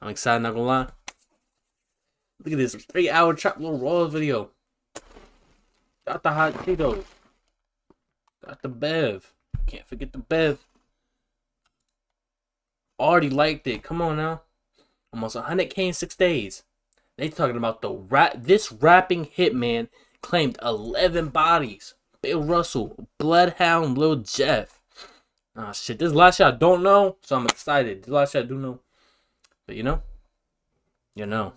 I'm excited, not gonna lie. Look at this 3-hour Trap Lord Raw video. Got the hot Cheetos. Got the Bev. Can't forget the Bev. Already liked it. Come on now. Almost 100K in 6 days. They talking about this rapping hitman claimed 11 bodies. Bill Russell, Bloodhound, Lil Jeff. Ah shit, this last shot I don't know, so I'm excited. This last shot I do know. But you know.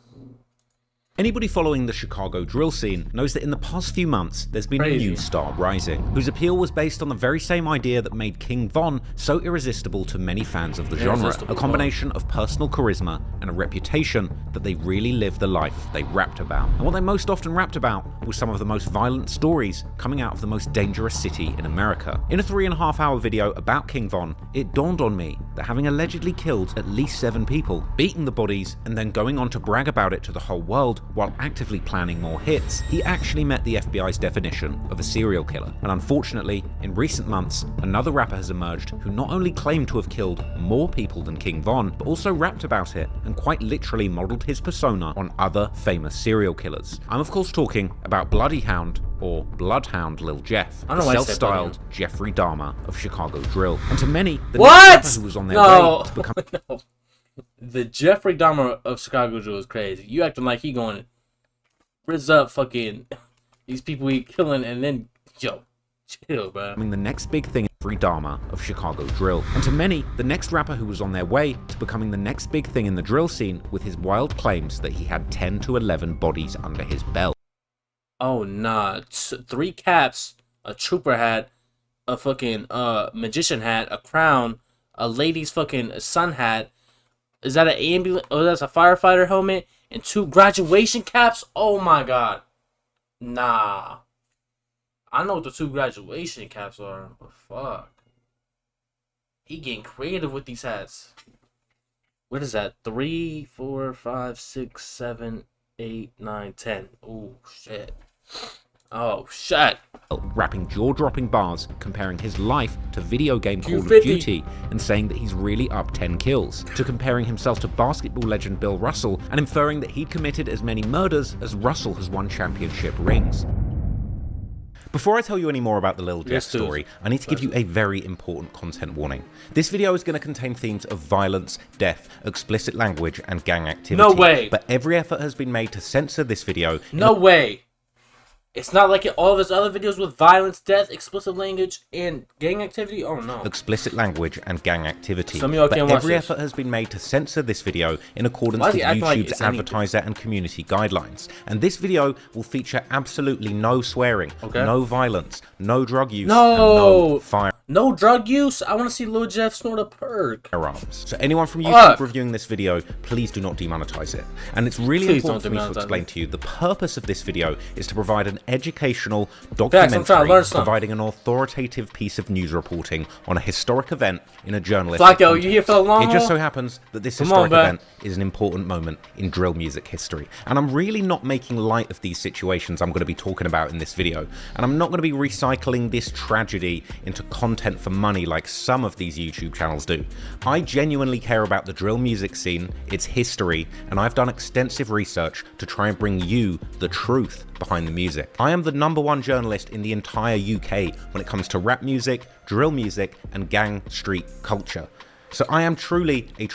Anybody following the Chicago drill scene knows that in the past few months, there's been a new star rising, whose appeal was based on the very same idea that made King Von so irresistible to many fans of the genre. A combination of personal charisma and a reputation that they really lived the life they rapped about. And what they most often rapped about was some of the most violent stories coming out of the most dangerous city in America. In a 3.5-hour video about King Von, it dawned on me that having allegedly killed at least 7 people, beaten the bodies, and then going on to brag about it to the whole world, while actively planning more hits, he actually met the FBI's definition of a serial killer. And unfortunately, in recent months, another rapper has emerged who not only claimed to have killed more people than King Von, but also rapped about it and quite literally modeled his persona on other famous serial killers. I'm of course talking about Bloody Hound, or Bloodhound Lil Jeff, the self-styled Jeffrey Dahmer of Chicago drill. And to many, the next rapper who was on their way to become... No. The Jeffrey Dahmer of Chicago drill is crazy. You acting like he going rizz up fucking these people he killing, and then yo, chill, bro. The next big thing is Jeffrey Dahmer of Chicago drill. And to many, the next rapper who was on their way to becoming the next big thing in the drill scene with his wild claims that he had 10 to 11 bodies under his belt. Oh nah, 3 caps, a trooper hat, a fucking magician hat, a crown, a lady's fucking sun hat. Is that an ambulance? Oh, that's a firefighter helmet and 2 graduation caps. Oh my god, nah. I know what the 2 graduation caps are, but fuck, he getting creative with these hats. What is that? 3, 4, 5, 6, 7, 8, 9, 10. Oh shit. Oh shit. Rapping jaw-dropping bars comparing his life to video game Call of Duty and saying that he's really up 10 kills, to comparing himself to basketball legend Bill Russell and inferring that he'd committed as many murders as Russell has won championship rings. Before I tell you any more about the Lil Jeff story, I need to give you a very important content warning. This video is going to contain themes of violence, death, explicit language, and gang activity. No way! But every effort has been made to censor this video. No way! It's not like all of his other videos with violence, death, explicit language, and gang activity? Oh no. Explicit language and gang activity. Some of y'all can't watch every effort has been made to censor this video in accordance with YouTube's advertiser and community guidelines. And this video will feature absolutely no swearing, no violence, no drug use, and no fire. No drug use? I want to see Lil Jeff snort a perk. So anyone from YouTube reviewing this video, please do not demonetize it. And it's really important for me to explain to you, the purpose of this video is to provide an educational documentary providing an authoritative piece of news reporting on a historic event in a journalistic context. You here for a long It just so happens that this historic event is an important moment in drill music history. And I'm really not making light of these situations I'm going to be talking about in this video. And I'm not going to be recycling this tragedy into content for money like some of these YouTube channels do. I genuinely care about the drill music scene, its history, and I've done extensive research to try and bring you the truth behind the music. I am the #1 journalist in the entire UK when it comes to rap music, drill music, and gang street culture. So I am truly a...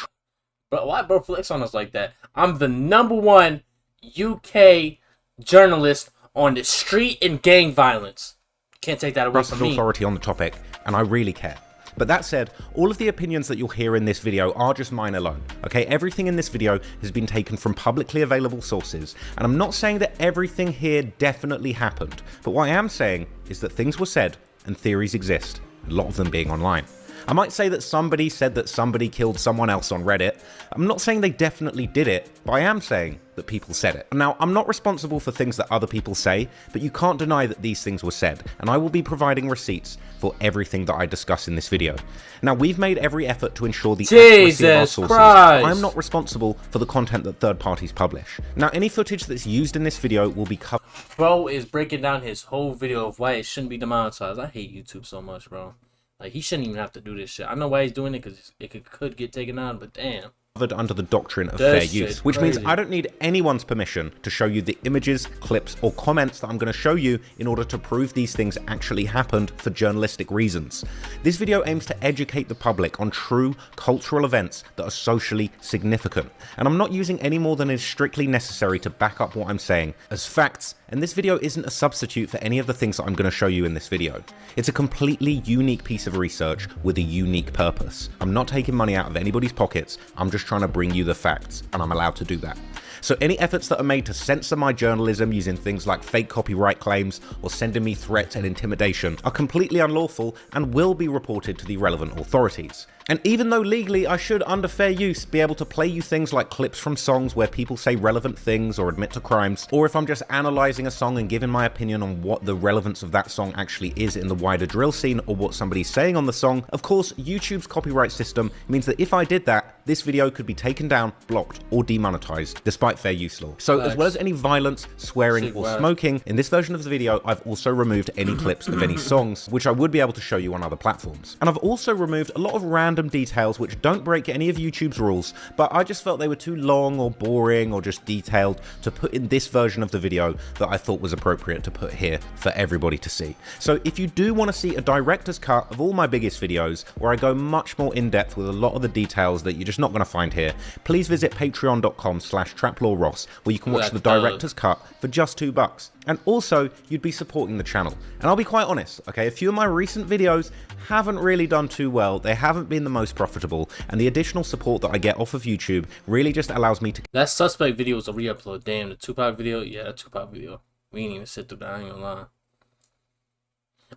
But why bro flex on us like that? I'm the #1 UK journalist on the street and gang violence. Can't take that away from me. Authority on the topic, and I really care. But that said, all of the opinions that you'll hear in this video are just mine alone, okay? Everything in this video has been taken from publicly available sources, and I'm not saying that everything here definitely happened, but what I am saying is that things were said and theories exist, a lot of them being online. I might say that somebody said that somebody killed someone else on Reddit. I'm not saying they definitely did it, but I am saying that people said it. Now, I'm not responsible for things that other people say, but you can't deny that these things were said, and I will be providing receipts for everything that I discuss in this video. Now, we've made every effort to ensure the accuracy of our sources. I'm not responsible for the content that third parties publish. Now, any footage that's used in this video will be covered. Bro is breaking down his whole video of why it shouldn't be demonetized. I hate YouTube so much, bro. Like, he shouldn't even have to do this shit. I know why he's doing it, because it could get taken down, but damn. covered under the doctrine of fair use, which means I don't need anyone's permission to show you the images, clips, or comments that I'm going to show you in order to prove these things actually happened for journalistic reasons. This video aims to educate the public on true cultural events that are socially significant, and I'm not using any more than is strictly necessary to back up what I'm saying as facts, and this video isn't a substitute for any of the things that I'm going to show you in this video. It's a completely unique piece of research with a unique purpose. I'm not taking money out of anybody's pockets, I'm just trying to bring you the facts, and I'm allowed to do that. So any efforts that are made to censor my journalism using things like fake copyright claims or sending me threats and intimidation are completely unlawful and will be reported to the relevant authorities. And even though legally I should, under fair use, be able to play you things like clips from songs where people say relevant things or admit to crimes, or if I'm just analysing a song and giving my opinion on what the relevance of that song actually is in the wider drill scene or what somebody's saying on the song, of course YouTube's copyright system means that if I did that, this video could be taken down, blocked, or demonetized, despite fair use law. So as well as any violence, swearing, or smoking, in this version of the video I've also removed any clips of any songs, which I would be able to show you on other platforms. And I've also removed a lot of random details which don't break any of YouTube's rules, but I just felt they were too long or boring or just detailed to put in this version of the video that I thought was appropriate to put here for everybody to see. So if you do want to see a director's cut of all my biggest videos, where I go much more in depth with a lot of the details that you're just not going to find here, please visit patreon.com/TraplawRoss, where you can watch the director's cut for just $2. And also, you'd be supporting the channel. And I'll be quite honest, okay, a few of my recent videos haven't really done too well, they haven't been the most profitable, and the additional support that I get off of YouTube really just allows me to... That Suspect video was a re-upload. Damn, the Tupac video? Yeah, that Tupac video. We ain't even sit through that, I ain't gonna lie.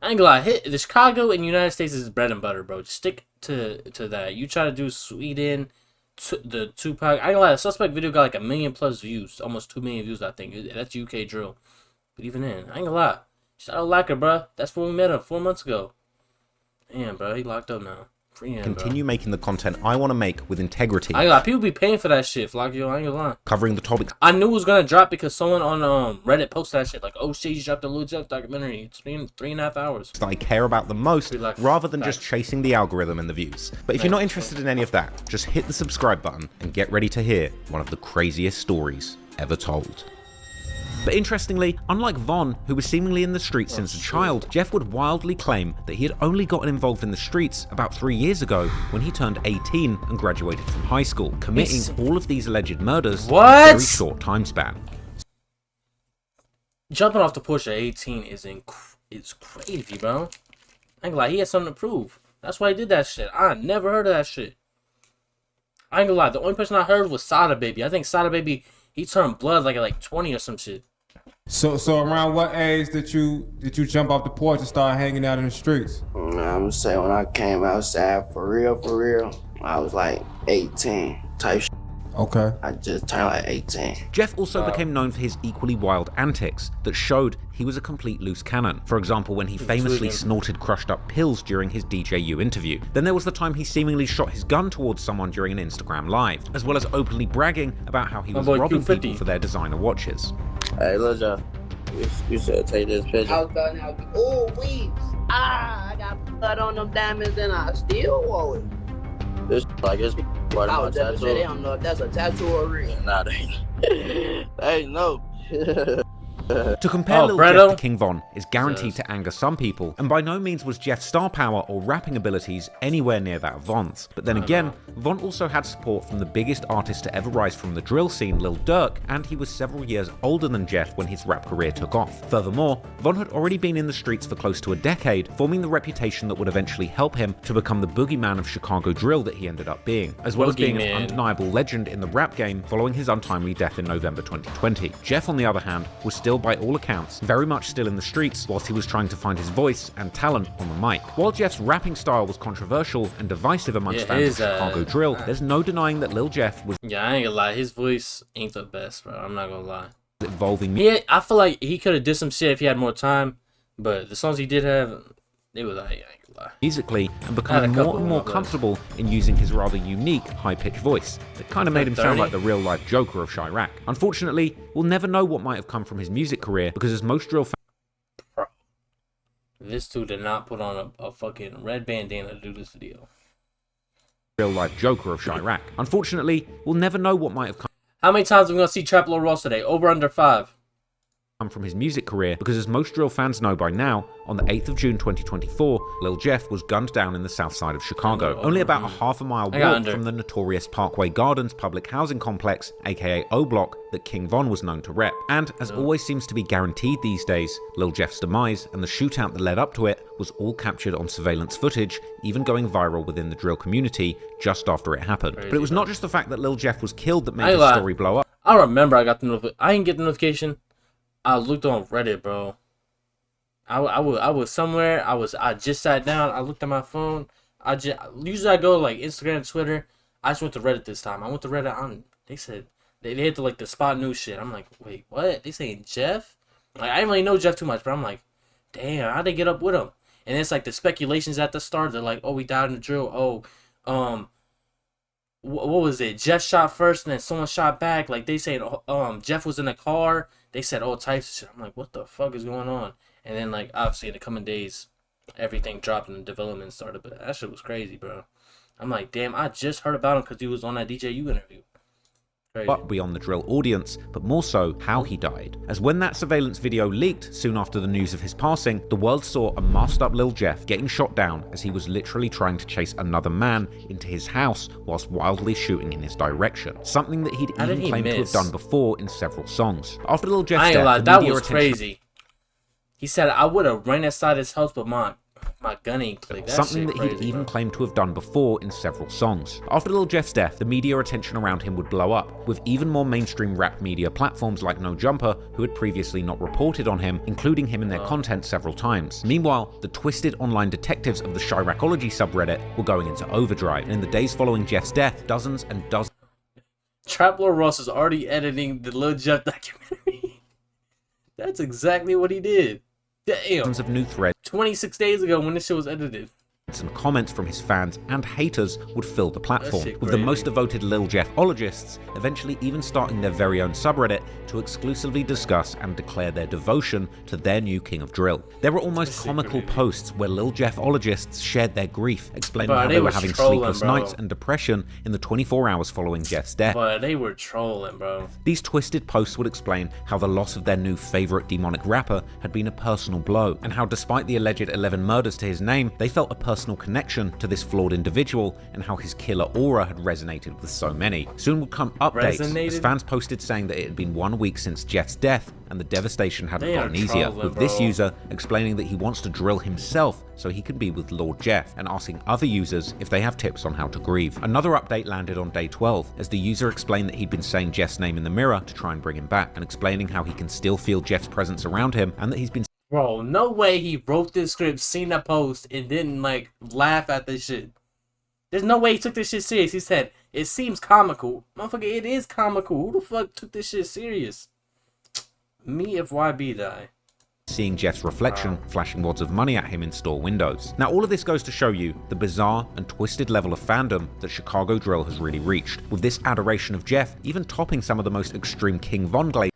I ain't gonna lie, the Chicago and United States is bread and butter, bro. Just stick to that. You try to do Sweden, the Tupac... I ain't gonna lie, the Suspect video got like 1 million+ views. Almost 2 million views, I think. That's UK drill. But even then, I ain't gonna lie. Shout out Lacker, bro. That's when we met him 4 months ago. Damn, bro. He locked up now. Free him, continue making the content I want to make with integrity. I ain't gonna lie. People be paying for that shit, Flockio. I ain't gonna lie. Covering the topics I knew it was gonna drop because someone on Reddit posted that shit. Like, oh shit, you dropped a Lil Jon documentary. It's 3.5 hours. that I care about the most, rather than just chasing the algorithm and the views. But if you're not interested in any of that, just hit the subscribe button and get ready to hear one of the craziest stories ever told. But interestingly, unlike Von, who was seemingly in the streets since a child, Jeff would wildly claim that he had only gotten involved in the streets about 3 years ago when he turned 18 and graduated from high school, committing all of these alleged murders in a very short time span. Jumping off the porch at 18 is crazy, bro. I ain't gonna lie, he had something to prove. That's why he did that shit. I never heard of that shit. I ain't gonna lie, the only person I heard was Sada Baby. I think Sada Baby, he turned blood like at like 20 or some shit. So around what age did you jump off the porch and start hanging out in the streets? I'm saying when I came outside for real, I was like 18 type shit. Okay. I just turned like 18. Jeff also became known for his equally wild antics that showed he was a complete loose cannon. For example, when he famously snorted crushed up pills during his DJU interview. Then there was the time he seemingly shot his gun towards someone during an Instagram live, as well as openly bragging about how he was robbing people for their designer watches. Hey, Lil Jon, you should take this picture. I was about to be, oh, weeds. I got blood on them diamonds and I still wore it. This like it's part of my tattoo. They don't know if that's a tattoo or real. Nah, they ain't no. To compare Lil Jeff to King Von is guaranteed to anger some people, and by no means was Jeff's star power or rapping abilities anywhere near that of Von's. But then again, Von also had support from the biggest artist to ever rise from the drill scene, Lil Durk, and he was several years older than Jeff when his rap career took off. Furthermore, Von had already been in the streets for close to a decade, forming the reputation that would eventually help him to become the boogeyman of Chicago drill that he ended up being, as well as being an undeniable legend in the rap game following his untimely death in November 2020. Jeff, on the other hand, was still by all accounts very much still in the streets whilst he was trying to find his voice and talent on the mic. While Jeff's rapping style was controversial and divisive amongst fans of Chicago drill, there's no denying that Lil Jeff was I ain't gonna lie, his voice ain't the best, bro. I'm not gonna lie. Evolving. Yeah, I feel like he could have did some shit if he had more time, but the songs he did have, they were like, I ain't gonna lie. Musically, and becoming more and more comfortable in using his rather unique high-pitched voice. It kind of made him sound like the real-life Joker of Chirac. Unfortunately, we'll never know what might have come from his music career because as most drill fans... Bro, this dude did not put on a fucking red bandana to do this video. real-life Joker of Chiraq. Unfortunately, we'll never know what might have come How many times are we gonna see Trap Lord Ross today? Over under 5. from his music career, because as most drill fans know by now, on the 8th of June 2024, Lil Jeff was gunned down in the south side of Chicago, only about a half-a-mile walk from the notorious Parkway Gardens public housing complex, aka O-Block, that King Von was known to rep. And, as always seems to be guaranteed these days, Lil Jeff's demise and the shootout that led up to it was all captured on surveillance footage, even going viral within the drill community just after it happened. But it was not just the fact that Lil Jeff was killed that made the story blow up. I remember I got the notification. I didn't get the notification. I looked on Reddit, bro. I was somewhere. I just sat down. I looked at my phone. Usually I go like Instagram, Twitter. I just went to Reddit this time. I went to Reddit. They said they hit the spot news shit. I'm like, wait, what? They saying Jeff? Like, I didn't really know Jeff too much, but I'm like, damn, how'd they get up with him? And it's like the speculations at the start. They're like, oh, he died in the drill. Oh, what was it? Jeff shot first, and then someone shot back. Like, they said, Jeff was in a car. They said all types of shit. I'm like, what the fuck is going on? And then, like, obviously in the coming days, everything dropped and the development started. But that shit was crazy, bro. I'm like, damn, I just heard about him because he was on that DJU interview. Crazy. But beyond the drill audience, but more so how he died. As when that surveillance video leaked soon after the news of his passing, the world saw a masked up Lil Jeff getting shot down as he was literally trying to chase another man into his house whilst wildly shooting in his direction. Something that he'd even claimed to have done before in several songs. After Lil Jeff's death, that was crazy. He said, I would have ran inside his house, but my gun ain't clicked. Something that he'd even claimed to have done before in several songs. After Lil Jeff's death, the media attention around him would blow up, with even more mainstream rap media platforms like No Jumper, who had previously not reported on him, including him in their content several times. Meanwhile, the twisted online detectives of the Chiraqology subreddit were going into overdrive, and in the days following Jeff's death, dozens and dozens Trap Lord Ross is already editing the Lil Jeff documentary. That's exactly what he did. Damn. Of new threads 26 days ago when this shit was edited. And comments from his fans and haters would fill the platform, with the most devoted Lil Jeff-ologists eventually even starting their very own subreddit to exclusively discuss and declare their devotion to their new king of drill. There were almost comical posts where Lil Jeff-ologists shared their grief, explaining how they were having sleepless nights and depression in the 24 hours following Jeff's death. But they were trolling, bro. These twisted posts would explain how the loss of their new favorite demonic rapper had been a personal blow, and how despite the alleged 11 murders to his name, they felt a personal connection to this flawed individual, and how his killer aura had resonated with so many. Soon would come updates as fans posted saying that it had been 1 week since Jeff's death and the devastation hadn't gotten easier, with this user explaining that he wants to drill himself so he can be with Lord Jeff, and asking other users if they have tips on how to grieve. Another update landed on day 12 as the user explained that he'd been saying Jeff's name in the mirror to try and bring him back, and explaining how he can still feel Jeff's presence around him, and that he's been Bro, no way he wrote this script, seen that post, and didn't, like, laugh at this shit. There's no way he took this shit serious. He said, it seems comical. Motherfucker, it is comical. Who the fuck took this shit serious? Me if YB die. Seeing Jeff's reflection flashing wads of money at him in store windows. Now, all of this goes to show you the bizarre and twisted level of fandom that Chicago drill has really reached, with this adoration of Jeff even topping some of the most extreme King Von glazing.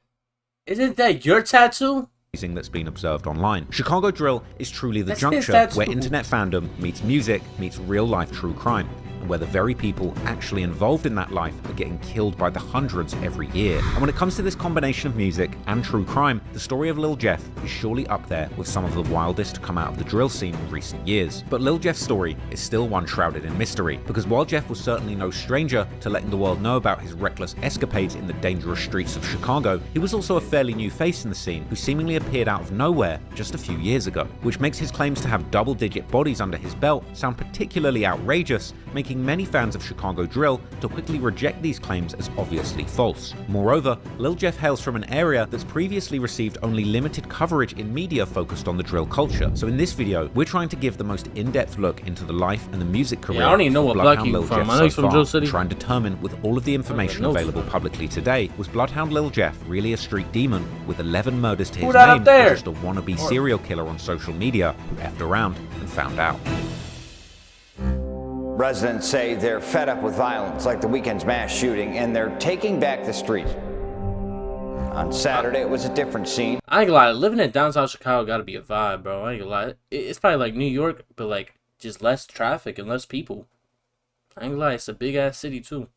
Isn't that your tattoo? That's been observed online. Chicago drill is truly the juncture where internet fandom meets music, meets real-life true crime, and where the very people actually involved in that life are getting killed by the hundreds every year. And when it comes to this combination of music and true crime, the story of Lil Jeff is surely up there with some of the wildest to come out of the drill scene in recent years. But Lil Jeff's story is still one shrouded in mystery, because while Jeff was certainly no stranger to letting the world know about his reckless escapades in the dangerous streets of Chicago, he was also a fairly new face in the scene who seemingly appeared out of nowhere just a few years ago, which makes his claims to have double-digit bodies under his belt sound particularly outrageous, making many fans of Chicago drill to quickly reject these claims as obviously false. Moreover, Lil Jeff hails from an area that's previously received only limited coverage in media focused on the drill culture. So in this video, we're trying to give the most in-depth look into the life and the music career I don't even know what Bloodhound Lil Jeff from. I know he's from Drill City. Try and determine, with all of the information available publicly today, was Bloodhound Lil Jeff really a street demon with 11 murders to his name, or just a wannabe serial killer on social media who effed around and found out? Residents say they're fed up with violence like the weekend's mass shooting, and they're taking back the streets. On Saturday, it was a different scene. I ain't gonna lie, living in downtown Chicago gotta be a vibe, bro. I ain't gonna lie. It's probably like New York, but like just less traffic and less people. I ain't gonna lie, it's a big ass city too.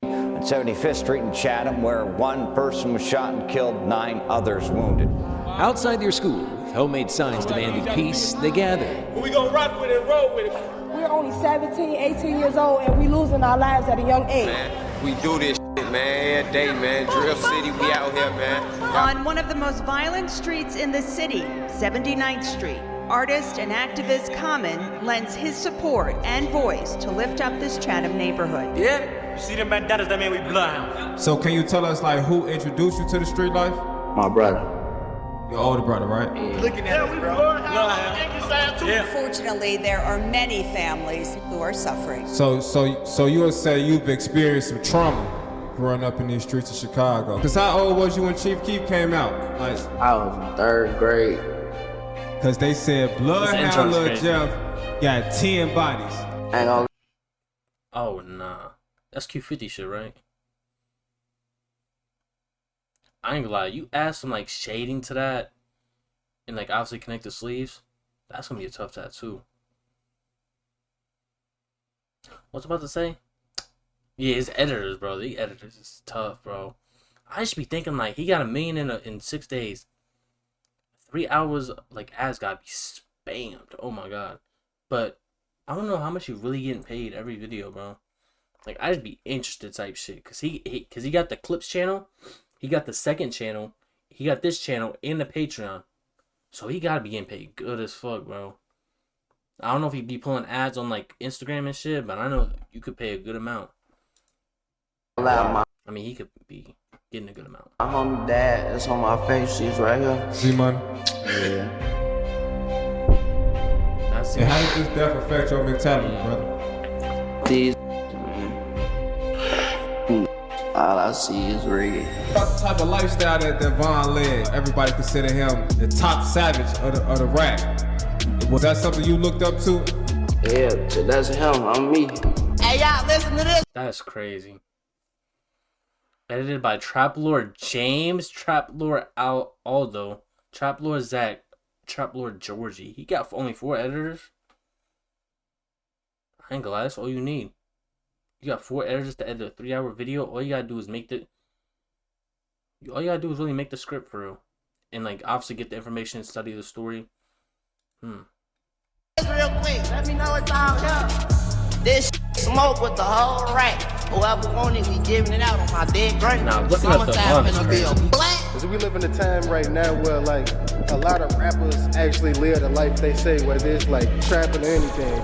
75th Street in Chatham, where one person was shot and killed, 9 others wounded. Outside their school, with homemade signs demanding peace, they gather. We gonna rock with it, roll with it. We're only 17, 18 years old, and we losing our lives at a young age. Man, we do this shit, man, every day, man. Drill City, we out here, man. On one of the most violent streets in the city, 79th Street, artist and activist Common lends his support and voice to lift up this Chatham neighborhood. Yeah. You see them bandanas, that mean we bloodhound. So can you tell us, like, who introduced you to the street life? My brother. Your older brother, right? Yeah. Looking at us, bro. Bloodhound. Yeah. Unfortunately, there are many families who are suffering. So you would say you've experienced some trauma growing up in these streets of Chicago. Cause how old was you when Chief Keef came out? Like, I was in 3rd grade. Cause they said Bloodhound Lil Jeff got 10 bodies. I ain't gonna. Oh nah, that's Q50 shit, right? I ain't gonna lie, you add some like shading to that, and like obviously connect the sleeves. That's gonna be a tough tattoo. What's I about to say? Yeah, his editors, bro. The editors is tough, bro. I just be thinking like he got $1 million in 6 days. 3 hours, like ads gotta be spammed. Oh my god. But I don't know how much you really getting paid every video, bro. Like I just be interested type shit, cause he got the Clips channel, he got the second channel, he got this channel and the Patreon, so he gotta be getting paid good as fuck, bro. I don't know if he be pulling ads on like Instagram and shit, but I know you could pay a good amount. I mean, he could be getting a good amount. My homie dad, that's on my face. She's right here. Z-Money. Yeah. That's And how did this death affect your mentality, brother? These, all I see is reggae. About the type of lifestyle that Von led, everybody consider him the top savage of the rap. Was that something you looked up to? Yeah, that's him. I'm me. Hey, y'all, listen to this. That's crazy. Edited by Trap Lord James, Trap Lord Aldo, Trap Lord Zach, Trap Lord Georgie. He got only 4 editors. I ain't gonna lie, that's all you need. You got 4 editors to edit a 3-hour video. All you gotta do is all you gotta do is really make the script for real, and like obviously get the information and study the story. Real quick, let me know it's all here. This smoke with the whole rack. Whoever want it, we giving it out on my dead grandma. Now looking at the fun is crazy. Because we live in a time right now where like a lot of rappers actually live the life they say, whether it's like trapping or anything.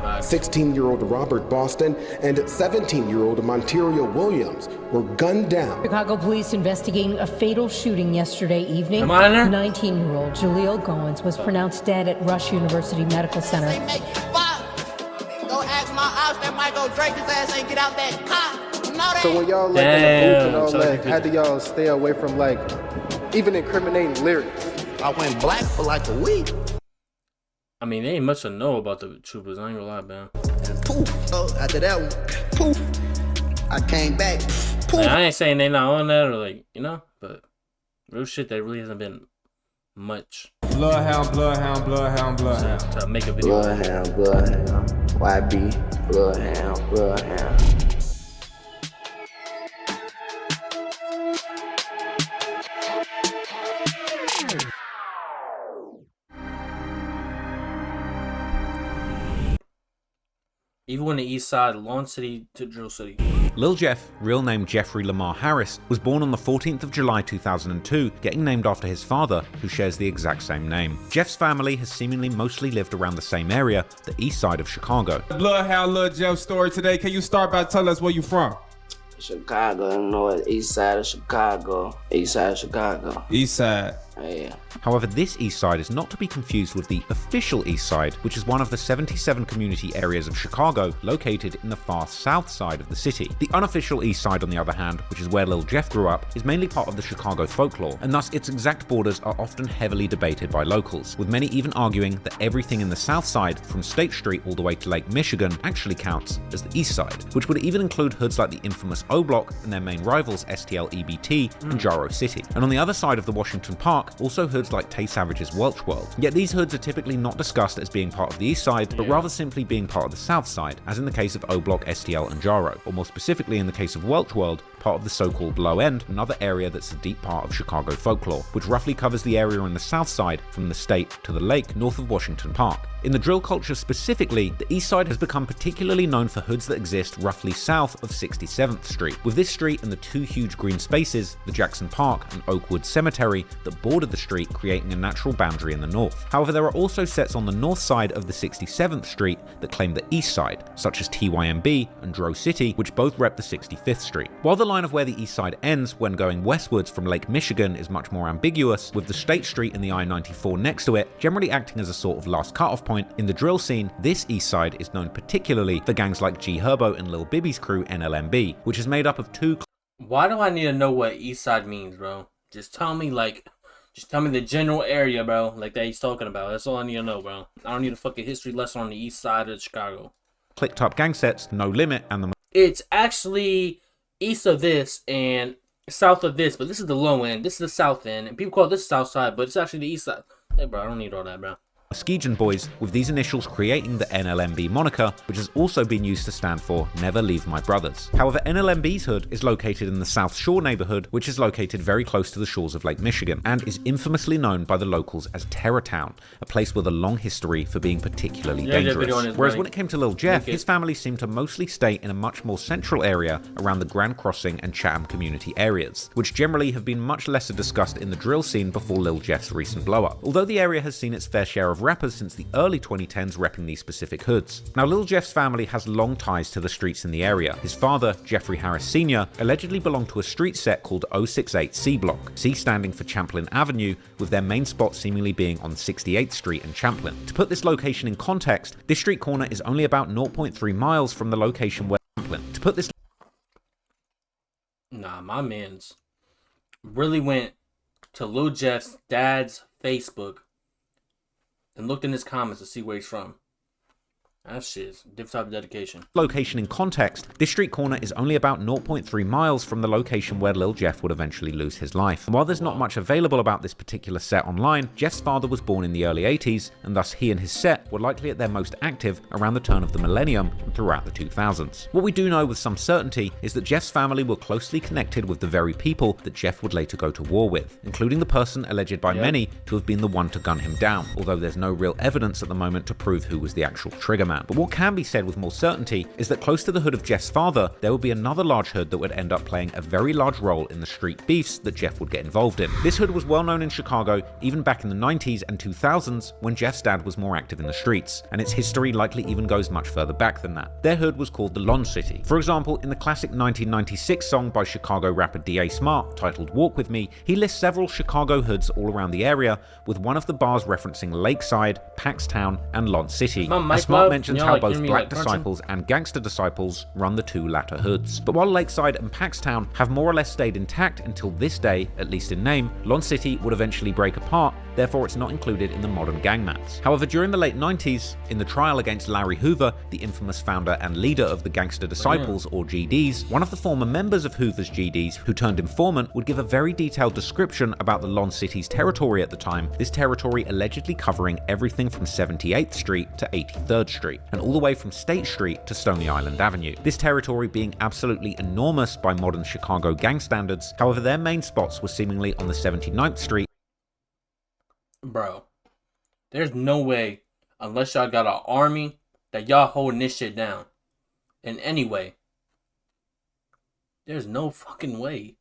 16-year-old Robert Boston and 17-year-old Monterio Williams were gunned down. Chicago police investigating a fatal shooting yesterday evening. 19-year-old Jaleel Goins was pronounced dead at Rush University Medical Center. Go ask my ops, that Michael Drake, his ass ain't get out that car. You know that? So when y'all like in the booth and all that, how do y'all stay away from like even incriminating lyrics? I went black for like a week. I mean, there ain't much to know about the troopers. I ain't gonna lie, man. And poof. So after that one, poof. I came back. Poof. Like, I ain't saying they not on that or like, you know, but real shit, there really hasn't been much. Bloodhound. To make a video. Bloodhound. YB. Bloodhound. Even when the East Side, Lawn City to Drill City. Lil Jeff, real name Jeffrey Lamar Harris, was born on the 14th of July 2002, getting named after his father, who shares the exact same name. Jeff's family has seemingly mostly lived around the same area, the east side of Chicago. Bloodhound Lil Jeff story today. Can you start by telling us where you from? Chicago, north, east side of Chicago. East side of Chicago. East side. Yeah. However, this east side is not to be confused with the official east side, which is one of the 77 community areas of Chicago located in the far south side of the city. The unofficial east side, on the other hand, which is where Lil Jeff grew up, is mainly part of the Chicago folklore, and thus its exact borders are often heavily debated by locals, with many even arguing that everything in the south side, from State Street all the way to Lake Michigan, actually counts as the east side, which would even include hoods like the infamous O Block and their main rivals STL EBT and Jaro City. And on the other side of the Washington Park, Park, also hoods like Tay Savage's Welch World. Yet these hoods are typically not discussed as being part of the East Side, but rather simply being part of the South Side, as in the case of O Block, STL, and Jaro, or more specifically in the case of Welch World, part of the so-called Low End, another area that's a deep part of Chicago folklore, which roughly covers the area on the South Side from the State to the lake north of Washington Park. In the drill culture specifically, the East Side has become particularly known for hoods that exist roughly south of 67th Street, with this street and the two huge green spaces, the Jackson Park and Oakwood Cemetery, that border the street, creating a natural boundary in the north. However, there are also sets on the north side of the 67th Street that claim the East Side, such as TYMB and Dro City, which both rep the 65th Street. While the line of where the East Side ends when going westwards from Lake Michigan is much more ambiguous, with the State Street and the I-94 next to it, generally acting as a sort of last cutoff point, in the drill scene, this East Side is known particularly for gangs like G Herbo and Lil Bibby's crew NLMB, which is made up of two. Why do I need to know what East Side means, bro? Just tell me the general area, bro, like that he's talking about. That's all I need to know, bro. I don't need a fucking history lesson on the East Side of Chicago. Clicked up gang sets, No Limit, and the. It's actually east of this and south of this, but this is the low end. This is the south end, and people call this South Side, but it's actually the East Side. Hey, bro, I don't need all that, bro. Muskegon Boys, with these initials creating the NLMB moniker, which has also been used to stand for Never Leave My Brothers. However, NLMB's hood is located in the South Shore neighborhood, which is located very close to the shores of Lake Michigan, and is infamously known by the locals as Terror Town, a place with a long history for being particularly dangerous. Whereas when it came to Lil Jeff, his family seemed to mostly stay in a much more central area around the Grand Crossing and Chatham community areas, which generally have been much lesser discussed in the drill scene before Lil Jeff's recent blow-up. Although the area has seen its fair share of rappers since the early 2010s repping these specific hoods. Now, Lil Jeff's family has long ties to the streets in the area. His father, Jeffrey Harris Sr., allegedly belonged to a street set called 068 C Block, C standing for Champlain Avenue, with their main spot seemingly being on 68th Street and Champlain. To put this location in context, this street corner is only about 0.3 miles from the location where Champlain. To put this... Nah, my mans really went to Lil Jeff's dad's Facebook and looked in his comments to see where he's from. That shit's different type of dedication. Location in context, this street corner is only about 0.3 miles from the location where Lil Jeff would eventually lose his life. And while there's not much available about this particular set online, Jeff's father was born in the early 80s, and thus he and his set were likely at their most active around the turn of the millennium and throughout the 2000s. What we do know with some certainty is that Jeff's family were closely connected with the very people that Jeff would later go to war with, including the person alleged by many to have been the one to gun him down, although there's no real evidence at the moment to prove who was the actual triggerman. But what can be said with more certainty is that close to the hood of Jeff's father, there would be another large hood that would end up playing a very large role in the street beefs that Jeff would get involved in. This hood was well known in Chicago even back in the 90s and 2000s when Jeff's dad was more active in the streets, and its history likely even goes much further back than that. Their hood was called the Lon City. For example, in the classic 1996 song by Chicago rapper D.A. Smart titled Walk With Me, he lists several Chicago hoods all around the area, with one of the bars referencing Lakeside, Paxtown, and Lon City. And Smart mentions how both Black Disciples and Gangster Disciples run the two latter hoods. But while Lakeside and Paxtown have more or less stayed intact until this day, at least in name, Lon City would eventually break apart, therefore it's not included in the modern gang maps. However, during the late 90s, in the trial against Larry Hoover, the infamous founder and leader of the Gangster Disciples, or GDs, one of the former members of Hoover's GDs, who turned informant, would give a very detailed description about the Lon City's territory at the time, this territory allegedly covering everything from 78th Street to 83rd Street, and all the way from State Street to Stony Island Avenue. This territory being absolutely enormous by modern Chicago gang standards, however their main spots were seemingly on the 79th Street. Bro, there's no way, unless y'all got an army, that y'all holding this shit down. In any way. There's no fucking way.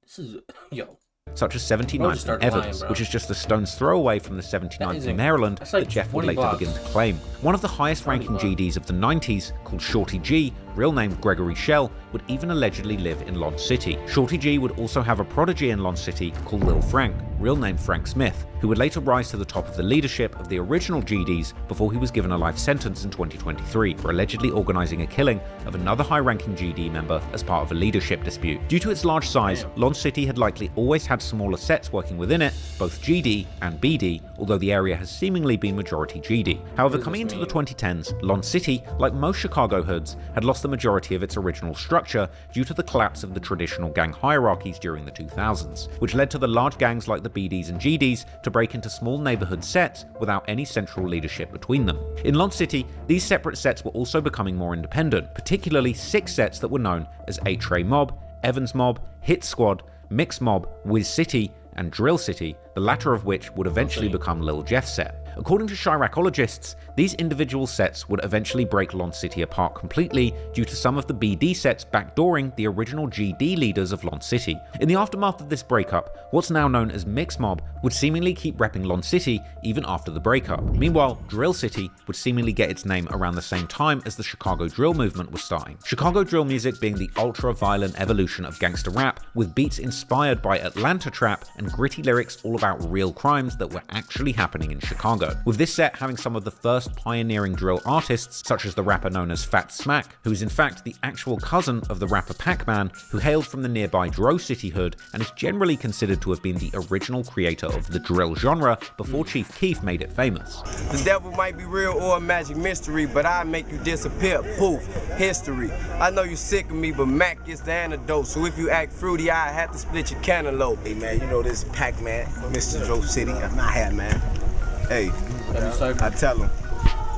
This is, yo. Such as 79th and Evans, which is just a stone's throw away from the 79th in Maryland that Jeff would later begin to claim. One of the highest ranking GDs of the 90s, called Shorty G, real name Gregory Shell, would even allegedly live in Lon City. Shorty G would also have a prodigy in Lon City called Lil Frank, real name Frank Smith, who would later rise to the top of the leadership of the original GDs before he was given a life sentence in 2023 for allegedly organizing a killing of another high-ranking GD member as part of a leadership dispute. Due to its large size, Lon City had likely always had smaller sets working within it, both GD and BD, although the area has seemingly been majority GD. However, coming into the 2010s, Lon City, like most Chicago hoods, had lost the majority of its original structure due to the collapse of the traditional gang hierarchies during the 2000s, which led to the large gangs like the BDs and GDs to break into small neighborhood sets without any central leadership between them. In Lon City, these separate sets were also becoming more independent, particularly 6 sets that were known as A-Tray Mob, Evans Mob, Hit Squad, Mix Mob, Wiz City, and Drill City, the latter of which would eventually become Lil Jeff's set. According to Chiracologists, these individual sets would eventually break Lon City apart completely due to some of the BD sets backdooring the original GD leaders of Lon City. In the aftermath of this breakup, what's now known as Mix Mob would seemingly keep repping Lon City even after the breakup. Meanwhile, Drill City would seemingly get its name around the same time as the Chicago drill movement was starting. Chicago drill music being the ultra-violent evolution of gangster rap, with beats inspired by Atlanta trap and gritty lyrics all about real crimes that were actually happening in Chicago. With this set having some of the first pioneering drill artists, such as the rapper known as Fat Smack, who is in fact the actual cousin of the rapper Pac-Man, who hailed from the nearby Dro City hood and is generally considered to have been the original creator of the drill genre before Chief Keef made it famous. The devil might be real or a magic mystery, but I make you disappear. Poof, history. I know you sick of me, but Mac is the antidote. So if you act fruity, I have to split your cantaloupe. Hey man, you know this Pac-Man, Mr. Dro City. I'm not here, man. Hey, I tell him,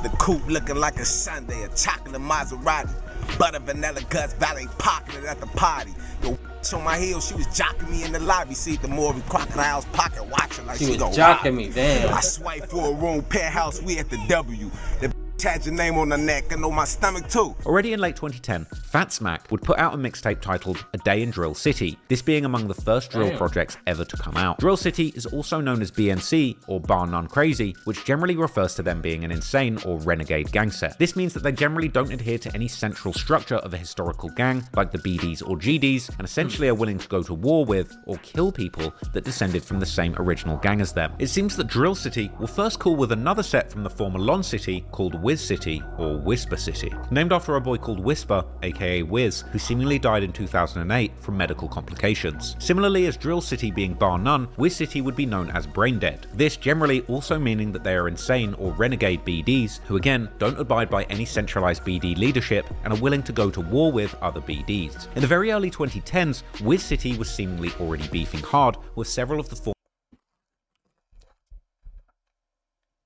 the coupe looking like a Sunday, a chocolate Maserati, butter vanilla guts, valet pocketed at the party. Yo, on my heels, she was jocking me in the lobby. See the Maury Crocodile's pocket watching like she was jocking me, damn. I swipe for a room, penthouse, we at the W. The had your name on the neck and on my stomach too. Already in late 2010, Fat Smack would put out a mixtape titled A Day in Drill City, this being among the first drill projects ever to come out. Drill City is also known as BNC, or Bar None Crazy, which generally refers to them being an insane or renegade gang set. This means that they generally don't adhere to any central structure of a historical gang like the BDs or GDs, and essentially are willing to go to war with or kill people that descended from the same original gang as them. It seems that Drill City will first call with another set from the former Lon City called Wiz City or Whisper City, named after a boy called Whisper, aka Wiz, who seemingly died in 2008 from medical complications. Similarly as Drill City being bar none, Wiz City would be known as Brain Dead. This generally also meaning that they are insane or renegade BDs who again don't abide by any centralized BD leadership and are willing to go to war with other BDs. In the very early 2010s, Wiz City was seemingly already beefing hard with several of the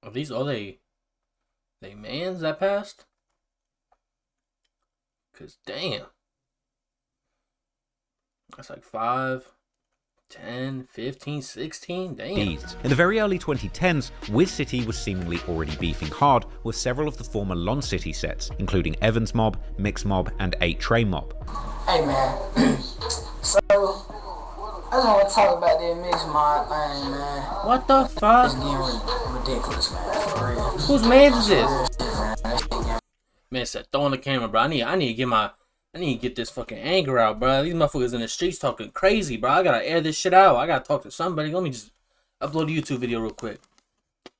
Are these all they mans that passed? Cause damn. That's like 5, 10, 15, 16, damn. In the very early 2010s, Wiz City was seemingly already beefing hard with several of the former Lon City sets, including Evans Mob, Mix Mob, and 8-Tray Mob. Hey man, so I just want to talk about that Mix Mob thing, man. What the fuck? It's getting ridiculous, man. For real. Whose man is this? Man said, throw on the camera, bro. I need to get this fucking anger out, bro. These motherfuckers in the streets talking crazy, bro. I gotta air this shit out. I gotta talk to somebody. Let me just upload a YouTube video real quick.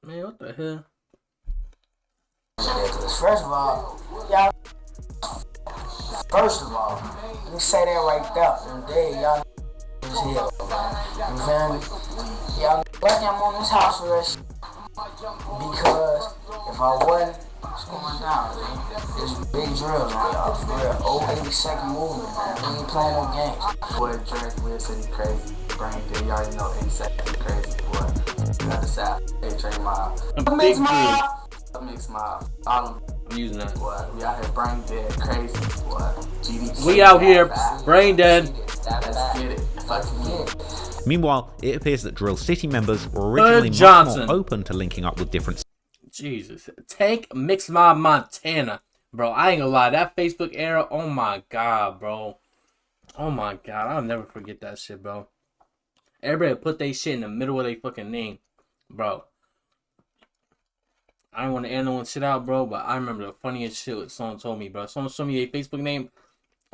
Man, what the hell? First of all, y'all. First of all, let me say that right there. And there, y'all is here, man. You feel me? Y'all lucky I'm on this house arrest because if I wasn't, what's going down, man? There's big drills on y'all. For real. Old 82nd movement, man. We ain't playing no games. Boy, Drake, Wiz City crazy. Brain Dead, you already know 82nd crazy, boy. Another South, A-Tray Mob. Mix Mob. Mix Mob. All them. I'm using that. Boy, we out here brain dead, crazy, boy. GD, we out here brain dead. Let's get it. Fucking get it. Meanwhile, it appears that Drill City members were originally much more open to linking up with different. Jesus. Tank Mix Mob Montana. Bro, I ain't gonna lie. That Facebook era, oh my god, bro. Oh my god. I'll never forget that shit, bro. Everybody put their shit in the middle of their fucking name. Bro. I don't want to air no one shit out, bro, but I remember the funniest shit what someone told me, bro. Someone showed me their Facebook name.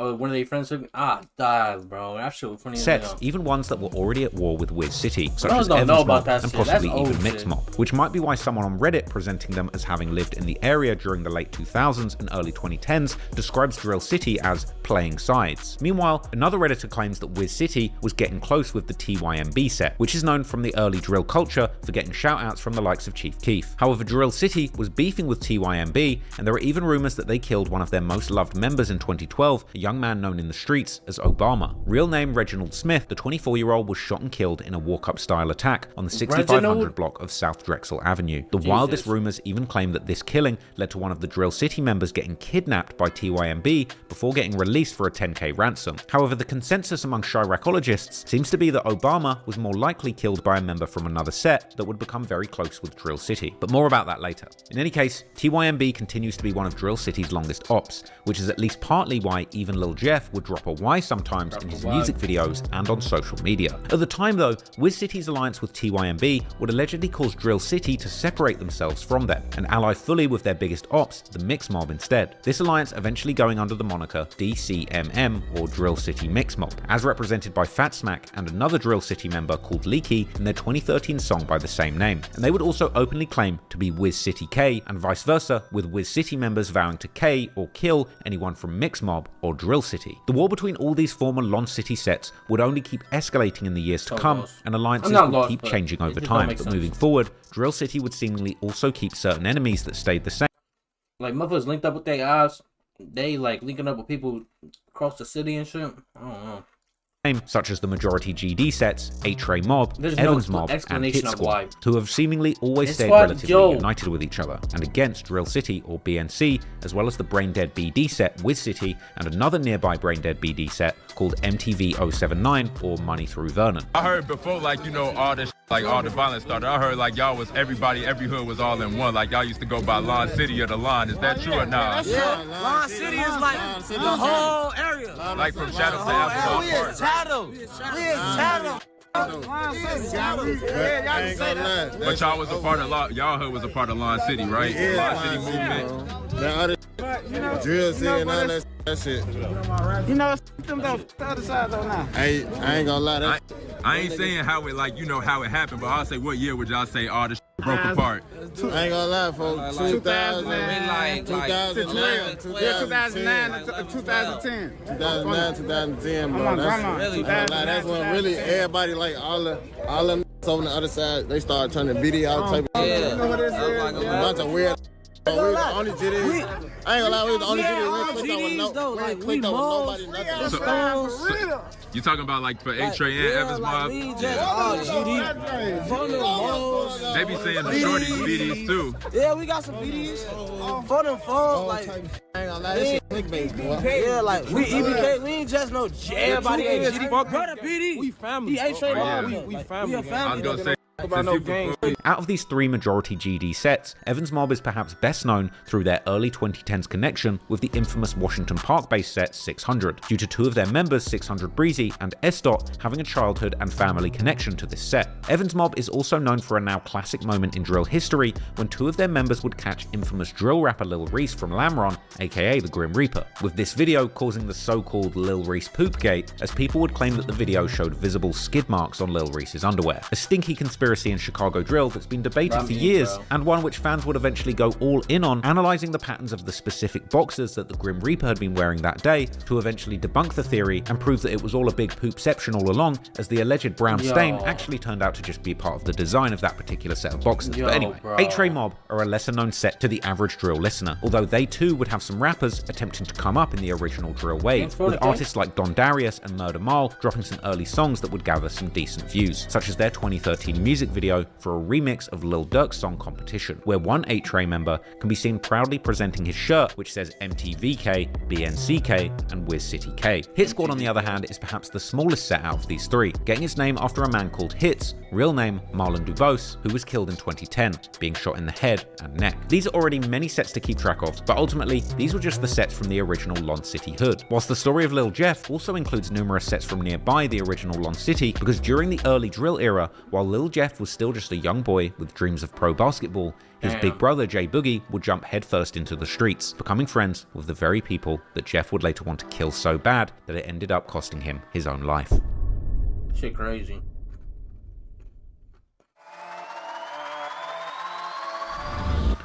Oh, one of their friends took died, bro. That shit was funny. Sets, even ones that were already at war with Wiz City, such Girls as don't Evans know about Mob that and shit. possibly That's even old Mix shit. Mob, which might be why someone on Reddit presenting them as having lived in the area during the late 2000s and early 2010s describes Drill City as playing sides. Meanwhile, another Redditor claims that Wiz City was getting close with the TYMB set, which is known from the early drill culture for getting shoutouts from the likes of Chief Keef. However, Drill City was beefing with TYMB, and there are even rumors that they killed one of their most loved members in 2012, a young man known in the streets as Obama. Real name Reginald Smith, the 24-year-old was shot and killed in a walk-up style attack on the 6500 block of South Drexel Avenue. The wildest rumors even claim that this killing led to one of the Drill City members getting kidnapped by TYMB before getting released for a 10k ransom. However, the consensus among Chiracologists seems to be that Obama was more likely killed by a member from another set that would become very close with Drill City. But more about that later. In any case, TYMB continues to be one of Drill City's longest ops, which is at least partly why even Lil Jeff would drop a Y sometimes in his music videos and on social media. At the time though, Wiz City's alliance with TYMB would allegedly cause Drill City to separate themselves from them and ally fully with their biggest ops, the Mix Mob, instead. This alliance eventually going under the moniker DCMM, or Drill City Mix Mob, as represented by Fat Smack and another Drill City member called Leaky in their 2013 song by the same name. And they would also openly claim to be Wiz City K, and vice versa, with Wiz City members vowing to K or kill anyone from Mix Mob or Drill City. The war between all these former Lon City sets would only keep escalating in the years to come, and alliances would keep changing over time. But moving forward, Drill City would seemingly also keep certain enemies that stayed the same. Like motherfuckers linked up with their ass. They like linking up with people across the city and shit. I don't know. Such as the majority GD sets, H-Ray Mob, Evans Mob, and Hit Squad, who have seemingly always stayed relatively united with each other and against Drill City or BNC, as well as the Brain Dead BD set Wiz City and another nearby Brain Dead BD set called MTV 079 or Money Through Vernon. I heard before, like, you know, all this, like, all the violence started. I heard, like, y'all was everybody, every hood was all in one. Like, y'all used to go by Lon City or the Lon. Is that true or not? Yeah, Lon City is like the whole area. Like from Shadow to Apple Park. But y'all was a part of y'all hood was a part of Lon City, right? Yeah. Lon City movement. Now Drill City and all that shit. You know, them though, the other side though now. I ain't gonna lie. I ain't saying how it, like, you know, how it happened, but I'll say what year would y'all say all this broke apart? I ain't gonna lie, folks. 2009, 2009 to 2010. 2009, 2010, bro. That's when really everybody, like all the over on the other side, they started turning video type of shit. You know what it is? A bunch of weird. We was the only GDs. I ain't gonna lie, we was the only GDs. We ain't clicked up with nobody, nothing. You talking about like for H-Ray and Evans Mob? They be saying the shorties BDs too. Yeah, we got some BDs. For them folks, like, I ain't gonna lie, this shit clickbait, boy. yeah, like, we EBK, we ain't just no everybody ain't GD. Brother BD. We family. We family. We a family. I was gonna say, out of these three majority GD sets, Evans Mob is perhaps best known through their early 2010s connection with the infamous Washington Park-based set 600, due to two of their members, 600 Breezy and S-Dot, having a childhood and family connection to this set. Evans Mob is also known for a now classic moment in drill history when two of their members would catch infamous drill rapper Lil Reese from Lamron, aka the Grim Reaper, with this video causing the so-called Lil Reese Poopgate, as people would claim that the video showed visible skid marks on Lil Reese's underwear. A stinky conspiracy in Chicago drill that's been debated for years, and one which fans would eventually go all in on, analysing the patterns of the specific boxers that the Grim Reaper had been wearing that day to eventually debunk the theory and prove that it was all a big poopception all along, as the alleged brown stain actually turned out to just be part of the design of that particular set of boxers. But anyway, H-Ray Mob are a lesser known set to the average drill listener, although they too would have some rappers attempting to come up in the original drill wave, with artists like Don Darius and Murder Mal dropping some early songs that would gather some decent views, such as their 2013 music video for a remix of Lil Durk's song Competition, where one H-Ray member can be seen proudly presenting his shirt which says MTVK, BNCK, and Wiz City K. Hit Squad, on the other hand, is perhaps the smallest set out of these three, getting its name after a man called Hits, real name Marlon Dubose, who was killed in 2010, being shot in the head and neck. These are already many sets to keep track of, but ultimately, these were just the sets from the original Lon City hood. Whilst the story of Lil Jeff also includes numerous sets from nearby the original Lon City, because during the early drill era, while Lil Jeff was still just a young boy with dreams of pro basketball, his big brother Jay Boogie would jump headfirst into the streets, becoming friends with the very people that Jeff would later want to kill so bad that it ended up costing him his own life. Shit crazy.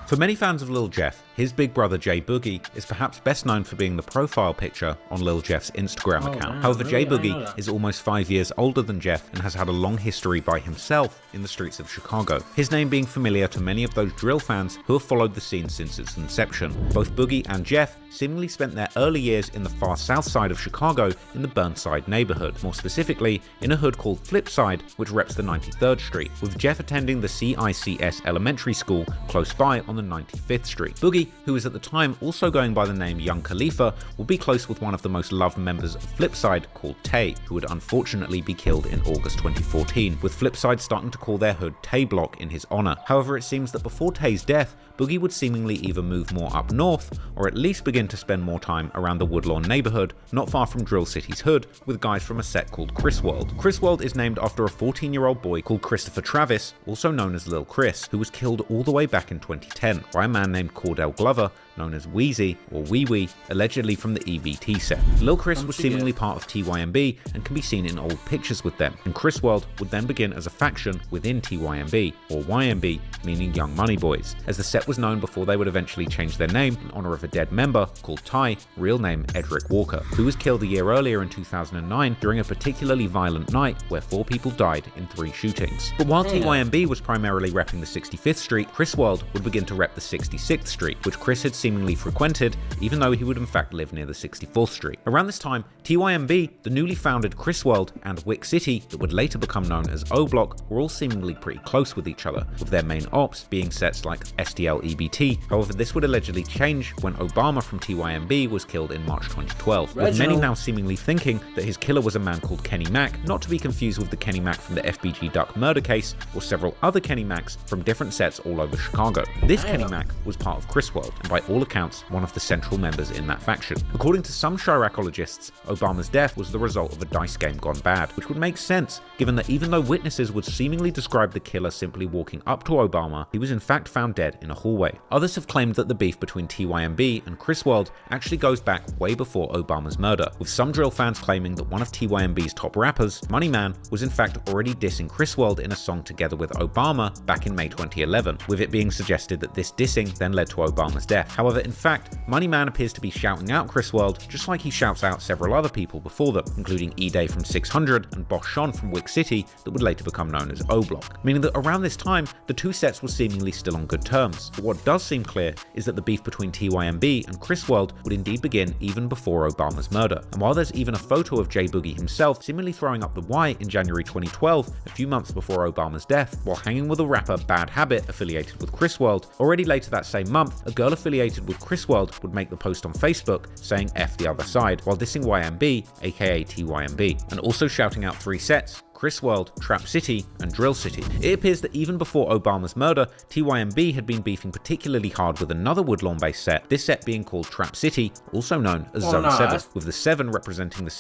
For many fans of Lil Jeff, his big brother Jay Boogie is perhaps best known for being the profile picture on Lil Jeff's Instagram account. However, Jay Boogie is almost 5 years older than Jeff and has had a long history by himself in the streets of Chicago, his name being familiar to many of those drill fans who have followed the scene since its inception. Both Boogie and Jeff seemingly spent their early years in the far south side of Chicago in the Burnside neighborhood, more specifically in a hood called Flipside, which reps the 93rd Street, with Jeff attending the CICS Elementary School close by on the 95th Street. Boogie, who was at the time also going by the name Young Khalifa, will be close with one of the most loved members of Flipside called Tay, who would unfortunately be killed in August 2014, with Flipside starting to call their hood Tay Block in his honor. However, it seems that before Tay's death, Boogie would seemingly either move more up north, or at least begin to spend more time around the Woodlawn neighborhood, not far from Drill City's hood, with guys from a set called Chris World. Chris World is named after a 14-year-old boy called Christopher Travis, also known as Lil Chris, who was killed all the way back in 2010 by a man named Cordell Glover, known as Wheezy or Wee Wee, allegedly from the EBT set. Lil Chris was seemingly part of TYMB and can be seen in old pictures with them, and Chris World would then begin as a faction within TYMB, or YMB, meaning Young Money Boys, as the set was known before they would eventually change their name in honor of a dead member called Ty, real name Edric Walker, who was killed a year earlier in 2009 during a particularly violent night where 4 people died in 3 shootings. But while TYMB was primarily repping the 65th Street, Chris World would begin to rep the 66th Street, which Chris had seemingly frequented, even though he would in fact live near the 64th Street. Around this time, TYMB, the newly founded Chris World, and Wick City, that would later become known as O Block, were all seemingly pretty close with each other, with their main ops being sets like SDL EBT. However, this would allegedly change when Obama from TYMB was killed in March 2012, with many now seemingly thinking that his killer was a man called Kenny Mack, not to be confused with the Kenny Mack from the FBG Duck murder case, or several other Kenny Macks from different sets all over Chicago. This Kenny Mack was part of Chris World, and by all accounts, one of the central members in that faction. According to some Chiracologists, Obama's death was the result of a dice game gone bad, which would make sense, given that even though witnesses would seemingly describe the killer simply walking up to Obama, he was in fact found dead in a hallway. Others have claimed that the beef between TYMB and Chris World actually goes back way before Obama's murder, with some drill fans claiming that one of TYMB's top rappers, Money Man, was in fact already dissing Chris World in a song together with Obama back in May 2011, with it being suggested that this dissing then led to Obama's death. However, in fact, Money Man appears to be shouting out Chris World just like he shouts out several other people before them, including E-Day from 600 and Boss Sean from Wick City, that would later become known as O Block, meaning that around this time, the two sets were seemingly still on good terms. But what does seem clear is that the beef between TYMB and Chris World would indeed begin even before Obama's murder. And while there's even a photo of Jay Boogie himself seemingly throwing up the Y in January 2012, a few months before Obama's death, while hanging with a rapper Bad Habit affiliated with Chris World, already later that same month, a girl affiliated with Chris World would make the post on Facebook saying F the other side, while dissing YMB, aka TYMB, and also shouting out 3 sets: Chris World, Trap City, and Drill City. It appears that even before Obama's murder, TYMB had been beefing particularly hard with another Woodlawn-based set, this set being called Trap City, also known as Zone 7, with the 7 representing the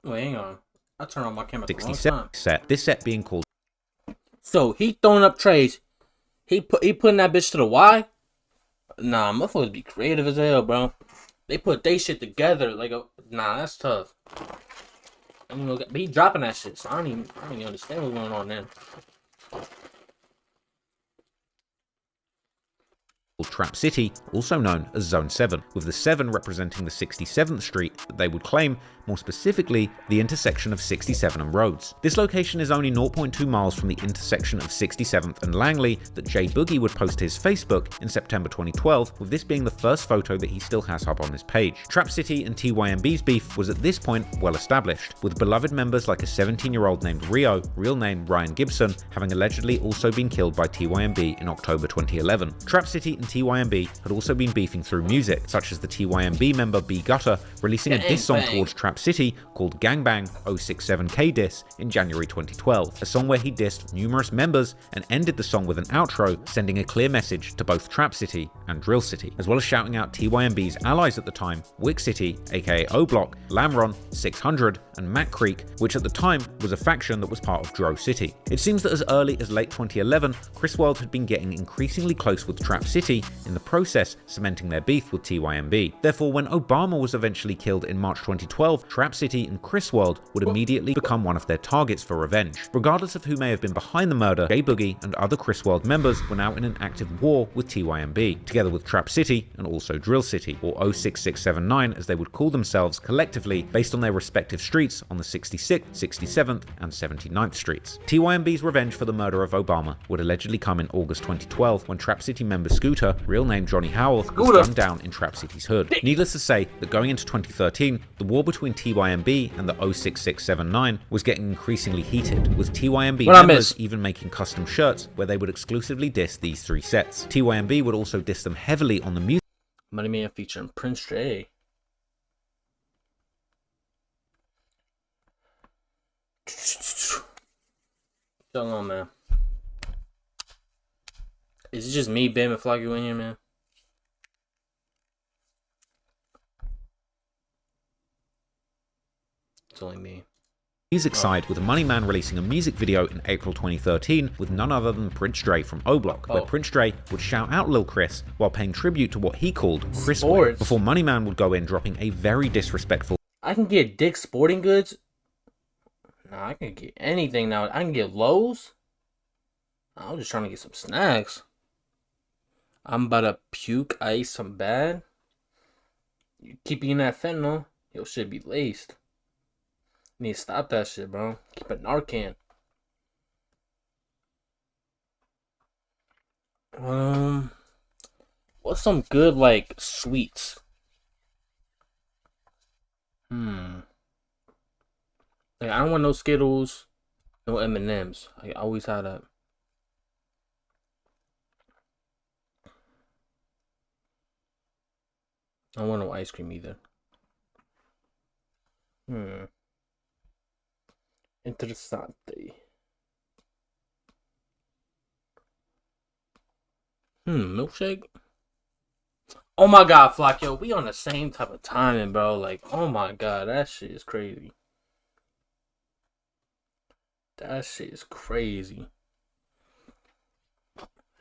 Wait, hang on. I turned on my camera. 67 set, this set being called... So, he throwing up trays. He putting that bitch to the Y? Nah, motherfuckers be creative as hell, bro. They put they shit together like a... Nah, that's tough. I mean, but he dropping that shit, so I don't even understand what's going on there. Trap City, also known as Zone 7, with the 7 representing the 67th Street that they would claim, more specifically, the intersection of 67 and Rhodes. This location is only 0.2 miles from the intersection of 67th and Langley that Jay Boogie would post to his Facebook in September 2012, with this being the first photo that he still has up on his page. Trap City and TYMB's beef was at this point well established, with beloved members like a 17-year-old named Rio, real name Ryan Gibson, having allegedly also been killed by TYMB in October 2011. Trap City and TYMB had also been beefing through music, such as the TYMB member B Gutter releasing a diss song towards Trap Trap City called Gangbang 067K Diss in January 2012, a song where he dissed numerous members and ended the song with an outro, sending a clear message to both Trap City and Drill City, as well as shouting out TYMB's allies at the time, Wick City, aka O-Block, Lamron, 600, and Mac Creek, which at the time was a faction that was part of Dro City. It seems that as early as late 2011, Chris World had been getting increasingly close with Trap City, in the process cementing their beef with TYMB. Therefore, when Obama was eventually killed in March 2012, Trap City and Chris World would immediately become one of their targets for revenge. Regardless of who may have been behind the murder, J Boogie and other Chris World members were now in an active war with TYMB, together with Trap City and also Drill City, or 06679 as they would call themselves collectively based on their respective streets on the 66th, 67th, and 79th streets. TYMB's revenge for the murder of Obama would allegedly come in August 2012 when Trap City member Scooter, real name Johnny Howell, was gunned down in Trap City's hood. Needless to say that going into 2013, the war between TYMB and the 06679 was getting increasingly heated, with TYMB members even making custom shirts where they would exclusively diss these three sets. TYMB would also diss them heavily on the music. Money Man featuring Prince J. What's going on, man? Is it just me, Bam, and Floggy in here, man? It's only me. Music side, with Money Man releasing a music video in April 2013 with none other than Prince Dre from O-Block, where Prince Dre would shout out Lil Chris while paying tribute to what he called Chris Boy, before Money Man would go in dropping a very disrespectful I can get Dick's Sporting Goods. Nah, I can get anything now. I can get Lowe's. I was just trying to get some snacks. I'm about to puke. I ate some bad. You keep eating that fentanyl, your shit be laced. You need to stop that shit, bro. Keep a Narcan. What's some good, like, sweets? Like, I don't want no Skittles, no M&Ms. I always had that. I don't want no ice cream either. Interessante. Milkshake? Oh my god, Flock, yo, we on the same type of timing, bro. Like, oh my god, that shit is crazy. That shit is crazy.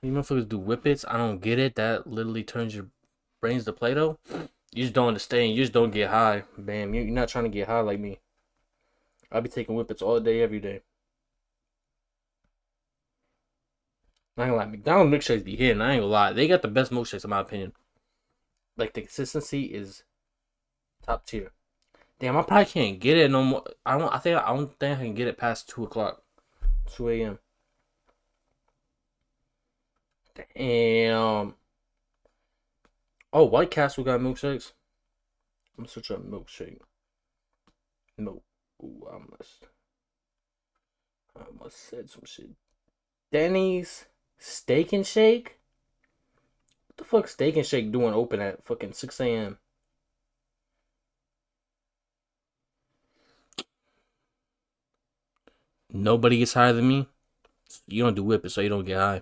You motherfuckers do whippets? I don't get it. That literally turns your brains to Play-Doh. You just don't understand. You just don't get high. Bam, you're not trying to get high like me. I'll be taking whippets all day, every day. I ain't gonna lie, McDonald's milkshakes be hitting. I ain't gonna lie. They got the best milkshakes in my opinion. Like, the consistency is top tier. Damn, I probably can't get it no more. I don't think I can get it past 2 o'clock. 2 a.m. Damn. Oh, White Castle got milkshakes. I'm gonna search up milkshake. No. Ooh, I must said some shit. Denny's Steak and Shake? What the fuck Steak and Shake doing open at fucking 6 a.m.? Nobody gets higher than me. You don't do whippets, so you don't get high.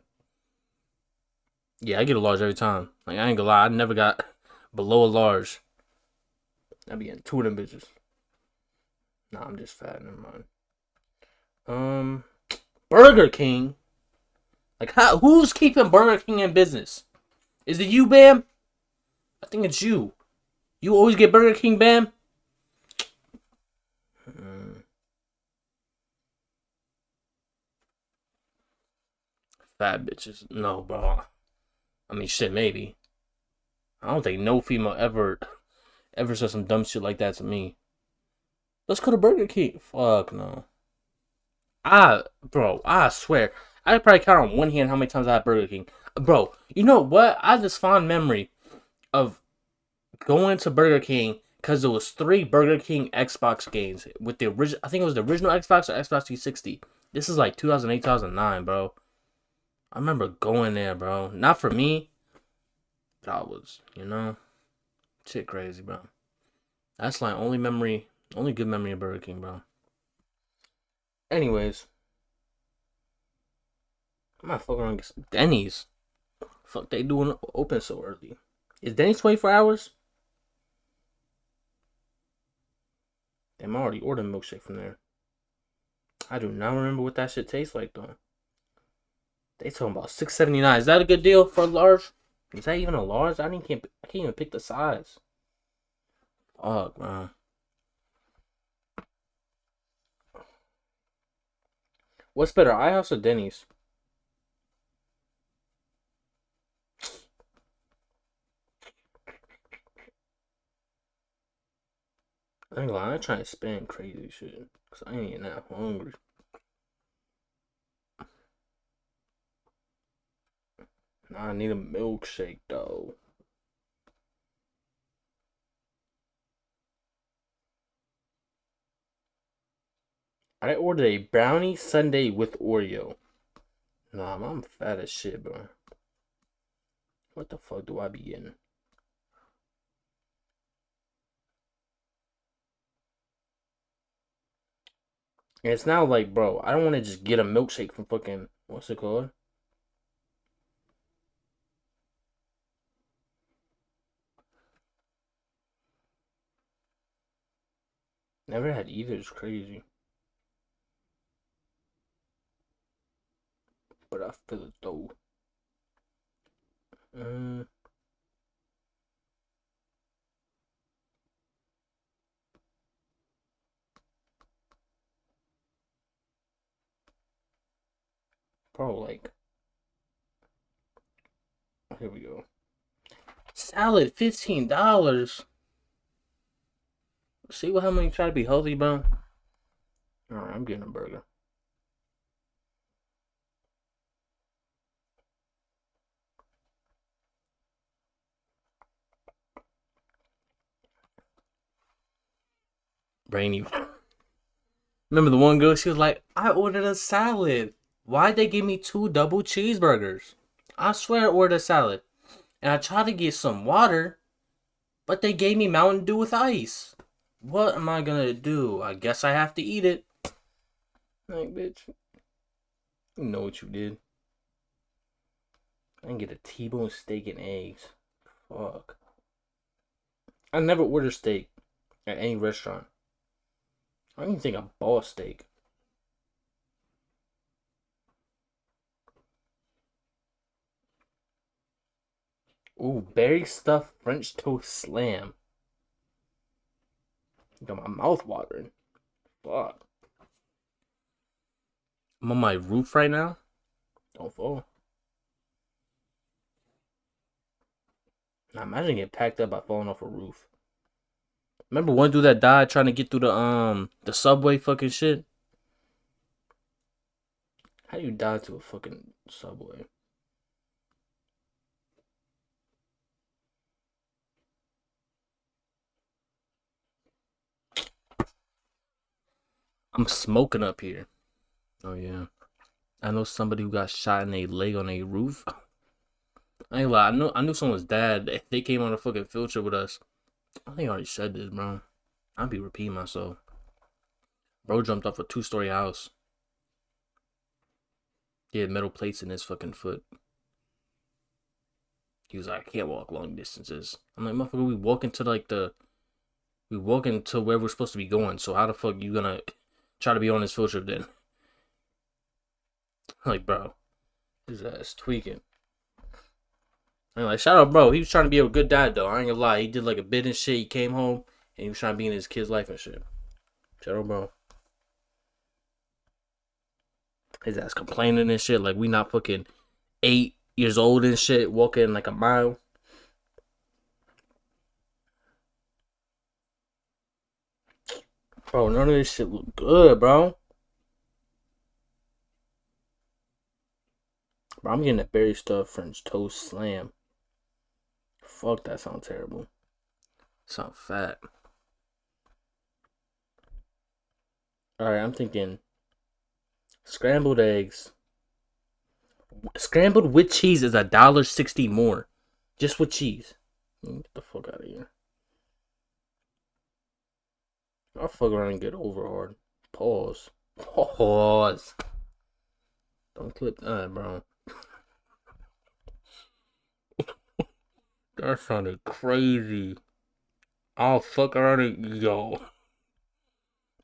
Yeah, I get a large every time. Like, I ain't gonna lie, I never got below a large. I be getting 2 of them bitches. Nah, I'm just fat. Never mind. Burger King. Like, who's keeping Burger King in business? Is it you, Bam? I think it's you. You always get Burger King, Bam? Fat bitches. No, bro. I mean, shit, maybe. I don't think no female ever said some dumb shit like that to me. Let's go to Burger King. Fuck no. Bro, I swear. I could probably count on one hand how many times I had Burger King. Bro, you know what? I have this fond memory of going to Burger King because there was 3 Burger King Xbox games with the original. I think it was the original Xbox or Xbox 360. This is like 2008, 2009, bro. I remember going there, bro. Not for me, but I was, shit crazy, bro. That's like only memory Only good memory of Burger King, bro. Anyways. I might fuck around and get some Denny's. Fuck, they doing open so early. Is Denny's 24 hours? Damn, I already ordered a milkshake from there. I do not remember what that shit tastes like, though. They talking about $6.79. Is that a good deal for a large? Is that even a large? I can't even pick the size. Fuck, man. What's better, IHOuse or Denny's? I ain't gonna lie, I ain't trying to spend crazy shit. Cause I ain't that hungry. Nah, I need a milkshake though. I ordered a brownie sundae with Oreo. Nah, I'm fat as shit, bro. What the fuck do I be getting? And it's now like, bro, I don't want to just get a milkshake from fucking, what's it called? Never had either, it's crazy. But I feel it though. Bro, like, here we go. Salad, $15. See how many try to be healthy, bro? Alright, I'm getting a burger. Brainy. Remember the one girl? She was like, I ordered a salad. Why'd they give me 2 double cheeseburgers? I swear I ordered a salad. And I tried to get some water, but they gave me Mountain Dew with ice. What am I gonna do? I guess I have to eat it. Like, bitch. You know what you did. I can get a T-bone steak and eggs. Fuck. I never order steak at any restaurant. I don't even think I bought steak. Ooh, berry stuffed French toast slam. Got my mouth watering. Fuck. I'm on my roof right now. Don't fall. Now imagine getting packed up by falling off a roof. Remember one dude that died trying to get through the subway fucking shit? How do you die to a fucking subway? I'm smoking up here. Oh yeah. I know somebody who got shot in a leg on a roof. I ain't lie, I knew someone's dad. They came on a fucking field trip with us. I think I already said this, bro. I'll be repeating myself. Bro jumped off a 2-story house. He had metal plates in his fucking foot. He was like, I can't walk long distances. I'm like, motherfucker, we walking to where we're supposed to be going. So how the fuck you gonna try to be on this field trip then? Like, bro, his ass tweaking. I'm like, shout out, bro. He was trying to be a good dad, though. I ain't gonna lie. He did like a bit and shit. He came home and he was trying to be in his kid's life and shit. Shout out, bro. His ass complaining and shit. Like, we not fucking 8 years old and shit. Walking like a mile. Bro, none of this shit look good, bro. Bro, I'm getting that berry stuffed French toast slam. Fuck, that sounds terrible. Sound fat. Alright, I'm thinking scrambled eggs. Scrambled with cheese is $1.60 more. Just with cheese. Get the fuck out of here. I'll fuck around and get over hard. Pause. Pause. Don't clip that, bro. That sounded crazy. I'll fuck around and yo.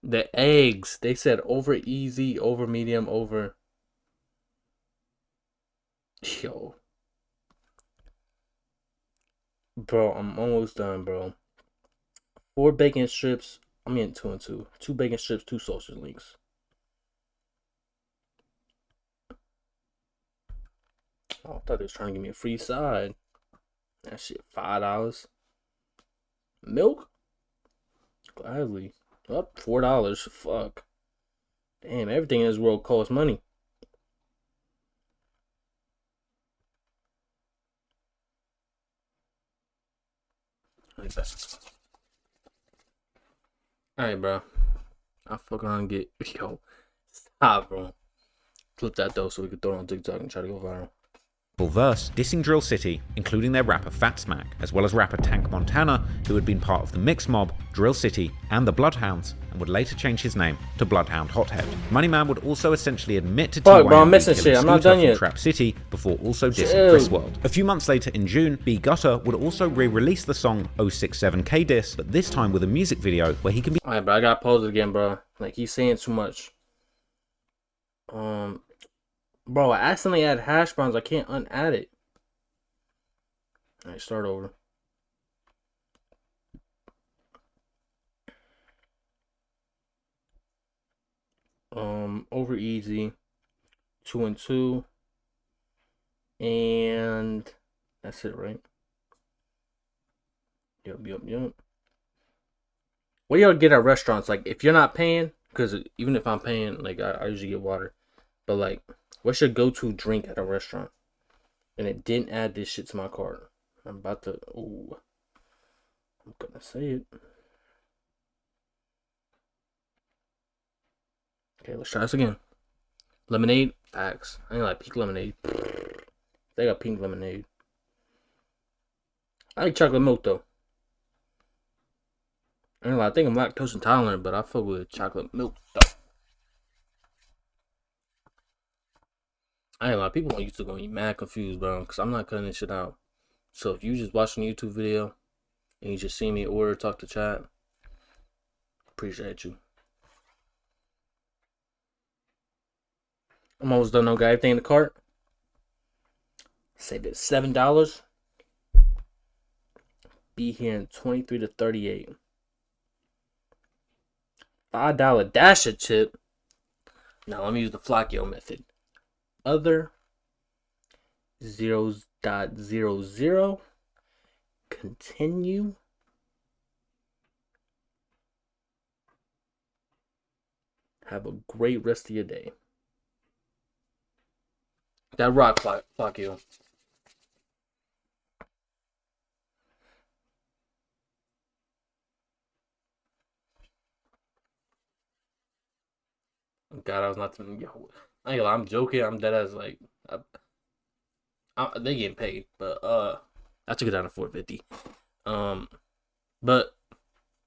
The eggs. They said over easy, over medium, over. Yo. Bro, I'm almost done, bro. 4 bacon strips. I'm getting 2 and 2. 2 bacon strips, 2 sausage links. Oh, I thought they was trying to give me a free side. That shit, $5. Milk? Gladly. Up $4. Fuck. Damn, everything in this world costs money. Alright, bro. I'll fuck around and get. Yo. Stop, bro. Clip that though so we can throw it on TikTok and try to go viral. Verse dissing Drill City, including their rapper Fat Smack, as well as rapper Tank Montana, who had been part of the Mix Mob, Drill City, and the Bloodhounds, and would later change his name to Bloodhound Hothead. Money Man would also essentially admit to Fuck, bro, I'm missing shit. I'm not done yet. Trap City before also dissing Chris World. A few months later in June, B Gutter would also re-release the song 067K Diss, but this time with a music video where he can be. Alright, bro, I gotta pause it again, bro. Like, he's saying too much. Bro, I accidentally added hash browns. I can't unadd it. Alright, start over. Over easy. 2 and 2. And that's it, right? Yep. What do y'all get at restaurants? Like, if you're not paying, because even if I'm paying, like, I usually get water. But, like, what's your go-to drink at a restaurant? And it didn't add this shit to my cart. I'm about to... Ooh. I'm gonna say it. Okay, let's try this again. Lemonade? Facts. I ain't like pink lemonade. They got pink lemonade. I like chocolate milk, though. I think I'm lactose intolerant, but I fuck with chocolate milk, though. I ain't a lot of people used to go be mad confused, bro, because I'm not cutting this shit out. So if you just watching a YouTube video and you just see me order, talk to chat, appreciate you. I'm almost done. Got everything in the cart. Save it $7. Be here in 23 to 38. $5 Dasher chip. Now let me use the Flockio method. Other 0.00 continue. Have a great rest of your day. That rock, Flockio. God, I was not. Yo, I'm joking. I'm dead as like. They getting paid, but I took it down to $4.50. But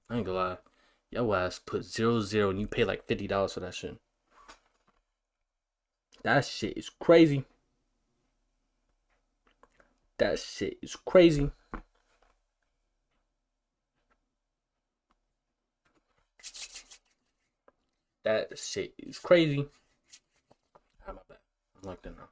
I ain't gonna lie, your ass put 0.00 and you pay like $50 for that shit. That shit is crazy. That shit is crazy. That shit is crazy. I'm like that now.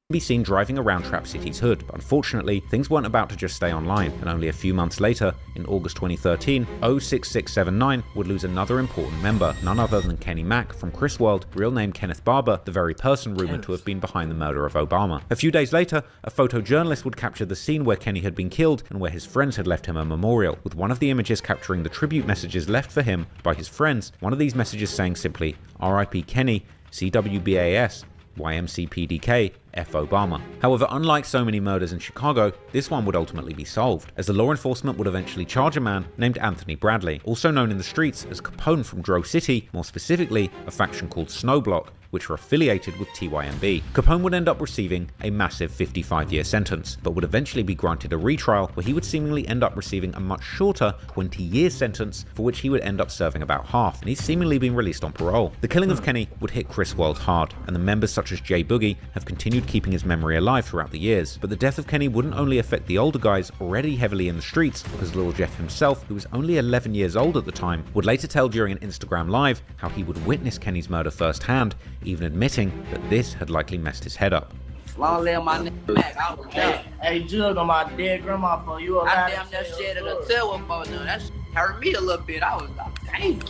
Be seen driving around Trap City's hood, but unfortunately, things weren't about to just stay online, and only a few months later, in August 2013, 06679 would lose another important member, none other than Kenny Mack from Chris World, real name Kenneth Barber, the very person rumored to have been behind the murder of Obama. A few days later, a photojournalist would capture the scene where Kenny had been killed and where his friends had left him a memorial, with one of the images capturing the tribute messages left for him by his friends, one of these messages saying simply, R.I.P. Kenny, CWBAS, YMCPDK, F Obama. However, unlike so many murders in Chicago, this one would ultimately be solved, as the law enforcement would eventually charge a man named Anthony Bradley, also known in the streets as Capone from Dro City, more specifically a faction called Snowblock, which were affiliated with TYMB. Capone would end up receiving a massive 55-year sentence, but would eventually be granted a retrial where he would seemingly end up receiving a much shorter 20-year sentence, for which he would end up serving about half, and he's seemingly been released on parole. The killing of Kenny would hit Chris World hard, and the members such as J Boogie have continued keeping his memory alive throughout the years. But the death of Kenny wouldn't only affect the older guys already heavily in the streets, because Lil Jeff himself, who was only 11 years old at the time, would later tell during an Instagram live how he would witness Kenny's murder firsthand, even admitting that this had likely messed his head up. Long live my nigga Mac. I was there. Hey, Jug, on my dead grandma phone. You alive? I damn that shit in the tail phone. That shit hurt me a little bit. I was like, dang,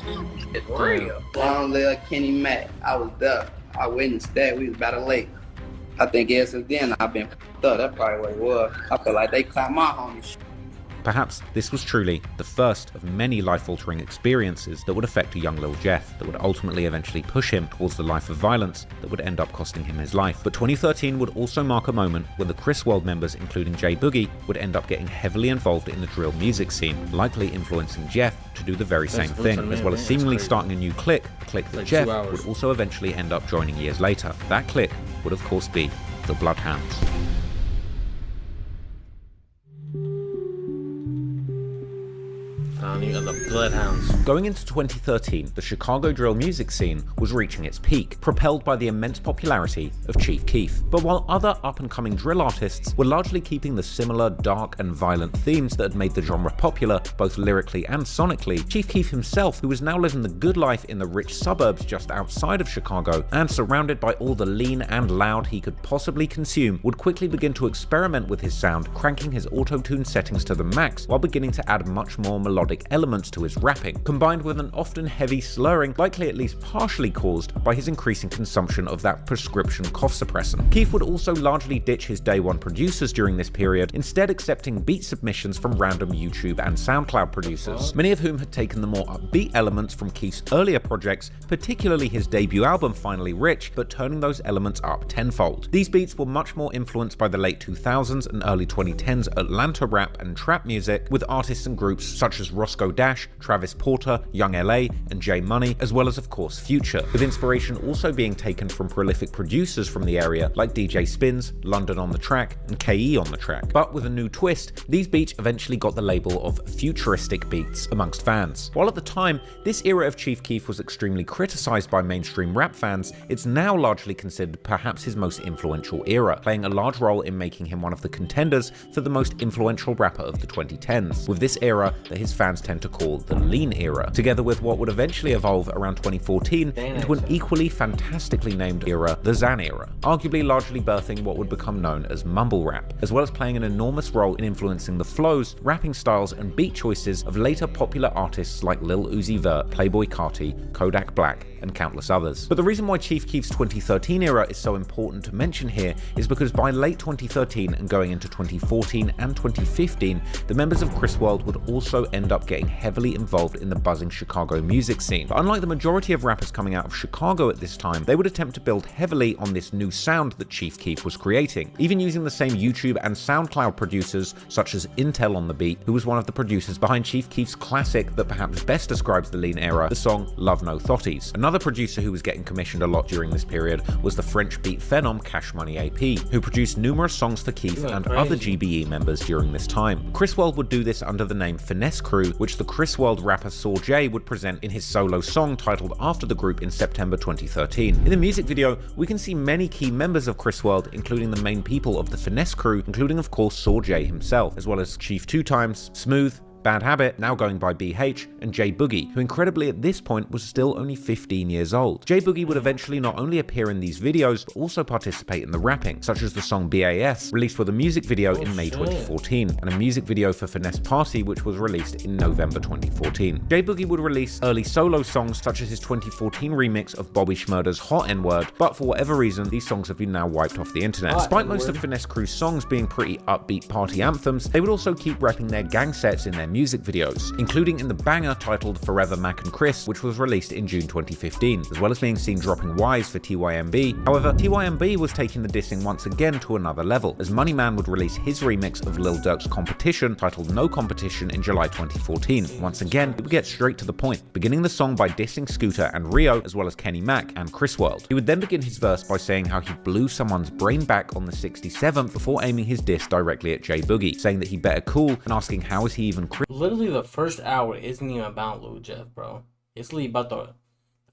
it's real. Long live Kenny Mac. I was there. I witnessed that. We was about to lake. I think ever since then I've been f***ed up. That's probably what it was. I feel like they clapped my homie shit. Perhaps this was truly the first of many life-altering experiences that would affect a young Lil Jeff, that would ultimately eventually push him towards the life of violence that would end up costing him his life. But 2013 would also mark a moment when the Chris World members, including J Boogie, would end up getting heavily involved in the drill music scene, likely influencing Jeff to do the very same thing, as well as seemingly starting a new clique, a clique that Jeff would also eventually end up joining years later. That clique would of course be the Bloodhounds. The Bloodhounds. Going into 2013, the Chicago drill music scene was reaching its peak, propelled by the immense popularity of Chief Keef. But while other up-and-coming drill artists were largely keeping the similar dark and violent themes that had made the genre popular, both lyrically and sonically, Chief Keef himself, who was now living the good life in the rich suburbs just outside of Chicago, and surrounded by all the lean and loud he could possibly consume, would quickly begin to experiment with his sound, cranking his auto-tune settings to the max, while beginning to add much more melodic elements to his rapping, combined with an often heavy slurring, likely at least partially caused by his increasing consumption of that prescription cough suppressant. Keef would also largely ditch his day one producers during this period, instead accepting beat submissions from random YouTube and SoundCloud producers, many of whom had taken the more upbeat elements from Keef's earlier projects, particularly his debut album Finally Rich, but turning those elements up tenfold. These beats were much more influenced by the late 2000s and early 2010s Atlanta rap and trap music, with artists and groups such as Roscoe Dash, Travis Porter, Young LA, and J Money, as well as of course Future, with inspiration also being taken from prolific producers from the area like DJ Spins, London on the Track, and KE on the Track. But with a new twist, these beats eventually got the label of futuristic beats amongst fans. While at the time, this era of Chief Keef was extremely criticized by mainstream rap fans, it's now largely considered perhaps his most influential era, playing a large role in making him one of the contenders for the most influential rapper of the 2010s, with this era that his fans tend to call the Lean era, together with what would eventually evolve around 2014 into an equally fantastically named era, the Xan era, arguably largely birthing what would become known as mumble rap, as well as playing an enormous role in influencing the flows, rapping styles, and beat choices of later popular artists like Lil Uzi Vert, Playboi Carti, Kodak Black, and countless others. But the reason why Chief Keef's 2013 era is so important to mention here is because by late 2013 and going into 2014 and 2015, the members of Chris World would also end up getting heavily involved in the buzzing Chicago music scene. But unlike the majority of rappers coming out of Chicago at this time, they would attempt to build heavily on this new sound that Chief Keef was creating, even using the same YouTube and SoundCloud producers such as Intel on the beat, who was one of the producers behind Chief Keef's classic that perhaps best describes the Lean era, the song Love No Thotties. Another producer who was getting commissioned a lot during this period was the French beat phenom Cash Money AP, who produced numerous songs for Keef and other GBE members during this time. Chris World would do this under the name Finesse Crew, which the Chris World rapper Saw J would present in his solo song titled after the group in September 2013. In the music video, we can see many key members of Chris World, including the main people of the Finesse Crew, including of course Saw J himself, as well as Chief 2 Times, Smooth, Bad Habit, now going by BH, and J Boogie, who incredibly at this point was still only 15 years old. J Boogie would eventually not only appear in these videos, but also participate in the rapping, such as the song BAS, released with a music video in May 2014, and a music video for Finesse Party, which was released in November 2014. J Boogie would release early solo songs, such as his 2014 remix of Bobby Shmurda's Hot N-Word, but for whatever reason, these songs have been now wiped off the internet. Despite most of Finesse Crew's songs being pretty upbeat party anthems, they would also keep repping their gang sets in their music videos, including in the banger titled Forever Mac and Chris, which was released in June 2015, as well as being seen dropping Wise for TYMB. However, TYMB was taking the dissing once again to another level, as Money Man would release his remix of Lil Durk's Competition, titled No Competition, in July 2014. Once again, he would get straight to the point, beginning the song by dissing Scooter and Rio, as well as Kenny Mac and Chris World. He would then begin his verse by saying how he blew someone's brain back on the 67th before aiming his diss directly at J Boogie, saying that he better cool and asking how is he even Literally the first hour isn't even about Lil Jeff, bro. It's literally about the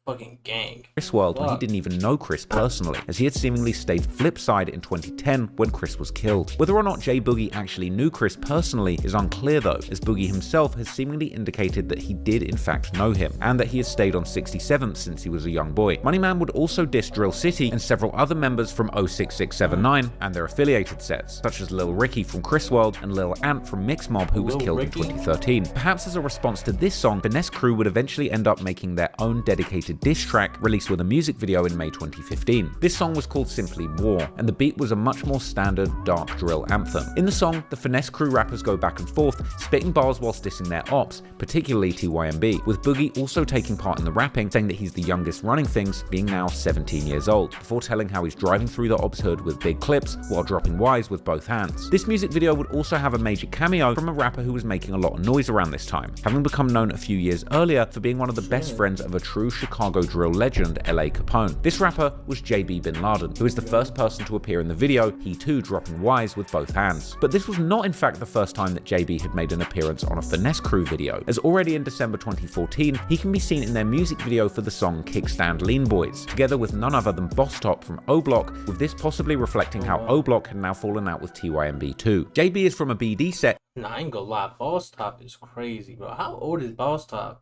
fucking gang. Chris World when he didn't even know Chris personally, as he had seemingly stayed flipside in 2010 when Chris was killed. Whether or not J Boogie actually knew Chris personally is unclear though, as Boogie himself has seemingly indicated that he did in fact know him, and that he has stayed on 67th since he was a young boy. Money Man would also diss Drill City and several other members from 06679 and their affiliated sets, such as Lil Ricky from Chris World and Lil Ant from Mix Mob, who was killed in 2013. Perhaps as a response to this song, Finesse Crew would eventually end up making their own dedicated diss track, released with a music video in May 2015. This song was called simply War, and the beat was a much more standard dark drill anthem. In the song, the Finesse Crew rappers go back and forth, spitting bars whilst dissing their ops, particularly TYMB, with Boogie also taking part in the rapping, saying that he's the youngest running things, being now 17 years old, before telling how he's driving through the ops hood with big clips while dropping Wise with both hands. This music video would also have a major cameo from a rapper who was making a lot of noise around this time, having become known a few years earlier for being one of the best friends of a true Chicago drill legend, LA Capone. This rapper was JB Bin Laden, who is the first person to appear in the video, he too dropping Wise with both hands. But this was not in fact the first time that JB had made an appearance on a Finesse Crew video, as already in December 2014, he can be seen in their music video for the song Kickstand Lean Boys, together with none other than Boss Top from O-Block, with this possibly reflecting how O-Block had now fallen out with TYMB too. JB is from a BD set. Nah, I ain't gonna lie, Boss Top is crazy, bro. How old is Boss Top?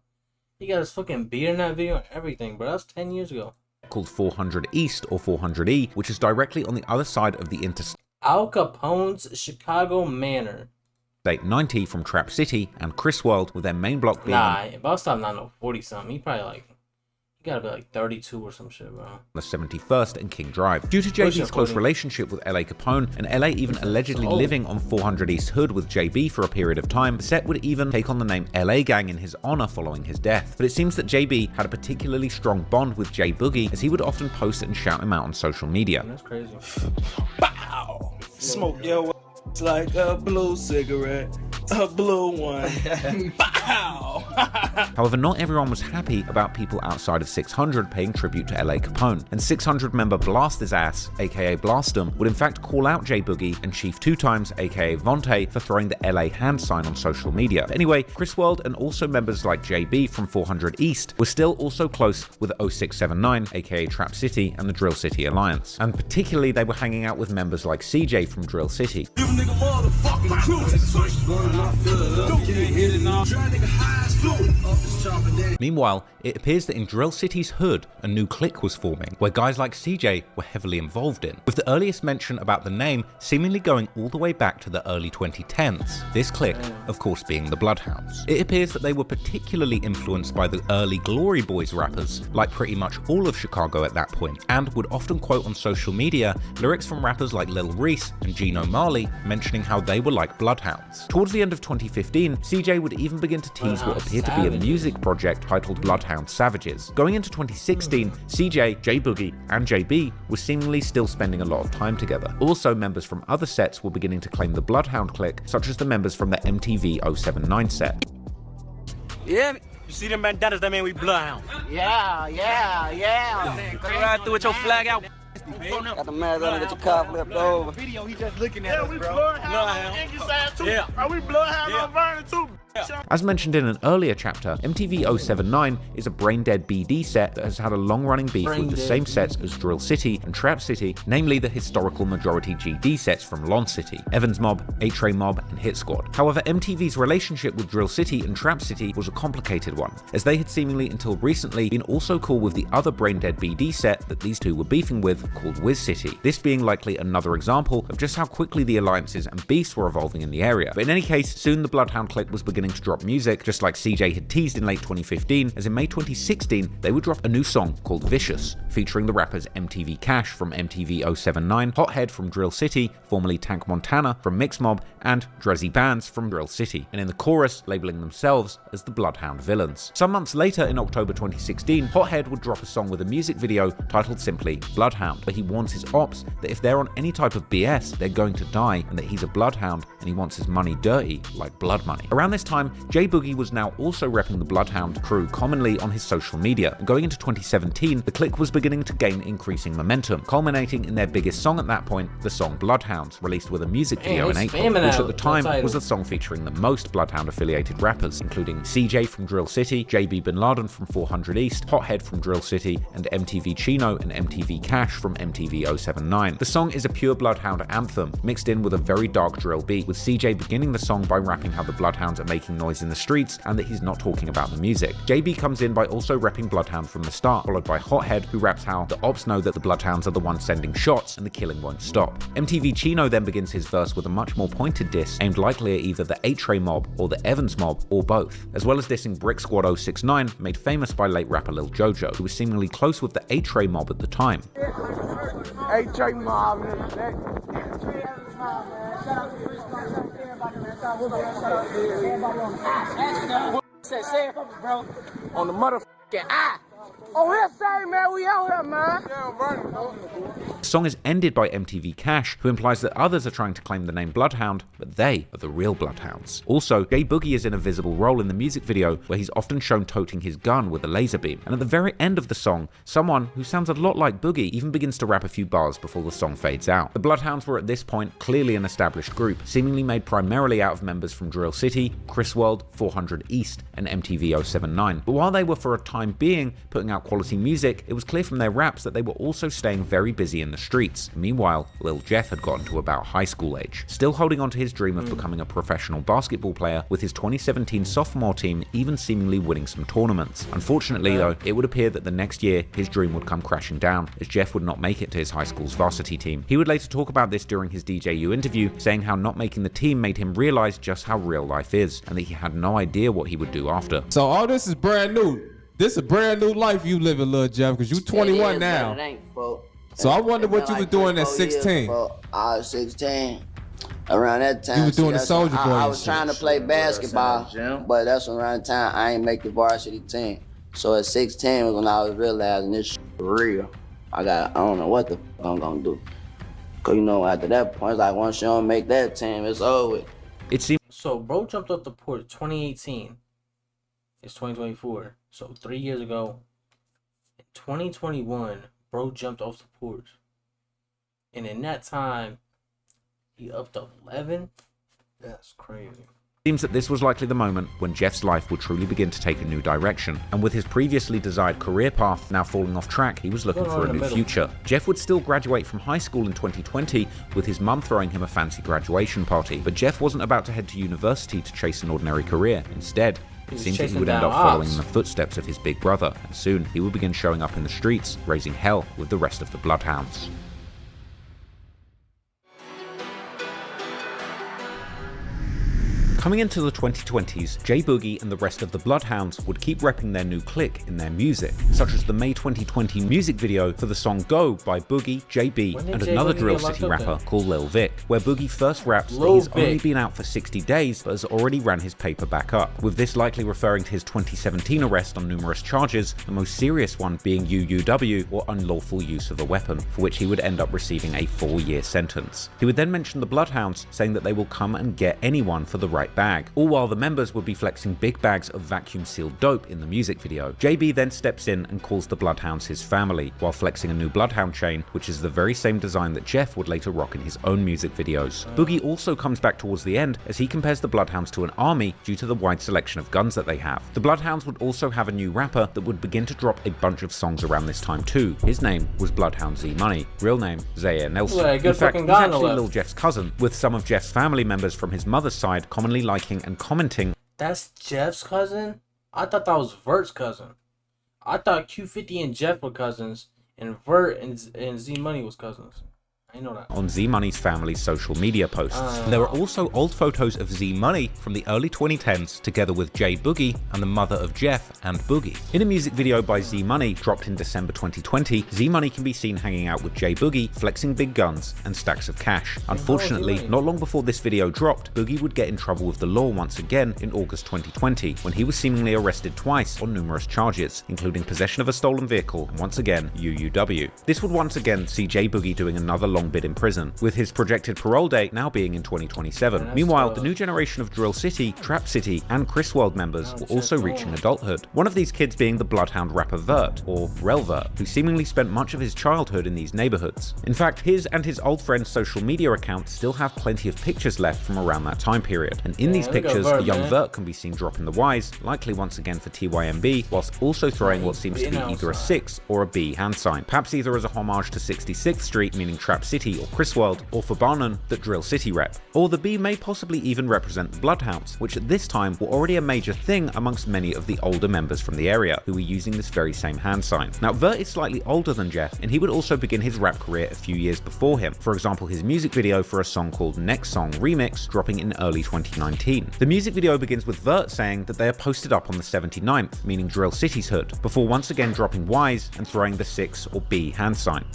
He got his fucking beard in that video and everything, bro. That's 10 years ago. Called 400 East or 400E, which is directly on the other side of the interstate. Al Capone's Chicago Manor. State 90 from Trap City and Chris World, with their main block being Boss Top not no 40 something. He probably like, he gotta be like 32 or some shit, bro. The 71st and King Drive. Due to JB's close relationship with LA Capone, and LA even allegedly living on 400 East Hood with JB for a period of time, the set would even take on the name LA Gang in his honor following his death. But it seems that JB had a particularly strong bond with J Boogie, as he would often post and shout him out on social media. That's crazy. Bow! Smoke your like a blue cigarette. A blue one. Bow! However, not everyone was happy about people outside of 600 paying tribute to LA Capone, and 600 member Blast His Ass, aka Blastum, would in fact call out J Boogie and Chief 2 Times, aka Vontae, for throwing the LA hand sign on social media. But anyway, Chris World and also members like JB from 400 East were still also close with 0679, aka Trap City, and the Drill City Alliance. And particularly they were hanging out with members like CJ from Drill City. Meanwhile, it appears that in Drill City's hood, a new clique was forming, where guys like CJ were heavily involved in, with the earliest mention about the name seemingly going all the way back to the early 2010s. This clique, of course, being the Bloodhounds. It appears that they were particularly influenced by the early Glory Boys rappers, like pretty much all of Chicago at that point, and would often quote on social media lyrics from rappers like Lil Reese and Gino Marley, mentioning how they were like Bloodhounds. Towards the end of 2015, CJ would even begin to tease what appeared to be a music project titled Bloodhound Savages. Going into 2016, CJ, J Boogie, and JB were seemingly still spending a lot of time together. Also, members from other sets were beginning to claim the Bloodhound clique, such as the members from the MTV 079 set. Yeah, you see them bandanas, that mean we Bloodhound. Yeah. Ride through with your flag out. Got the mad running, get your car flipped over. Video, he just looking at us, we bro. Bloodhound. Yeah. Are we Bloodhound on Vernon too? As mentioned in an earlier chapter, MTV 079 is a brain-dead BD set that has had a long-running beef with the same sets as Drill City and Trap City, namely the historical majority GD sets from Lon City, Evans Mob, A-Tray Mob, and Hit Squad. However, MTV's relationship with Drill City and Trap City was a complicated one, as they had seemingly until recently been also cool with the other brain-dead BD set that these two were beefing with, called Wiz City. This being likely another example of just how quickly the alliances and beefs were evolving in the area. But in any case, soon the Bloodhound clique was beginning beginning to drop music, just like CJ had teased in late 2015, as in May 2016, they would drop a new song called Vicious, featuring the rappers MTV Cash from MTV 079, Hothead from Drill City, formerly Tank Montana from Mix Mob, and Drizzy Bands from Drill City, and in the chorus, labeling themselves as the Bloodhound Villains. Some months later, in October 2016, Hothead would drop a song with a music video titled simply Bloodhound, where he warns his ops that if they're on any type of BS, they're going to die, and that he's a bloodhound and he wants his money dirty, like blood money. Around this time, J Boogie was now also repping the Bloodhound crew commonly on his social media, and going into 2017, the clique was beginning to gain increasing momentum, culminating in their biggest song at that point, the song Bloodhounds, released with a music video in April, which at the time was the song featuring the most Bloodhound-affiliated rappers, including CJ from Drill City, JB Bin Laden from 400 East, Hothead from Drill City, and MTV Chino and MTV Cash from MTV 079. The song is a pure Bloodhound anthem, mixed in with a very dark drill beat, with CJ beginning the song by rapping how the Bloodhounds are making noise in the streets and that he's not talking about the music. JB comes in by also repping Bloodhound from the start, followed by Hothead, who raps how the ops know that the Bloodhounds are the ones sending shots and the killing won't stop. MTV Chino then begins his verse with a much more pointed diss, aimed likely at either the A-Tray mob or the Evans mob, or both, as well as dissing Brick Squad 069, made famous by late rapper Lil Jojo, who was seemingly close with the A-Tray mob at the time. A-Tray mob, say it, bro. On the motherfucking eye. Oh, here, say, man, we out here, man. The song is ended by MTV Cash, who implies that others are trying to claim the name Bloodhound, but they are the real Bloodhounds. Also, J Boogie is in a visible role in the music video, where he's often shown toting his gun with a laser beam. And at the very end of the song, someone who sounds a lot like Boogie even begins to rap a few bars before the song fades out. The Bloodhounds were at this point clearly an established group, seemingly made primarily out of members from Drill City, Chris World, 400 East, and MTV 079. But while they were for a time being putting out quality music, it was clear from their raps that they were also staying very busy in the streets. Meanwhile, Lil Jeff had gotten to about high school age, still holding on to his dream of becoming a professional basketball player, with his 2017 sophomore team even seemingly winning some tournaments. Unfortunately though, it would appear that the next year his dream would come crashing down, as Jeff would not make it to his high school's varsity team. He would later talk about this during his DJU interview, saying how not making the team made him realize just how real life is, and that he had no idea what he would do after. So all this is brand new. This is a brand new life you living, Lil Jeff, because you 21 now. It ain't, folk. So I wonder what you was doing at 16. I was 16. Around that time, you was doing the Soldier Boy. I was trying to play basketball, but that's around the time I ain't make the varsity team. So at 16 was when I was realizing this shit for real. I don't know what the fuck I'm gonna do. Cause you know, after that point, it's like once you don't make that team, it's over. It seemed so. Bro jumped off the porch 2018. It's 2024. So 3 years ago, in 2021, bro jumped off the porch. And in that time, he upped up 11. That's crazy. Seems that this was likely the moment when Jeff's life would truly begin to take a new direction, and with his previously desired career path now falling off track, he was looking for a new future. Jeff would still graduate from high school in 2020, with his mum throwing him a fancy graduation party, but Jeff wasn't about to head to university to chase an ordinary career. Instead, it seems that he would end up following in the footsteps of his big brother, and soon he would begin showing up in the streets, raising hell with the rest of the Bloodhounds. Coming into the 2020s, J Boogie and the rest of the Bloodhounds would keep repping their new clique in their music, such as the May 2020 music video for the song Go by Boogie, JB, and another Drill City rapper called Lil Vic, where Boogie first raps that he's only been out for 60 days but has already ran his paper back up, with this likely referring to his 2017 arrest on numerous charges, the most serious one being UUW, or unlawful use of a weapon, for which he would end up receiving a 4-year sentence. He would then mention the Bloodhounds, saying that they will come and get anyone for the right bag, all while the members would be flexing big bags of vacuum sealed dope in the music video. JB then steps in and calls the Bloodhounds his family, while flexing a new Bloodhound chain, which is the very same design that Jeff would later rock in his own music videos. Boogie also comes back towards the end, as he compares the Bloodhounds to an army due to the wide selection of guns that they have. The Bloodhounds would also have a new rapper that would begin to drop a bunch of songs around this time too. His name was Bloodhound Z Money, real name Zaire Nelson. In fact, he's actually Lil Jeff's cousin, with some of Jeff's family members from his mother's side commonly liking and commenting. That's Jeff's cousin? I thought that was Vert's cousin. I thought Q50 and Jeff were cousins, and Vert and Z Money was cousins. I know that. On Z Money's family's social media posts. There are also old photos of Z Money from the early 2010s together with J Boogie and the mother of Jeff and Boogie. In a music video by Z Money dropped in December 2020, Z Money can be seen hanging out with J Boogie, flexing big guns and stacks of cash. Unfortunately, not long before this video dropped, Boogie would get in trouble with the law once again in August 2020 when he was seemingly arrested twice on numerous charges, including possession of a stolen vehicle and once again UUW. This would once again see J Boogie doing another long bid in prison, with his projected parole date now being in 2027. Meanwhile, the new generation of Drill City, Trap City, and Chris World members were also reaching adulthood. One of these kids being the Bloodhound rapper Vert, or Rel Vert, who seemingly spent much of his childhood in these neighborhoods. In fact, his and his old friend's social media accounts still have plenty of pictures left from around that time period, and in these pictures, the young Vert can be seen dropping the Ys, likely once again for TYMB, whilst also throwing what seems to be either a 6 or a B hand sign, perhaps either as a homage to 66th Street, meaning Trap City or Chris World, or for Barnum, that Drill City rep. Or the B may possibly even represent the Bloodhounds, which at this time were already a major thing amongst many of the older members from the area, who were using this very same hand sign. Now, Vert is slightly older than Jeff, and he would also begin his rap career a few years before him, for example his music video for a song called Next Song Remix, dropping in early 2019. The music video begins with Vert saying that they are posted up on the 79th, meaning Drill City's hood, before once again dropping Ys and throwing the 6 or B hand sign.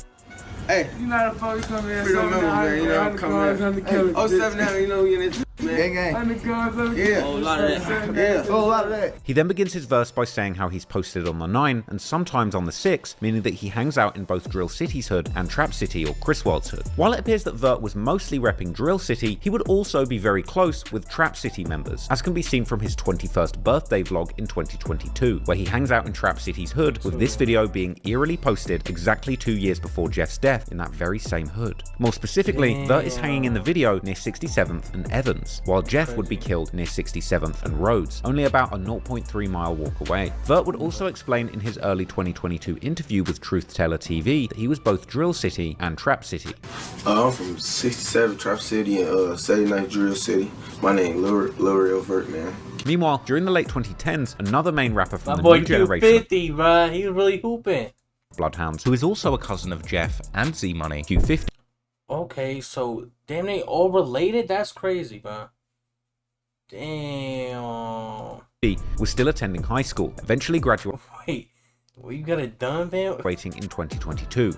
Hey, you know how the fuck come here? Freedom members, man. You know I'm coming here. Oh, 7 now, you know we in it. Gang, gang. Yeah. Oh, a lot of that. Yeah. Oh, a lot of that. He then begins his verse by saying how he's posted on the 9 and sometimes on the 6, meaning that he hangs out in both Drill City's hood and Trap City or Chris World's hood. While it appears that Vert was mostly repping Drill City, he would also be very close with Trap City members, as can be seen from his 21st birthday vlog in 2022, where he hangs out in Trap City's hood, with this video being eerily posted exactly 2 years before Jeff's death in that very same hood. More specifically, Vert is hanging in the video near 67th and Evans, while Jeff would be killed near 67th and Rhodes, only about a 0.3 mile walk away. Vert would also explain in his early 2022 interview with Truth Teller TV that he was both Drill City and Trap City. I'm from 67 Trap City and 79th Drill City. My name L'Oreal Vert, man. Meanwhile, during the late 2010s, another main rapper from my the boy new generation, Q50, bro, he was really hooping. Bloodhounds, who is also a cousin of Jeff and Z Money, Q50. Okay, so damn, they all related? That's crazy, bro. Damn. Was still attending high school, eventually graduating. Wait, well, you got it done, man? Waiting in 2022.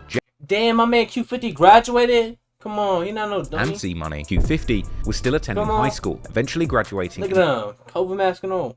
Damn, my man Q50 graduated? Come on, he not no dummy. And Z Money, Q50, was still attending high school, eventually graduating. Look at him, COVID mask and all.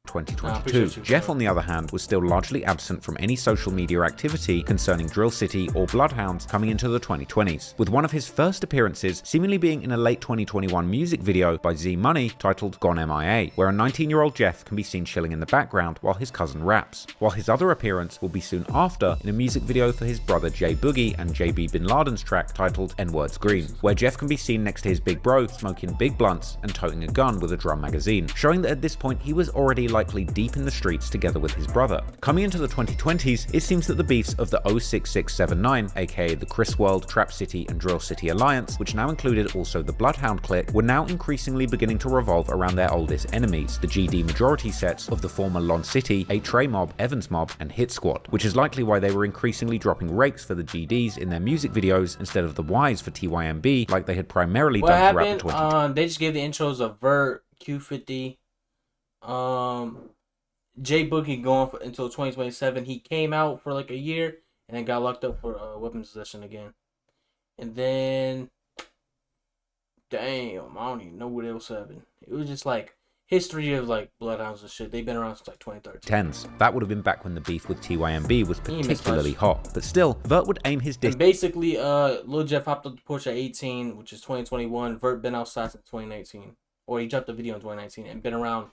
2022. Jeff, on the other hand, was still largely absent from any social media activity concerning Drill City or Bloodhounds coming into the 2020s, with one of his first appearances seemingly being in a late 2021 music video by Z Money titled Gone MIA, where a 19-year-old Jeff can be seen chilling in the background while his cousin raps, while his other appearance will be soon after in a music video for his brother J Boogie and JB Bin Laden's track titled N-Words Green, where Jeff can be seen next to his big bro smoking big blunts and toting a gun with a drum magazine, showing that at this point he was already likely deep in the streets together with his brother. Coming into the 2020s, it seems that the beefs of the 06679, aka the Chris World, Trap City and Drill City Alliance, which now included also the Bloodhound clique, were now increasingly beginning to revolve around their oldest enemies, the GD majority sets of the former Lon City, 8 Mob, Evans Mob and Hit Squad, which is likely why they were increasingly dropping rakes for the GDs in their music videos instead of the Ys for TYMB like they had primarily done throughout the 2020s. They just gave the intros of Vert, Q50, J Boogie going until 2027. He came out for like a year and then got locked up for weapons possession again. And then, damn, I don't even know what else happened. It was just like history of like Bloodhounds and shit. They've been around since like 2013. That would have been back when the beef with TYMB was particularly hot. But still, Vert would aim his And basically, Lil Jeff hopped up the porch at 18, which is 2021. Vert been outside since 2019. Or he dropped the video in 2019 and been around.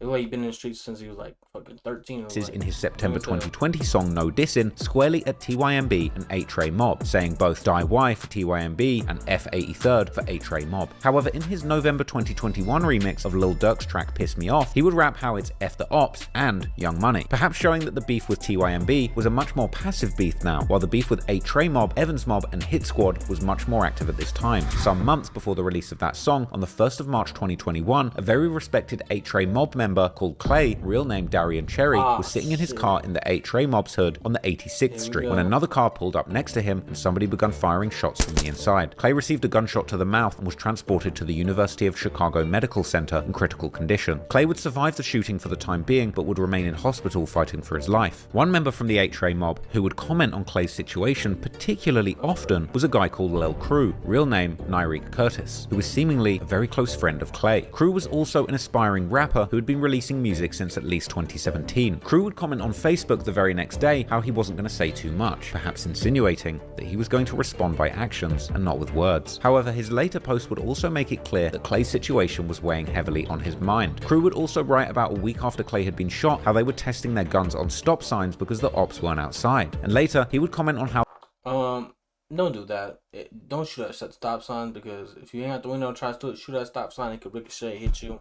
Like he's been in the streets since he was like fucking 13. This is in his September 2020 song No Dissin', squarely at TYMB and 8 Mob, saying both Die Y for TYMB and F83rd for 8 Mob. However, in his November 2021 remix of Lil Durk's track Piss Me Off, he would rap how it's F the Ops and Young Money, perhaps showing that the beef with TYMB was a much more passive beef now, while the beef with 8 Mob, Evans Mob and Hit Squad was much more active at this time. Some months before the release of that song, on the 1st of March 2021, a very respected 8 Mob member member called Clay, real name Darian Cherry, was sitting in his car in the 8 Trey Mob's hood on the 86th Street when another car pulled up next to him and somebody began firing shots from the inside. Clay received a gunshot to the mouth and was transported to the University of Chicago Medical Center in critical condition. Clay would survive the shooting for the time being, but would remain in hospital fighting for his life. One member from the 8 Trey Mob who would comment on Clay's situation particularly often was a guy called Lil Crew, real name Nyreek Curtis, who was seemingly a very close friend of Clay. Crew was also an aspiring rapper who had been releasing music since at least 2017. Crew would comment on Facebook the very next day how he wasn't going to say too much, perhaps insinuating that he was going to respond by actions and not with words. However, his later post would also make it clear that Clay's situation was weighing heavily on his mind. Crew would also write about a week after Clay had been shot how they were testing their guns on stop signs because the ops weren't outside. And later, he would comment on how don't do that. Don't shoot at stop signs, because if you ain't at the window and try to shoot at stop sign, it could ricochet, hit you.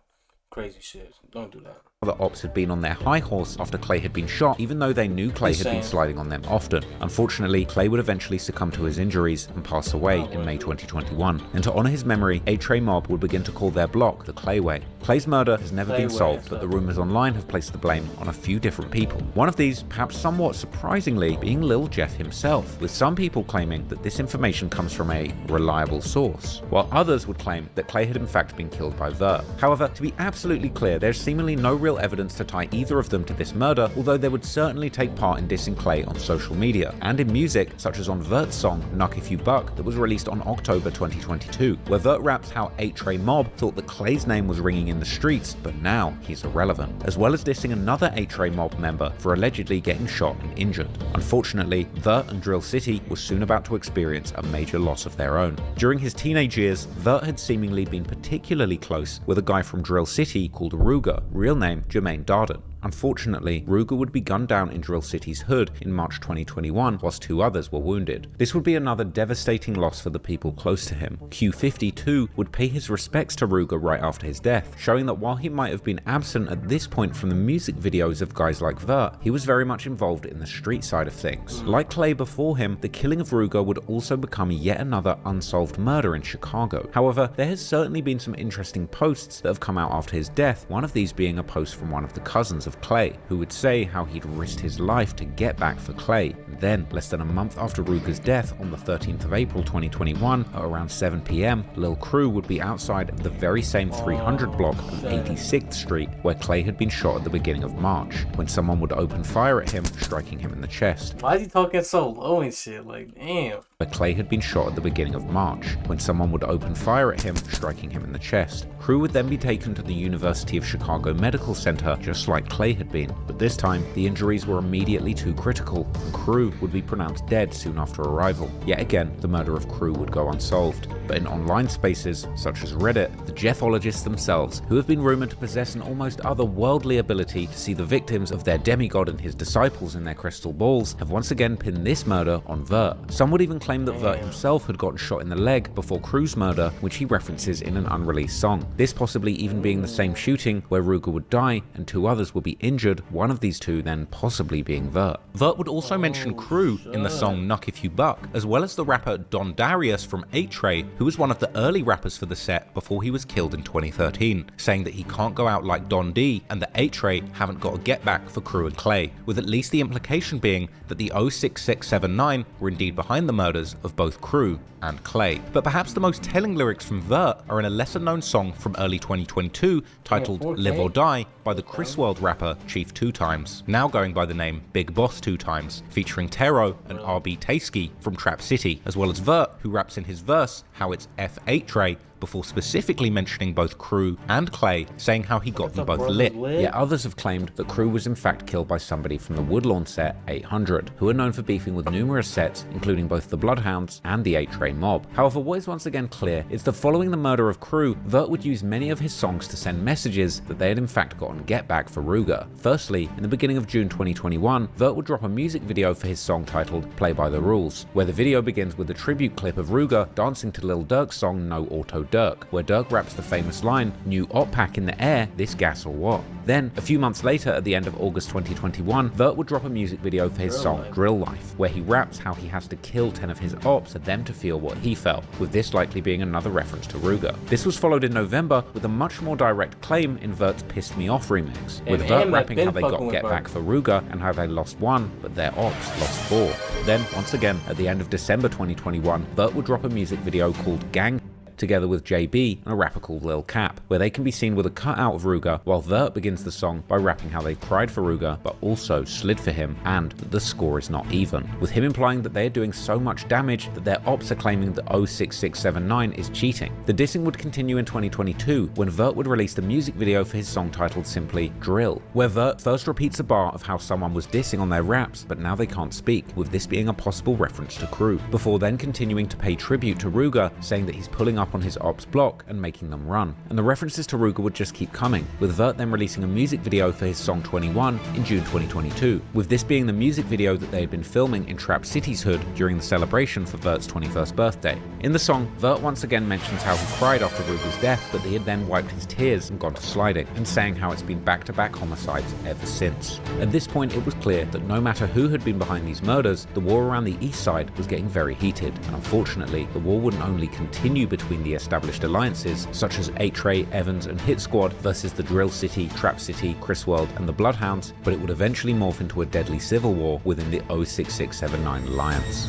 Crazy shit. Don't do that. The ops had been on their high horse after Clay had been shot, even though they knew Clay had been sliding on them often. Unfortunately, Clay would eventually succumb to his injuries and pass away in May 2021. And to honor his memory, 8 Trey Mob would begin to call their block the Clayway. Clay's murder has never been solved, but the rumors online have placed the blame on a few different people. One of these, perhaps somewhat surprisingly, being Lil Jeff himself, with some people claiming that this information comes from a reliable source, while others would claim that Clay had in fact been killed by Vert. However, to be absolutely clear, there's seemingly no real evidence to tie either of them to this murder, although they would certainly take part in dissing Clay on social media and in music, such as on Vert's song Knuck If You Buck that was released on October 2022, where Vert raps how 8 Trey Mob thought that Clay's name was ringing in the streets, but now he's irrelevant, as well as dissing another 8 Trey Mob member for allegedly getting shot and injured. Unfortunately, Vert and Drill City were soon about to experience a major loss of their own. During his teenage years, Vert had seemingly been particularly close with a guy from Drill City called Ruger, real name Jermaine Darden. Unfortunately, Ruger would be gunned down in Drill City's hood in March 2021, whilst 2 others were wounded. This would be another devastating loss for the people close to him. Q52 would pay his respects to Ruger right after his death, showing that while he might have been absent at this point from the music videos of guys like Vert, he was very much involved in the street side of things. Like Clay before him, the killing of Ruger would also become yet another unsolved murder in Chicago. However, there has certainly been some interesting posts that have come out after his death, one of these being a post from one of the cousins of Clay, who would say how he'd risked his life to get back for Clay. Then, less than a month after Ruger's death, on the 13th of April 2021, at around 7 PM, Lil Crew would be outside of the very same 300 block of 86th Street where Clay had been shot at the beginning of March, when someone would open fire at him, striking him in the chest. Why is he talking so low and shit? Like, damn. Where Clay had been shot at the beginning of March, when someone would open fire at him, striking him in the chest. Crew would then be taken to the University of Chicago Medical Center, just like Clay had been, but this time the injuries were immediately too critical, and Crew would be pronounced dead soon after arrival. Yet again, the murder of Crew would go unsolved. But in online spaces, such as Reddit, the Jeffologists themselves, who have been rumored to possess an almost otherworldly ability to see the victims of their demigod and his disciples in their crystal balls, have once again pinned this murder on Vert. Some would even claim that Vert himself had gotten shot in the leg before Crew's murder, which he references in an unreleased song. This possibly even being the same shooting where Ruger would die and 2 others would be injured, one of these 2 then possibly being Vert. Vert would also mention Crew in the song Knuck If You Buck, as well as the rapper Don Darius from 8 Trey, who was one of the early rappers for the set before he was killed in 2013, saying that he can't go out like Don D and that 8 Trey haven't got a get back for Crew and Clay, with at least the implication being that the 06679 were indeed behind the murders of both Crew and Clay. But perhaps the most telling lyrics from Vert are in a lesser known song from early 2022 titled Live or Die by the Chris World rapper Chief 2 Times, now going by the name Big Boss 2 Times, featuring Tero and RB Tasky from Trap City, as well as Vert, who raps in his verse how it's F8 Trey, before specifically mentioning both Crew and Clay, saying how he got them both lit. Yet others have claimed that Crew was in fact killed by somebody from the Woodlawn set 800, who are known for beefing with numerous sets, including both the Bloodhounds and the 8 Trey Mob. However, what is once again clear is that following the murder of Crew, Vert would use many of his songs to send messages that they had in fact gotten get back for Ruger. Firstly, in the beginning of June 2021, Vert would drop a music video for his song titled Play by the Rules, where the video begins with a tribute clip of Ruger dancing to Lil Durk's song No Auto Durk, where Durk raps the famous line, "New op pack in the air, this gas or what?" Then, a few months later, at the end of August 2021, Vert would drop a music video for his song Drill Life, where he raps how he has to kill 10 of his ops for them to feel what he felt, with this likely being another reference to Ruger. This was followed in November with a much more direct claim in Vert's Pissed Me Off remix, with Vert rapping how they got get back for Ruger and how they lost 1, but their ops lost 4. Then, once again, at the end of December 2021, Vert would drop a music video called Gang, together with JB and a rapper called Lil Cap, where they can be seen with a cutout of Ruger, while Vert begins the song by rapping how they cried for Ruger but also slid for him, and that the score is not even, with him implying that they are doing so much damage that their ops are claiming that 06679 is cheating. The dissing would continue in 2022 when Vert would release the music video for his song titled simply Drill, where Vert first repeats a bar of how someone was dissing on their raps but now they can't speak, with this being a possible reference to Crew, before then continuing to pay tribute to Ruger, saying that he's pulling up on his ops block and making them run. And the references to Ruger would just keep coming, with Vert then releasing a music video for his song 21 in June 2022, with this being the music video that they had been filming in Trap City's hood during the celebration for Vert's 21st birthday. In the song, Vert once again mentions how he cried after Ruger's death, but he had then wiped his tears and gone to sliding, and saying how it's been back-to-back homicides ever since. At this point, it was clear that no matter who had been behind these murders, the war around the east side was getting very heated, and unfortunately, the war wouldn't only continue between the established alliances such as 8-Tray, Evans and Hit Squad versus the Drill City, Trap City, Chris World and the Bloodhounds, but it would eventually morph into a deadly civil war within the 06679 alliance.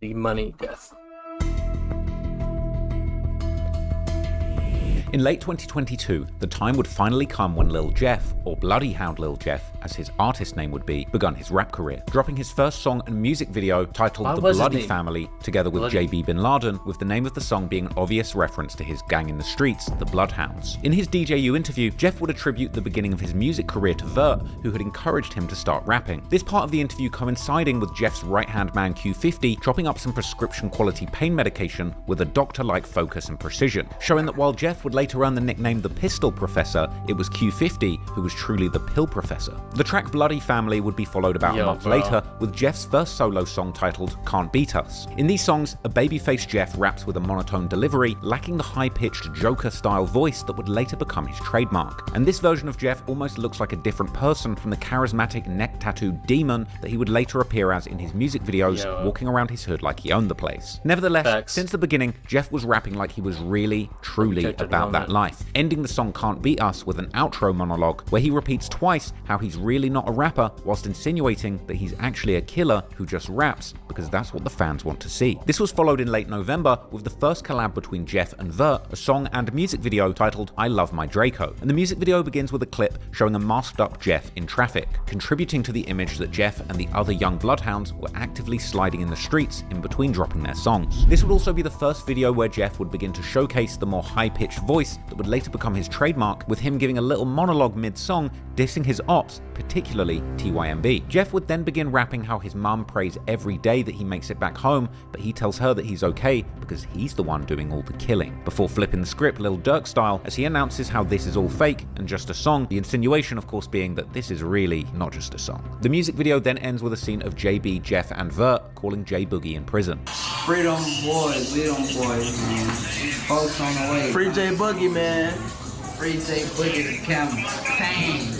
The money death. In late 2022, the time would finally come when Lil Jeff, or Bloody Hound Lil Jeff, as his artist name would be, begun his rap career, dropping his first song and music video titled The Bloody Family, together with JB Bin Laden, with the name of the song being an obvious reference to his gang in the streets, the Bloodhounds. In his DJU interview, Jeff would attribute the beginning of his music career to Vert, who had encouraged him to start rapping. This part of the interview coinciding with Jeff's right-hand man Q50 chopping up some prescription quality pain medication with a doctor-like focus and precision, showing that while Jeff would later earn the nickname the Pistol Professor, it was Q50 who was truly the Pill Professor. The track Bloody Family would be followed about a month later with Jeff's first solo song titled Can't Beat Us. In these songs, a babyface Jeff raps with a monotone delivery, lacking the high-pitched Joker-style voice that would later become his trademark. And this version of Jeff almost looks like a different person from the charismatic neck-tattooed demon that he would later appear as in his music videos, walking around his hood like he owned the place. Nevertheless, since the beginning, Jeff was rapping like he was really, truly about that life, ending the song Can't Beat Us with an outro monologue where he repeats twice how he's really not a rapper, whilst insinuating that he's actually a killer who just raps because that's what the fans want to see. This was followed in late November with the first collab between Jeff and Vert, a song and music video titled I Love My Draco, and the music video begins with a clip showing a masked up Jeff in traffic, contributing to the image that Jeff and the other young bloodhounds were actively sliding in the streets in between dropping their songs. This would also be the first video where Jeff would begin to showcase the more high-pitched voice that would later become his trademark, with him giving a little monologue mid-song dissing his ops, particularly TYMB. Jeff would then begin rapping how his mum prays every day that he makes it back home, but he tells her that he's okay because he's the one doing all the killing, before flipping the script Lil Durk style as he announces how this is all fake and just a song, the insinuation of course being that this is really not just a song. The music video then ends with a scene of JB, Jeff and Vert calling J Boogie in prison. Freedom boys, we them boys, man. Folks on the way. Free J Boogie, man. Free J Boogie to campaign.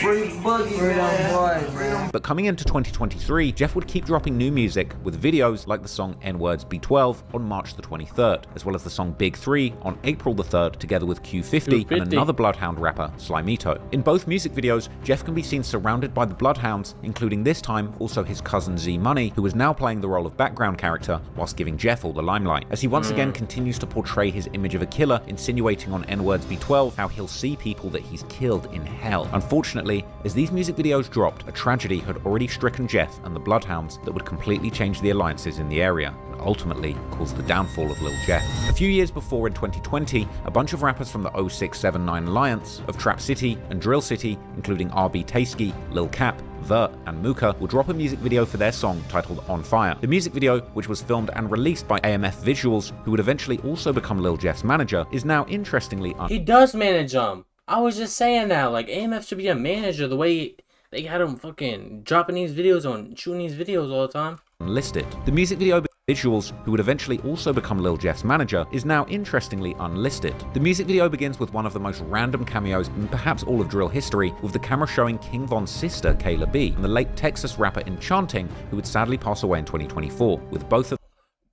Free Boogie, man. But coming into 2023, Jeff would keep dropping new music with videos like the song N-Words B12 on March the 23rd, as well as the song Big 3 on April the 3rd, together with Q50 and another Bloodhound rapper, Slimito. In both music videos, Jeff can be seen surrounded by the Bloodhounds, including this time also his cousin Z Money, who is now playing the role of background character whilst giving Jeff all the limelight, as he once again continues to portray his image of a killer, insinuating on N-Words B12 how he'll see people that he's killed in hell. Unfortunately, as these music videos dropped, a tragedy had already stricken Jeff and the Bloodhounds that would completely change the alliances in the area, and ultimately cause the downfall of Lil Jeff. A few years before, in 2020, a bunch of rappers from the 06679 alliance of Trap City and Drill City, including RB Tasky, Lil Cap, Vert and Mooka, will drop a music video for their song titled On Fire. The music video, which was filmed and released by AMF Visuals, who would eventually also become Lil Jeff's manager, is now interestingly he does manage them. I was just saying that, like, AMF should be a manager the way they got him fucking dropping these videos on, shooting these videos all the time. Unlisted. The music video individuals, who would eventually also become Lil Jeff's manager, is now interestingly unlisted. The music video begins with one of the most random cameos in perhaps all of drill history, with the camera showing King Von's sister, Kayla B, and the late Texas rapper Enchanting, who would sadly pass away in 2024, with both of...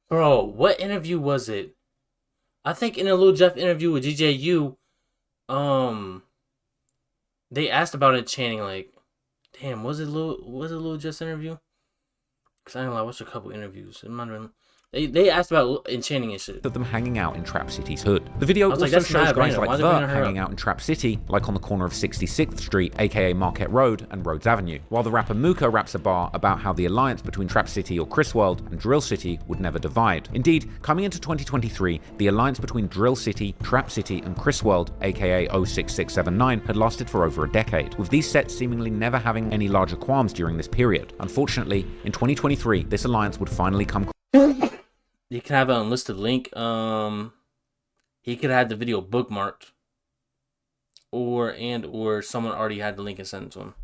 Bro, what interview was it? I think in a Lil Jeff interview with DJU, they asked about Enchanting, like, damn, was it Lil Jeff's interview? Cause I know I watched a couple interviews. It might have been, they asked about Enchanting and shit. Of them hanging out in Trap City's hood. The video also shows guys like Vert hanging out in Trap City, like on the corner of 66th Street, aka Marquette Road, and Rhodes Avenue, while the rapper Mooka raps a bar about how the alliance between Trap City or Chris World and Drill City would never divide. Indeed, coming into 2023, the alliance between Drill City, Trap City, and Chris World, aka 06679, had lasted for over a decade, with these sets seemingly never having any larger qualms during this period. Unfortunately, in 2023, this alliance would finally come. You can have an unlisted link. He could have had the video bookmarked, or someone already had the link and sent it to him.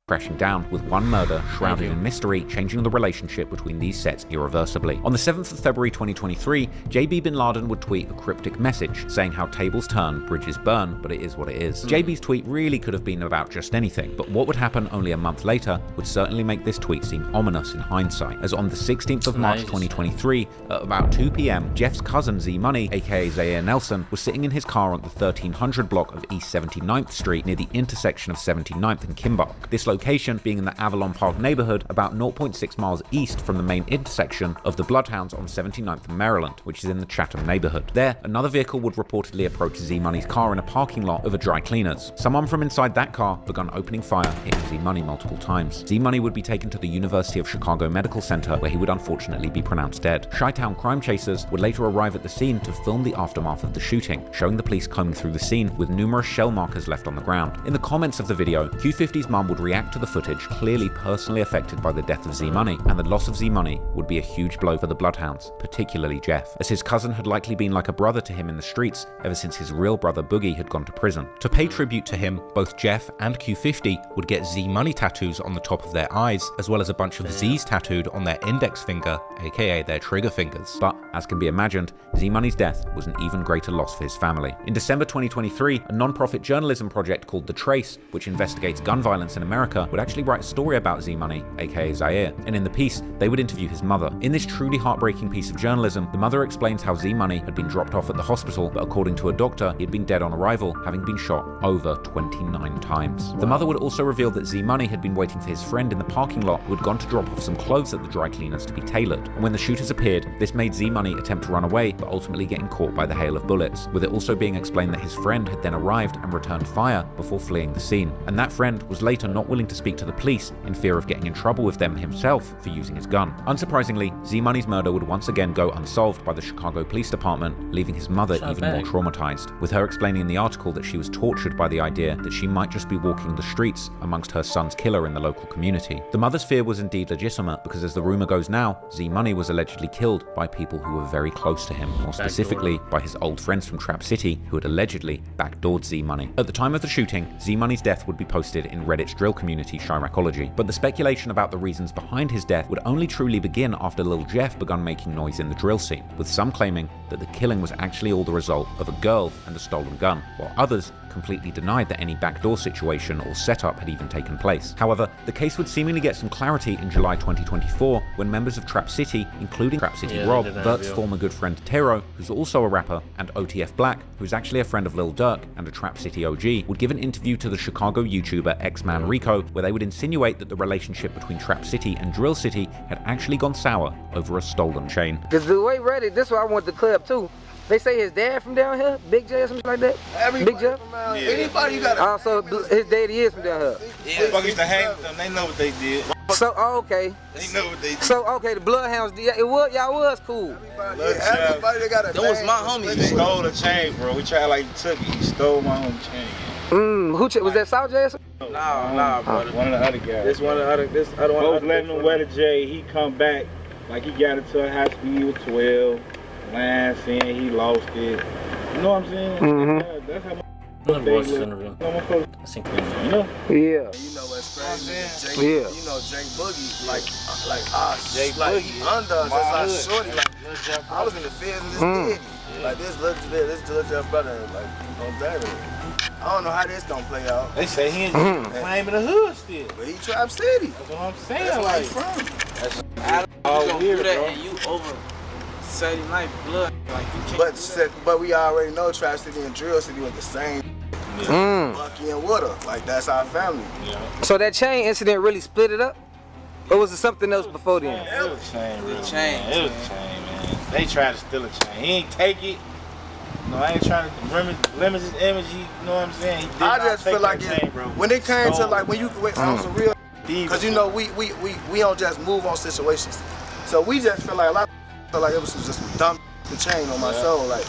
Crashing down, with one murder shrouded in mystery, changing the relationship between these sets irreversibly. On the 7th of February 2023, JB Bin Laden would tweet a cryptic message saying how tables turn, bridges burn, but it is what it is. JB's tweet really could have been about just anything, but what would happen only a month later would certainly make this tweet seem ominous in hindsight, as on the 16th of March 2023, at about 2 p.m, Jeff's cousin Z Money, aka Zaire Nelson, was sitting in his car on the 1300 block of East 79th Street near the intersection of 79th and Kimbark. This location being in the Avalon Park neighborhood, about 0.6 miles east from the main intersection of the Bloodhounds on 79th and Maryland, which is in the Chatham neighborhood. There, another vehicle would reportedly approach Z Money's car in a parking lot of a dry cleaners. Someone from inside that car began opening fire, hitting Z Money multiple times. Z Money would be taken to the University of Chicago Medical Center, where he would unfortunately be pronounced dead. Chi-Town crime chasers would later arrive at the scene to film the aftermath of the shooting, showing the police combing through the scene with numerous shell markers left on the ground. In the comments of the video, Q50's mum would react to the footage, clearly personally affected by the death of Z Money, and the loss of Z Money would be a huge blow for the Bloodhounds, particularly Jeff, as his cousin had likely been like a brother to him in the streets ever since his real brother Boogie had gone to prison. To pay tribute to him, both Jeff and Q50 would get Z Money tattoos on the top of their eyes, as well as a bunch of Z's tattooed on their index finger, aka their trigger fingers. But, as can be imagined, Z Money's death was an even greater loss for his family. In December 2023, a non-profit journalism project called The Trace, which investigates gun violence in America, would actually write a story about Z Money, aka Zaire, and in the piece, they would interview his mother. In this truly heartbreaking piece of journalism, the mother explains how Z Money had been dropped off at the hospital, but according to a doctor, he had been dead on arrival, having been shot over 29 times. The mother would also reveal that Z Money had been waiting for his friend in the parking lot, who had gone to drop off some clothes at the dry cleaners to be tailored. And when the shooters appeared, this made Z Money attempt to run away, but ultimately getting caught by the hail of bullets, with it also being explained that his friend had then arrived and returned fire before fleeing the scene. And that friend was later not willing to speak to the police in fear of getting in trouble with them himself for using his gun. Unsurprisingly, Z Money's murder would once again go unsolved by the Chicago Police Department, leaving his mother even more traumatized, with her explaining in the article that she was tortured by the idea that she might just be walking the streets amongst her son's killer in the local community. The mother's fear was indeed legitimate, because as the rumor goes now, Z Money was allegedly killed by people who were very close to him, more specifically by his old friends from Trap City who had allegedly backdoored Z Money. At the time of the shooting, Z Money's death would be posted in Reddit's drill community Chiracology, but the speculation about the reasons behind his death would only truly begin after Lil Jeff begun making noise in the drill scene, with some claiming that the killing was actually all the result of a girl and a stolen gun, while others completely denied that any backdoor situation or setup had even taken place. However, the case would seemingly get some clarity in July 2024 when members of Trap City, including Trap City Rob, Vert's former good friend Tero, who's also a rapper, and OTF Black, who's actually a friend of Lil Durk and a Trap City OG, would give an interview to the Chicago YouTuber X-Man Rico, where they would insinuate that the relationship between Trap City and Drill City had actually gone sour over a stolen chain. Because the way Reddit, this is why I want the clip too. They say his dad from down here, Big J or something like that. Everybody Big Jeff. Anybody you got? So his daddy is from down here. Yeah, fuck used to hang with them. They know what they did. So okay. They know what they did. So okay, the Bloodhounds. Y'all was cool. Everybody that got a. That was my homie. He stole the chain, bro. We tried like he took it. He stole my homie chain. Who was that? South J? Nah, brother. One of the other guys. This one of the other. This other one. Folks letting him wear the J. He come back like he got into a high speed with 12. Line saying he lost it. You know what I'm saying? That's how I'm gonna watch this interview. That's incredible. You know? Yeah. You know what's crazy? Jake, Yeah. You know Jake Boogie, like Jake like Boogie, under us, my like hood. shorty, like I was in the field of this kid. Like this little Jeff brother, like on that. I don't know how this gonna play out. They say he ain't claiming the hood still. But he Trap City. That's what I'm saying. That's where Like, he from. that's all weird, bro. And you over Saturday night blood, like you can't. But we already know Trap City and Drill City was the same. Bucky and Water, like that's our family. Yeah. So that chain incident really split it up? Or was it something else before then? It was a chain, really. It was a chain, man. They tried to steal a chain. He ain't take it. No, I ain't trying to limit his image. You know what I'm saying? He did I not just take feel like that chain, bro. when it came to like when you on some real, because you know we don't just move on situations. So we just feel like a lot of feel like it was just some dumb the chain on my soul. Like,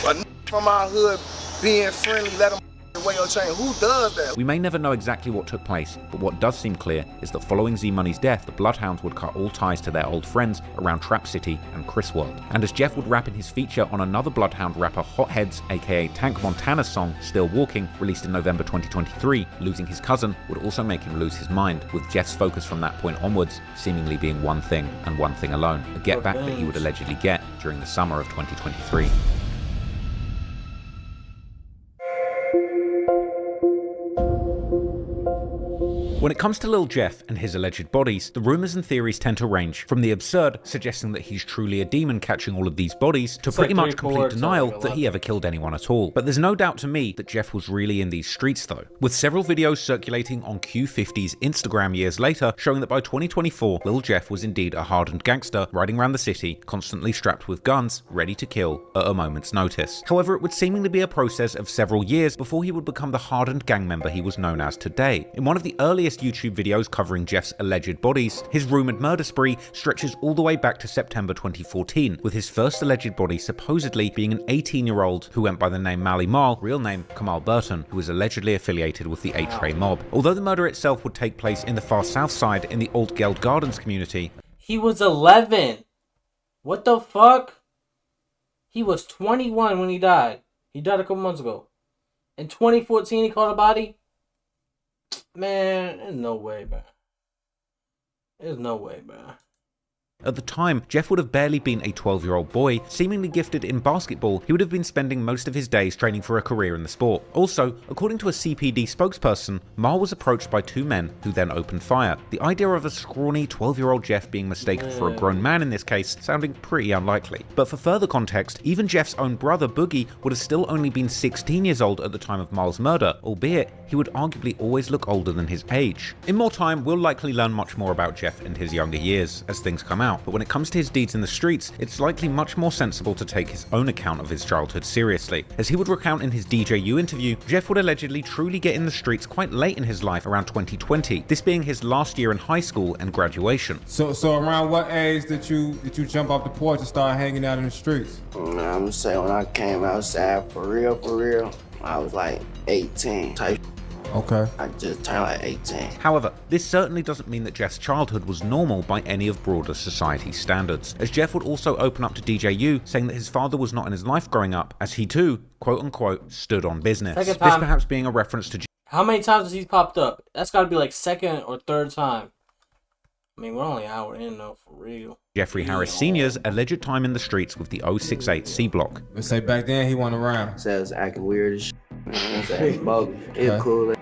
but from our hood being friendly, let them away your chain. Who does that? We may never know exactly what took place, but what does seem clear is that following Z-Money's death, the Bloodhounds would cut all ties to their old friends around Trap City and Chris World. And as Jeff would rap in his feature on another Bloodhound rapper Hotheads, aka Tank Montana's song Still Walking, released in November 2023, losing his cousin would also make him lose his mind, with Jeff's focus from that point onwards seemingly being one thing and one thing alone, a get back that he would allegedly get during the summer of 2023. When it comes to Lil Jeff and his alleged bodies, the rumours and theories tend to range from the absurd, suggesting that he's truly a demon catching all of these bodies, to pretty much complete denial that he ever killed anyone at all. But there's no doubt to me that Jeff was really in these streets though, with several videos circulating on Q50's Instagram years later showing that by 2024, Lil Jeff was indeed a hardened gangster riding around the city, constantly strapped with guns, ready to kill at a moment's notice. However, it would seemingly be a process of several years before he would become the hardened gang member he was known as today. In one of the earliest YouTube videos covering Jeff's alleged bodies, his rumoured murder spree stretches all the way back to September 2014, with his first alleged body supposedly being an 18-year-old who went by the name Mally Marl, real name Kamal Burton, who was allegedly affiliated with the 8-Tray mob. Although the murder itself would take place in the far south side in the Old Geld Gardens community. He was 11. What the fuck? He was 21 when he died. He died a couple months ago. In 2014, he caught a body? Man, there's no way, bro. There's no way, bro. At the time, Jeff would have barely been a 12-year-old boy, seemingly gifted in basketball. He would have been spending most of his days training for a career in the sport. Also, according to a CPD spokesperson, Marl was approached by two men who then opened fire. The idea of a scrawny 12-year-old Jeff being mistaken for a grown man in this case sounding pretty unlikely. But for further context, even Jeff's own brother Boogie would have still only been 16 years old at the time of Marl's murder, albeit he would arguably always look older than his age. In more time, we'll likely learn much more about Jeff and his younger years as things come out. But when it comes to his deeds in the streets, it's likely much more sensible to take his own account of his childhood seriously. As he would recount in his DJU interview, Jeff would allegedly truly get in the streets quite late in his life, around 2020, this being his last year in high school and graduation. So around what age did you jump off the porch and start hanging out in the streets? I'm gonna say when I came outside for real, I was like 18 type. Okay. I just turned like 18. However, this certainly doesn't mean that Jeff's childhood was normal by any of broader society standards, as Jeff would also open up to DJU, saying that his father was not in his life growing up, as he too, quote-unquote, stood on business. This perhaps being a reference to... How many times has he popped up? That's gotta be like second or third time. I mean, we're only an hour in though, for real. Jeffrey Harris Sr.'s alleged time in the streets with the 068 C block. Let's say back then he went around. Says acting weird as shit. It's bogus. It's cool.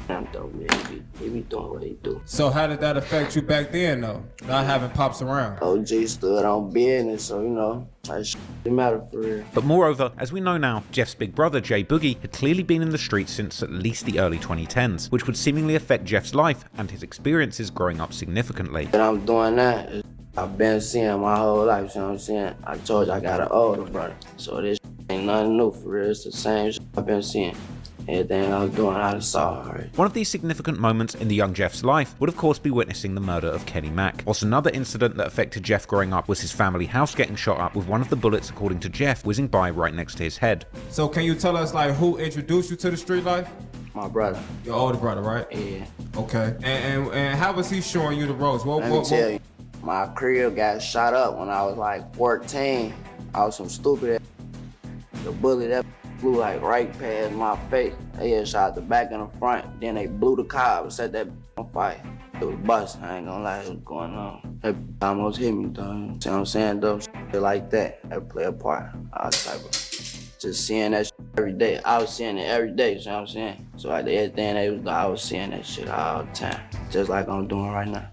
I'm dope, man. He be doing what he do. So how did that affect you back then though? Not having pops around. OG stood on business, so you know, that shit didn't matter for real. But moreover, as we know now, Jeff's big brother Jay Boogie had clearly been in the streets since at least the early 2010s, which would seemingly affect Jeff's life and his experiences growing up significantly. And I'm doing that. I've been seeing my whole life, you know what I'm saying? I told you I got an older brother, so this ain't nothing new for real. It's the same shit I've been seeing. Everything I was doing, I just saw already. One of these significant moments in the young Jeff's life would of course be witnessing the murder of Kenny Mack. Whilst another incident that affected Jeff growing up was his family house getting shot up with one of the bullets, according to Jeff, whizzing by right next to his head. So can you tell us like who introduced you to the street life? My brother. Your older brother, right? Yeah. Okay. And how was he showing you the ropes? Let me tell you, my crib got shot up when I was like 14. I was some stupid ass. The bullet that flew like right past my face. They had shot the back and the front. Then they blew the car and set that on fire. It was busting. I ain't gonna lie, it was going on. That almost hit me, though. See what I'm saying, though? Shit like that. That play a part. All type of. Just seeing that shit every day. I was seeing it every day, you know what I'm saying? So at the end, I was seeing that shit all the time. Just like I'm doing right now.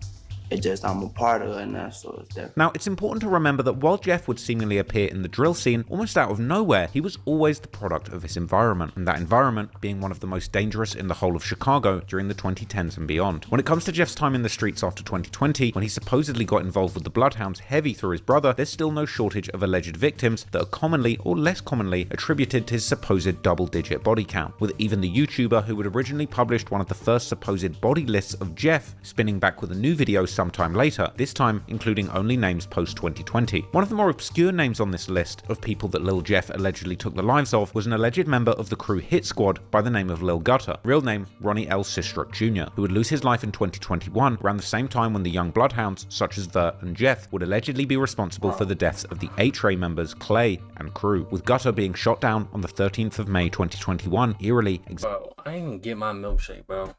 It just, I'm a part of it now, so it's different. Now, it's important to remember that while Jeff would seemingly appear in the drill scene almost out of nowhere, he was always the product of his environment, and that environment being one of the most dangerous in the whole of Chicago during the 2010s and beyond. When it comes to Jeff's time in the streets after 2020, when he supposedly got involved with the Bloodhounds heavy through his brother, there's still no shortage of alleged victims that are commonly or less commonly attributed to his supposed double-digit body count, with even the YouTuber who had originally published one of the first supposed body lists of Jeff spinning back with a new video sometime later, this time including only names post-2020. One of the more obscure names on this list of people that Lil Jeff allegedly took the lives of was an alleged member of the crew Hit Squad by the name of Lil Gutter, real name Ronnie L. Sistruk Jr., who would lose his life in 2021 around the same time when the young Bloodhounds, such as Vert and Jeff, would allegedly be responsible for the deaths of the A-Tray members Clay and Crew, with Gutter being shot down on the 13th of May 2021, eerily bro, I didn't even get my milkshake, bro.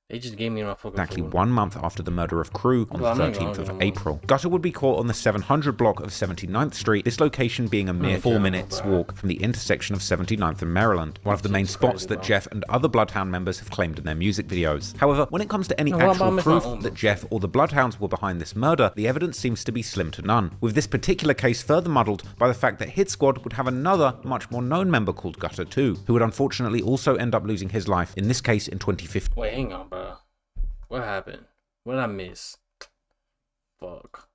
They just gave me my fucking exactly food. 1 month after the murder of Crew on the 13th of April. Gutter would be caught on the 700 block of 79th Street, this location being a mere 4 minutes walk from the intersection of 79th and Maryland, one of the main spots that Jeff and other Bloodhound members have claimed in their music videos. However, when it comes to any actual proof that Jeff or the Bloodhounds were behind this murder, the evidence seems to be slim to none, with this particular case further muddled by the fact that Hit Squad would have another, much more known member called Gutter too, who would unfortunately also end up losing his life, in this case in 2015. Wait, hang on, bro. What happened? What did I miss? Fuck.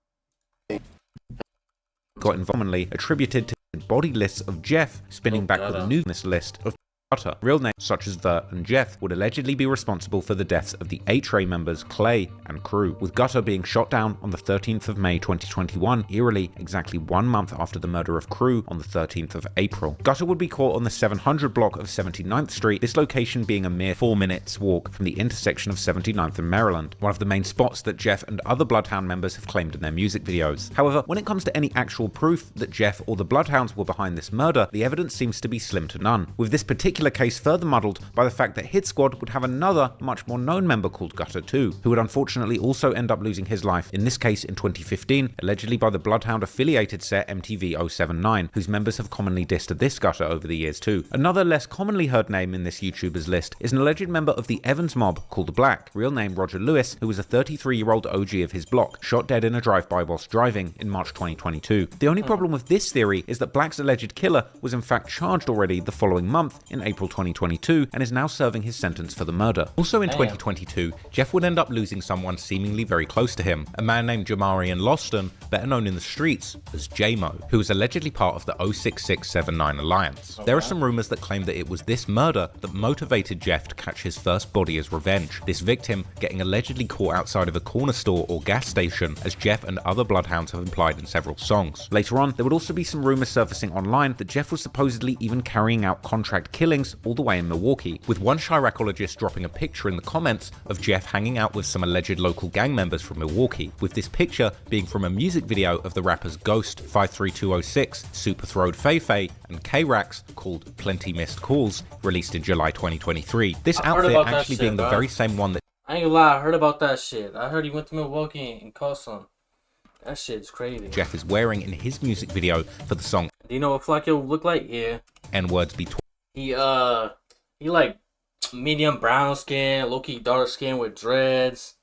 Got commonly attributed to the body lists of Jeff, spinning back with a new list of Gutter, real names such as Vert and Jeff, would allegedly be responsible for the deaths of the A-Tray members Clay and Crew, with Gutter being shot down on the 13th of May 2021, eerily exactly 1 month after the murder of Crew on the 13th of April. Gutter would be caught on the 700 block of 79th Street, this location being a mere 4 minutes walk from the intersection of 79th and Maryland, one of the main spots that Jeff and other Bloodhound members have claimed in their music videos. However, when it comes to any actual proof that Jeff or the Bloodhounds were behind this murder, the evidence seems to be slim to none, with this particular case further muddled by the fact that Hit Squad would have another, much more known member called Gutter too, who would unfortunately also end up losing his life, in this case in 2015, allegedly by the Bloodhound affiliated set MTV 079, whose members have commonly dissed this Gutter over the years too. Another less commonly heard name in this YouTuber's list is an alleged member of the Evans mob called Black, real name Roger Lewis, who was a 33-year-old OG of his block, shot dead in a drive-by whilst driving in March 2022. The only problem with this theory is that Black's alleged killer was in fact charged already the following month in April 2022 and is now serving his sentence for the murder. Also in 2022, Jeff would end up losing someone seemingly very close to him, a man named Jamarian Loston, better known in the streets as J-Mo, who was allegedly part of the 06679 Alliance. There are some rumors that claim that it was this murder that motivated Jeff to catch his first body as revenge, this victim getting allegedly caught outside of a corner store or gas station, as Jeff and other Bloodhounds have implied in several songs. Later on, there would also be some rumors surfacing online that Jeff was supposedly even carrying out contract killings all the way in Milwaukee, with one Chiracologist dropping a picture in the comments of Jeff hanging out with some alleged local gang members from Milwaukee, with this picture being from a music video of the rappers Ghost, 53206, Super Throwed Feifei, and K-Rax called Plenty Missed Calls, released in July 2023. This outfit actually being the very same one that... I ain't gonna lie, I heard about that shit. I heard he went to Milwaukee and caught some. That shit's crazy. Jeff is wearing in his music video for the song. Do you know what Flacco look like? Yeah. N-words be He like medium brown skin, low-key dark skin with dreads.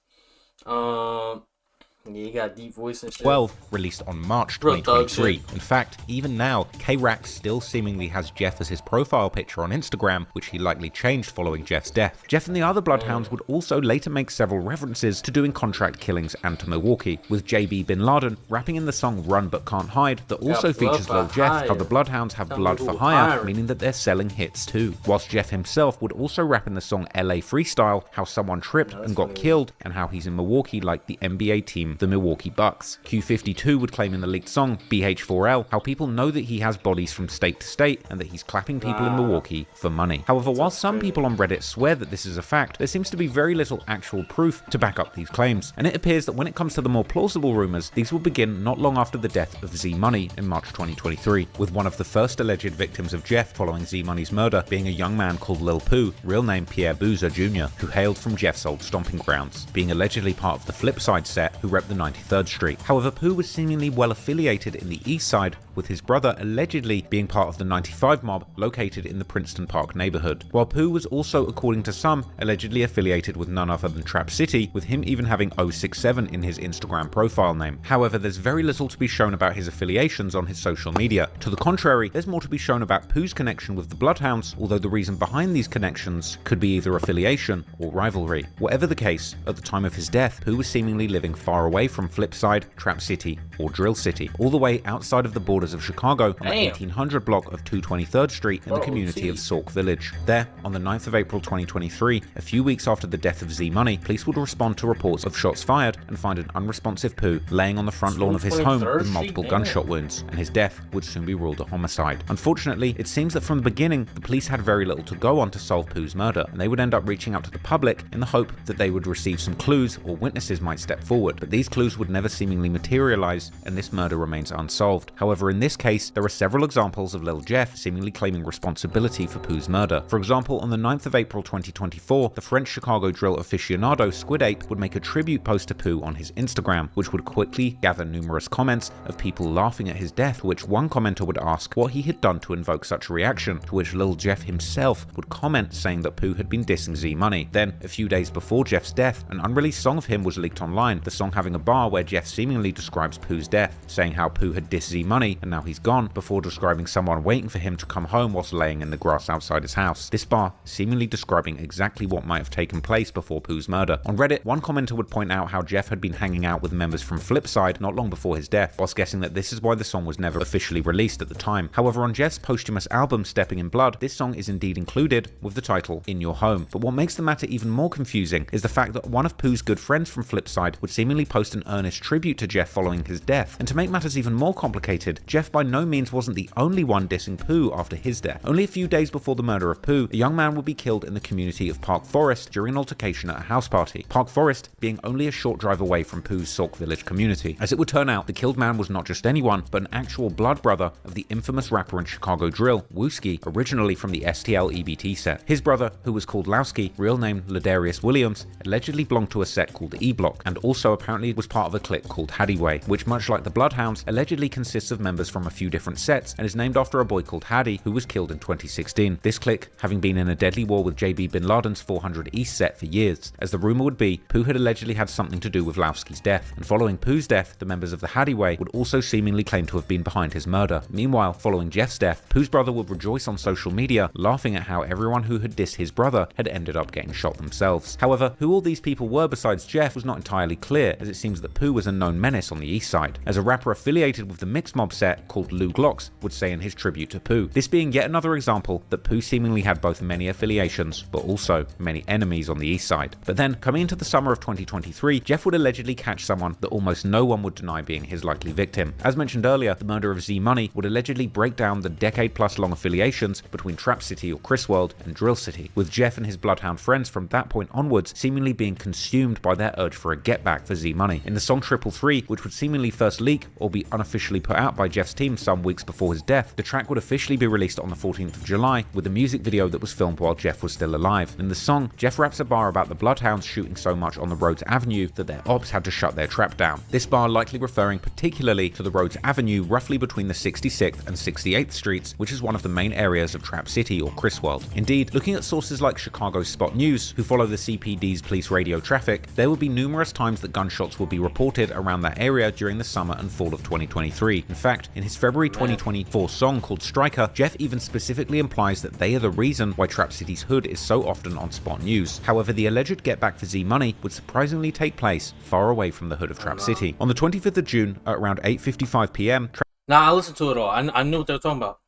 Yeah, he got a deep voice and shit. 12, released on March 2023. In fact, even now, K-Rax still seemingly has Jeff as his profile picture on Instagram, which he likely changed following Jeff's death. Jeff and the other Bloodhounds would also later make several references to doing contract killings and to Milwaukee, with JB Bin Laden rapping in the song Run But Can't Hide that also features Lil Jeff, how the Bloodhounds have blood for hire, meaning that they're selling hits too. Whilst Jeff himself would also rap in the song LA Freestyle, how someone tripped and got killed, and how he's in Milwaukee like the NBA team team, the Milwaukee Bucks. Q52 would claim in the leaked song, BH4L, how people know that he has bodies from state to state and that he's clapping people in Milwaukee for money. However, while some people on Reddit swear that this is a fact, there seems to be very little actual proof to back up these claims, and it appears that when it comes to the more plausible rumours, these will begin not long after the death of Z-Money in March 2023, with one of the first alleged victims of Jeff following Z-Money's murder being a young man called Lil Pooh, real name Pierre Boozer Jr., who hailed from Jeff's old stomping grounds, being allegedly part of the Flipside set who repped the 93rd Street. However, Pooh was seemingly well affiliated in the East Side, with his brother allegedly being part of the 95 mob located in the Princeton Park neighborhood, while Pooh was also, according to some, allegedly affiliated with none other than Trap City, with him even having 067 in his Instagram profile name. However, there's very little to be shown about his affiliations on his social media. To the contrary, there's more to be shown about Pooh's connection with the Bloodhounds, although the reason behind these connections could be either affiliation or rivalry. Whatever the case, at the time of his death, Pooh was seemingly living far away from Flipside, Trap City, or Drill City, all the way outside of the borders of Chicago on the 1800 block of 223rd Street in the community of Sauk Village. There, on the 9th of April 2023, a few weeks after the death of Z-Money, police would respond to reports of shots fired and find an unresponsive Pooh laying on the front lawn of his home with multiple gunshot wounds, and his death would soon be ruled a homicide. Unfortunately, it seems that from the beginning, the police had very little to go on to solve Pooh's murder, and they would end up reaching out to the public in the hope that they would receive some clues or witnesses might step forward, but these clues would never seemingly materialize, and this murder remains unsolved. However, in this case, there are several examples of Lil Jeff seemingly claiming responsibility for Pooh's murder. For example, on the 9th of April 2024, the French Chicago drill aficionado Squid Ape would make a tribute post to Pooh on his Instagram, which would quickly gather numerous comments of people laughing at his death, which one commenter would ask what he had done to invoke such a reaction, to which Lil Jeff himself would comment saying that Pooh had been dissing Z-Money. Then, a few days before Jeff's death, an unreleased song of him was leaked online, the song having a bar where Jeff seemingly describes Pooh's death, saying how Pooh had dissed Z-Money and now he's gone, before describing someone waiting for him to come home whilst laying in the grass outside his house. This bar seemingly describing exactly what might have taken place before Pooh's murder. On Reddit, one commenter would point out how Jeff had been hanging out with members from Flipside not long before his death, whilst guessing that this is why the song was never officially released at the time. However, on Jeff's posthumous album Stepping in Blood, this song is indeed included with the title In Your Home. But what makes the matter even more confusing is the fact that one of Pooh's good friends from Flipside would seemingly post an earnest tribute to Jeff following his death. And to make matters even more complicated, Jeff by no means wasn't the only one dissing Pooh after his death. Only a few days before the murder of Pooh, a young man would be killed in the community of Park Forest during an altercation at a house party. Park Forest being only a short drive away from Pooh's Sauk Village community. As it would turn out, the killed man was not just anyone, but an actual blood brother of the infamous rapper and Chicago drill, Wooski, originally from the STL EBT set. His brother, who was called Lowski, real name Ladarius Williams, allegedly belonged to a set called the E-Block, and also apparently was part of a clique called Haddyway, which much like the Bloodhounds, allegedly consists of members from a few different sets, and is named after a boy called Haddy, who was killed in 2016. This clique having been in a deadly war with JB Bin Laden's 400 East set for years. As the rumor would be, Pooh had allegedly had something to do with Lowski's death, and following Pooh's death, the members of the Haddyway would also seemingly claim to have been behind his murder. Meanwhile, following Jeff's death, Pooh's brother would rejoice on social media, laughing at how everyone who had dissed his brother had ended up getting shot themselves. However, who all these people were besides Jeff was not entirely clear, as it seems that Pooh was a known menace on the east side, as a rapper affiliated with the Mixed Mob set called Lou Glocks would say in his tribute to Pooh. This being yet another example that Pooh seemingly had both many affiliations, but also many enemies on the east side. But then, coming into the summer of 2023, Jeff would allegedly catch someone that almost no one would deny being his likely victim. As mentioned earlier, the murder of Z-Money would allegedly break down the decade-plus long affiliations between Trap City or Chris World and Drill City, with Jeff and his Bloodhound friends from that point onwards seemingly being consumed by their urge for a get-back for Z-Money. In the song 333, which would seemingly first leak or be unofficially put out by Jeff's team some weeks before his death, the track would officially be released on the 14th of July, with a music video that was filmed while Jeff was still alive. In the song, Jeff raps a bar about the Bloodhounds shooting so much on the Rhodes Avenue that their ops had to shut their trap down. This bar likely referring particularly to the Rhodes Avenue roughly between the 66th and 68th streets, which is one of the main areas of Trap City or Chris World. Indeed, looking at sources like Chicago's Spot News, who follow the CPD's police radio traffic, there will be numerous times that gunshots will be reported around that area during the summer and fall of 2023. In fact, in his February 2024 song called Striker, Jeff even specifically implies that they are the reason why Trap City's hood is so often on Spot News. However, the alleged get-back for Z-Money would surprisingly take place far away from the hood of Trap City. On the 25th of June, at around 8:55 p.m. Nah, I listened to it all. I knew what they were talking about.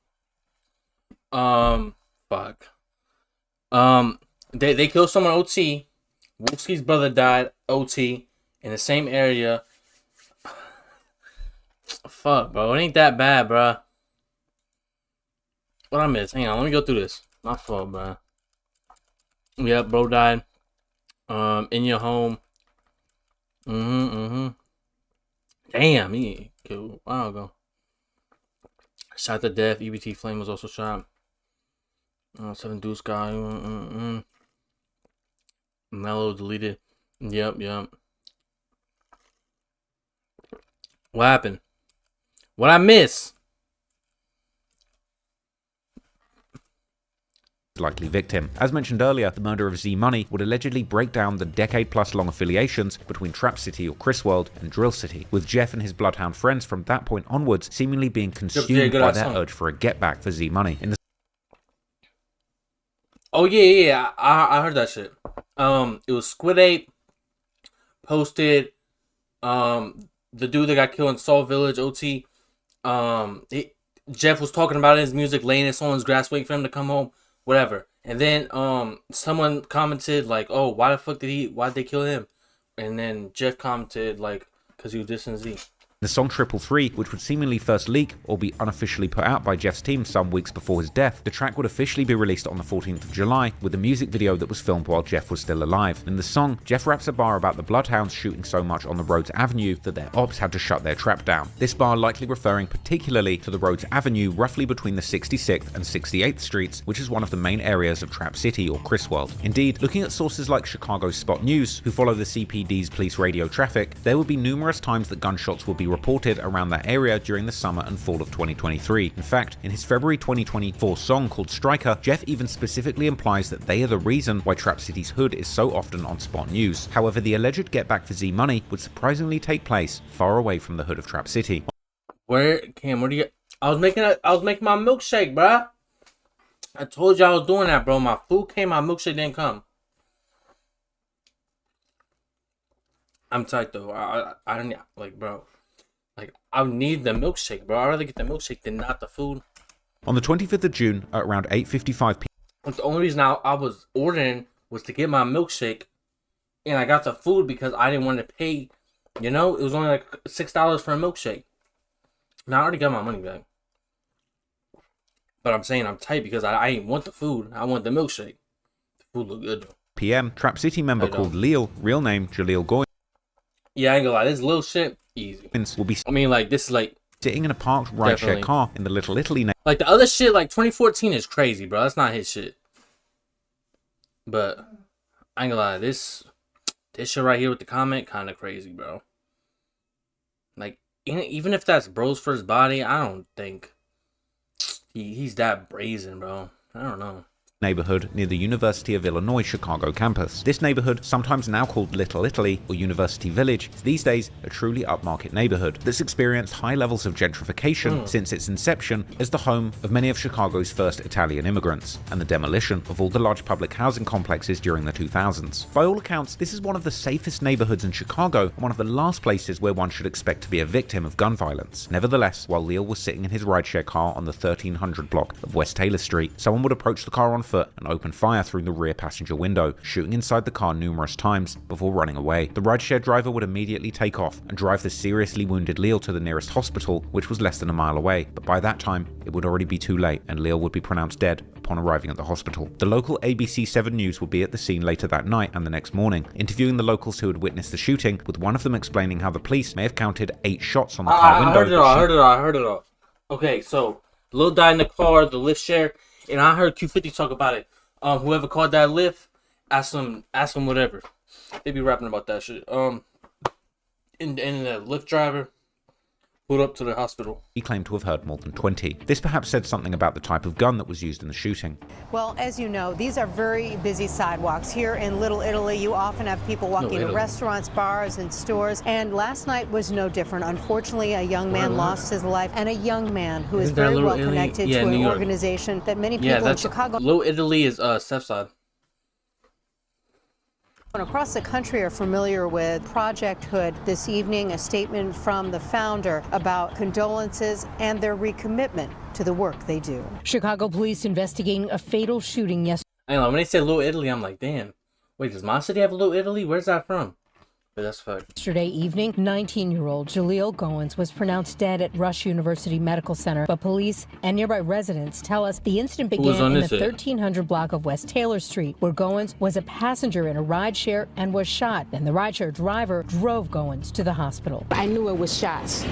They killed someone OT. Wooski's brother died OT in the same area. Fuck, bro. It ain't that bad, bro. What I missed? Hang on, let me go through this. My fault, bro. Yep, bro died. In your home. Damn, he killed a while ago. Shot to death. EBT Flame was also shot. 7 Deuce guy. Mellow deleted. Yep. What happened? What I miss? Likely victim. As mentioned earlier, the murder of Z Money would allegedly break down the decade-plus-long affiliations between Trap City or Chris World and Drill City, with Jeff and his Bloodhound friends from that point onwards seemingly being consumed by their urge for a get-back for Z Money. Oh yeah, I heard that shit. It was Squid Ape posted, the dude that got killed in Salt Village, OT. Jeff was talking about his music, laying in someone's grass, waiting for him to come home. Whatever. And then someone commented like, "Oh, why they kill him?" And then Jeff commented like, "Cause he was dissing Z." The song 333, which would seemingly first leak or be unofficially put out by Jeff's team some weeks before his death, the track would officially be released on the 14th of July with a music video that was filmed while Jeff was still alive. In the song, Jeff raps a bar about the Bloodhounds shooting so much on the Rhodes Avenue that their ops had to shut their trap down. This bar likely referring particularly to the Rhodes Avenue roughly between the 66th and 68th streets, which is one of the main areas of Trap City or Chris World. Indeed, looking at sources like Chicago's Spot News, who follow the CPD's police radio traffic, there would be numerous times that gunshots would be reported around that area during the summer and fall of 2023. In fact, in his February 2024 song called Striker, Jeff even specifically implies that they are the reason why Trap City's hood is so often on Spot News. However, the alleged get back for Z Money would surprisingly take place far away from the hood of Trap City. Where do you? I was making my milkshake, bruh. I told you I was doing that, bro. My food came, my milkshake didn't come. I'm tight though. I don't like, bro. Like, I need the milkshake, bro. I'd rather get the milkshake than not the food. On the 25th of June, at around 8:55 p.m. The only reason I was ordering was to get my milkshake, and I got the food because I didn't want to pay. You know, it was only like $6 for a milkshake. Now I already got my money back. But I'm saying I'm tight because I didn't want the food. I want the milkshake. The food looked good though. p.m. Trap City member called Leal, real name Jaleel Goy. Yeah, I ain't gonna lie, this little shit, easy. Will be this is like sitting in a parked rideshare car in the Little Italy. Like the other shit, like 2014 is crazy, bro. That's not his shit. But I ain't gonna lie, this shit right here with the comment, kind of crazy, bro. Like even if that's bro's first body, I don't think he's that brazen, bro. I don't know. Neighborhood near the University of Illinois Chicago campus. This neighborhood, sometimes now called Little Italy or University Village, is these days a truly upmarket neighborhood that's experienced high levels of gentrification since its inception as the home of many of Chicago's first Italian immigrants and the demolition of all the large public housing complexes during the 2000s. By all accounts, this is one of the safest neighborhoods in Chicago and one of the last places where one should expect to be a victim of gun violence. Nevertheless, while Leal was sitting in his rideshare car on the 1300 block of West Taylor Street, someone would approach the car on foot and open fire through the rear passenger window, shooting inside the car numerous times before running away. The rideshare driver would immediately take off and drive the seriously wounded Leal to the nearest hospital, which was less than a mile away, but by that time it would already be too late and Leal would be pronounced dead upon arriving at the hospital. The local ABC 7 News would be at the scene later that night and the next morning, interviewing the locals who had witnessed the shooting, with one of them explaining how the police may have counted 8 shots on the car window. I heard it all. Okay, so Lil died in the car, the lift share, and I heard Q50 talk about it. Whoever called that lift, ask them whatever. They be rapping about that shit. And the lift driver pulled up to the hospital. He claimed to have heard more than 20. This perhaps said something about the type of gun that was used in the shooting. Well, as you know, these are very busy sidewalks. Here in Little Italy, you often have people walking to restaurants, bars, and stores. And last night was no different. Unfortunately, a young man lost his life, and a young man who is very well connected to an organization that many people in Chicago. Little Italy is Steph's across the country are familiar with Project Hood. This evening, a statement from the founder about condolences and their recommitment to the work they do. Chicago police investigating a fatal shooting yesterday. I know, when they say Little Italy, I'm like, damn. Wait, does my city have a Little Italy? Where's that from? That's a fact. Yesterday evening, 19-year-old Jaleel Goins was pronounced dead at Rush University Medical Center, but police and nearby residents tell us the incident began in the 1300 block of West Taylor Street, where Goins was a passenger in a rideshare and was shot. Then the rideshare driver drove Goins to the hospital. I knew it was shots.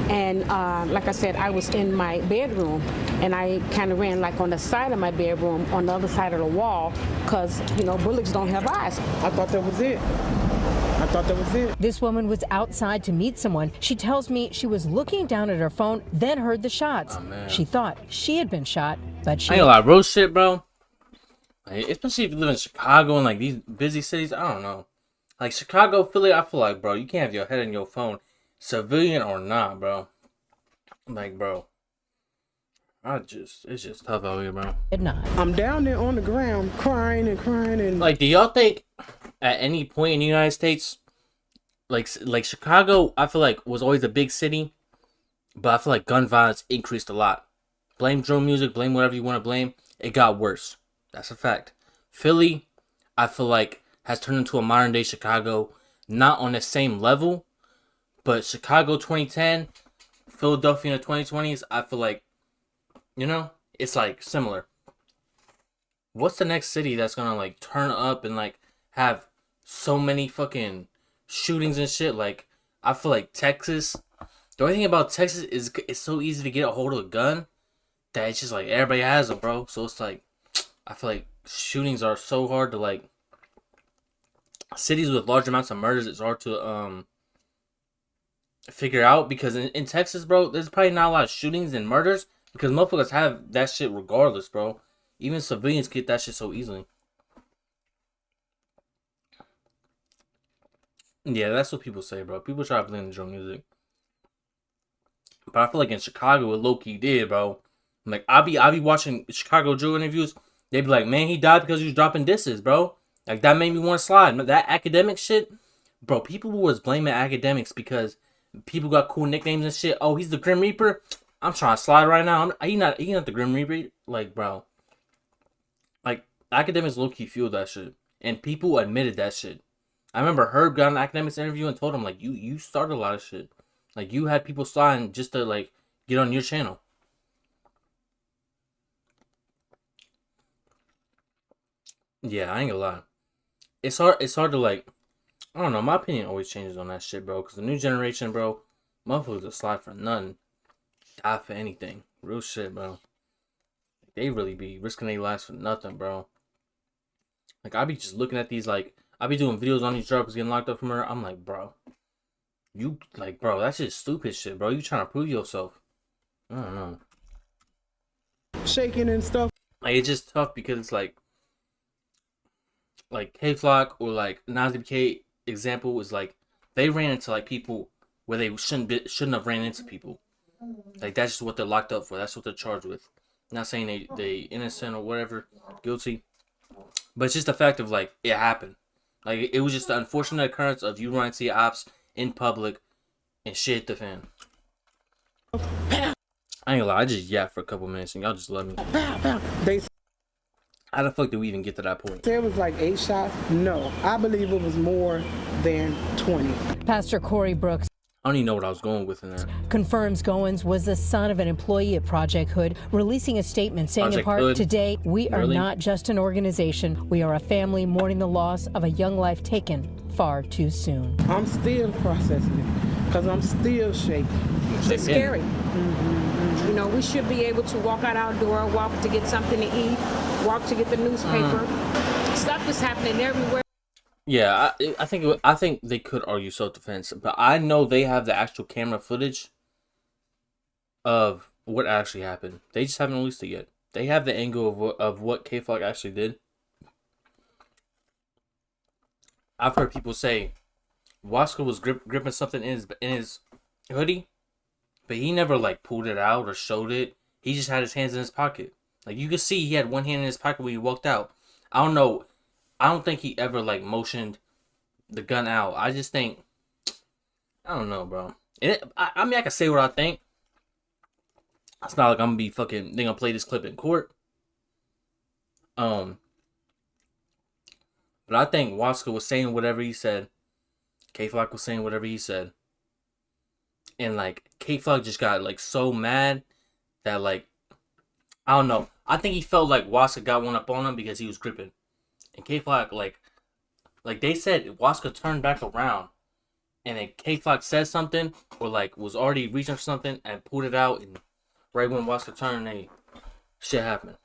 And like I said, I was in my bedroom, and I kind of ran like on the side of my bedroom, on the other side of the wall, because, you know, bullets don't have eyes. I thought that was it. I thought that was it. This woman was outside to meet someone. She tells me she was looking down at her phone, then heard the shots. Oh, she thought she had been shot, but she... I ain't gonna lie, real shit, bro. Like, especially if you live in Chicago and like these busy cities, I don't know. Like Chicago, Philly, I feel like, bro, you can't have your head in your phone, civilian or not, bro. Like, bro, it's just tough out here, bro. I'm down there on the ground crying and like, do y'all think at any point in the United States, like Chicago, I feel like was always a big city, but I feel like gun violence increased a lot. Blame drill music, blame whatever you want to blame, it got worse. That's a fact. Philly, I feel like, has turned into a modern day Chicago, not on the same level, but Chicago 2010, Philadelphia in the 2020s, I feel like, you know, it's like similar. What's the next city that's gonna like turn up and like have so many fucking shootings and shit? Like, I feel like Texas. The only thing about Texas is it's so easy to get a hold of a gun that it's just like everybody has them, bro. So it's like, I feel like shootings are so hard to like. Cities with large amounts of murders, it's hard to figure out, because in Texas, bro, there's probably not a lot of shootings and murders because motherfuckers have that shit regardless, bro. Even civilians get that shit so easily. Yeah, that's what people say, bro. People try to blame the drill music, but I feel like in Chicago, it low key did, bro. Like I be watching Chicago drill interviews. They be like, man, he died because he was dropping disses, bro. Like, that made me want to slide. That academic shit, bro, people was blaming academics because people got cool nicknames and shit. Oh, he's the Grim Reaper. I'm trying to slide right now. He not the Grim Reaper. Like, bro. Like, academics low-key fueled that shit. And people admitted that shit. I remember Herb got an academics interview and told him, like, you started a lot of shit. Like, you had people sliding just to, like, get on your channel. Yeah, I ain't gonna lie. It's hard to, like, I don't know, my opinion always changes on that shit, bro, because the new generation, bro, motherfuckers will slide for nothing, die for anything, real shit, bro. They really be risking their lives for nothing, bro. Like, I be just looking at these, like, I be doing videos on these drugs getting locked up from her, I'm like, bro, you, like, bro, that's just stupid shit, bro, you trying to prove yourself. I don't know. Shaking and stuff. Like, it's just tough because it's like K-Flock or like Nasty K example is like they ran into like people where they shouldn't have ran into people. Like that's just what they're locked up for. That's what they're charged with. I'm not saying they innocent or whatever, guilty, but it's just the fact of like it happened. Like it was just the unfortunate occurrence of you running to your ops in public and shit hit the fan. I ain't gonna lie, I just yapped for a couple minutes and y'all just love me. How the fuck did we even get to that point? It was like 8 shots. No, I believe it was more than 20. Pastor Corey Brooks I don't even know what I was going with in there. Confirms Goins was the son of an employee at Project Hood, releasing a statement saying Project in part, Hood? today, we are Really? not just an organization. We are a family mourning the loss of a young life taken far too soon. I'm still processing it because I'm still shaking. It's scary. You know, we should be able to walk out our door, walk to get something to eat, walk to get the newspaper. Stuff is happening everywhere. Yeah, I think they could argue self-defense, but I know they have the actual camera footage of what actually happened. They just haven't released it yet. They have the angle of what K-Flock actually did. I've heard people say Waska was gripping something in his hoodie, but he never like pulled it out or showed it. He just had his hands in his pocket. Like you could see he had one hand in his pocket when he walked out. I don't know. I don't think he ever like motioned the gun out. I just think, I don't know, bro. And I mean, I can say what I think. It's not like I'm gonna be fucking. They gonna play this clip in court. But I think Waska was saying whatever he said, K-Flock was saying whatever he said. And, like, K-Flock just got, like, so mad that, like, I don't know. I think he felt like Waska got one up on him because he was gripping. And K-Flock, like they said, Waska turned back around. And then K-Flock said something, or, like, was already reaching for something and pulled it out. And right when Waska turned, hey, shit happened.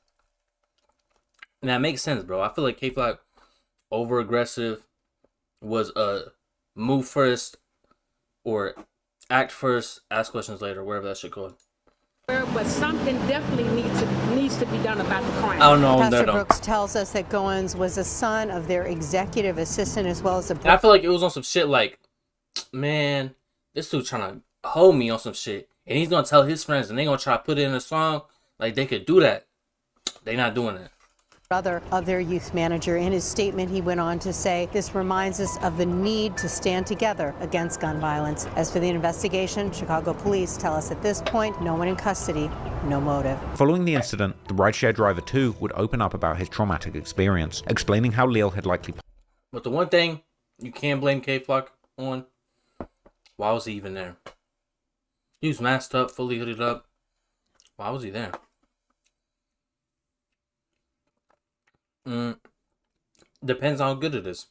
And that makes sense, bro. I feel like K-Flock over-aggressive was a move first or act first, ask questions later, wherever that shit goes. But something definitely needs to be done about the crime. I don't know. Pastor Brooks tells us that Goins was a son of their executive assistant as well as a... And I feel like it was on some shit like, man, this dude trying to hold me on some shit. And he's going to tell his friends and they going to try to put it in a song. Like, they could do that. They not doing it. Brother of their youth manager. In his statement, he went on to say, this reminds us of the need to stand together against gun violence. As for the investigation, Chicago police tell us at this point, no one in custody, no motive. Following the incident, the rideshare driver too would open up about his traumatic experience, explaining how Lil had likely... But the one thing you can't blame K-Flock on, why was he even there? He was masked up, fully hooded up. Why was he there? Depends on how good it is.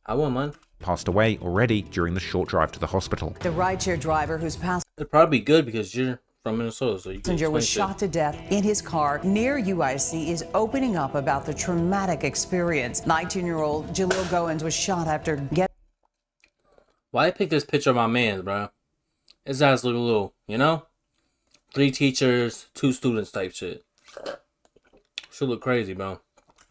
I won't mind. Passed away already during the short drive to the hospital. The rideshare driver whose it'd probably be good because you're from Minnesota, so you passenger was shot to death in his car near UIC is opening up about the traumatic experience. 19-year-old Jaleel Goins was shot after getting... Why I pick this picture of my man, bro? His ass look a little, you know? 3 teachers, 2 students type shit. Should look crazy, bro.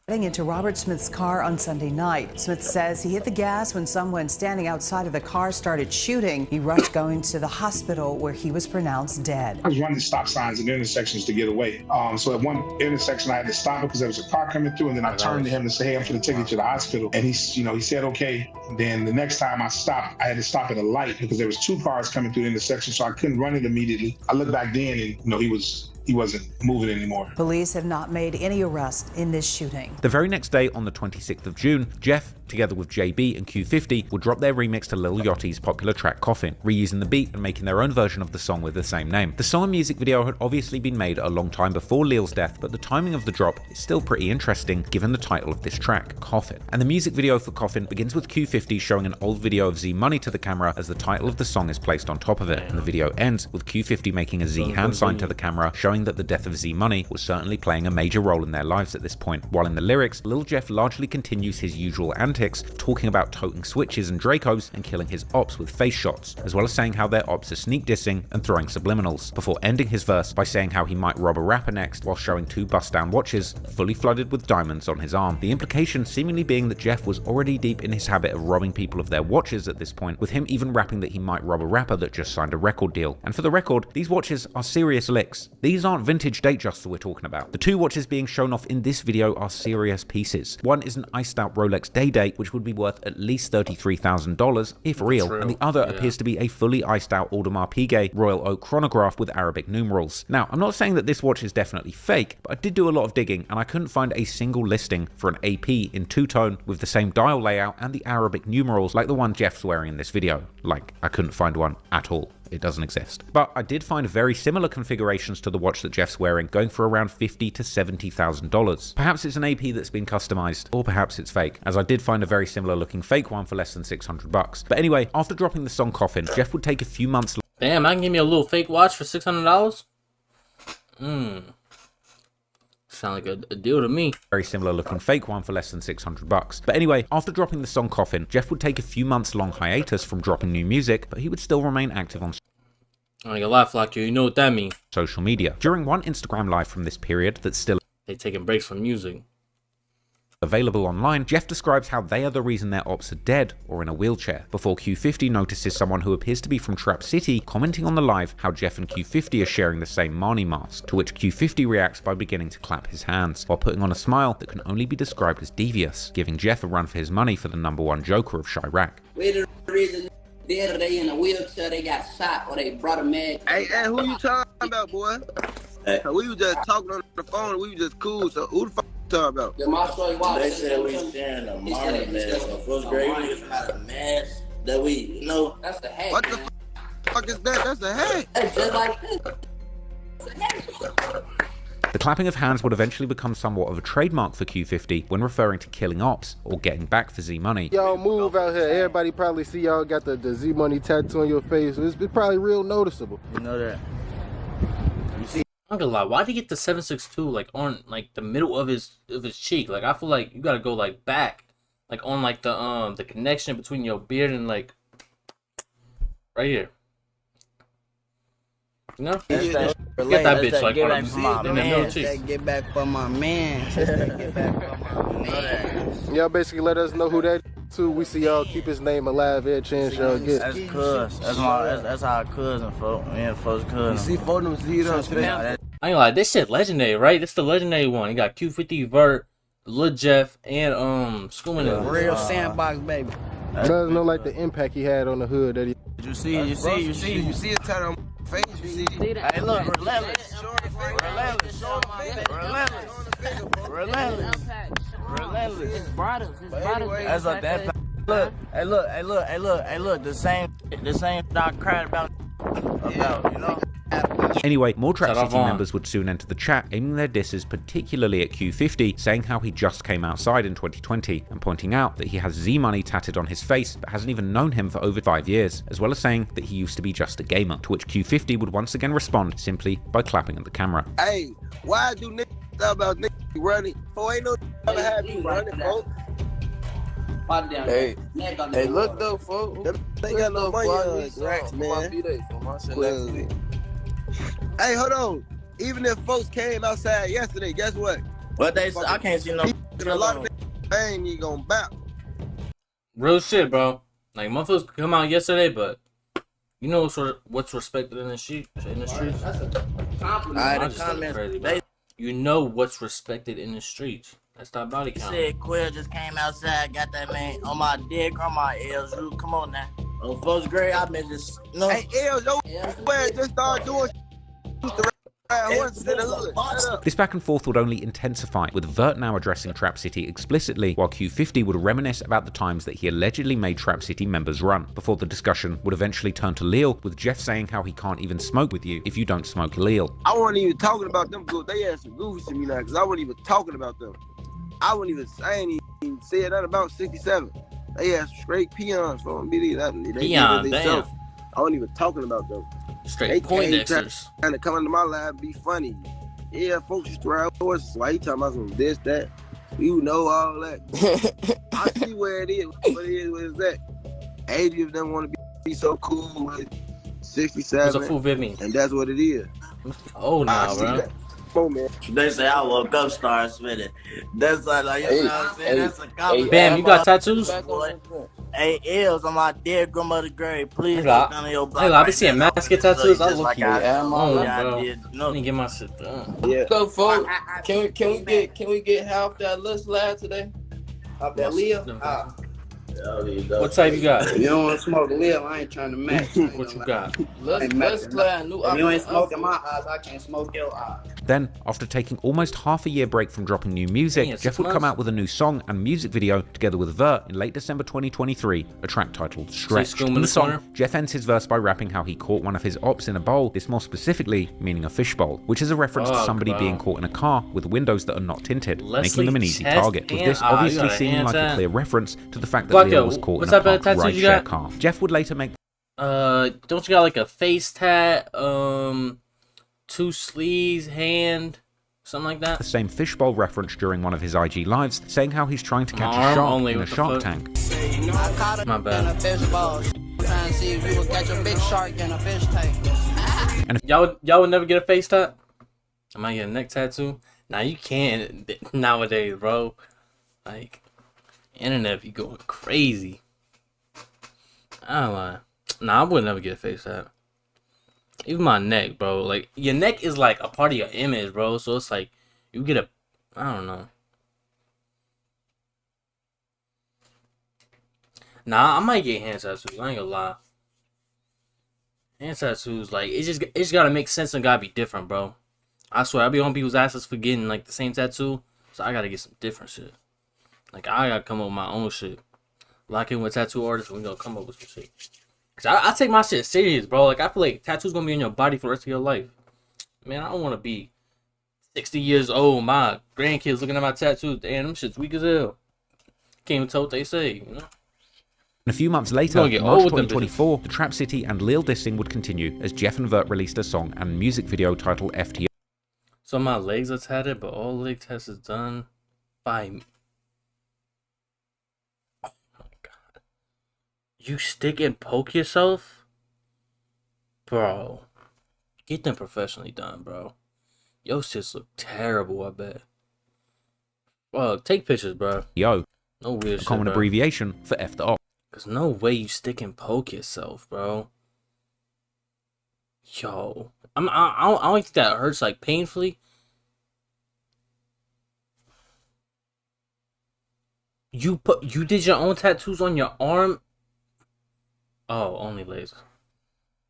Into Robert Smith's car on Sunday night. Smith says he hit the gas when someone standing outside of the car started shooting. He rushed going to the hospital where he was pronounced dead. I was running stop signs and intersections to get away. So at one intersection I had to stop because there was a car coming through, and then I turned to him to say, hey, I'm going to take you to the hospital. And he said, okay. Then the next time I stopped, I had to stop at a light because there was 2 cars coming through the intersection, so I couldn't run it immediately. I looked back then and, he wasn't moving anymore. Police have not made any arrests in this shooting. The very next day, on the 26th of June, Jeff, together with JB and Q50, would drop their remix to Lil Yachty's popular track Coffin, reusing the beat and making their own version of the song with the same name. The song and music video had obviously been made a long time before Lil's death, but the timing of the drop is still pretty interesting given the title of this track, Coffin. And the music video for Coffin begins with Q50 showing an old video of Z Money to the camera as the title of the song is placed on top of it, and the video ends with Q50 making a Z hand sign to the camera, showing that the death of Z Money was certainly playing a major role in their lives at this point. While in the lyrics, Lil Jeff largely continues his usual antics, talking about toting switches and Dracos and killing his ops with face shots, as well as saying how their ops are sneak dissing and throwing subliminals, before ending his verse by saying how he might rob a rapper next while showing 2 bust-down watches fully flooded with diamonds on his arm. The implication seemingly being that Jeff was already deep in his habit of robbing people of their watches at this point, with him even rapping that he might rob a rapper that just signed a record deal. And for the record, these watches are serious licks. These aren't vintage Datejust we're talking about. The 2 watches being shown off in this video are serious pieces. One is an iced out Rolex Day Date, which would be worth at least $33,000 if real, and the other appears to be a fully iced out Audemars Piguet Royal Oak chronograph with Arabic numerals. Now, I'm not saying that this watch is definitely fake, but I did do a lot of digging and I couldn't find a single listing for an AP in 2-tone with the same dial layout and the Arabic numerals like the one Jeff's wearing in this video. Like, I couldn't find one at all. It doesn't exist. But I did find very similar configurations to the watch that Jeff's wearing, going for around $50,000 to $70,000. Perhaps it's an AP that's been customized, or perhaps it's fake, as I did find a very similar looking fake one for less than $600. But anyway, after dropping the song Coffin, Jeff would take a few months... Damn, I can give me a little fake watch for $600? Sound like a deal to me. Very similar looking fake one for less than $600. But anyway, after dropping the song Coffin, Jeff would take a few months long hiatus from dropping new music, but he would still remain active on I ain't gonna lie, Flock, you know what that means. Social media. During one Instagram live from this period that's still they taking breaks from music. Available online, Jeff describes how they are the reason their ops are dead or in a wheelchair, before Q50 notices someone who appears to be from Trap City commenting on the live how Jeff and Q50 are sharing the same Marnie mask, to which Q50 reacts by beginning to clap his hands, while putting on a smile that can only be described as devious, giving Jeff a run for his money for the #1 Joker of Chirac. We the reason the other day in a wheelchair they got shot or they brought a man. Hey, who you talking about, boy? Hey. We was just talking on the phone, we was just cool, so who the fuck talking about? The Marshall Watch. They said we sharing a Marnie mask. So first grade we just had a mask that we, that's the hat. What the fuck is that? That's the hat. That's just like this. The clapping of hands would eventually become somewhat of a trademark for Q50 when referring to killing ops or getting back for Z-Money. Y'all move out here. Everybody probably see y'all got the Z-Money tattoo on your face. It's probably real noticeable. You know that. I'm not gonna lie, why'd he get the 762 like on like the middle of his cheek? Like I feel like you gotta go like back, like on like the connection between your beard and like right here. You know? Get that bitch like on the middle cheek. Get back for my man. Get back for my man. Y'all basically let us know who that is too. We see y'all keep his name alive every chance y'all get. That's cuz. That's our cousin, folks. Me and folks cousin. You see, folks don't see it. I ain't like this shit legendary, right? This the legendary one. You got Q50 Vert, Lil Jeff, and Schoolman. Real sandbox baby. Let us know like the impact he had on the hood that he. You see it tattoo on my face. You see it. Hey, look, relentless. It's brothers. That's like that. Look. The same I cried about, you know. Anyway, more Trap City members would soon enter the chat, aiming their disses particularly at Q50, saying how he just came outside in 2020, and pointing out that he has Z-Money tatted on his face but hasn't even known him for over 5 years, as well as saying that he used to be just a gamer, to which Q50 would once again respond simply by clapping at the camera. Hey, why do niggas talk about niggas running? Oh, ain't no ever have you running, folks. Hey, look though, folks. They got no money on these racks, man. Hey, hold on. Even if folks came outside yesterday, guess what? What they say, I can't see no. A lot of ain't even gonna bounce. Real shit, bro. Like motherfuckers could come out yesterday, but you know what's respected in the streets. That's a compliment. Crazy, you know what's respected in the streets. That's that body count. Said Quill just came outside, got that man on my dick, on my L's. Come on now. On first grade, I've been just Hey, L's, yo, just start doing This back and forth would only intensify, with Vert now addressing Trap City explicitly, while Q50 would reminisce about the times that he allegedly made Trap City members run, before the discussion would eventually turn to Lil, with Jeff saying how he can't even smoke with you if you don't smoke Lil. I wasn't even talking about them, they had some goofy to me now, because I wasn't even talking about them. I ain't even said that about 67. They had straight peons for them. Peon, damn. I wasn't even talking about them. Straight Poindexters. Trying to come into my lab and be funny. Yeah, folks used to ride horses. Why you talking about some this, that? You know all that. I see where it is. What it is, what is that? 80 of them want to be so cool with 67. What's a full vid mean? And that's what it is. Oh, nah, bro. That. Oh, man. They say I woke up, started spinning. That's like, you know what I'm saying? That's a compliment. Bam, you got tattoos? Hey, L's on my dear grandmother grave. Please look none of your black. I be seeing mask tattoos. I look like bro. Let me get my shit done. Yeah. So, folks, can we get half that list last today? Of that Leo? What type you got? If you don't want to smoke Lil, I ain't trying to match. What you got? Let's play a new. If you ain't smoking my eyes, I can't smoke your eyes. Then, after taking almost half a year break from dropping new music, Jeff would come out with a new song and music video together with Vert in late December 2023, a track titled Stretched. In the song, Jeff ends his verse by rapping how he caught one of his ops in a bowl, this more specifically meaning a fishbowl, which is a reference to somebody being caught in a car with windows that are not tinted, making them an easy target, with this obviously seeming like a clear reference to the fact that Lil was caught in a parked rideshare car. Jeff would later make don't you got like a face tat, 2 sleeves, hand, something like that? The same fishbowl reference during one of his IG lives, saying how he's trying to catch a shark in a shark tank. My bad. Trying to see if you would catch a big shark in a fish tank. And y'all would never get a face tat? I might get a neck tattoo. Now you can't nowadays, bro. Like, internet be going crazy. I don't lie. Nah, I would never get a face tat. Even my neck, bro. Like, your neck is like a part of your image, bro. So it's like, you get a, I don't know. Nah, I might get hand tattoos. I ain't gonna lie. Hand tattoos, like, it just gotta make sense and gotta be different, bro. I swear, I be on people's asses for getting like the same tattoo, so I gotta get some different shit. Like, I gotta come up with my own shit. Lock in with tattoo artists, and we gonna come up with some shit. Cause I take my shit serious, bro. Like, I feel like tattoos gonna be in your body for the rest of your life. Man, I don't want to be 60 years old. My grandkids looking at my tattoos. Damn, them shit's weak as hell. Can't even tell what they say, you know? A few months later, March 2024, the Trap City and Lil dissing would continue as Jeff and Vert released a song and music video titled FTO. So my legs are tatted, but all leg tests is done by me. Oh my god. You stick and poke yourself? Bro. Get them professionally done, bro. Yo, shits look terrible, I bet. Well, take pictures, bro. Yo. No weird shit, common bro. Abbreviation for F the op. There's no way you stick and poke yourself, bro. Yo. I don't think that hurts, like, painfully. You did your own tattoos on your arm? Oh, only legs.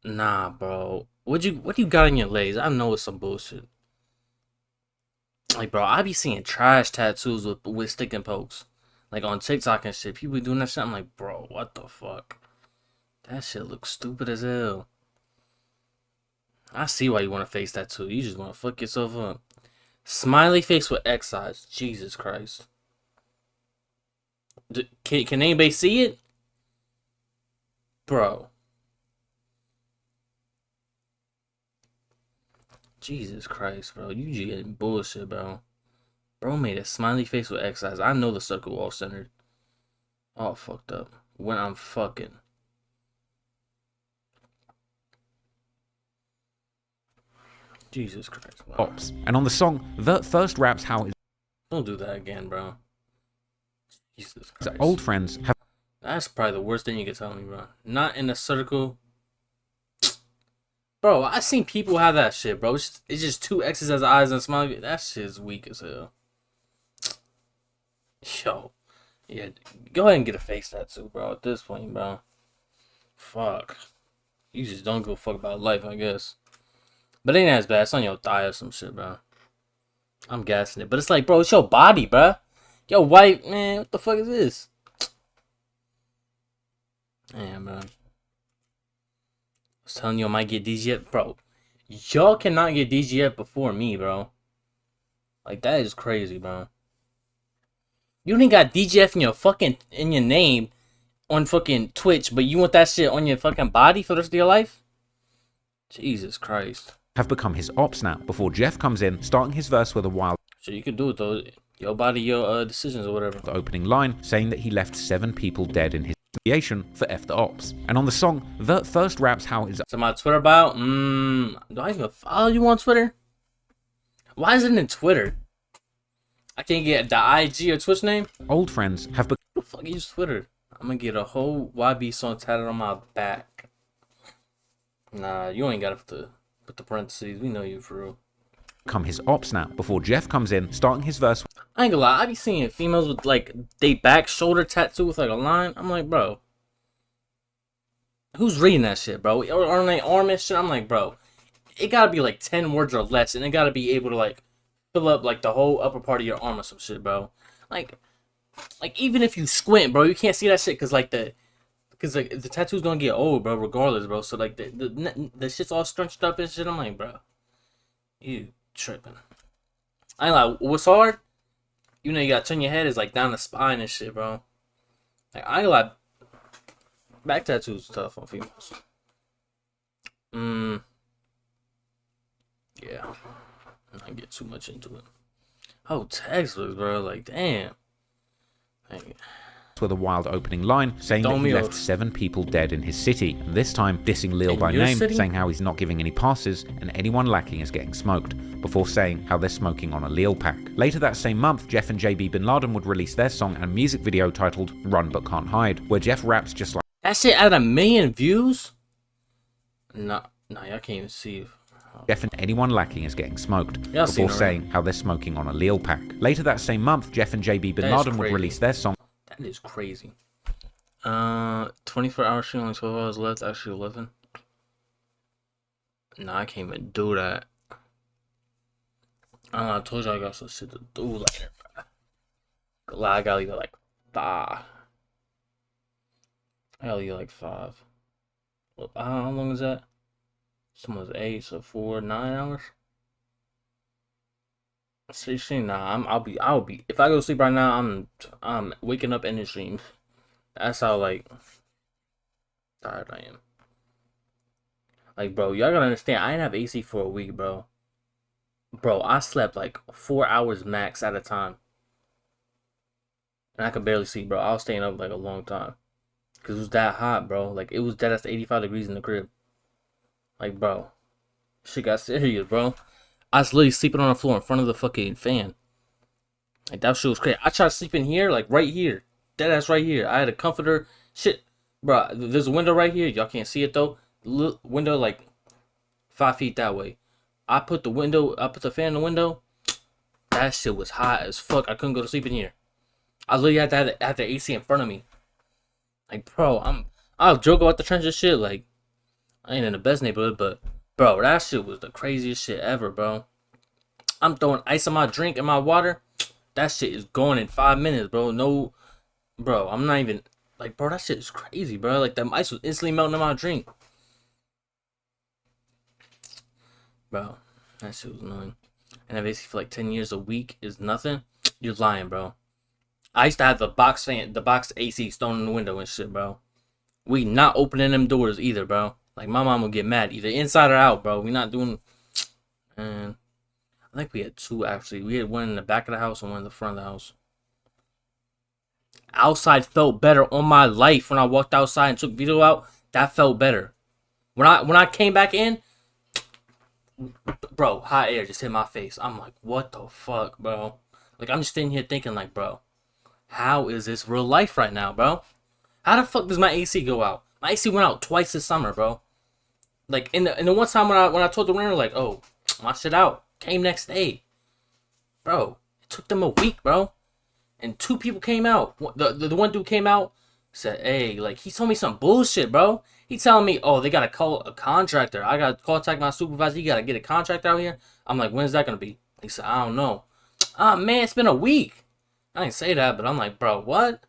Nah, bro. What you got on your legs? I know it's some bullshit. Like, bro, I be seeing trash tattoos with stick and pokes. Like, on TikTok and shit. People doing that shit. I'm like, bro, what the fuck? That shit looks stupid as hell. I see why you want a face tattoo. You just want to fuck yourself up. Smiley face with X eyes. Jesus Christ. Can anybody see it? Bro. Jesus Christ, bro. You just getting bullshit, bro. Bro made a smiley face with X eyes. I know the circle wall centered. All fucked up. When I'm fucking. Jesus Christ, bro. Ops. And on the song, Vert first raps how his Don't do that again, bro. Jesus Christ. old friends have. That's probably the worst thing you can tell me, bro. Not in a circle. Bro, I seen people have that shit, bro. It's just two X's as eyes and a smiley. That shit is weak as hell. Yo. Yeah, go ahead and get a face tattoo, bro, at this point, bro. Fuck. You just don't give a fuck about life, I guess. But it ain't as bad. It's on your thigh or some shit, bro. I'm gassing it. But it's like, bro, it's your body, bro. Yo, white, man, what the fuck is this? Damn, bro. I was telling you I might get DGF. Bro, y'all cannot get DGF before me, bro. Like, that is crazy, bro. You ain't got DGF in your name on fucking Twitch, but you want that shit on your fucking body for the rest of your life? Jesus Christ. Have become his ops now, before Jeff comes in, starting his verse with a wild. So you can do it, though. Your body, your decisions or whatever. The opening line, saying that he left 7 people dead in his investigation for F the ops. And on the song, Vert first raps how his. So my Twitter bio? Do I even follow you on Twitter? Why is it in Twitter? I can't get the IG or Twitch name? Old friends have become. Who the fuck use Twitter? I'm gonna get a whole YB song tatted on my back. Nah, you ain't gotta put the parentheses. We know you for real. Become his ops now, before Jeff comes in, starting his verse. I ain't gonna lie, I be seeing females with like they back shoulder tattoo with like a line. I'm like, bro, who's reading that shit, bro? Or on their arm and shit. I'm like, bro, it gotta be like 10 words or less, and it gotta be able to like fill up like the whole upper part of your arm or some shit, bro. Like even if you squint, bro, you can't see that shit because the tattoo's gonna get old, bro, regardless, bro. So like the shit's all scrunched up and shit. I'm like, bro, you tripping. I ain't like, what's hard? You know, you gotta turn your head is like down the spine and shit, bro. Like, I ain't like, back tattoos tough on females. Yeah. I get too much into it. Oh, Texas, bro. Like, damn. With a wild opening line, saying that he left 7 people dead in his city, and this time dissing Lil by name, saying how he's not giving any passes, and anyone lacking is getting smoked, before saying how they're smoking on a Lil pack. Later that same month, Jeff and JB Bin Laden would release their song and music video titled Run But Can't Hide, where Jeff raps just like that shit at 1 million views? Nah, y'all can't even see. Jeff and anyone lacking is getting smoked, Yeah, before saying how they're smoking on a Lil pack. Later that same month, Jeff and JB Bin Laden would release their song. That is crazy. 24 hours stream, only 12 hours left. Actually 11. Nah, I can't even do that. I told you I got some shit to do later, bro. I gotta leave it like 5. I gotta leave like 5. How long is that? Someone's 8, so 4, 9 hours. 16. Nah, I'll be. If I go to sleep right now, I'm waking up in the stream. That's how like tired I am. Like, bro, y'all gotta understand. I didn't have AC for a week, bro. Bro, I slept like 4 hours max at a time, and I could barely sleep, bro. I was staying up like a long time, cause it was that hot, bro. Like, it was dead at 85 degrees in the crib. Like, bro, shit got serious, bro. I was literally sleeping on the floor in front of the fucking fan. Like, that shit was crazy. I tried to sleep in here, like right here, dead ass right here. I had a comforter, shit, bro. There's a window right here. Y'all can't see it though. Window like 5 feet that way. I put the fan in the window. That shit was hot as fuck. I couldn't go to sleep in here. I literally had to have the AC in front of me. Like, bro, I'll joke about the trends and shit. Like, I ain't in the best neighborhood, but bro, that shit was the craziest shit ever, bro. I'm throwing ice in my drink and my water. That shit is going in 5 minutes, bro. No, bro, I'm not even like, bro. That shit is crazy, bro. Like, the ice was instantly melting in my drink. Bro, that shit was annoying. And I basically for like 10 years a week is nothing. You're lying, bro. I used to have the box AC thrown in the window and shit, bro. We not opening them doors either, bro. Like, my mom would get mad, either inside or out, bro. We not doing. And I think we had 2 actually. We had one in the back of the house and one in the front of the house. Outside felt better on my life when I walked outside and took video out. That felt better. When I came back in. Bro, hot air just hit my face. I'm like, what the fuck, bro? Like, I'm just sitting here thinking, like, bro, how is this real life right now, bro? How the fuck does my AC go out? My AC went out twice this summer, bro. Like, in the one time when I told the renter, like, oh, my shit out. Came next day. Bro, it took them a week, bro. And 2 people came out. The one dude came out, said, hey, like, he told me some bullshit, bro. He telling me, oh, they gotta call a contractor. I gotta contact my supervisor. You gotta get a contractor out here. I'm like, when's that gonna be? He said, I don't know. Ah, man, it's been a week. I didn't say that, but I'm like, bro, what?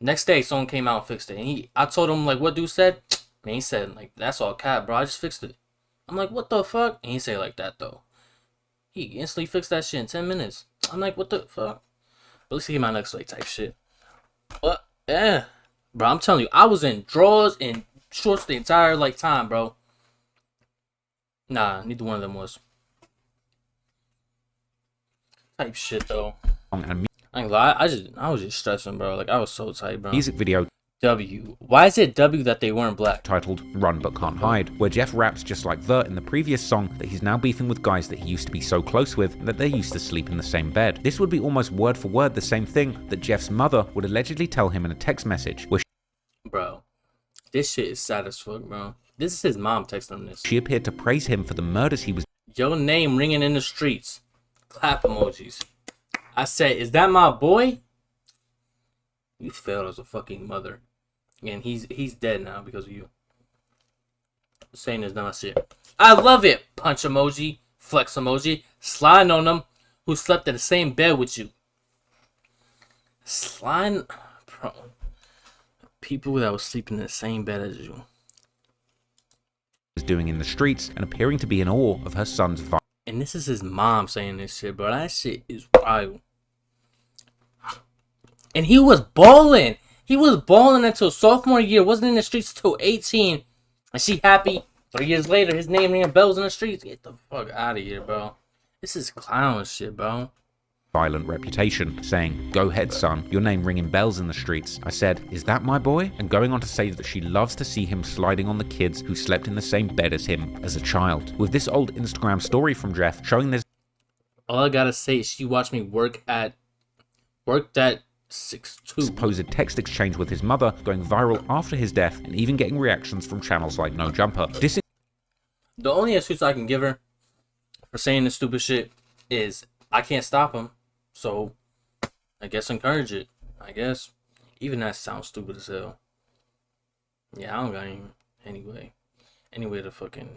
Next day, someone came out and fixed it. And I told him, like, what dude said? Man, he said, like, that's all cap, bro. I just fixed it. I'm like, what the fuck? And he said like that, though. He instantly fixed that shit in 10 minutes. I'm like, what the fuck? But let's see my next way type shit. What? Yeah. Bro, I'm telling you, I was in drawers and shorts the entire, like, time, bro. Nah, neither one of them was. Type shit, though. I ain't gonna lie, I was just stressing, bro. Like, I was so tight, bro. Music video. W. Why is it W that they weren't black? Titled Run But Can't Hide, where Jeff raps just like Vert in the previous song that he's now beefing with guys that he used to be so close with that they used to sleep in the same bed. This would be almost word for word the same thing that Jeff's mother would allegedly tell him in a text message, where bro, this shit is sad as fuck, bro. This is his mom texting him this. She appeared to praise him for the murders he was. Your name ringing in the streets. Clap emojis. I said, is that my boy? You failed as a fucking mother. And he's dead now because of you. Saying this not my shit. I love it. Punch emoji. Flex emoji. Sliding on them who slept in the same bed with you. Sliding. Bro. People that was sleeping in the same bed as you. Was doing in the streets and appearing to be in awe of her son's violence. And this is his mom saying this shit, bro. That shit is wild. And he was balling. He was balling until sophomore year. Wasn't in the streets until 18. And she happy. 3 years later, his name ringing bells in the streets. Get the fuck out of here, bro. This is clown shit, bro. Violent reputation, saying, go ahead, son, your name ringing bells in the streets. I said, is that my boy? And going on to say that she loves to see him sliding on the kids who slept in the same bed as him as a child. With this old Instagram story from Jeff showing this. All I gotta say is she watched me worked at 6'2". Supposed text exchange with his mother going viral after his death and even getting reactions from channels like No Jumper. The only excuse I can give her for saying this stupid shit is I can't stop him. So, I guess encourage it. I guess. Even that sounds stupid as hell. Yeah, I don't got any. Anyway, the fucking.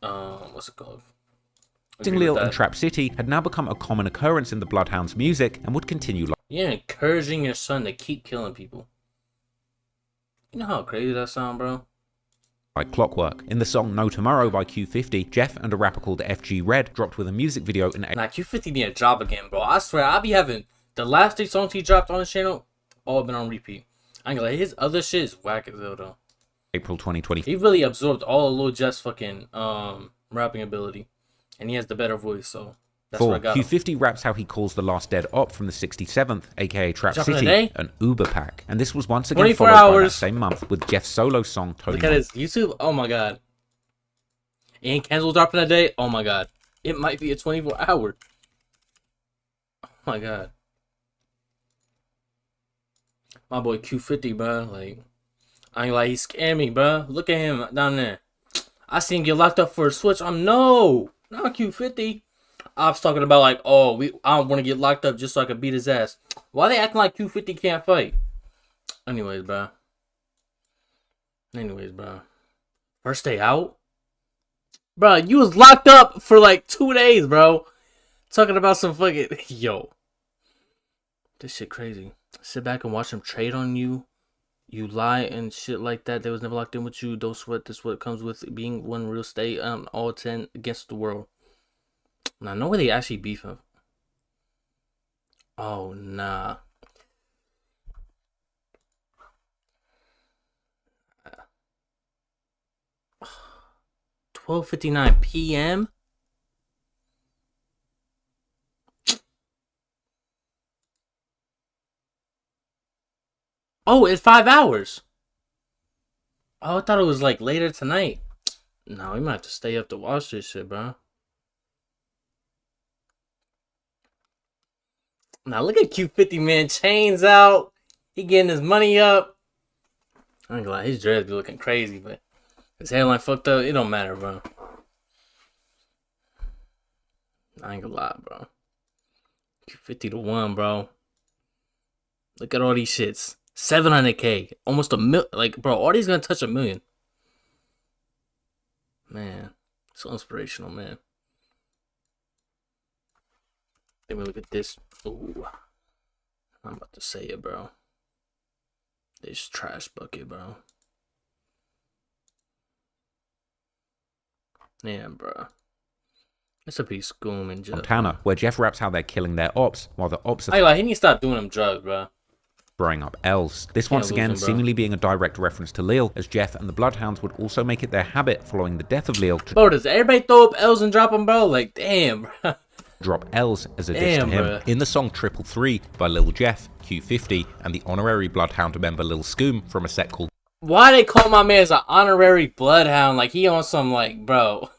What's it called? Lil and Trap City had now become a common occurrence in the Bloodhounds' music and would continue. You're encouraging your son to keep killing people. You know how crazy that sound, bro? Like clockwork. In the song No Tomorrow by Q50, Jeff and a rapper called FG Red dropped with a music video in Nah, Q50 need a job again, bro. I swear, I'll be having the last 3 songs he dropped on his channel all been on repeat. I ain't gonna lie, his other shit is whack as hell, though. April 2020. He really absorbed all of Lil Jeff's fucking rapping ability. And he has the better voice, so that's what I got. Q50 raps how he calls the last dead op from the 67th, aka Trap City, an Uber pack. And this was once again followed by that same month with Jeff's solo song, Tony. Look at his YouTube. Oh my god. And Kenzel dropping a day. Oh my god. It might be a 24-hour. Oh my god. My boy Q50, bro. Like, I ain't like, he scared me, bro. Look at him down there. I seen him get locked up for a switch. No, not Q50. I was talking about like, oh, I don't want to get locked up just so I can beat his ass. Why they acting like Q50 can't fight? Anyways, bro. First day out? Bro, you was locked up for like 2 days, bro. Talking about some fucking... Yo. This shit crazy. Sit back and watch them trade on you. You lie and shit like that. They was never locked in with you. Don't sweat. This is what comes with being one real estate. All 10 against the world. Now, no way they actually beef him. Oh, nah. Uh, 12:59 p.m. Oh, it's 5 hours. Oh, I thought it was like later tonight. No, we might have to stay up to watch this shit, bro. Now look at Q50, man. Chains out. He getting his money up. I ain't gonna lie, his dreads be looking crazy, but his hairline fucked up. It don't matter, bro. I ain't gonna lie, bro. Q50 to 1, bro. Look at all these shits. 700K. Almost a mil. Like, bro, all these gonna touch 1 million. Man. So inspirational, man. Let me look at this. Ooh. I'm about to say it, bro. This trash bucket, bro. Yeah, bro. It's a piece of Scoom and Jeff. Montana, where Jeff raps how they're killing their ops, while the ops are... Hey, like, he needs to stop doing them drugs, bro. Throwing up L's. This once again seemingly being a direct reference to Lil, as Jeff and the Bloodhounds would also make it their habit following the death of Lil to... Bro, does everybody throw up L's and drop them, bro? Like, damn, bro. Drop L's as a diss to him. Bro. In the song 333 by Lil Jeff, Q50, and the honorary Bloodhound member Lil Scoom from a set called... Why they call my man as an honorary Bloodhound? Like, he on some, like, bro...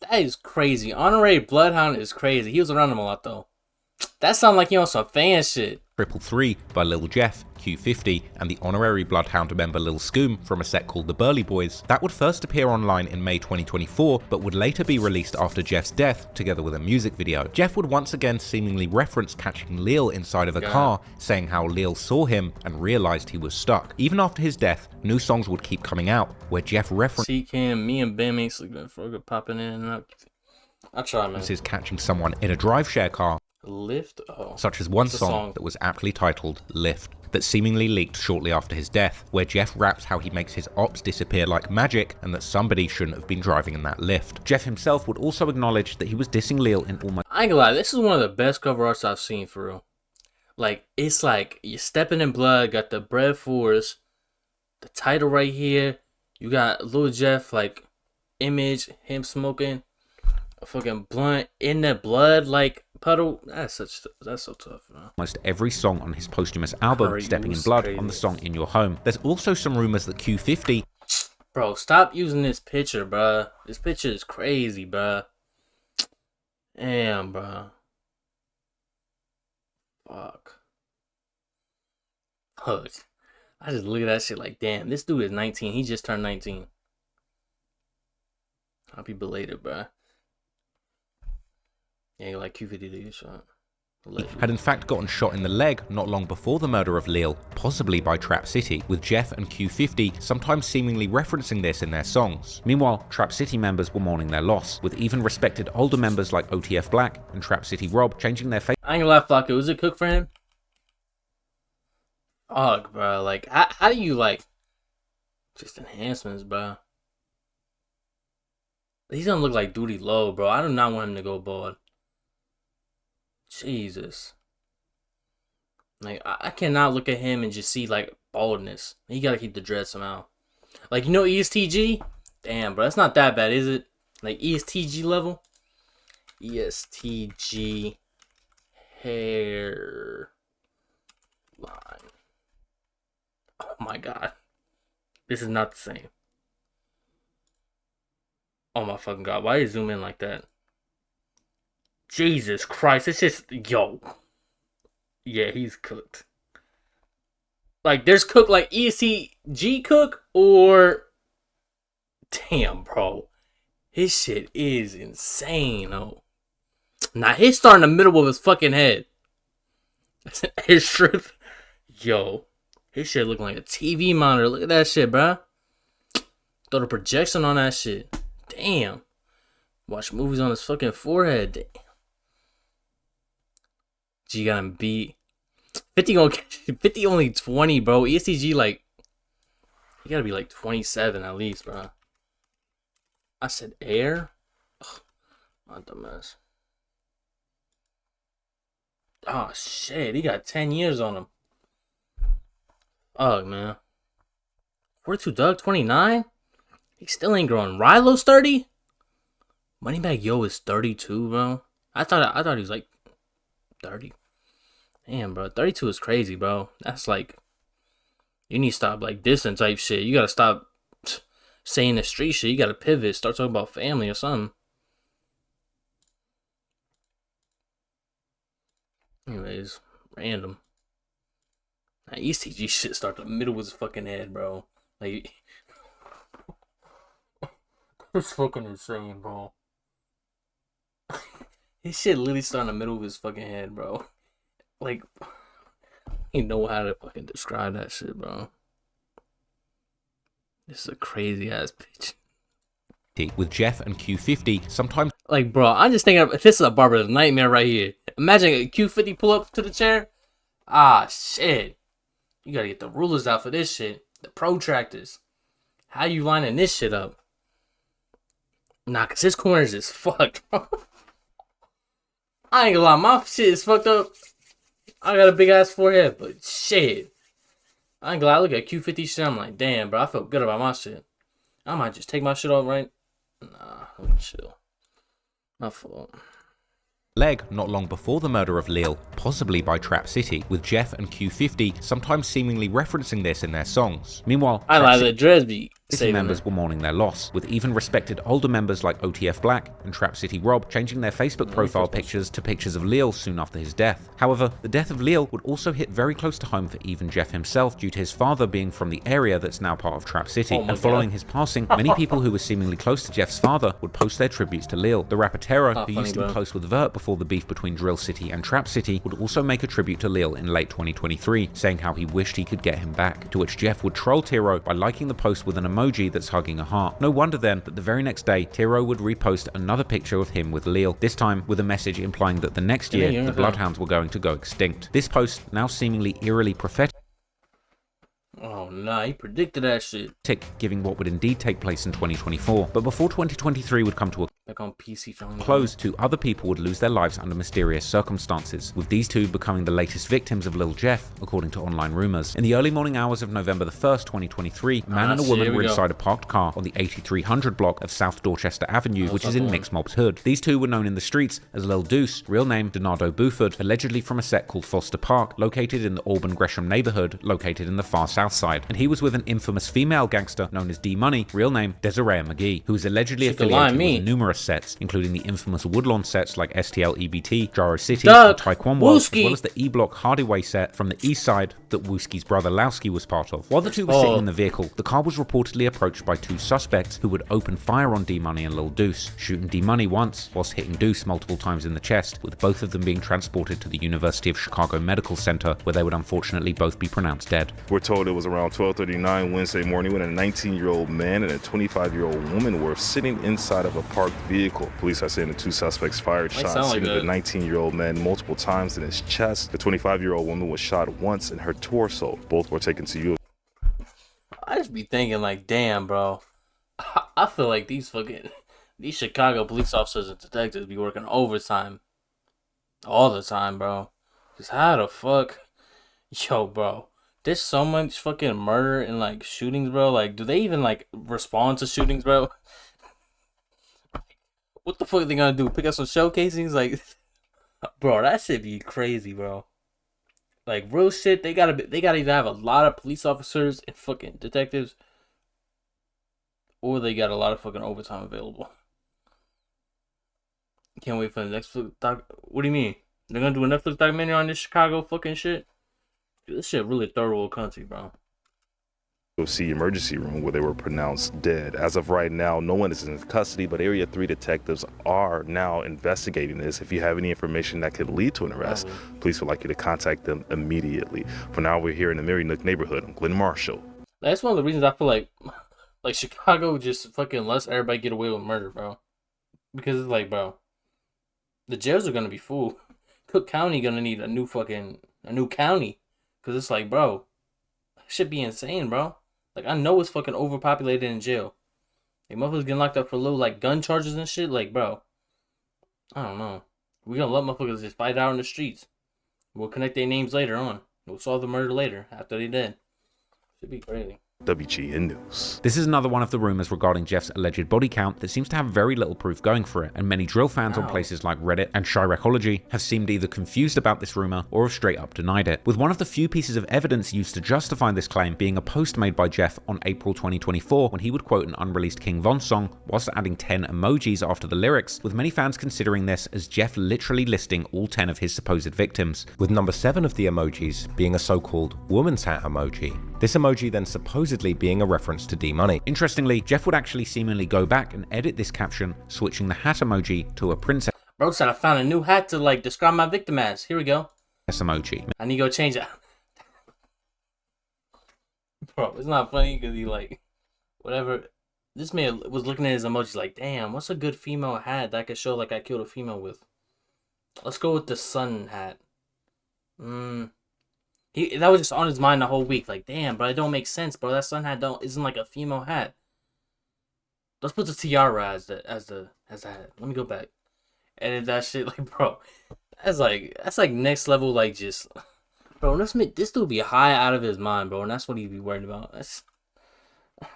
That is crazy. Honorary Bloodhound is crazy. He was around him a lot, though. That sounds like he on some fan shit. 333 by Lil Jeff, Q50, and the honorary Bloodhound member Lil Scoom from a set called The Burly Boys. That would first appear online in May 2024, but would later be released after Jeff's death, together with a music video. Jeff would once again seemingly reference catching Lil inside of a car, saying how Lil saw him and realized he was stuck. Even after his death, new songs would keep coming out, where Jeff referenced... C-Cam, me and Bam ain't sleeping for popping in and out. I try, man. This is catching someone in a drive share car. Lift? Oh. Such as one song that was aptly titled Lift, that seemingly leaked shortly after his death, where Jeff raps how he makes his ops disappear like magic and that somebody shouldn't have been driving in that lift. Jeff himself would also acknowledge that he was dissing Lil in almost... I ain't gonna lie, this is one of the best cover arts I've seen, for real. Like, it's like, you're stepping in blood, got the Bread Force, the title right here, you got Lil Jeff, like, image, him smoking a fucking blunt in the blood, like, puddle. That's so tough, man. Almost every song on his posthumous album, Stepping in Blood, on the song In Your Home. There's also some rumors that Q50... Bro, stop using this picture, bro. This picture is crazy, bro. Damn, bro. Fuck. Look. I just look at that shit like, damn, this dude is 19. He just turned 19. I'll be belated, bro. Yeah, like Q50 to get shot. Had in fact gotten shot in the leg not long before the murder of Lil, possibly by Trap City, with Jeff and Q50 sometimes seemingly referencing this in their songs. Meanwhile, Trap City members were mourning their loss, with even respected older members like OTF Black and Trap City Rob changing their face. I ain't gonna lie, Flocko, was it cook for him? Fuck, bro, like, how do you, like, Just enhancements, bro. He's gonna look like Duty Low, bro. I do not want him to go bald. Jesus. Like, I cannot look at him and just see, like, baldness. He gotta keep the dread somehow. Like, you know ESTG? Damn, bro. That's not that bad, is it? Like, ESTG level? ESTG hair line. Oh, my God. This is not the same. Oh my fucking God, why did you zoom in like that? Jesus Christ, it's just, yo. Yeah, he's cooked. Like, there's cook like ESTG cook or... Damn, bro. His shit is insane, oh. Now, his star in the middle of his fucking head. His strip. Yo. His shit looking like a TV monitor. Look at that shit, bro. Throw the projection on that shit. Damn. Watch movies on his fucking forehead. Damn. G got him beat. 50 only 20, bro. ESTG, like, you gotta be like 27 at least, bro. I said air? Ugh, my dumbass. Oh, shit. He got 10 years on him. Oh, man. 42 Doug, 29? He still ain't growing. Rilo's 30? Moneybag Yo is 32, bro. I thought he was like 30. Damn, bro. 32 is crazy, bro. That's like, you need to stop like dissing type shit. You gotta stop saying the street shit. You gotta pivot. Start talking about family or something. Anyways, random. That ESTG shit start in the middle of his fucking head, bro. Like, it's fucking insane, bro. His shit literally start in the middle of his fucking head, bro. Like, you know how to fucking describe that shit, bro. This is a crazy ass bitch. With Jeff and Q50, sometimes... Like, bro, I'm just thinking, this is a barber's nightmare right here. Imagine a Q50 pull up to the chair. Ah, shit. You gotta get the rulers out for this shit. The protractors. How you lining this shit up? Nah, cause his corners is fucked, bro. I ain't gonna lie, my shit is fucked up. I got a big ass forehead, but shit. I ain't gonna lie, I look at Q50 shit, I'm like, damn, bro, I feel good about my shit. I might just take my shit off right. Nah, I'm chill. My fault. Leg not long before the murder of Lil, possibly by Trap City, with Jeff and Q50 sometimes seemingly referencing this in their songs. Meanwhile, I like the Dresby City members were mourning their loss, with even respected older members like OTF Black and Trap City Rob changing their Facebook profile pictures to pictures of Lil soon after his death. However, the death of Lil would also hit very close to home for even Jeff himself due to his father being from the area that's now part of Trap City, and following his passing, many people who were seemingly close to Jeff's father would post their tributes to Lil. The rapper Terror, who used to be close with Vert before the beef between Drill City and Trap City, would also make a tribute to Lil in late 2023, saying how he wished he could get him back, to which Jeff would troll Tiro by liking the post with an emoji that's hugging a heart. No wonder then that the very next day, Tiro would repost another picture of him with Lil, this time with a message implying that the next year, the Bloodhounds were going to go extinct. This post, now seemingly eerily prophetic, oh nah, he predicted that shit. Giving what would indeed take place in 2024. But before 2023 would come to a on PC close, two other people would lose their lives under mysterious circumstances, with these two becoming the latest victims of Lil Jeff, according to online rumors. In the early morning hours of November the 1st, 2023, a man and a woman were inside a parked car on the 8300 block of South Dorchester Avenue, which is in Mixed Mob's hood. These two were known in the streets as Lil Deuce, real name Donardo Buford, allegedly from a set called Foster Park, located in the Auburn Gresham neighborhood, located in the far south side. And he was with an infamous female gangster known as D-Money, real name Desiree McGee, who is allegedly affiliated with numerous sets, including the infamous Woodlawn sets like STL EBT, Jaro City, and Taekwon World, as well as the E-Block Hardaway set from the east side that Wooski's brother Lowski was part of. While the two were sitting in the vehicle, the car was reportedly approached by two suspects who would open fire on D-Money and Lil Deuce, shooting D-Money once whilst hitting Deuce multiple times in the chest, with both of them being transported to the University of Chicago Medical Center, where they would unfortunately both be pronounced dead. We're told it was around 12:39 Wednesday morning when a 19-year-old man and a 25-year-old woman were sitting inside of a parked vehicle. Police are saying the two suspects fired shots into the 19-year-old man multiple times in his chest. The 25-year-old woman was shot once in her torso. Both were taken to U. just be thinking like, damn, bro. I feel like these Chicago police officers and detectives be working overtime all the time, bro. Cause how the fuck, yo, bro. There's so much fucking murder and like shootings, bro. Like, do they even like respond to shootings, bro? What the fuck are they gonna do? Pick up some shell casings? Like, bro, that shit be crazy, bro. Like, real shit. They gotta either have a lot of police officers and fucking detectives, or they got a lot of fucking overtime available. Can't wait for the next doc. What do you mean? They're gonna do a Netflix documentary on this Chicago fucking shit? Dude, this shit really third world country, bro. See emergency room where they were pronounced dead. As of right now, no one is in custody, but Area 3 detectives are now investigating this. If you have any information that could lead to an arrest, police would like you to contact them immediately. For now, we're here in the Mary Nook neighborhood. I'm Glenn Marshall. That's one of the reasons I feel like Chicago just fucking lets everybody get away with murder, bro. Because it's like, bro, the jails are gonna be full. Cook County gonna need a new county. Cause it's like, bro, that should be insane, bro. Like, I know it's fucking overpopulated in jail. Like, motherfuckers getting locked up for little, like, gun charges and shit. Like, bro, I don't know. We gonna let motherfuckers just fight out in the streets. We'll connect their names later on. We'll solve the murder later, after they dead. Should be crazy. WGN News. This is another one of the rumors regarding Jeff's alleged body count that seems to have very little proof going for it, and many drill fans on places like Reddit and Chiracology have seemed either confused about this rumor or have straight up denied it, with one of the few pieces of evidence used to justify this claim being a post made by Jeff on April 2024 when he would quote an unreleased King Von song whilst adding 10 emojis after the lyrics, with many fans considering this as Jeff literally listing all 10 of his supposed victims, with number 7 of the emojis being a so-called woman's hat emoji. This emoji then supposedly being a reference to D-Money. Interestingly, Jeff would actually seemingly go back and edit this caption, switching the hat emoji to a princess. Bro said I found a new hat to like describe my victim as. Here we go. Emoji. I need to go change it. Bro, it's not funny because he like, whatever. This man was looking at his emojis like, damn, what's a good female hat that I could show like I killed a female with? Let's go with the sun hat. That was just on his mind the whole week. Like, damn, bro, it don't make sense, bro. That sun hat isn't like a female hat. Let's put the tiara as the hat. Let me go back. Edit that shit, like, bro. That's like next level, like, just, bro. This dude be high out of his mind, bro, and that's what he'd be worried about.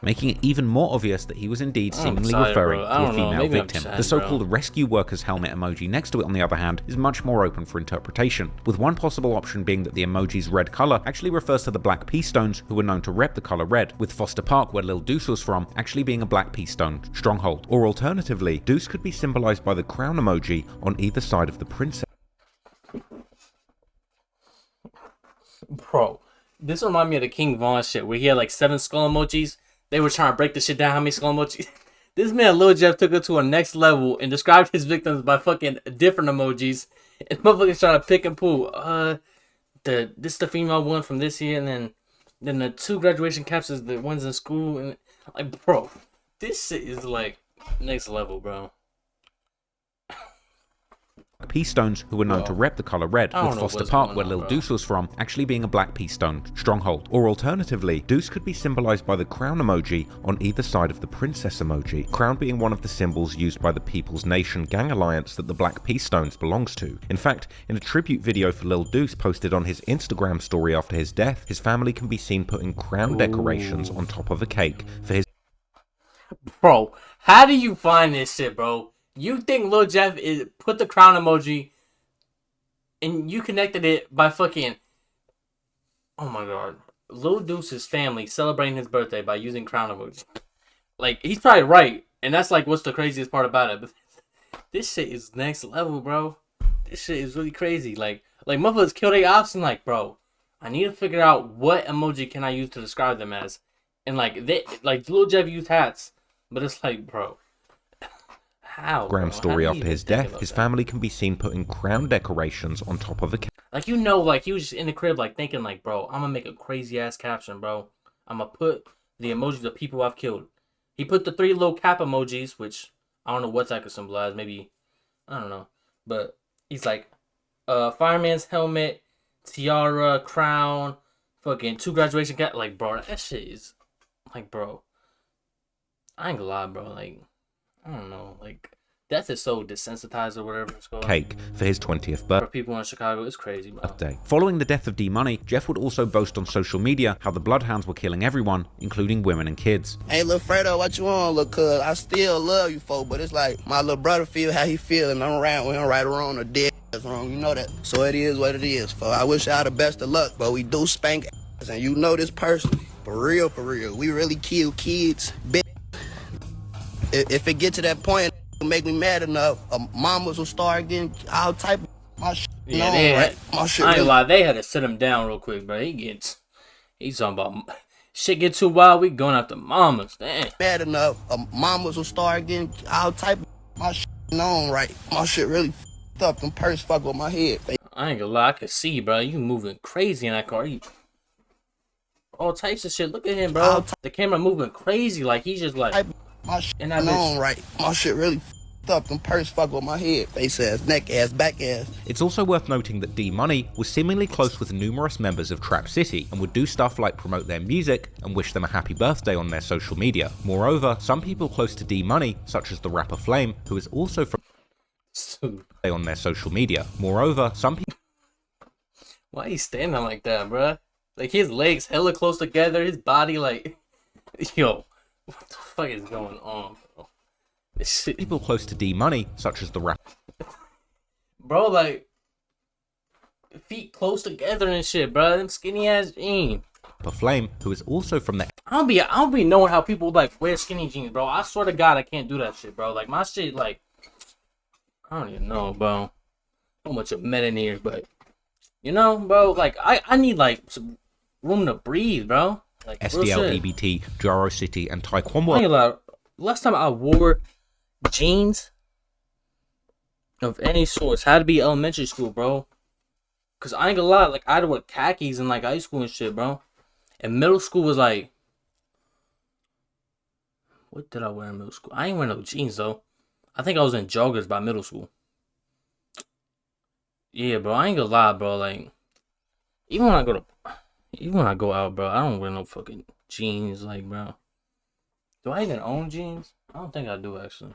Making it even more obvious that he was indeed seemingly referring to a female victim. The so-called rescue worker's helmet emoji next to it, on the other hand, is much more open for interpretation, with one possible option being that the emoji's red color actually refers to the Black P Stones, who were known to rep the color red, with Foster Park, where Lil Deuce was from, actually being a Black P Stone stronghold. Or alternatively, Deuce could be symbolized by the crown emoji on either side of the princess. Bro, this reminds me of the King Von shit, where he had like 7 skull emojis. They were trying to break the shit down, how many skull emojis. This man, Lil Jeff, took it to a next level and described his victims by fucking different emojis. And motherfuckers trying to pick and pull. This the female one from this year, and then the 2 graduation caps is the ones in school. And like, bro, this shit is like next level, bro. P Stones, who were known to rep the color red, with Foster Park, where Lil Deuce was from, actually being a Black P Stone stronghold. Or alternatively, Deuce could be symbolized by the crown emoji on either side of the princess emoji, crown being one of the symbols used by the People's Nation gang alliance that the Black P Stones belongs to. In fact, in a tribute video for Lil Deuce posted on his Instagram story after his death, his family can be seen putting crown decorations on top of a cake for his... Bro, how do you find this shit, bro? You think Lil Jeff put the crown emoji and you connected it by fucking, oh my god, Lil Deuce's family celebrating his birthday by using crown emoji. Like, he's probably right, and that's like what's the craziest part about it. But this shit is next level, bro. This shit is really crazy. Like motherfuckers kill their ops and like, bro, I need to figure out what emoji can I use to describe them as. And like Lil Jeff used hats, but it's like, bro. How? Story after his death, his family can be seen putting crown decorations on top of a cake. Like, you know, like, he was just in the crib, like, thinking, like, bro, I'm gonna make a crazy-ass caption, bro. I'm gonna put the emojis of people I've killed. He put the 3 little cap emojis, which I don't know what that could symbolize. Maybe, I don't know. But he's like, fireman's helmet, tiara, crown, fucking 2 graduation cap. Like, bro, that shit is like, bro, I ain't gonna lie, bro. Like, I don't know, like, death is so desensitized or whatever it's called. Cake for his 20th For birthday. people in Chicago, it's crazy, bro. Following the death of D Money, Jeff would also boast on social media how the Bloodhounds were killing everyone, including women and kids. Hey, little Fredo, what you on, little cuz? I still love you, folk, but it's like my little brother feel how he feel, and I'm around with him right or wrong or dead wrong. You know that. So it is what it is, folk. I wish y'all the best of luck, but we do spank ass, and you know this personally. For real, for real. We really kill kids. Bitch. If it get to that point, it make me mad enough, mamas will start getting all type of my shit. Yeah, My shit I ain't really- lie, they had to sit him down real quick, bro. He's talking about shit get too wild, we going after mamas. Damn. Mad enough, mamas will start getting all type of my shit on right. My shit really f***ed up. Them purse fuck with my head. I ain't gonna lie, I can see, bro. You moving crazy in that car. You all types of shit. Look at him, bro. The camera moving crazy, like he's just like my shit and that on right. My shit really f***ed up. Them purse fuck with my head. Face ass, neck ass, back ass. It's also worth noting that D Money was seemingly close with numerous members of Trap City and would do stuff like promote their music and wish them a happy birthday on their social media. Moreover, some people close to D Money, such as the rapper Flame, who is also from on their social media. Moreover, some people. why he standing like that, bro? Like his legs hella close together, his body like, yo, what the fuck is going on, bro? This shit. People close to D Money, such as the rapper. Bro, like feet close together and shit, bro. Them skinny ass jeans. Flame, who is also from the. I don't be knowing how people like wear skinny jeans, bro. I swear to God, I can't do that shit, bro. Like my shit, like I don't even know, bro. So much of med in here, but you know, bro. Like I need like some room to breathe, bro. Like SDL, EBT, Jaro City, and I ain't Taekwondo. gonna lie, last time I wore jeans of any sorts had to be elementary school, bro. Cause I ain't gonna lie, like I had to wear khakis in like high school and shit, bro. And middle school was like, what did I wear in middle school? I ain't wear no jeans though. I think I was in joggers by middle school. Yeah, bro, I ain't gonna lie, bro. Like, even when I go out, bro, I don't wear no fucking jeans, like, bro. Do I even own jeans? I don't think I do, actually.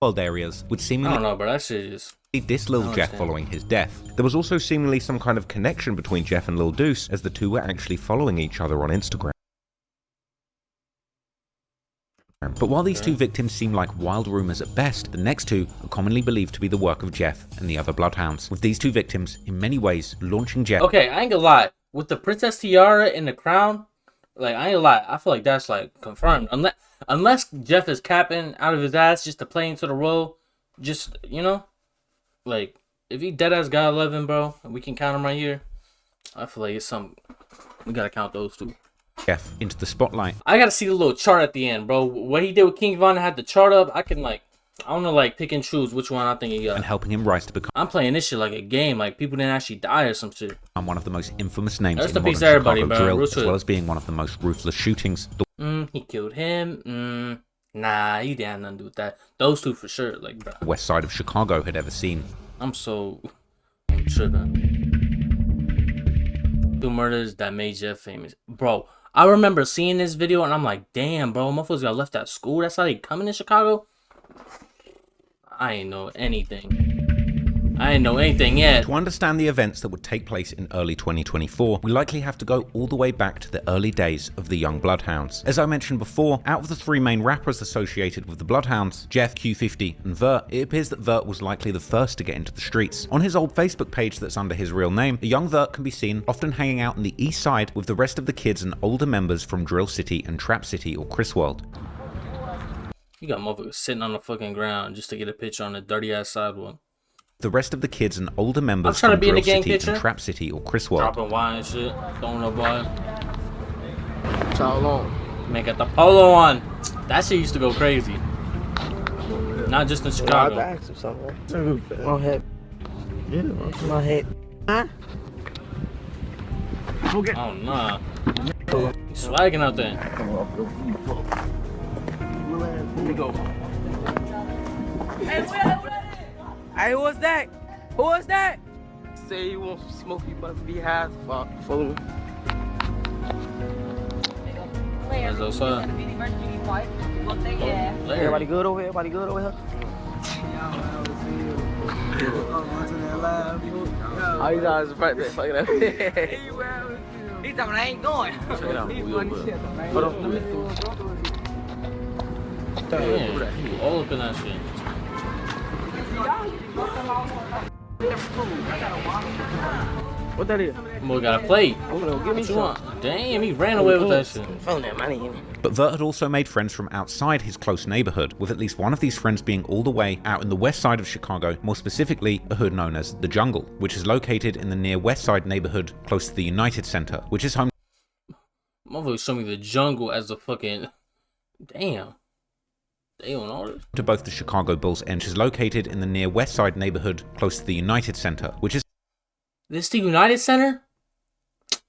World areas would seemingly. I don't know, bro. That shit is. This Lil Jeff following his death. There was also seemingly some kind of connection between Jeff and Lil Deuce, as the two were actually following each other on Instagram. But while these two victims seem like wild rumors at best, the next two are commonly believed to be the work of Jeff and the other Bloodhounds, with these two victims, in many ways, launching Jeff. Okay, I ain't gonna lie. With the Princess Tiara and the crown, like, I ain't gonna lie. I feel like that's, like, confirmed. Unless Jeff is capping out of his ass just to play into the role, just, you know? Like, if he deadass got 11, bro, and we can count him right here, I feel like it's some. We gotta count those two. Jeff into the spotlight. I gotta see the little chart at the end, bro. What he did with King Von had the chart up. I can like, I wanna like pick and choose which one I think he got. And helping him rise to become. I'm playing this shit like a game. Like people didn't actually die or some shit. I'm one of the most infamous names Rest in in modern peace to everybody, Chicago bro. drill, Real as shit. well as being one of the most ruthless shootings. He killed him. Nah, he didn't have nothing to do with that. Those two for sure, like, bro. The west side of Chicago had ever seen. I'm tripping. Two murders that made Jeff famous, bro. I remember seeing this video and I'm like, damn, bro, motherfuckers got left at school. That's how they coming to Chicago. I ain't know anything. I ain't know anything yet. To understand the events that would take place in early 2024, we likely have to go all the way back to the early days of the Young Bloodhounds. As I mentioned before, out of the three main rappers associated with the Bloodhounds, Jeff, Q50, and Vert, it appears that Vert was likely the first to get into the streets. On his old Facebook page that's under his real name, the young Vert can be seen often hanging out on the east side with the rest of the kids and older members from Drill City and Trap City or Chris World. You got motherfuckers sitting on the fucking ground just to get a picture on the dirty ass sidewalk. The rest of the kids and older members trying to from be in the Drill gang City picture. and Trap City or Chris World. Dropping wine and shit. Throwing no boy. Y'all on. Man, got the polo on. That shit used to go crazy. Not just in Chicago. I asked him something. My head. Yeah, my head. Huh? Oh, nah. He's swagging out there. Here we go. Hey, who was that? Who was that? Say you want some smoke, you must be high as fuck. Follow me. guys outside. Everybody good over here? Everybody good over here? Oh, he's always right there. Fuck it up. He's talking, I ain't going. Check it out. Hold on. Damn, all up in that shit. What that is? Boy got a plate. Give me some. Damn, he ran away with that shit. But Vert had also made friends from outside his close neighborhood, with at least one of these friends being all the way out in the west side of Chicago, more specifically a hood known as The Jungle, which is located in the near west side neighborhood close to the United Center, which is home. Motherfucker showed me The Jungle as a fucking... Damn. They on all this? To both the Chicago Bulls and is located in the near west side neighborhood close to the United Center, which is... This the United Center?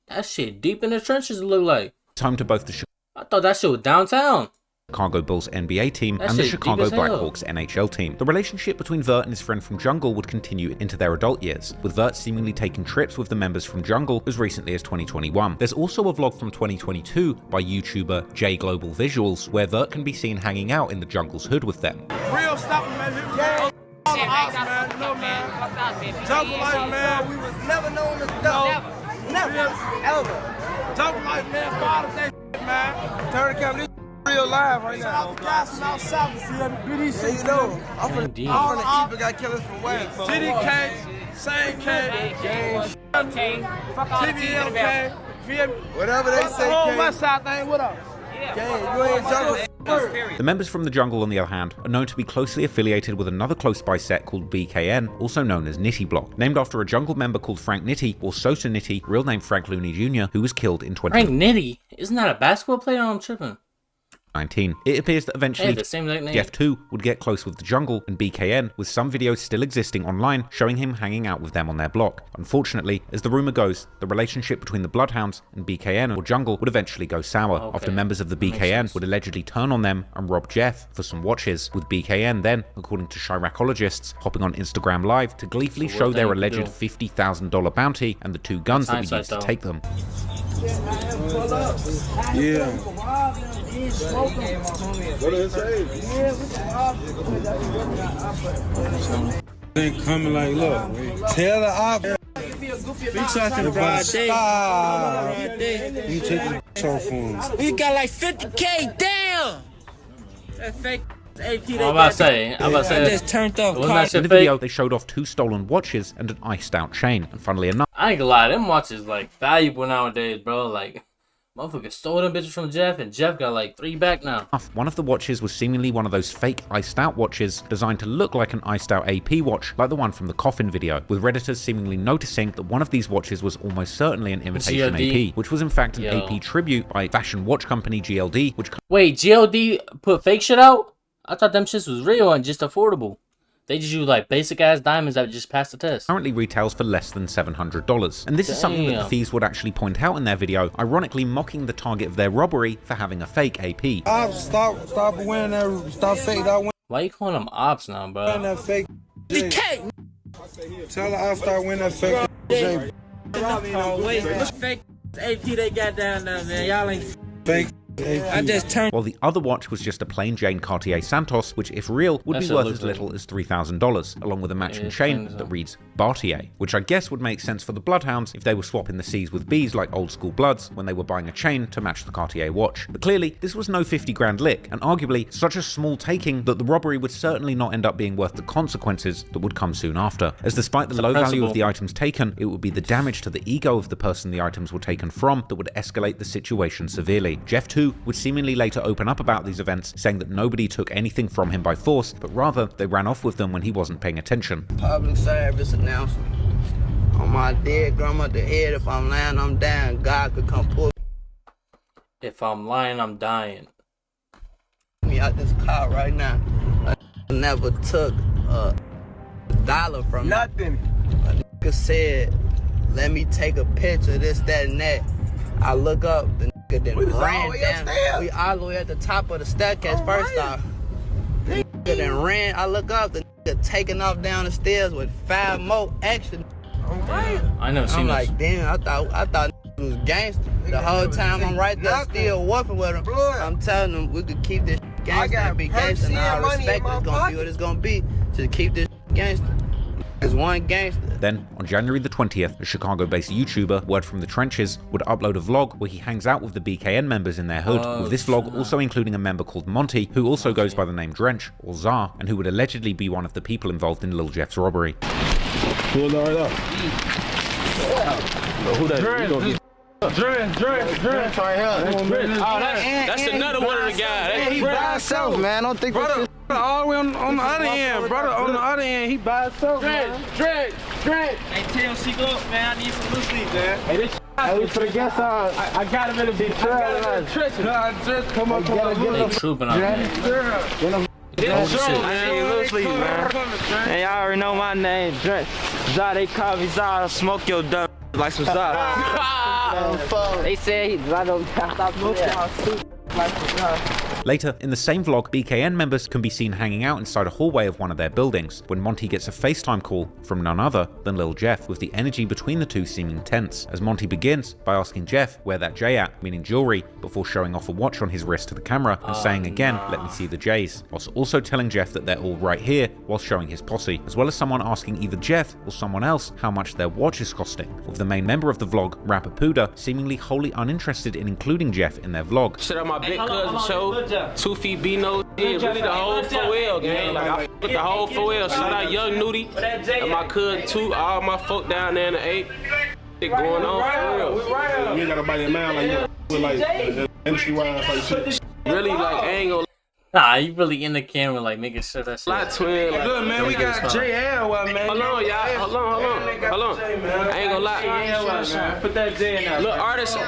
That shit deep in the trenches, it look like. It's home to both the I thought that shit was downtown. Chicago Bulls NBA team and the Chicago Blackhawks NHL team. The relationship between Vert and his friend from Jungle would continue into their adult years, with Vert seemingly taking trips with the members from Jungle as recently as 2021. There's also a vlog from 2022 by YouTuber J Global Visuals, where Vert can be seen hanging out in the Jungle's hood with them. Real stuff, man. Man. No, man. Jungle life, man. We was never known to never, ever. Jungle life, man. Father, that man. Turn the camera. Real live right now. Guys from out south, see that BD shit. You know, I'm from the East, got killers from west. GDK, same K, TBMK, whatever they say. Whole West Side thing, what up? Gang, you ain't Jungle. The members from the Jungle, on the other hand, are known to be closely affiliated with another close-by set called BKN, also known as Nitty Block, named after a Jungle member called Frank Nitty, or Sosa Nitty, real name Frank Looney Jr., who was killed in Frank Nitty? Isn't that a basketball player? I'm tripping. 19. It appears that eventually Jeff 2 would get close with the Jungle and BKN, with some videos still existing online showing him hanging out with them on their block. Unfortunately, as the rumor goes, the relationship between the Bloodhounds and BKN or Jungle would eventually go sour after members of the BKN would allegedly turn on them and rob Jeff for some watches, with BKN then, according to Chiracologists, hopping on Instagram Live to gleefully show their alleged $50,000 bounty and the two guns that were used to take them. Yeah. Ain't coming like, look, tell the op. We talking about day. You take the show phone. We got like 50K down. That fake AP. I'm about to say. I just turned off. In the video, they showed off 2 stolen watches and an iced out chain. And funnily enough, I ain't gonna lie, them watches like valuable nowadays, bro. Like, motherfucker stole them bitches from Jeff, and Jeff got like 3 back now. One of the watches was seemingly one of those fake iced out watches designed to look like an iced out AP watch, like the one from the Coffin video, with Redditors seemingly noticing that one of these watches was almost certainly an imitation AP, which was in fact an AP tribute by fashion watch company GLD, which... Wait, GLD put fake shit out? I thought them shits was real and just affordable. They just use like basic ass diamonds that just passed the test. Currently retails for less than $700. And this is something that the thieves would actually point out in their video, ironically mocking the target of their robbery for having a fake AP. Stop wearing that, stop fake that. Why you calling them ops now, bro? Wearing that fake. Tell her I'll start wearing that fake. Fake AP they got down there, man. Y'all ain't fake. I just turned. While the other watch was just a plain Jane Cartier Santos, which if real would be worth as little as $3,000, along with a matching chain that reads Bartier, which I guess would make sense for the Bloodhounds if they were swapping the C's with B's like old school Bloods when they were buying a chain to match the Cartier watch. But clearly, this was no 50 grand lick, and arguably such a small taking that the robbery would certainly not end up being worth the consequences that would come soon after, as despite the low value of the items taken, it would be the damage to the ego of the person the items were taken from that would escalate the situation severely. Jeff 2 would seemingly later open up about these events, saying that nobody took anything from him by force, but rather they ran off with them when he wasn't paying attention. Public service announcement. On my dead grandmother's head, if I'm lying, I'm dying. God could come pull If I'm lying, I'm dying. me out this car right now. I never took a dollar from nothing. A nigga said, let me take a picture, this, that, and that. I look up, the nigga then ran down. We all the way at the top of the staircase first off. The nigga then ran. I look up, the nigga taking off down the stairs with 5 more extra. I never seen I'm this. like, damn, I thought was gangster. The whole time I'm right there still working with him. I'm telling them we could keep this gangster and be gangster. And I respect it's gonna be what it's gonna be. Just keep this gangster. It's one gangster. Then, on January the 20th, a Chicago-based YouTuber, Word from the Trenches, would upload a vlog where he hangs out with the BKN members in their hood, with this vlog also including a member called Monty, who also goes by the name Drench, or Czar, and who would allegedly be one of the people involved in Lil Jeff's robbery. Pull that right up. Who that is? Drench right here. That's another one of the guys. He by himself, man. I don't think brother, all the way on the other end, brother. On the other end, he by himself, Drench. Hey, tell Seek up, man. I need some loose leaves, man. Hey, this Hey, for the guest I got him in the trenches. Just come up. They trooping out there. Hey, y'all already know my name, Drench. Zah, they call me Zah, smoke your dumb like some Zah. They say Zah don't stop smoking y'all soup like some Zah. Later, in the same vlog, BKN members can be seen hanging out inside a hallway of one of their buildings when Monty gets a FaceTime call from none other than Lil Jeff, with the energy between the two seeming tense, as Monty begins by asking Jeff where that J at, meaning jewelry, before showing off a watch on his wrist to the camera and saying again, let me see the J's, whilst also telling Jeff that they're all right here while showing his posse, as well as someone asking either Jeff or someone else how much their watch is costing, with the main member of the vlog, rapper Puda, seemingly wholly uninterested in including Jeff in their vlog. Shit up my big cousin show. 2 feet B-no shit, really the whole 4L gang. Like I with the whole 4L. Shout out Young Nudie and my cousin too. All my folk down there in the 8. Shit going on for real. You ain't got nobody in mind like you like industry wise like shit. Really like I ain't gonna. Nah, you really in the camera like making sure that shit. Lot twin. Like, good man, we got JL, man. Hold on, y'all. Hold on. I ain't gonna lie. Put that J in there. Look,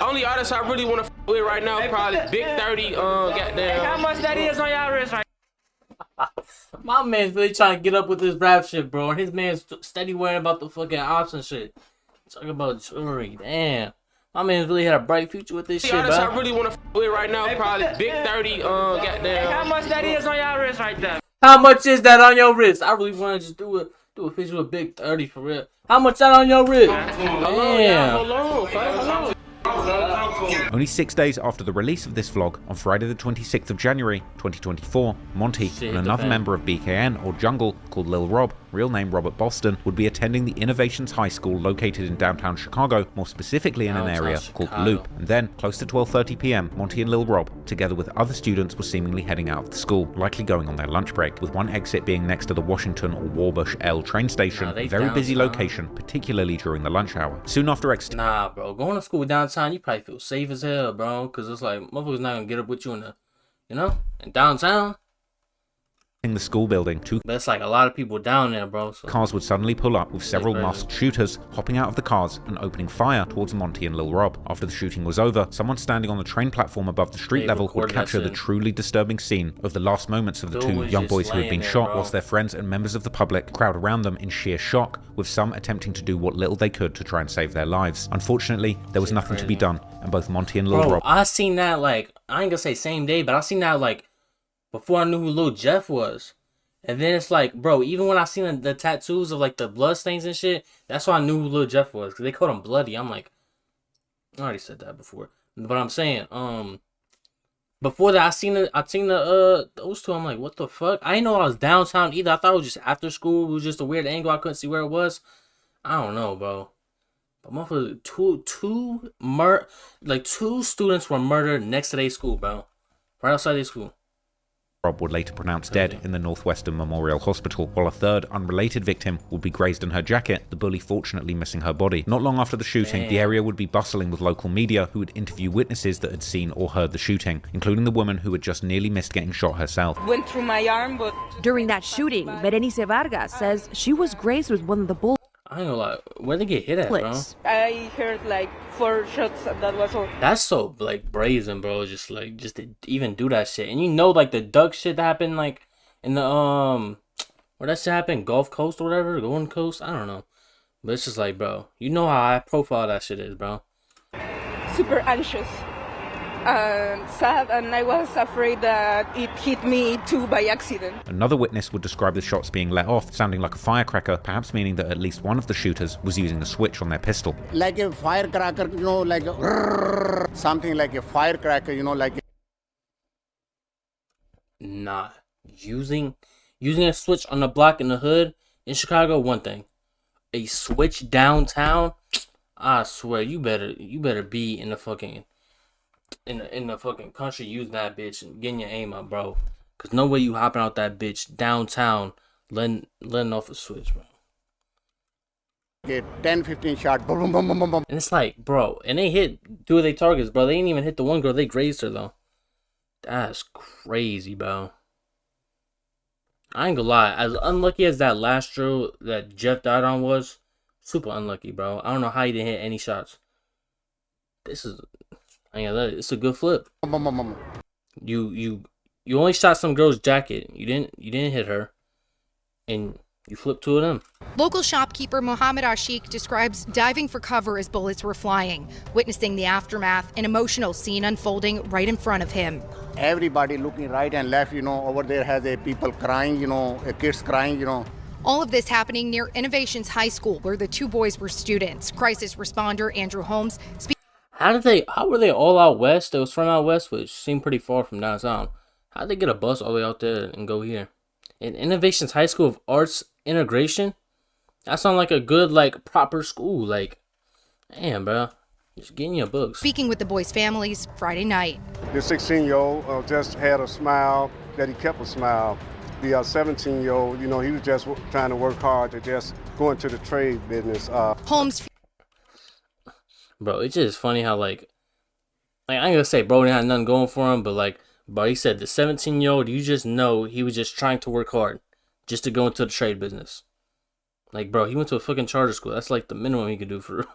only artist I really wanna with right now probably Big 30. Goddamn. How much that is on y'all wrist right? My man's really trying to get up with this rap shit, bro. And his man's steady worrying about the fucking ops and shit. Talking about jewelry, damn. My man's really had a bright future with this shit, bro. I really want to with right now probably Big 30. Goddamn. How much that is on y'all wrist right there? How much is that on your wrist? I really want to just do a picture with Big 30 for real. How much that on your wrist? Damn. Hold on. Only 6 days after the release of this vlog, on Friday the 26th of January 2024, Monty and another member of BKN or Jungle called Lil Rob, real name Robert Boston, would be attending the Innovations High School located in downtown Chicago, more specifically in an area called Loop. And then, close to 12:30 p.m, Monty and Lil Rob, together with other students, were seemingly heading out of the school, likely going on their lunch break, with one exit being next to the Washington or Warbush L train station, a very busy location, particularly during the lunch hour. Soon after Nah, bro, going to school downtown, you probably feel safe as hell, bro, because it's like, motherfuckers not gonna get up with you in the, in downtown. In the school building, but it's like a lot of people down there, bro. So. Cars would suddenly pull up with several masked shooters hopping out of the cars and opening fire towards Monty and Lil Rob. After the shooting was over, someone standing on the train platform above the street level would capture the truly disturbing scene of the last moments of the two young boys who had been shot, whilst their friends and members of the public crowd around them in sheer shock, with some attempting to do what little they could to try and save their lives. Unfortunately, there was nothing to be done, and both Monty and Lil Rob... I seen that, like, I ain't gonna say same day, but I seen that, like, before I knew who Lil Jeff was. And then it's like, bro, even when I seen the tattoos of like the blood stains and shit, that's why I knew who Lil Jeff was, because they called him Bloody. I'm like, I already said that before, but I'm saying, before that I seen those two. I'm like, what the fuck? I didn't know I was downtown either. I thought it was just after school. It was just a weird angle. I couldn't see where it was. I don't know, bro. But motherfucker, two students were murdered next to their school, bro, right outside their school. Rob would later pronounce dead in the Northwestern Memorial Hospital, while a third, unrelated victim would be grazed in her jacket, the bully fortunately missing her body. Not long after the shooting, the area would be bustling with local media who would interview witnesses that had seen or heard the shooting, including the woman who had just nearly missed getting shot herself. Went through my arm, but... During that shooting, Berenice Vargas says she was grazed with one of the bullets. I ain't gonna lie, where'd they get hit at, bro? I heard like 4 shots, that was all. That's so, like, brazen, bro, just to even do that shit. And like, the duck shit that happened, like, in the, where that shit happened, Gulf Coast or whatever, Golden Coast, I don't know. But it's just like, bro, you know how high profile that shit is, bro. Super anxious. sad, and I was afraid that it hit me too by accident. Another witness would describe the shots being let off, sounding like a firecracker, perhaps meaning that at least one of the shooters was using a switch on their pistol. Like a firecracker, you know, like something like a firecracker, you know, like. Nah, using a switch on the block in the hood in Chicago, one thing. A switch downtown, I swear you better be in the fucking in the fucking country using that bitch and getting your aim up, bro. Cause no way you hopping out that bitch downtown letting off a switch, bro. Okay, 10-15 shot, boom, boom, boom, boom, boom. And it's like, bro, and they hit two of their targets, bro. They didn't even hit the one girl. They grazed her though. That's crazy, bro. I ain't gonna lie. As unlucky as that last drill that Jeff died on was, super unlucky, bro. I don't know how he didn't hit any shots. This is, it's a good flip. You only shot some girl's jacket. You didn't hit her, and you flipped two of them. Local shopkeeper Mohammed Ashik describes diving for cover as bullets were flying, witnessing the aftermath, an emotional scene unfolding right in front of him. Everybody looking right and left, you know, over there has a people crying, you know, kids crying, you know. All of this happening near Innovations High School, where the two boys were students. Crisis responder Andrew Holmes. How were they all out west? It was from out west, which seemed pretty far from downtown. How did they get a bus all the way out there and go here? In Innovations High School of Arts Integration? That sounds like a good, like, proper school. Like, damn, bro. Just getting your books. Speaking with the boys' families Friday night. The 16-year-old just had a smile, that he kept a smile. The 17-year-old, you know, he was just trying to work hard to just go into the trade business. Holmes. Bro, it's just funny how, like I ain't gonna say bro didn't have nothing going for him, but, like, bro, he said the 17-year-old, you just know he was just trying to work hard just to go into the trade business. Like, bro, he went to a fucking charter school. That's, like, the minimum he could do for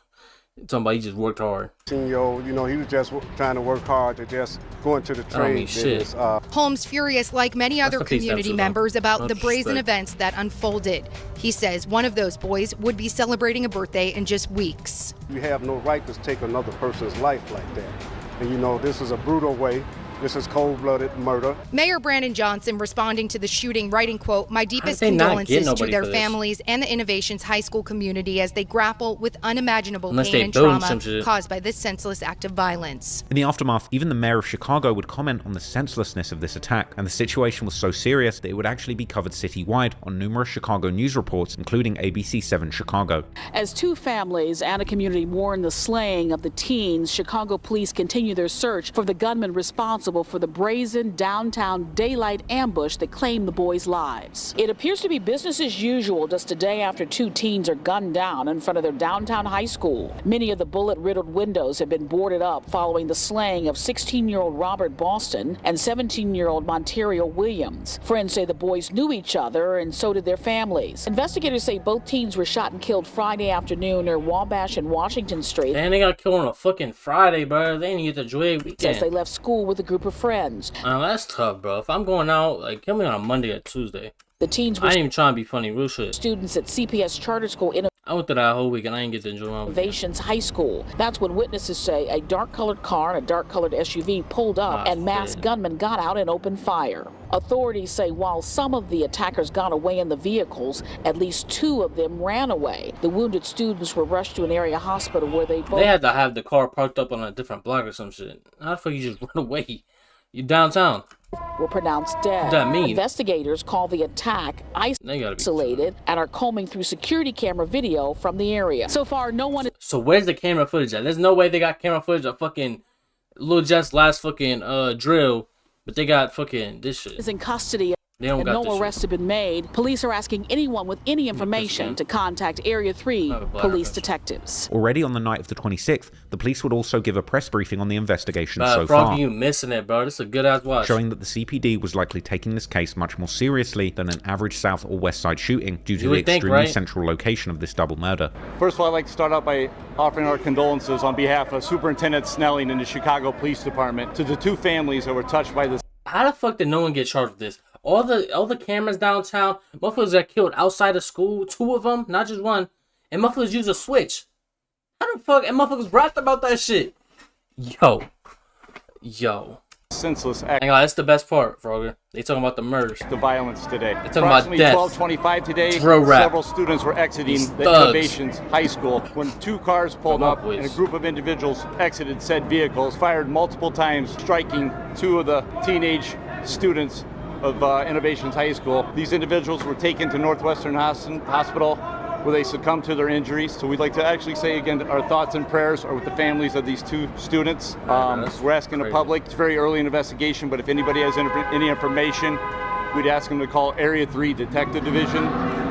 talking about he just worked hard. 16-year-old, you know, he was just trying to work hard to just go into the trade business. Holmes furious, like many other community members, about the brazen events that unfolded. He says one of those boys would be celebrating a birthday in just weeks. You have no right to take another person's life like that. And, you know, this is a brutal way. This is cold-blooded murder. Mayor Brandon Johnson responding to the shooting, writing, quote, "My deepest condolences to their families and the Innovations High School community as they grapple with unimaginable pain and trauma caused by this senseless act of violence." In the aftermath, even the mayor of Chicago would comment on the senselessness of this attack, and the situation was so serious that it would actually be covered citywide on numerous Chicago news reports, including ABC7 Chicago. As two families and a community mourn the slaying of the teens, Chicago police continue their search for the gunman responsible for the brazen downtown daylight ambush that claimed the boys' lives. It appears to be business as usual just a day after two teens are gunned down in front of their downtown high school. Many of the bullet-riddled windows have been boarded up following the slaying of 16-year-old Robert Boston and 17-year-old Monterio Williams. Friends say the boys knew each other, and so did their families. Investigators say both teens were shot and killed Friday afternoon near Wabash and Washington Street. Man, they got killed on a fucking Friday, bro. They didn't get to enjoy a weekend. As they left school with a group of friends. That's tough, bro. If I'm going out, like, kill me on a Monday or Tuesday. The teens were I ain't even trying to be funny, real shit. Students at CPS Charter School I went through that whole week and I didn't get to enjoy my Innovations High School. That's when witnesses say a dark-colored car and a dark-colored SUV pulled up and masked gunmen got out and opened fire. Authorities say while some of the attackers got away in the vehicles, at least two of them ran away. The wounded students were rushed to an area hospital where they both... They had to have the car parked up on a different block or some shit. How the fuck you just run away? You downtown. Were pronounced dead. What does that mean? Investigators call the attack isolated and are combing through security camera video from the area. So far, no one... So where's the camera footage at? There's no way they got camera footage of fucking Lil Jeff's last fucking drill, but they got fucking this shit. Is in custody. And no arrests have been made. Police are asking anyone with any information to contact Area 3 police detectives. Already on the night of the 26th, the police would also give a press briefing on the investigation so bro, far. You missing it, bro. This is a good ass watch. Showing that the CPD was likely taking this case much more seriously than an average South or West Side shooting due to the extremely central location of this double murder. First of all, I'd like to start out by offering our condolences on behalf of Superintendent Snelling and the Chicago Police Department to the two families that were touched by this. How the fuck did no one get charged with this? All the cameras downtown, motherfuckers got killed outside of school, two of them, not just one, and motherfuckers use a switch. How the fuck, and motherfuckers rapped about that shit. Yo, Yo. Senseless act. That's the best part, Frogger. They talking about the murders. The violence today. They talking about death. 12:25 today, several students were exiting the Innovations High School when 2 cars pulled up and a group of individuals exited said vehicles, fired multiple times, striking 2 of the teenage students of Innovations High School. These individuals were taken to Northwestern Hospital where they succumbed to their injuries. So we'd like to actually say again, our thoughts and prayers are with the families of these 2 students. We're asking the public, it's very early in investigation, but if anybody has any information, we'd ask them to call Area 3 Detective Division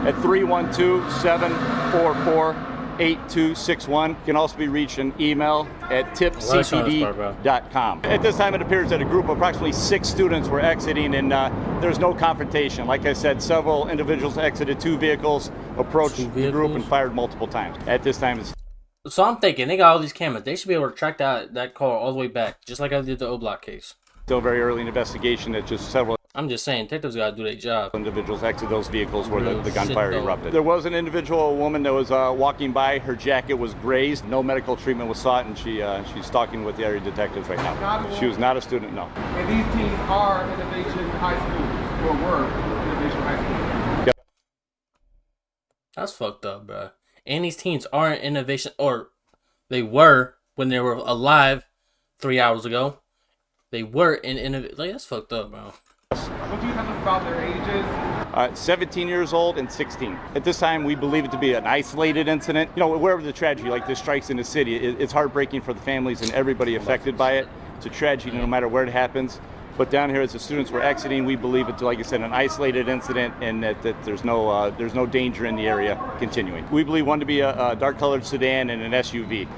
at 312-744-8261. Can also be reached an email at tipcpd.com. At this time, it appears that a group of approximately 6 students were exiting, and there's no confrontation. Like I said, several individuals exited 2 vehicles, approached the group, and fired multiple times. At this time, it's... So I'm thinking, they got all these cameras. They should be able to track that car all the way back, just like I did the O-Block case. Still very early in investigation. It's just several... I'm just saying, detectives gotta do their job. Individuals exited those vehicles where the gunfire erupted. There was an individual, a woman that was walking by. Her jacket was grazed. No medical treatment was sought, and she's talking with the area detectives right now. She was not a student, no. And these teens are Innovation High School, or were Innovation High School. Yep. That's fucked up, bro. And these teens aren't Innovation, or they were when they were alive 3 hours ago. They were in Innovation. Like, that's fucked up, bro. What do you tell us about their ages? 17 years old and 16. At this time, we believe it to be an isolated incident. You know, wherever the tragedy like this strikes in the city, it's heartbreaking for the families and everybody affected by it. It's a tragedy no matter where it happens. But down here, as the students were exiting, we believe it's, like I said, an isolated incident, and that there's no danger in the area continuing. We believe one to be a dark-colored sedan and an SUV.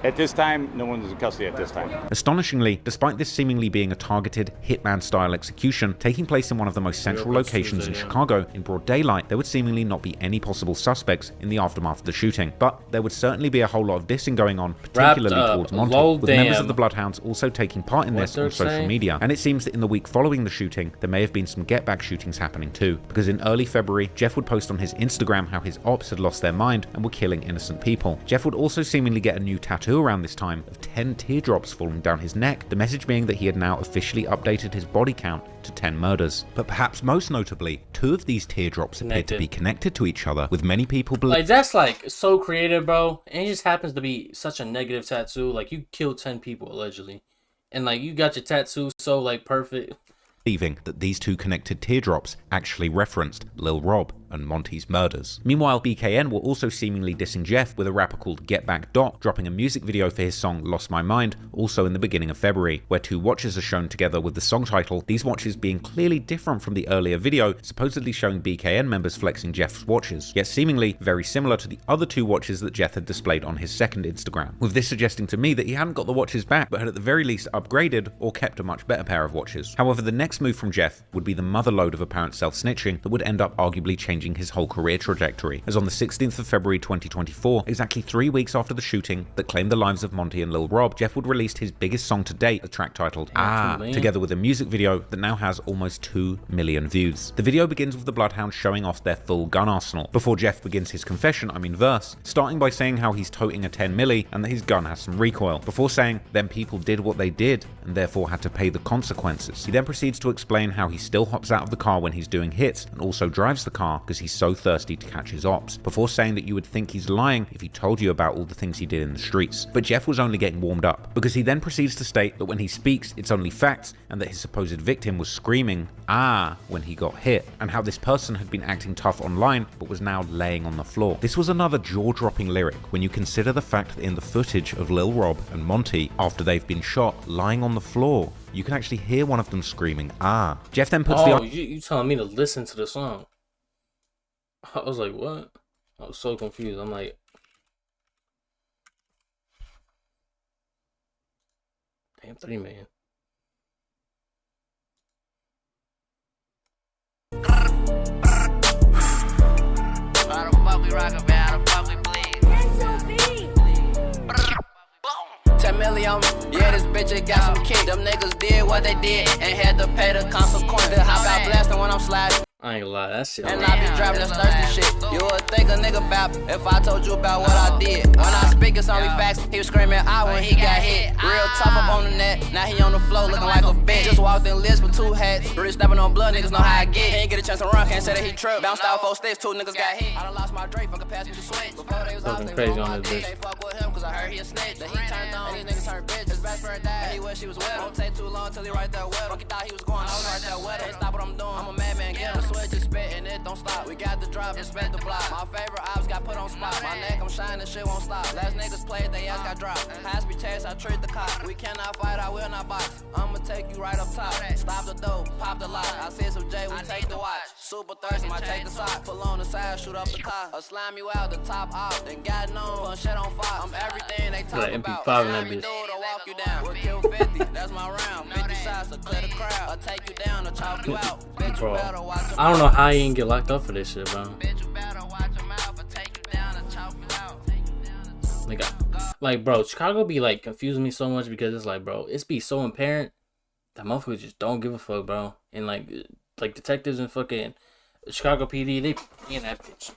At this time, no one is in custody at this time. Astonishingly, despite this seemingly being a targeted hitman-style execution taking place in one of the most central locations in Chicago in broad daylight, there would seemingly not be any possible suspects in the aftermath of the shooting. But there would certainly be a whole lot of dissing going on, particularly towards Monty, with members of the Bloodhounds also taking part in this on social media. And it seems that in the week following the shooting, there may have been some get-back shootings happening too, because in early February, Jeff would post on his Instagram how his ops had lost their mind and were killing innocent people. Jeff would also seemingly get a new tattoo around this time of 10 teardrops falling down his neck, the message being that he had now officially updated his body count to 10 murders. But perhaps most notably, 2 of these teardrops appear to be connected to each other, with many people believing... Like, that's like so creative, bro. And it just happens to be such a negative tattoo. Like, you killed 10 people allegedly, and like you got your tattoo so like perfect. Believing that these 2 connected teardrops actually referenced Lil Rob and Monty's murders. Meanwhile, BKN were also seemingly dissing Jeff with a rapper called Get Back Dot, dropping a music video for his song Lost My Mind, also in the beginning of February, where 2 watches are shown together with the song title, these watches being clearly different from the earlier video, supposedly showing BKN members flexing Jeff's watches, yet seemingly very similar to the other 2 watches that Jeff had displayed on his second Instagram, with this suggesting to me that he hadn't got the watches back, but had at the very least upgraded or kept a much better pair of watches. However, the next move from Jeff would be the motherlode of apparent self-snitching that would end up arguably changing his whole career trajectory, as on the 16th of February 2024, exactly 3 weeks after the shooting that claimed the lives of Monty and Lil Rob, Jeff would release his biggest song to date, a track titled Ah, together with a music video that now has almost 2 million views. The video begins with the Bloodhounds showing off their full gun arsenal, before Jeff begins his confession, verse, starting by saying how he's toting a 10 milli and that his gun has some recoil, before saying, then people did what they did and therefore had to pay the consequences. He then proceeds to explain how he still hops out of the car when he's doing hits and also drives the car because he's so thirsty to catch his ops, before saying that you would think he's lying if he told you about all the things he did in the streets. But Jeff was only getting warmed up, because he then proceeds to state that when he speaks it's only facts, and that his supposed victim was screaming ah when he got hit, and how this person had been acting tough online but was now laying on the floor. This was another jaw-dropping lyric when you consider the fact that in the footage of Lil Rob and Monty after they've been shot lying on the floor, you can actually hear one of them screaming ah. Jeff then puts you telling me to listen to the song? I was like, what? I was so confused. I'm like, damn, 3 million. Yeah, this bitch it got some kick. Them niggas did what they did and had to pay the consequence. How about blasting when I'm sliding? I ain't gonna lie, that shit. And I be driving this thirsty shit. You would think a nigga bap if I told you about what I did. When I speak, it's only facts. He was screaming out when he got hit. Real tough up on the net. Now he on the floor looking like a bitch. Just walked in list with 2 hats. Real stepping on blood, niggas know how I get. He ain't get a chance to run, can't say that he tripped. Bounced out 4 sticks, 2 niggas got hit. I done lost my Drake, fucking pass me the switch. Before they was out, they crazy on this bitch. Can't fuck with him, cause I heard he a snitch. The heat turned on, and these niggas turned bitch. His best friend died, and he wish he was with him. Won't take too long till he right there with him. Fuck, he thought he was going, I was right there with him. Can't stop what I'm doing, I'm a madman, get him. Switch and spit, and it don't stop. We got the drop, respect the block. My favorite ops got put on spot. My neck, I'm shining, shit won't stop. Last niggas played, they ass got dropped. High speed chase, I treat the cop. We cannot fight, I will not box. I'ma take you right up top. Stop the dope, pop the lock. I see some J, we take the watch. Super thirsty, might take the sock. Pull on the side, shoot up the car. Or slime you out the top off. Then got known, put shit on fire. I'm everything they talk about. MP5 do to walk you down. We'll kill 50, that's my round. 50 shots to clear the crowd. I'll take you down or chop you out. Bitch, bro, I don't know how you ain't get locked up for this shit, bro. Like, bro, Chicago be like confusing me so much because it's like, bro, it's be so apparent that motherfuckers just don't give a fuck, bro. And like detectives and fucking Chicago PD, they in that bitch.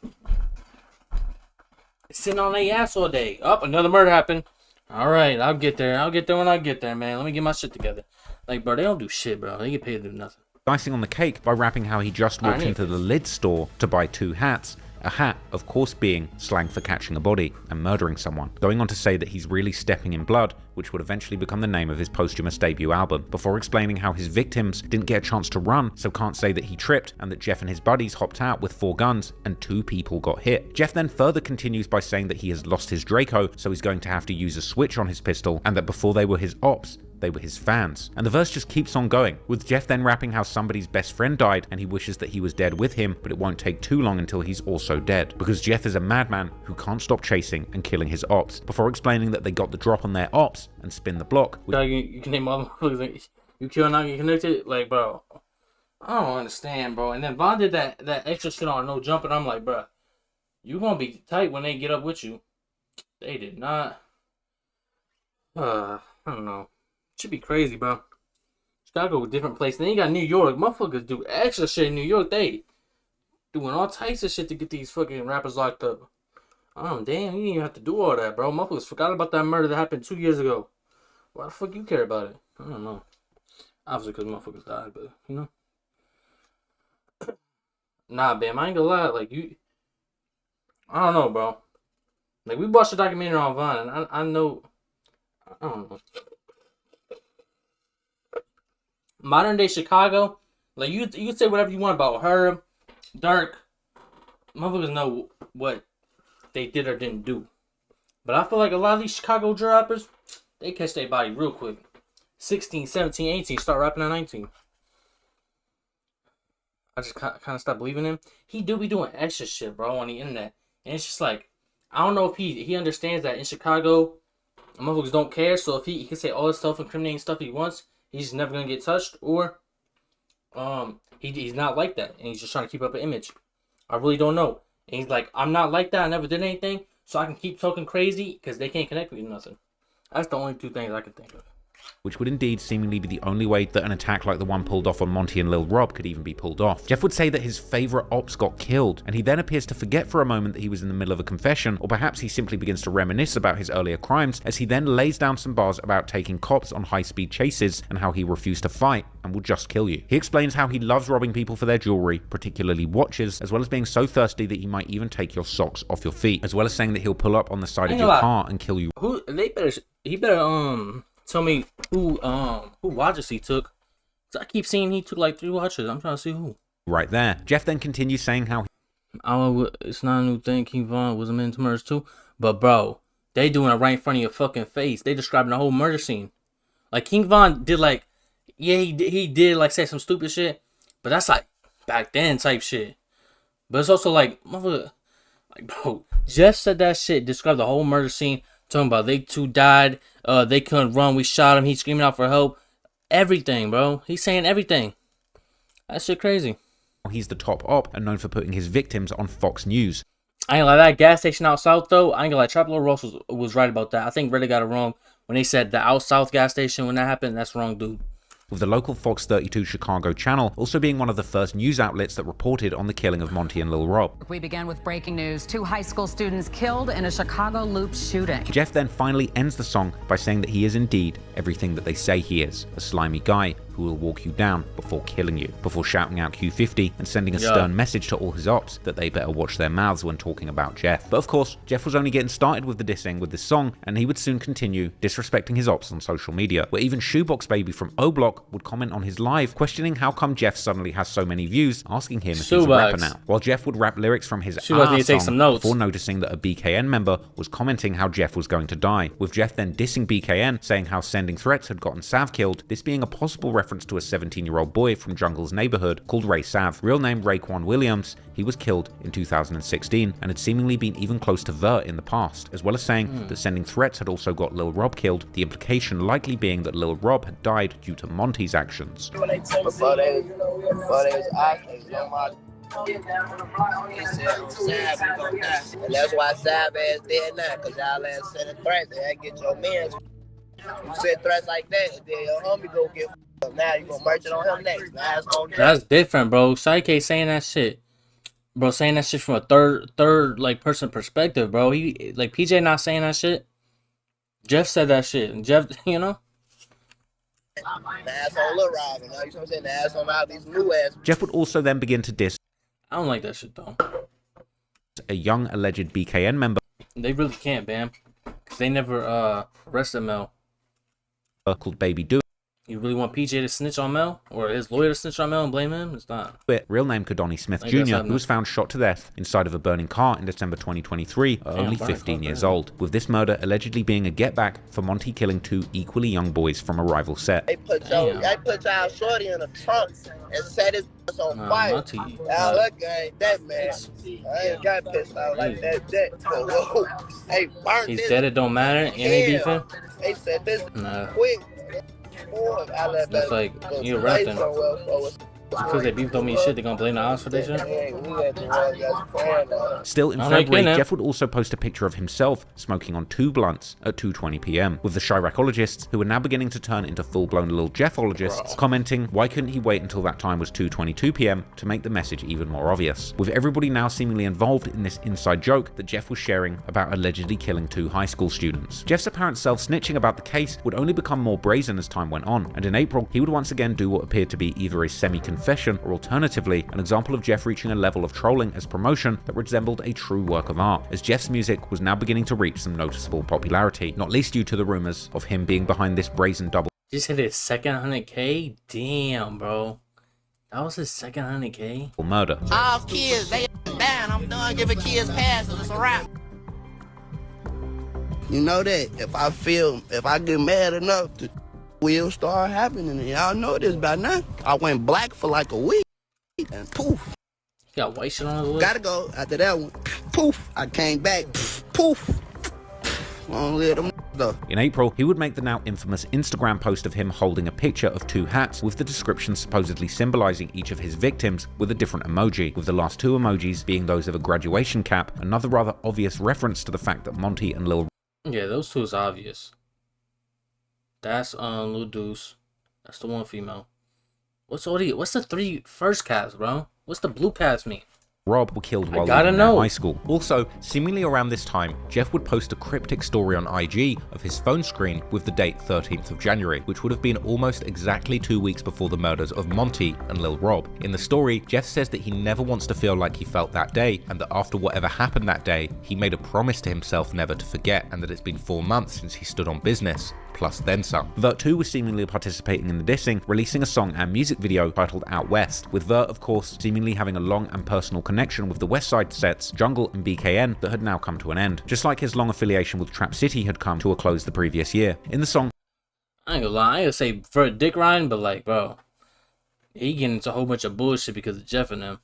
Sitting on their ass all day. Up, another murder happened. All right, I'll get there. I'll get there when I get there, man. Let me get my shit together. Like, bro, they don't do shit, bro. They get paid to do nothing. Icing on the cake by rapping how he just walked into the Lid store to buy 2 hats. A hat, of course, being slang for catching a body and murdering someone. Going on to say that he's really stepping in blood, which would eventually become the name of his posthumous debut album, before explaining how his victims didn't get a chance to run, so can't say that he tripped, and that Jeff and his buddies hopped out with 4 guns and 2 people got hit. Jeff then further continues by saying that he has lost his Draco, so he's going to have to use a switch on his pistol, and that before they were his ops, they were his fans. And the verse just keeps on going, with Jeff then rapping how somebody's best friend died and he wishes that he was dead with him, but it won't take too long until he's also dead, because Jeff is a madman who can't stop chasing and killing his ops, before explaining that they got the drop on their ops and spin the block. You can name all the motherfuckers, you kill now, you connected, like, bro, I don't understand, bro. And then Von did that extra shit on no jump, and I'm like, bro, you gonna be tight when they get up with you. They did not. I don't know. Should be crazy, bro. Chicago, a different place. Then you got New York. Motherfuckers do extra shit in New York. They doing all types of shit to get these fucking rappers locked up. Oh, damn. You didn't even have to do all that, bro. Motherfuckers forgot about that murder that happened 2 years ago. Why the fuck you care about it? I don't know. Obviously, because motherfuckers died, but, you know. Nah, Bam, I ain't gonna lie. Like, I don't know, bro. Like, we watched the documentary on Vine, and I know. I don't know. Modern day Chicago, like you can say whatever you want about Herb, Dirk. Motherfuckers know what they did or didn't do. But I feel like a lot of these Chicago rappers, they catch their body real quick. 16, 17, 18, start rapping at 19. I just kind of stopped believing him. He do be doing extra shit, bro, on the internet. And it's just like, I don't know if he understands that in Chicago, motherfuckers don't care. So if he can say all this self-incriminating stuff he wants, he's never gonna get touched, or he's not like that, and he's just trying to keep up an image. I really don't know. And he's like, I'm not like that. I never did anything, so I can keep talking crazy because they can't connect with nothing. That's the only 2 things I can think of. Which would indeed seemingly be the only way that an attack like the one pulled off on Monty and Lil Rob could even be pulled off. Jeff would say that his favourite ops got killed, and he then appears to forget for a moment that he was in the middle of a confession, or perhaps he simply begins to reminisce about his earlier crimes, as he then lays down some bars about taking cops on high-speed chases and how he refused to fight and will just kill you. He explains how he loves robbing people for their jewelry, particularly watches, as well as being so thirsty that he might even take your socks off your feet, as well as saying that he'll pull up on the side of your car and kill you. He better tell me who watches he took. I keep seeing he took like 3 watches. I'm trying to see who. Right there. Jeff then continues saying how it's not a new thing. King Von was into murders too. But bro, they doing it right in front of your fucking face. They describing the whole murder scene. Like King Von did like, yeah, he did like say some stupid shit. But that's like back then type shit. But it's also like, motherfucker, like bro, Jeff said that shit, described the whole murder scene. Talking about they 2 died, they couldn't run, we shot him, he's screaming out for help. Everything, bro. He's saying everything. That shit crazy. He's the top op and known for putting his victims on Fox News. I ain't like that gas station out south though. I ain't gonna lie, Trap Lord Ross was right about that. I think Reddit got it wrong when they said the out south gas station when that happened. That's wrong, dude. with the local Fox 32 Chicago channel also being one of the first news outlets that reported on the killing of Monty and Lil Rob. We begin with breaking news. 2 high school students killed in a Chicago Loop shooting. Jeff then finally ends the song by saying that he is indeed everything that they say he is, a slimy guy who will walk you down before killing you, before shouting out Q50 and sending a stern message to all his ops that they better watch their mouths when talking about Jeff. But of course, Jeff was only getting started with the dissing with this song, and he would soon continue disrespecting his ops on social media, where even Shoebox Baby from O-Block would comment on his live questioning how come Jeff suddenly has so many views, asking him if he's a rapper now, while Jeff would rap lyrics from his song before noticing that a BKN member was commenting how Jeff was going to die, with Jeff then dissing BKN, saying how sending threats had gotten Sav killed, this being a possible reference to a 17-year-old boy from Jungle's neighborhood called Ray Sav, real name Raekwon Williams. He was killed in 2016 and had seemingly been even close to Vert in the past, as well as saying that sending threats had also got Lil Rob killed, the implication likely being that Lil Rob had died due to Monty's actions. Before they was asking, he said, Sav, you gonna die. And that's why Sav ass dead now, because y'all ass sending threats and that get your man. You said threats like that, and then your homie go get up. Now you gonna merge it on him next. That's different, bro. Psyche saying that shit. Bro, saying that shit from a third like person perspective, bro. He like PJ not saying that shit. Jeff said that shit. And Jeff, you know? The ass on Lil Rob, you know what I'm saying? The ass on all these new ass. Jeff would also then begin to diss. I don't like that shit though. A young alleged BKN member. They really can't, Bam. Cause they never arrested Mel. Called Baby Do. You really want PJ to snitch on Mel? Or his lawyer to snitch on Mel and blame him? It's not. Real name Kadoni Smith Jr., who was found shot to death inside of a burning car in December 2023, only 15 years old, with this murder allegedly being a get back for Monty killing 2 equally young boys from a rival set. They put y'all shorty in a trunk and set his ass on fire. Now look, ain't that man. I ain't got pissed out like that. Hey, burn He's dead, it don't matter. And they beefing? They said this quick. That's like, you rapping. Because they beef don't mean shit, they gonna blame the odds for this shit? Still in February, Jeff would also post a picture of himself smoking on 2 blunts at 2:20 p.m. with the Chiracologists, who are now beginning to turn into full-blown Lil Jeffologists, commenting why couldn't he wait until that time was 2:22 p.m. to make the message even more obvious, with everybody now seemingly involved in this inside joke that Jeff was sharing about allegedly killing 2 high school students. Jeff's apparent self-snitching about the case would only become more brazen as time went on, and in April, he would once again do what appeared to be either a semi-confession or alternatively an example of Jeff reaching a level of trolling as promotion that resembled a true work of art, as Jeff's music was now beginning to reach some noticeable popularity, not least due to the rumors of him being behind this brazen double. Just hit his second 100K? Damn, bro. That was his second 100K? Murder. All kids, they down. I'm done giving kids passes. It's a wrap. You know that if I get mad enough, will start happening. And y'all know this by now. I went black for like a week and poof. You got white shit on his lip? Gotta go. After that one, poof. I came back. Poof. Long live them. In April, he would make the now infamous Instagram post of him holding a picture of 2 hats with the description supposedly symbolizing each of his victims with a different emoji, with the last 2 emojis being those of a graduation cap, another rather obvious reference to the fact that Monty and Lil... Yeah, those 2 is obvious. That's Lil Deuce. That's the one female. What's the 3 first cats, bro? What's the blue cats mean? Rob were killed while in high school. Also, seemingly around this time, Jeff would post a cryptic story on IG of his phone screen with the date 13th of January, which would have been almost exactly 2 weeks before the murders of Monty and Lil Rob. In the story, Jeff says that he never wants to feel like he felt that day, and that after whatever happened that day, he made a promise to himself never to forget, and that it's been 4 months since he stood on business. Plus then some. Vert 2 was seemingly participating in the dissing, releasing a song and music video titled Out West, with Vert, of course, seemingly having a long and personal connection with the West Side sets, Jungle and BKN, that had now come to an end, just like his long affiliation with Trap City had come to a close the previous year. In the song, I ain't gonna lie, I ain't gonna say Vert dick riding, but like, bro, he getting into a whole bunch of bullshit because of Jeff and them.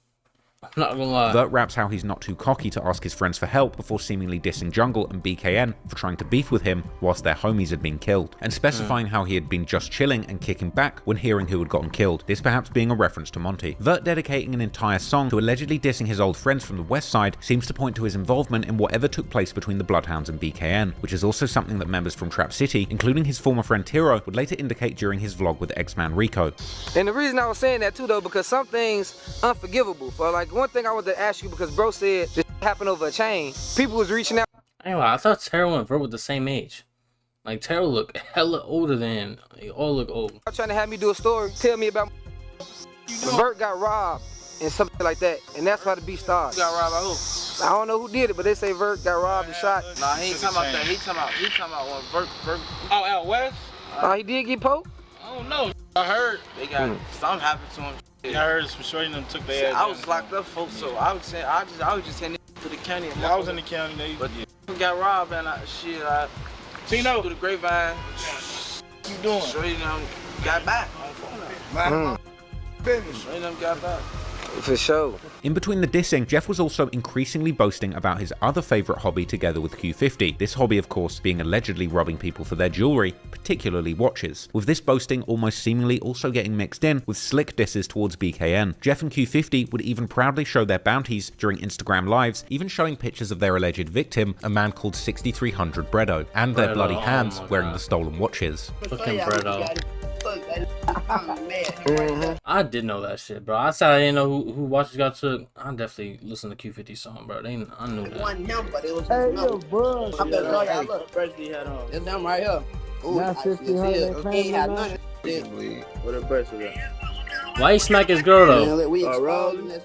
Not gonna lie. Vert raps how he's not too cocky to ask his friends for help before seemingly dissing Jungle and BKN for trying to beef with him whilst their homies had been killed, and specifying how he had been just chilling and kicking back when hearing who had gotten killed, this perhaps being a reference to Monty. Vert dedicating an entire song to allegedly dissing his old friends from the West Side seems to point to his involvement in whatever took place between the Bloodhounds and BKN, which is also something that members from Trap City, including his former friend Tiro, would later indicate during his vlog with X-Man Rico. And the reason I was saying that too though, because some things unforgivable. For like one thing I wanted to ask you, because bro said this happened over a chain. People was reaching out. Anyway, I thought Taro and Vert were the same age. Like Taro look hella older than him. They all look old. Trying to have me do a story, tell me about Vert got robbed and something like that, and that's how the beef started. Got robbed by who? I don't know who did it, but they say Vert got robbed and shot. Nah, he ain't talking about that. He talking about when Vert. Oh, out west? He did get poked? I don't know. I heard they got something happened to him. I heard some shorty them took their ass. I was locked up, folks. So I was saying, I was just sending to the county. Yeah, I was in the county. But got robbed and I Tino through the grapevine. You doing? Shorty them got back on phone. Business. Shorty them got back. For sure. In between the dissing, Jeff was also increasingly boasting about his other favourite hobby together with Q50. This hobby, of course, being allegedly robbing people for their jewellery, particularly watches. With this boasting almost seemingly also getting mixed in with slick disses towards BKN. Jeff and Q50 would even proudly show their bounties during Instagram lives, even showing pictures of their alleged victim, a man called 6300 Bredo, and their bloody hands wearing the stolen watches. Fucking Bredo. I did know that shit, bro. I said I didn't know who watches got took. I definitely listened to Q50 song, bro. I knew that. One number, but it was just number. I'm gonna show y'all. Look, first he had on. It's them right here. Ooh, I see it. He had none of it. What a burst of that. Why he smack his girl though? We exposing this.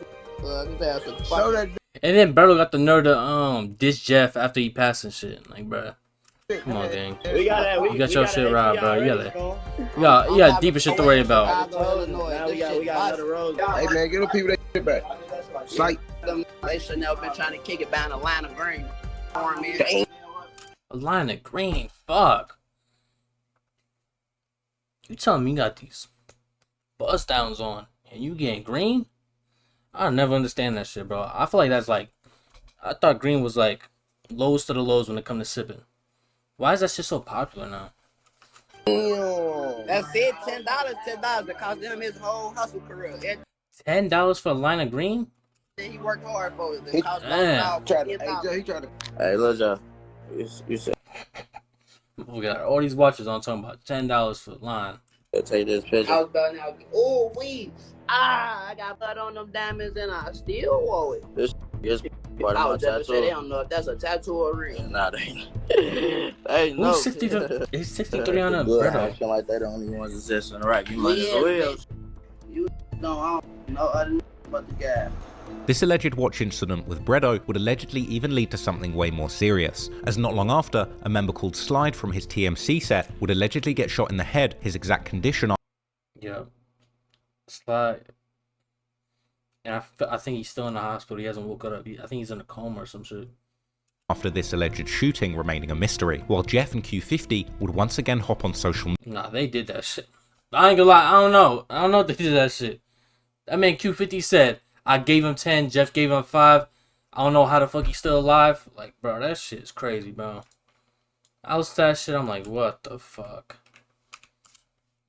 And then Berto got the nerve to diss Jeff after he passed and shit. Like, bro. Come on, gang. You got your shit right, bro. You got deeper shit to worry about. Hey, man, get them people that shit back. Like, they should never been trying to kick it behind a line of green. A line of green? Fuck. You telling me you got these bust downs on and you getting green? I'll never understand that shit, bro. I feel like that's like, I thought green was like lowest to the lows when it comes to sipping. Why is that shit so popular now? That's it, $10. It cost him his whole hustle career. $10 for a line of green? He worked hard for it. He tried to. Hey, Lil Joe. You said. We got all these watches on talking about $10 for a line. Take this picture. I was about now. Oh, weeds. I got blood on them diamonds and I still wore it. This is part of my tattoo. They don't know if that's a tattoo or ring. Nah, they ain't no. Who's 63 on a Bredo? Acting like they the only ones existing in the rack. You might as well. You know, I don't know other but the guy. This alleged watch incident with Bredo would allegedly even lead to something way more serious, as not long after, a member called Slide from his TMC set would allegedly get shot in the head, his exact condition. Yeah. Slide. And I think he's still in the hospital. He hasn't woken up. I think he's in a coma or some shit. After this alleged shooting remaining a mystery, while Jeff and Q50 would once again hop on social media. Nah, they did that shit. I ain't gonna lie, I don't know if they did that shit. That man Q50 said, I gave him 10, Jeff gave him 5. I don't know how the fuck he's still alive. Like, bro, that shit is crazy, bro. I was that shit, I'm like, what the fuck?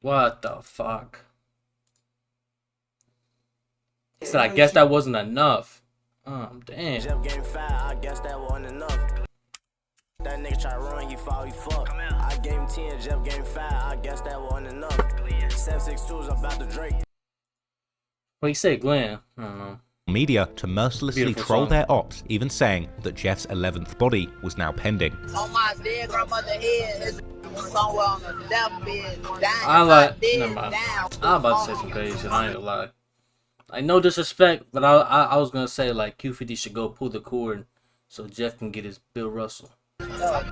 What the fuck? He said, I guess that wasn't enough. Damn. Jeff game 5, I guess that wasn't enough. That nigga try to run, he fall, he fuck. I gave him 10, Jeff game 5, I guess that wasn't enough. 762's about to Drake. What he said, Glenn? I don't know. Media to mercilessly troll their ops, even saying that Jeff's 11th body was now pending. On my dead grandmother's head is somewhere on the deathbed. I'm about to say some crazy shit, I ain't gonna lie. Like, no disrespect, but I was gonna say, like, Q50 should go pull the cord so Jeff can get his Bill Russell. Got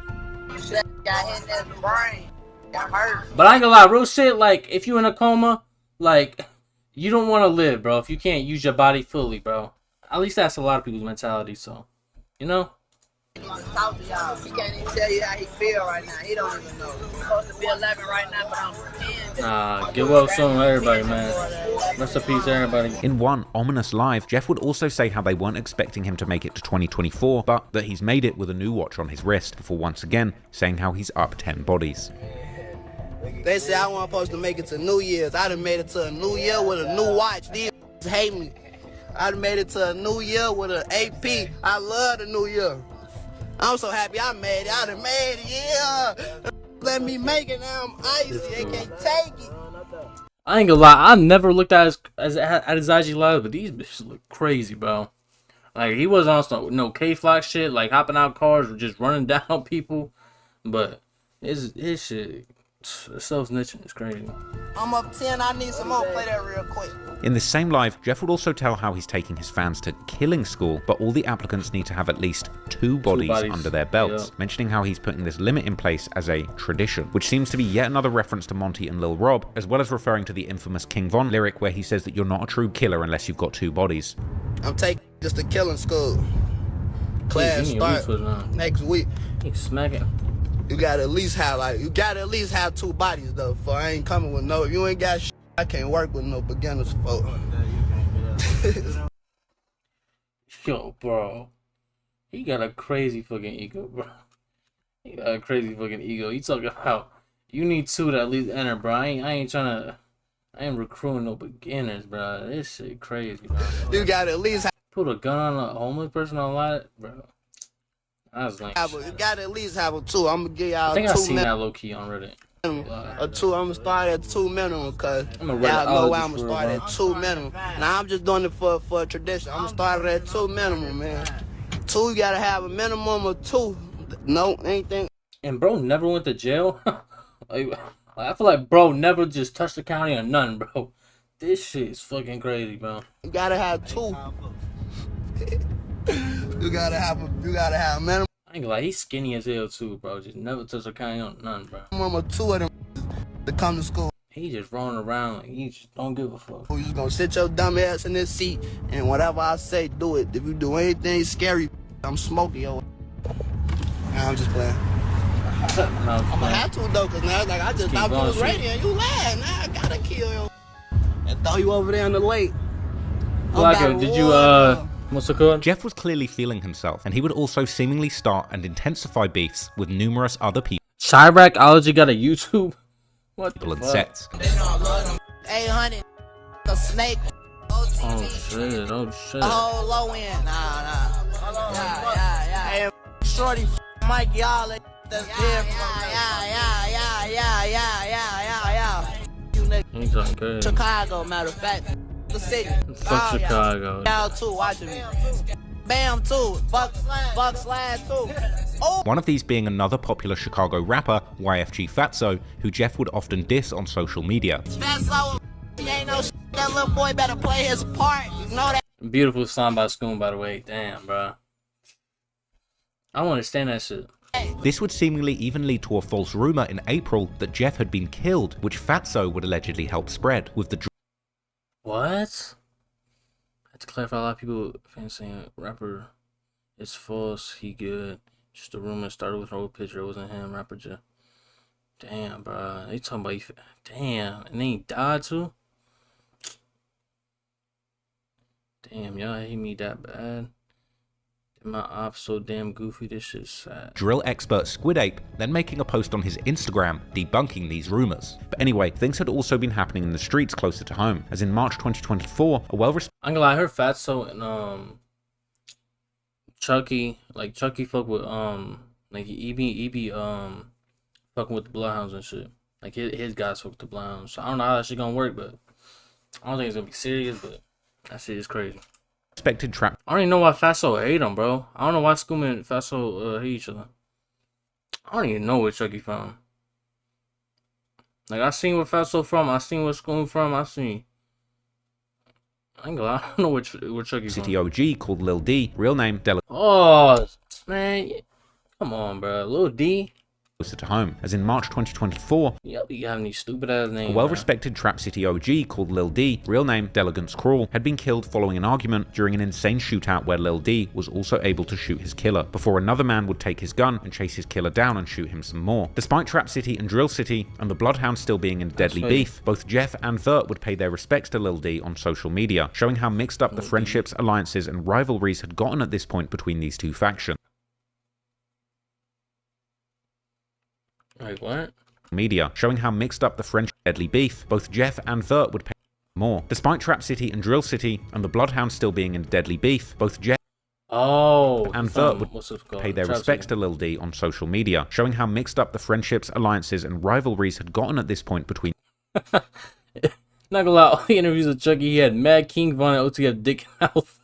hit in his brain. Got hurt. But I ain't gonna lie, real shit, like, if you in a coma, like, you don't want to live, bro, if you can't use your body fully, bro. At least that's a lot of people's mentality, so, you know? Talk to y'all. He can't even tell you how he feel right now. He don't even know. He's supposed to be 11 right now, but I'm 10. Nah, give up soon, everybody, man. Rest in peace, everybody. In one ominous live, Jeff would also say how they weren't expecting him to make it to 2024, but that he's made it with a new watch on his wrist, before once again saying how he's up 10 bodies. They say I wasn't supposed to make it to New Year's. I done made it to a new year with a new watch. These hate me. I done made it to a new year with an AP. I love the new year. I'm so happy I made it. I done made it, yeah. Let me make it now. I'm icy. They can't take it. I ain't gonna lie. I never looked at his IG live, but these bitches look crazy, bro. Like, he wasn't on no K-Flock shit, like hopping out cars or just running down people. But his shit, self-snitching is crazy. I'm up 10. I need some more. Play that real quick. In this same live, Jeff would also tell how he's taking his fans to killing school, but all the applicants need to have at least two bodies under their belts, mentioning how he's putting this limit in place as a tradition, which seems to be yet another reference to Monty and Lil Rob, as well as referring to the infamous King Von lyric where he says that you're not a true killer unless you've got two bodies. I'm taking just a killing school. Class start next week. He's smacking. You gotta at least have two bodies though. For I ain't coming with no. If you ain't got shit, I can't work with no beginners, folks. Yo, bro, he got a crazy fucking ego, bro. He got a crazy fucking ego. He talking about you need two to at least enter, bro. I ain't recruiting no beginners, bro. This shit crazy, bro. You gotta at least put a gun on a homeless person on lot, bro. I was like, you gotta at least have a two. I'm gonna give y'all. I think I seen that low key on Reddit. A two. I'm gonna start at 2 minimum, cause y'all know why I'm gonna start at 2 minimum. Now I'm just doing it for a tradition. I'm gonna start at 2 minimum, man. 2, you gotta have a minimum of 2. No, anything. And bro never went to jail. Like, I feel like bro never just touched the county or nothing, bro. This shit is fucking crazy, bro. You gotta have 2. You gotta have a minimum. I ain't gonna lie, he's skinny as hell too, bro. Just never touch a county on nothing, bro. Minimum of 2 of them to come to school. He just rolling around like he just don't give a fuck. You just gonna sit your dumb ass in this seat and whatever I say, do it. If you do anything scary, I'm smoking your. Nah, I'm just playing. I'm gonna have to though, cause now like I just thought you was ready and you lied. Now I gotta kill you and throw you over there in the lake. Flacco, did you what's the code? Jeff was clearly feeling himself, and he would also seemingly start and intensify beefs with numerous other people. Chiracology got a YouTube. What the fuck? Sets. 800 a snake. Oh shit! Oh shit! Oh low end. Nah. Yeah. Hey, shorty, Mike, y'all. That's different. Yeah. You niggas. Chicago, matter of fact. The city. Fuck Chicago. Y'all too, watching me. Bam too. Fuck Slide too. Oh. One of these being another popular Chicago rapper, YFG Fatso, who Jeff would often diss on social media. Fatso, ain't no shit. That little boy better play his part. You know that. Beautiful song by Scoon, by the way. Damn, bro. I don't understand that shit. This would seemingly even lead to a false rumor in April that Jeff had been killed, which Fatso would allegedly help spread, with the What? I have to clarify, a lot of people fans saying rapper is false, he good. Just a rumor started with an old picture, it wasn't him, rapper Jeff. Damn, bro. They talking about damn, and then he died too? Damn, y'all hate me that bad. My ops so damn goofy, this shit's sad. Drill expert Squid Ape then making a post on his Instagram debunking these rumors. But anyway, things had also been happening in the streets closer to home, as in March 2024, a well-respected... I'm gonna lie, I heard Fatso and Chucky fuck with like he be fucking with the Bloodhounds and shit. Like his guys fuck with the Bloodhounds. So I don't know how that shit gonna work, but I don't think it's gonna be serious, but that shit is crazy. Expected trap. I don't even know why Fatso hate him, bro. I don't know why Scoom and Fatso hate each other. I don't even know where Chucky from. Like I seen where Fatso from. I seen where Scoom from. I don't know where Chucky from. City OG called Lil D, real name Della. Oh man, come on, bro. Lil D. closer to home, as in March 2024, you have any stupid ass names. A well-respected Trap City OG called Lil D, real name Delegance Crawl, had been killed following an argument during an insane shootout where Lil D was also able to shoot his killer, before another man would take his gun and chase his killer down and shoot him some more. Despite Trap City and Drill City and the Bloodhounds still being in deadly beef, both Jeff and Vert would pay their respects to Lil D on social media, showing how mixed up the friendships, alliances, and rivalries had gotten at this point between these two factions. Wait, what? Media, showing how mixed up the French deadly beef, both Jeff and Vert would pay more. Despite Trap City and Drill City and the Bloodhounds still being in deadly beef, both Jeff and Vert would pay their respects to Lil D on social media, showing how mixed up the friendships, alliances, and rivalries had gotten at this point between Not gonna lie, all the interviews with Chucky, he had Mad King Von and OT had dick in mouth.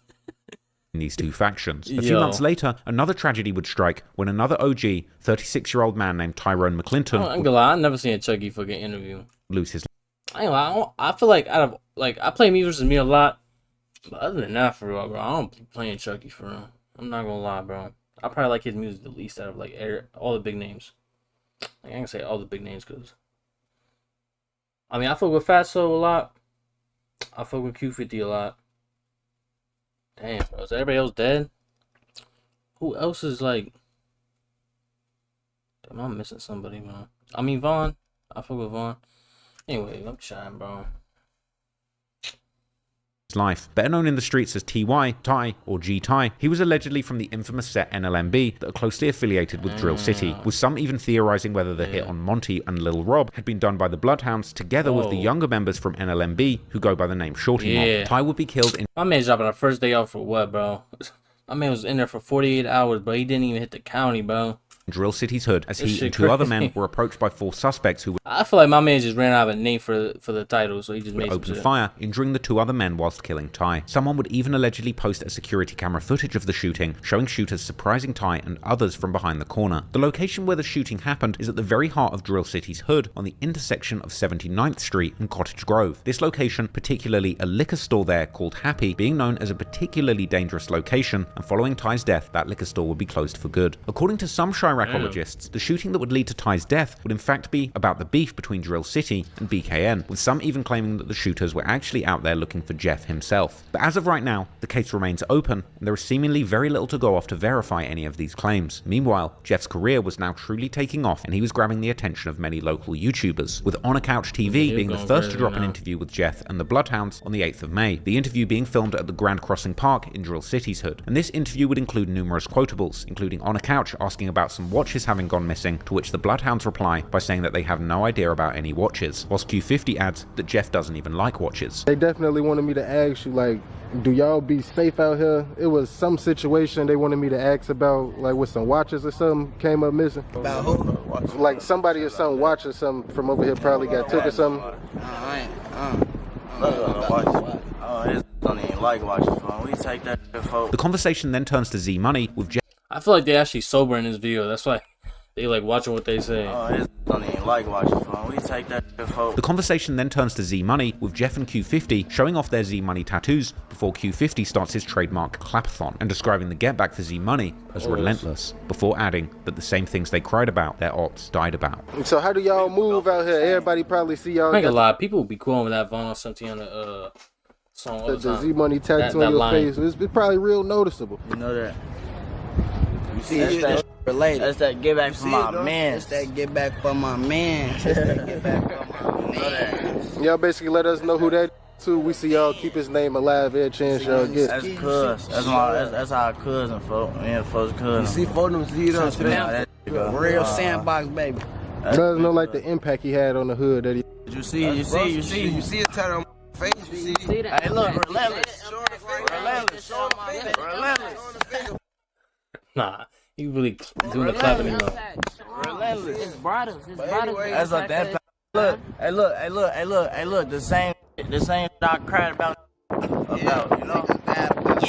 These two factions. A few months later, another tragedy would strike when another OG, 36-year-old man named Tyrone McClinton, I ain't gonna lie, I've never seen a Chucky fucking interview lose his life. I ain't gonna lie, I feel like out of, like, I play Me vs. Me a lot, but other than that, for real, bro, I don't be playing Chucky for real. I'm not gonna lie, bro. I probably like his music the least out of, like, all the big names. Like, I can say all the big names, because, I mean, I fuck with Fatso a lot. I fuck with Q50 a lot. Damn, bro. Is everybody else dead? Who else is like... Damn, I'm missing somebody, man. I mean, Vaughn. I fuck with Vaughn. Anyway, I'm trying, bro. Life. Better known in the streets as TY, Ty, or G-Ty, he was allegedly from the infamous set NLMB that are closely affiliated with Drill City, with some even theorizing whether the hit on Monty and Lil Rob had been done by the Bloodhounds together with the younger members from NLMB who go by the name Shorty Mob. Ty would be killed in... My man's dropping our first day off for what, bro? My man was in there for 48 hours, bro. He didn't even hit the county, bro. Drill City's hood, as he and two other men were approached by 4 suspects who I feel like my man just ran out of a name for the title, so he just made open fire, injuring the 2 other men whilst killing Ty. Someone would even allegedly post a security camera footage of the shooting, showing shooters surprising Ty and others from behind the corner. The location where the shooting happened is at the very heart of Drill City's hood, on the intersection of 79th Street and Cottage Grove. This location, particularly a liquor store there called Happy, being known as a particularly dangerous location, and following Ty's death, that liquor store would be closed for good. According to some Chiracologists, the shooting that would lead to Ty's death would in fact be about the beef between Drill City and BKN, with some even claiming that the shooters were actually out there looking for Jeff himself. But as of right now, the case remains open, and there is seemingly very little to go off to verify any of these claims. Meanwhile, Jeff's career was now truly taking off, and he was grabbing the attention of many local YouTubers, with On a Couch TV being the first to drop an interview with Jeff and the Bloodhounds on the 8th of May, the interview being filmed at the Grand Crossing Park in Drill City's hood. And this interview would include numerous quotables, including On a Couch asking about some watches having gone missing, to which the Bloodhounds reply by saying that they have no idea about any watches, whilst Q50 adds that Jeff doesn't even like watches. They definitely wanted me to ask you, like, do y'all be safe out here? It was some situation they wanted me to ask about, like with some watches or something came up missing. About who? Like somebody or some watch or something from over here probably got took or something. Don't even like watches, we take that for. The conversation then turns to Z Money with Jeff. I feel like they actually sober in this video. That's why they like watching what they say. Don't even like watches, we take that for. The conversation then turns to Z Money with Jeff and Q50 showing off their Z Money tattoos before Q50 starts his trademark clapathon and describing the get back for Z Money as relentless, before adding that the same things they cried about, their ops died about. So how do y'all move out here? Everybody probably see y'all. I ain't gonna lie, people will be cool with that Von or something on the song all the time. The Z Money tattoo on your face, it's probably real noticeable. You know that. You see, that's that related. That's that get back for my man. That's that get back for my man. That's that get back for my man. Y'all basically let us know who that is too. We see y'all keep his name alive every chance y'all get. That's cuz. That's our cousin, folks. Me and folks cousin. You see, for them, see it real sandbox, baby. Let us know like the impact he had on the hood that he. You see it tattoo on my face. You see that? Hey, look, relentless. Nah, he really doing the clapping though. Relentless. It's brothers. That's like that. Look, hey, look, the same I cried about, you know.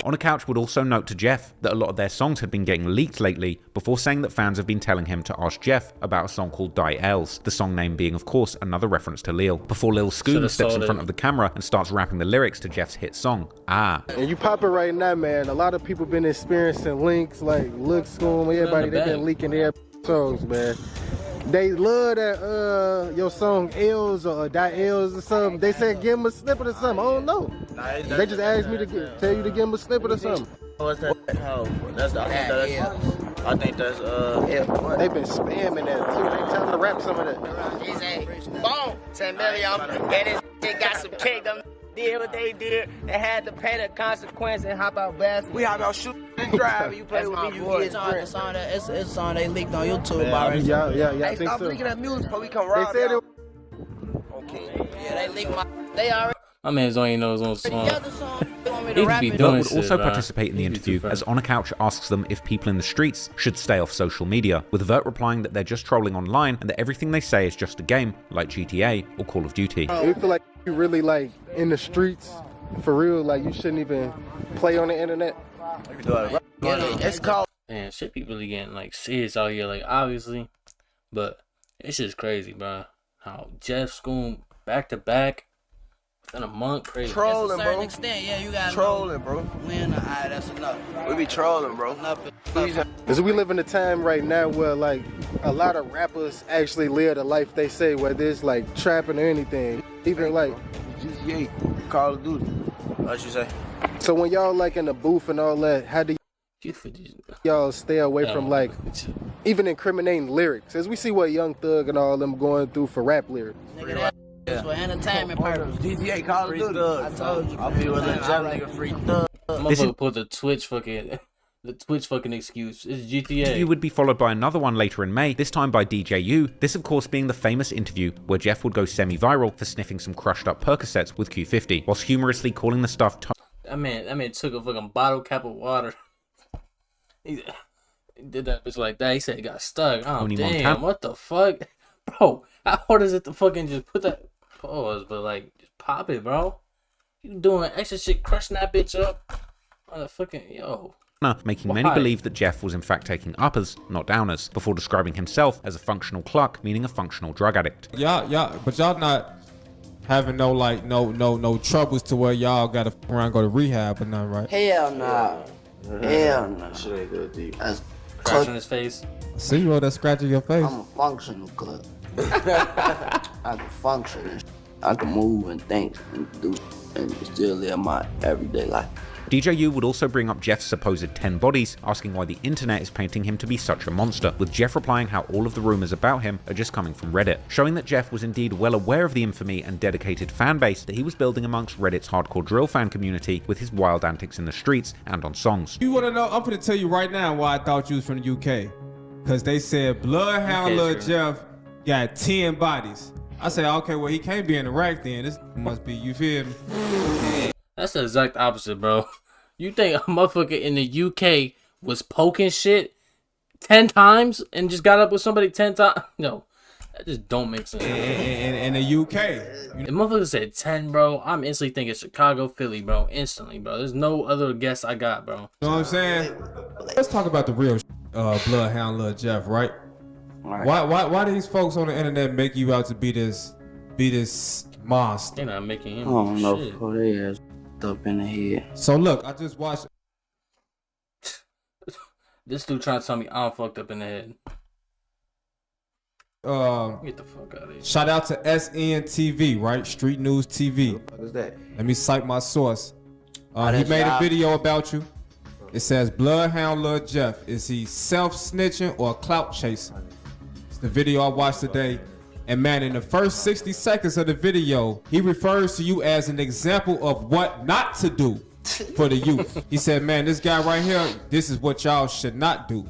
On a Couch would also note to Jeff that a lot of their songs had been getting leaked lately, before saying that fans have been telling him to ask Jeff about a song called Die Els, the song name being of course another reference to Lil, before Lil Scoon steps in front of the camera and starts rapping the lyrics to Jeff's hit song, Ah. And you popping right now, man. A lot of people been experiencing links like Lil Scoon, everybody, they've been leaking their songs, man. They love that your song L's or Die L's or something. They said give him a snippet or something. I don't know. They just asked me to tell you to give him a snippet or something. What's that? I think that's They've been spamming that too. They tell them to rap some of that. He say, boom, 10 million, and this shit got some kick. Them did what they did. They had to pay the consequence and hop out blast. We hop out shooting and drive. You play with me, you get it's on. They leaked on YouTube already. Yeah. Hey, stop leaking that music before we come rob. They said it. Okay. Yeah, they leaked my. They already. My man's only knows one song. Bert would also participate in the interview as On a Couch asks them if people in the streets should stay off social media, with Vert replying that they're just trolling online and that everything they say is just a game, like GTA or Call of Duty. We feel like you really like in the streets, for real, like you shouldn't even play on the internet. It's called. Man, shit be really getting like serious out here, like obviously, but it's just crazy, bro. How Jeff's going back to back. In a month, crazy. Trolling, to a certain extent, yeah, you got trolling, bro. When that's enough. We be trolling, bro. Because we live in a time right now where like a lot of rappers actually live the life they say, whether it's like trapping or anything. Even like GTA, Call of Duty. What you say? So when y'all like in the booth and all that, how do y'all stay away from like even incriminating lyrics? As we see what Young Thug and all them going through for rap lyrics. It's for entertainment purposes. GTA, Call of Duty. I told you. I'll be with a Jeff nigga free thug. Motherfucker put the Twitch fucking excuse. It's GTA. You would be followed by another one later in May, this time by DJU. This of course being the famous interview where Jeff would go semi-viral for sniffing some crushed up Percocets with Q50, whilst humorously calling the stuff That man took a fucking bottle cap of water. He did that bitch like that. He said he got stuck. Oh damn, what the fuck? Bro, how hard is it to fucking just put that pause, but like just pop it, bro? You doing extra shit, crushing that bitch up? Motherfucking yo. Making many believe that Jeff was in fact taking uppers, not downers, before describing himself as a functional cluck, meaning a functional drug addict. But y'all not having no troubles to where y'all gotta around go to rehab or nothing, right? Hell nah. Hell nah. Shit ain't go deep. That's scratching his face. See you all that scratching your face. I'm a functional cluck. I can function. I can move and think and do and still live my everyday life. DJU would also bring up Jeff's supposed 10 bodies, asking why the internet is painting him to be such a monster, with Jeff replying how all of the rumors about him are just coming from Reddit, showing that Jeff was indeed well aware of the infamy and dedicated fan base that he was building amongst Reddit's hardcore drill fan community with his wild antics in the streets and on songs. You wanna know? I'm gonna tell you right now why I thought you was from the UK. Cause they said Bloodhound Lil Jeff got 10 bodies. I said, okay, well he can't be in Iraq then. This must be, you feel me? That's the exact opposite, bro. You think a motherfucker in the UK was poking shit 10 times and just got up with somebody 10 times? No, that just don't make sense. In the UK. If motherfucker said 10, bro, I'm instantly thinking Chicago, Philly, bro. Instantly, bro. There's no other guess I got, bro. You know what I'm saying? Let's talk about the real Bloodhound Lil Jeff, right? Why these folks on the internet make you out to be this monster? They're not making him. I don't know who they is up in the head. So look, I just watched. This dude trying to tell me I'm fucked up in the head. Get the fuck out of here. Shout out to SNTV, right? Street News TV. What the fuck is that? Let me cite my source. He made a video about you. It says Bloodhound Lil Jeff. Is he self-snitching or clout chasing? It's the video I watched today. And man, in the first 60 seconds of the video, he refers to you as an example of what not to do for the youth. He said, man, this guy right here, this is what y'all should not do. You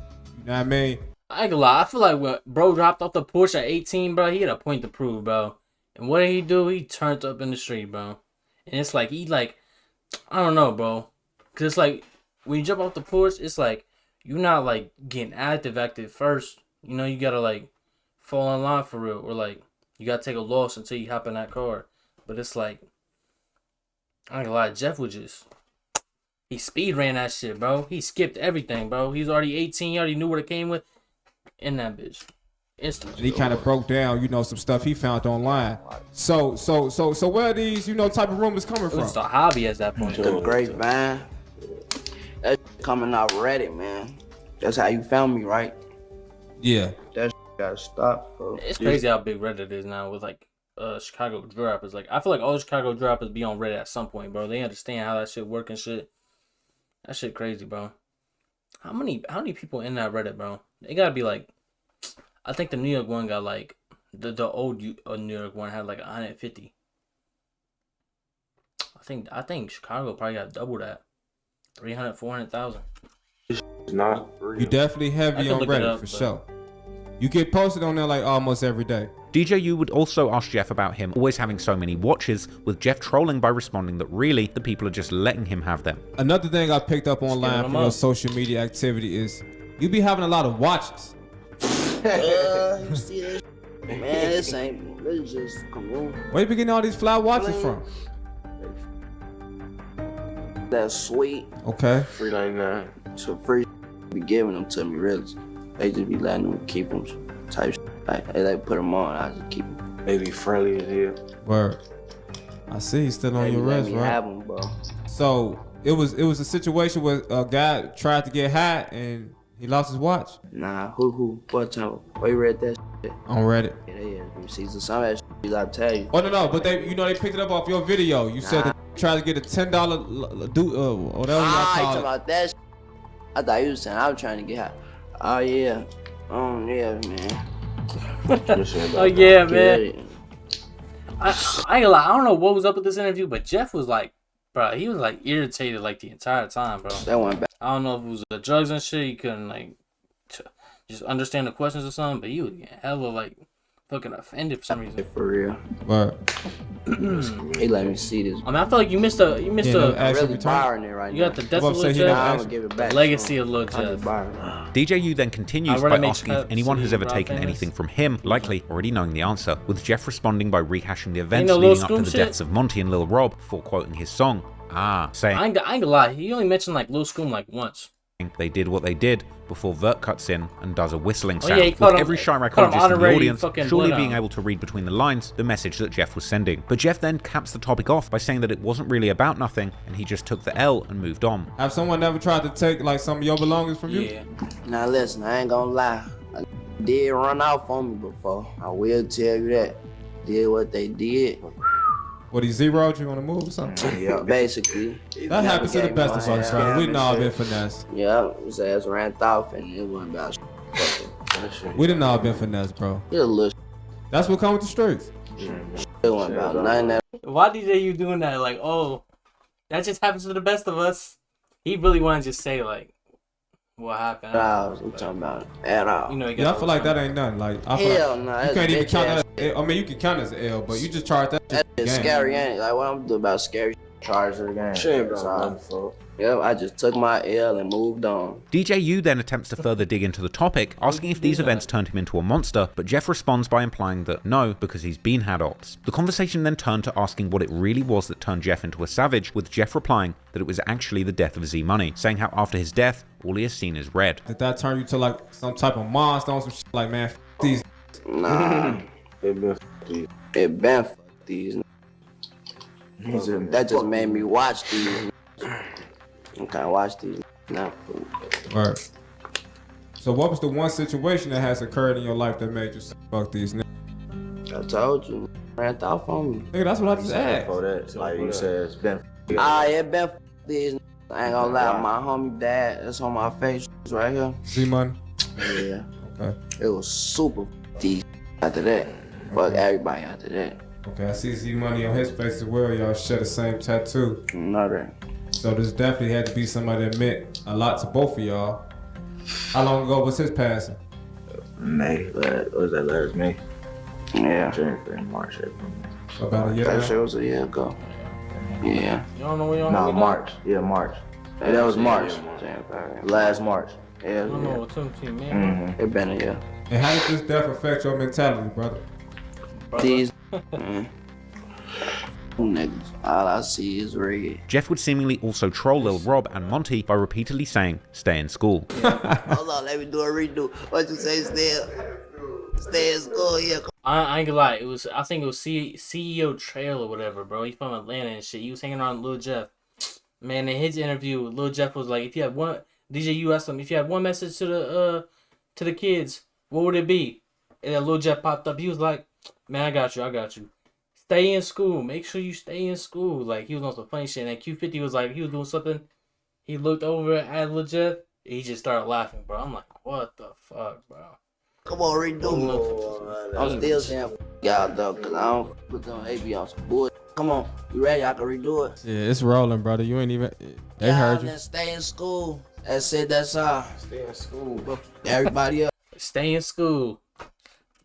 know what I mean? I ain't gonna lie. I feel like when bro dropped off the porch at 18, bro, he had a point to prove, bro. And what did he do? He turned up in the street, bro. And it's like, I don't know, bro. Because it's like, when you jump off the porch, it's like, you're not, like, getting active first. You know, you gotta, like, fall in line for real, or like you gotta take a loss until you hop in that car. But it's like, I ain't gonna lie, Jeff was he speed ran that shit, bro. He skipped everything, bro. He's already 18, he already knew what it came with in that bitch. Instantly. He kind of broke down, some stuff he found online. So where are these, type of rumors coming from? It's a hobby at that point. The grapevine. That's coming out Reddit, man. That's how you found me, right? Yeah. That's gotta stop, bro. It's crazy how big Reddit is now with like Chicago drill rappers. Like I feel like all the Chicago drill rappers be on Reddit at some point, bro. They understand how that shit work and shit. That shit crazy, bro. How many people in that Reddit, bro? It gotta be like, I think the New York one got like the old New York one had like 150. I think Chicago probably got double that, 300, 400,000. Not real. You definitely heavy on Reddit for sure. You get posted on there like almost every day. DJU would also ask Jeff about him always having so many watches, with Jeff trolling by responding that really the people are just letting him have them. Another thing I picked up online from your social media activity is you be having a lot of watches. You see that? Man, this just come on. Where you be getting all these fly watches from? That's sweet. Okay. $3.99. So free be giving them to me, really. They just be letting them keep them type shit. Like, they put them on, I just keep them. They be friendly as hell. Word. I see he's still on your wrist, right? Have them, bro. So it was a situation where a guy tried to get high and he lost his watch. Nah, who? What time? Where you read that shit? On Reddit. Yeah, they is. See, some of that shit I tell you. Oh no, but they picked it up off your video. You said that tried to get a $10 whatever y'all call talking about that shit. I thought you was saying I was trying to get high. Oh yeah. Yeah, man. Oh yeah, man. I ain't gonna lie, I don't know what was up with this interview, but Jeff was like, bro, he was like irritated like the entire time, bro. That went back. I don't know if it was the drugs and shit. He couldn't like just understand the questions or something, but he was getting hella like fucking offended for some reason. For real. What? He let me see this. I mean, I feel like you missed a I'm really borrowing it right now. You got the death of Lil Jeff. I'm gonna give it back. Legacy of Lil Jeff. DJU then continues by asking if anyone has ever taken anything from him, likely already knowing the answer, with Jeff responding by rehashing the events leading up to the deaths of Monty and Lil Rob before quoting his song. Saying, I ain't gonna lie, he only mentioned like Lil Scoom like once. They did what they did before Vert cuts in and does a whistling sound, with every Chiracologist in the audience surely being able to read between the lines the message that Jeff was sending. But Jeff then caps the topic off by saying that it wasn't really about nothing and he just took the L and moved on. Have someone ever tried to take like some of your belongings from you? Now listen, I ain't gonna lie. I did run off on me before. I will tell you that. Did what they did. What, he zeroed you on the move or something? Yeah, basically. That happens to the best of us, right? We all been finessed. Yeah, his ass ran off and it wasn't about shit. We done all been finessed, bro. It a little. That's what comes with the streets. It wasn't about nothing that. Why DJ you doing that? Like, oh, that just happens to the best of us. He really wanted to just say like, what happened? I'm talking about it at all. You know, I feel like that ain't nothing. Like, I feel hell like no, you can't even count that. I mean, you can count as an L, but you just charge that. It's scary, ain't it? Like, what I'm doing about scary charge of the game. Shit, bro. Yeah, I just took my L and moved on. DJU then attempts to further dig into the topic, asking if these events turned him into a monster, but Jeff responds by implying that no, because he's been had ops. The conversation then turned to asking what it really was that turned Jeff into a savage, with Jeff replying that it was actually the death of Z Money, saying how after his death, all he has seen is red. Did that turn you to like some type of monster on some shit like, man, these? Nah. It been these. That just made me watch these. I can't watch these now. Right. So what was the one situation that has occurred in your life that made you say, fuck these niggas? I told you, ran off on me. Nigga, that's what I just asked. For that, like you said, it's been. It been these. I ain't gonna lie, my homie dad, that's on my face right here. Z Money? Yeah. Okay. It was super these after that. Fuck everybody after that. Okay, I see Z Money on his face as well. Y'all share the same tattoo. Another. So this definitely had to be somebody that meant a lot to both of y'all. How long ago was his passing? May. What was that last May? Yeah. January, March, April. About a year That ago? shit was a year ago. Yeah. You don't know where you're No, March. Yeah, March. Hey, that was March. Last March. Yeah. I don't know what took him, man. It been a year. And how did this death affect your mentality, brother? These niggas, all I see is red. Jeff would seemingly also troll Lil Rob and Monty by repeatedly saying, stay in school. Hold on, let me do a redo. What you say, stay in school here? I ain't gonna lie, I think it was CEO Trail or whatever, bro. He's from Atlanta and shit. He was hanging around Lil Jeff. Man, in his interview, Lil Jeff was like, if you had one, DJ, you asked him, if you had one message to the kids, what would it be? And then Lil Jeff popped up. He was like, man, I got you. Stay in school. Make sure you stay in school. Like, he was on some funny shit. And then Q50 was like, he was doing something. He looked over at Lil Jeff. He just started laughing, bro. I'm like, what the fuck, bro? Come on, redo it. I'm still saying y'all though, cause I don't put them AB on some bullshit. Come on, you ready? I can redo it. Yeah, it's rolling, brother. You ain't even. They heard you. Stay in school. That's it. That's all. Stay in school. Everybody else. Stay in school.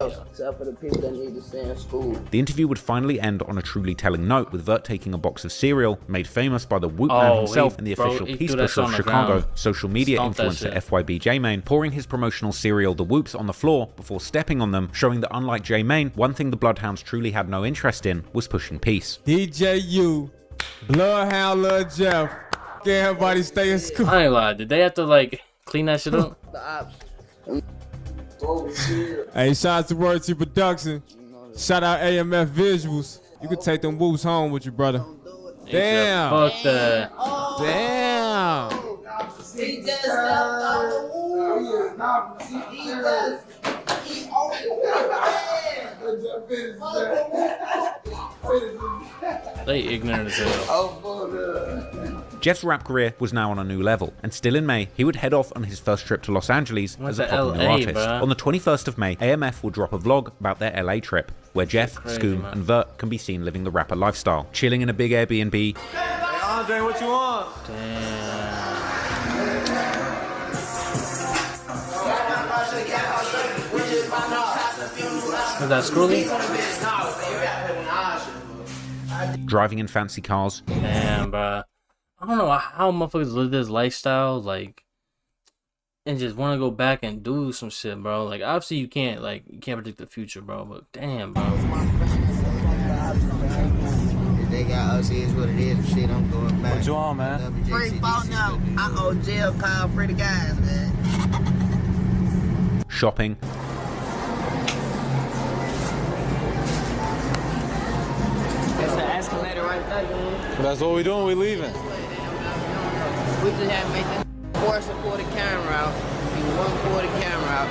Except for the people that need to stay in school. The interview would finally end on a truly telling note, with Vert taking a box of cereal, made famous by the Whoop Man himself and the official Peace Pusher of Chicago, social media influencer FYB J-Mane, pouring his promotional cereal, the Whoops, on the floor before stepping on them, showing that unlike J-Mane, one thing the Bloodhounds truly had no interest in was pushing peace. DJU, Bloodhound Lil Jeff, get everybody stay in school. I ain't lie, did they have to like clean that shit up? Hey, shout out to Word to Production. Shout out AMF Visuals. You can take them Whoops home with you, brother. Damn. Fuck that. Damn. He just left on the They ignorant as hell. Jeff's rap career was now on a new level, and still in May, he would head off on his first trip to Los Angeles as a popular new artist. Bro. On the 21st of May, AMF will drop a vlog about their LA trip, where Jeff, Scoom, and Vert can be seen living the rapper lifestyle, chilling in a big Airbnb. Hey, Andre, what you want? Damn. Is that Scrolly? Driving in fancy cars. Damn, bro. I don't know how motherfuckers live this lifestyle, like, and just want to go back and do some shit, bro. Like, obviously you can't predict the future, bro. But damn, bro. They got us, here's what it is. Shit, I'm going back. What you on, man? Free phone now. I owe jail call for the guys, man. Shopping. That's the escalator right there, man. That's what we doing. We leaving. We just have to make this force to pull the camera out. You want to pull the camera out.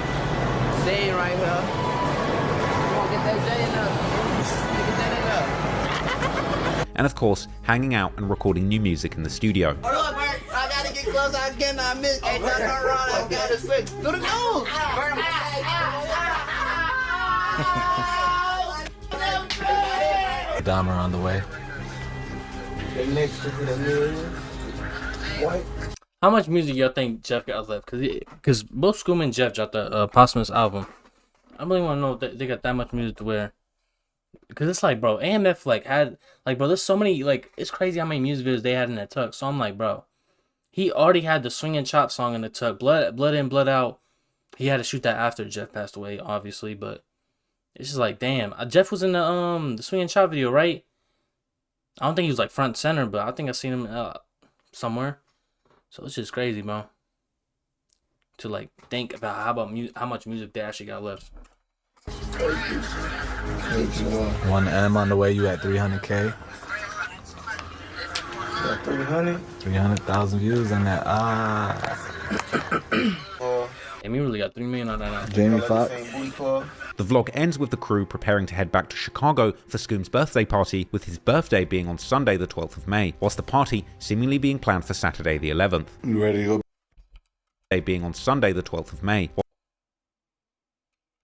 Stay right here. Come on, get that J in up. Get that in up. And of course, hanging out and recording new music in the studio. Hold on, Bert. I gotta get close. I cannot miss. Ain't nothing wrong. I got to switch. Do the news. Dahmer on the way. The next to the news. What? How much music y'all think Jeff got left? Cause both Scoom and Jeff dropped a posthumous album. I really want to know if they got that much music to where. Cause it's like, bro, AMF had there's so many, like, it's crazy how many music videos they had in that tuck. So I'm like, bro, he already had the Swing and Chop song in the tuck. Blood in, Blood out. He had to shoot that after Jeff passed away, obviously, but it's just like, damn. Jeff was in the Swing and Chop video, right? I don't think he was like front center, but I think I seen him somewhere. So it's just crazy, bro. To like think about how much music they actually got left. 1M on the way. You at 300K. 300. 300,000 views on that. And we really got 3 million on that now. Jamie Foxx. The vlog ends with the crew preparing to head back to Chicago for Scoom's birthday party, with his birthday being on Sunday the 12th of May, whilst the party seemingly being planned for Saturday the 11th. You ready to go? Being on Sunday the 12th of May,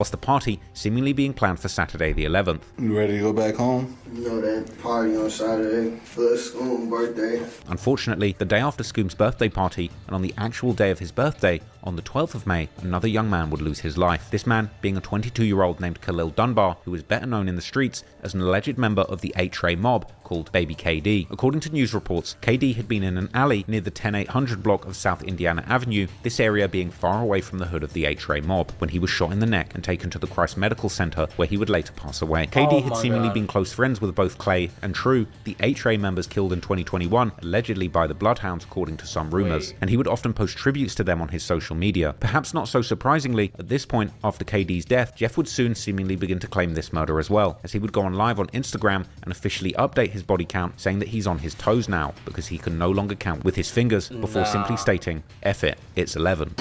whilst the party seemingly being planned for Saturday the 11th. You ready to go back home? You know that party on Saturday for Scoom's birthday. Unfortunately, the day after Scoom's birthday party, and on the actual day of his birthday, on the 12th of May, another young man would lose his life. This man being a 22-year-old named Khalil Dunbar, who was better known in the streets as an alleged member of the 8-Tray mob called Baby KD. According to news reports, KD had been in an alley near the 10800 block of South Indiana Avenue, this area being far away from the hood of the 8-Tray mob, when he was shot in the neck and taken to the Christ Medical Center, where he would later pass away. KD had seemingly been close friends with both Clay and True, the 8-Tray members killed in 2021, allegedly by the Bloodhounds according to some rumors, and he would often post tributes to them on his social media. Perhaps not so surprisingly, at this point, after KD's death, Jeff would soon seemingly begin to claim this murder as well, as he would go on live on Instagram and officially update his body count, saying that he's on his toes now because he can no longer count with his fingers, before simply stating, F it, it's 11.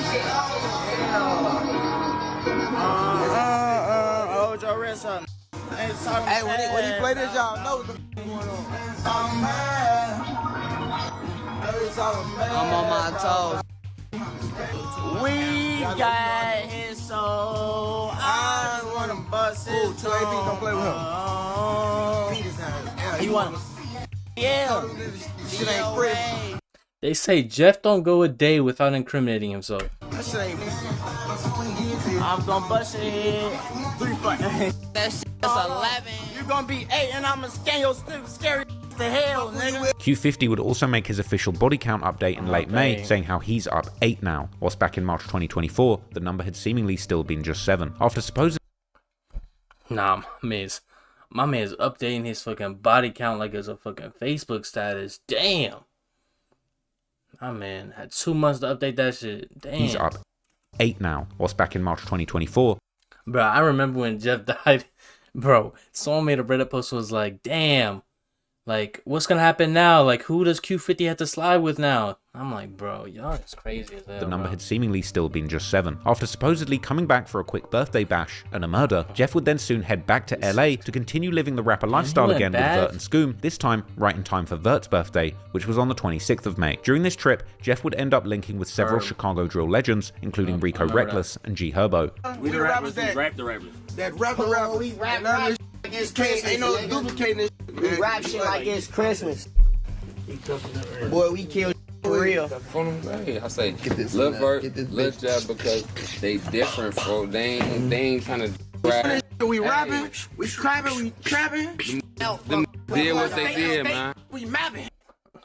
Hey, when he play this, y'all know what the going on. I'm on my toes. We got his soul. I want to bust his toe. Don't play with him. He want yeah. Shit ain't pretty. They say Jeff don't go a day without incriminating himself. That shit ain't I'm gonna bust your head. 3 fight. That shit is 11. You gonna be 8 and I'm gonna scan your scary to hell, nigga. Q50 would also make his official body count update in late May, saying how he's up 8 now, whilst back in March 2024, the number had seemingly still been just 7. After supposedly... Nah, my man's updating his fucking body count like it's a fucking Facebook status. Damn. My man had 2 months to update that shit. Damn. He's up 8 now, whilst back in March 2024. Bro, I remember when Jeff died. Bro, someone made a Reddit post was like, damn. Like, what's gonna happen now? Like, who does Q50 have to slide with now? I'm like, bro, y'all is crazy as hell. The number had seemingly still been just 7. After supposedly coming back for a quick birthday bash and a murder, Jeff would then soon head back to LA to continue living the rapper lifestyle again with Vert and Scoom, this time right in time for Vert's birthday, which was on the 26th of May. During this trip, Jeff would end up linking with several Chicago drill legends, including Rico Reckless and G Herbo. We the rappers that rap the rappers. That rap the rappers. We rap like it's Christmas. Ain't no duplicating this. We rap shit like it's Christmas. Boy, we kill for real. I say, Lil Vert, Lil Jeff, because they different, bro. They ain't trying to rap. We rapping, we scrapping, we trapping. Them did what they did, man. We mapping.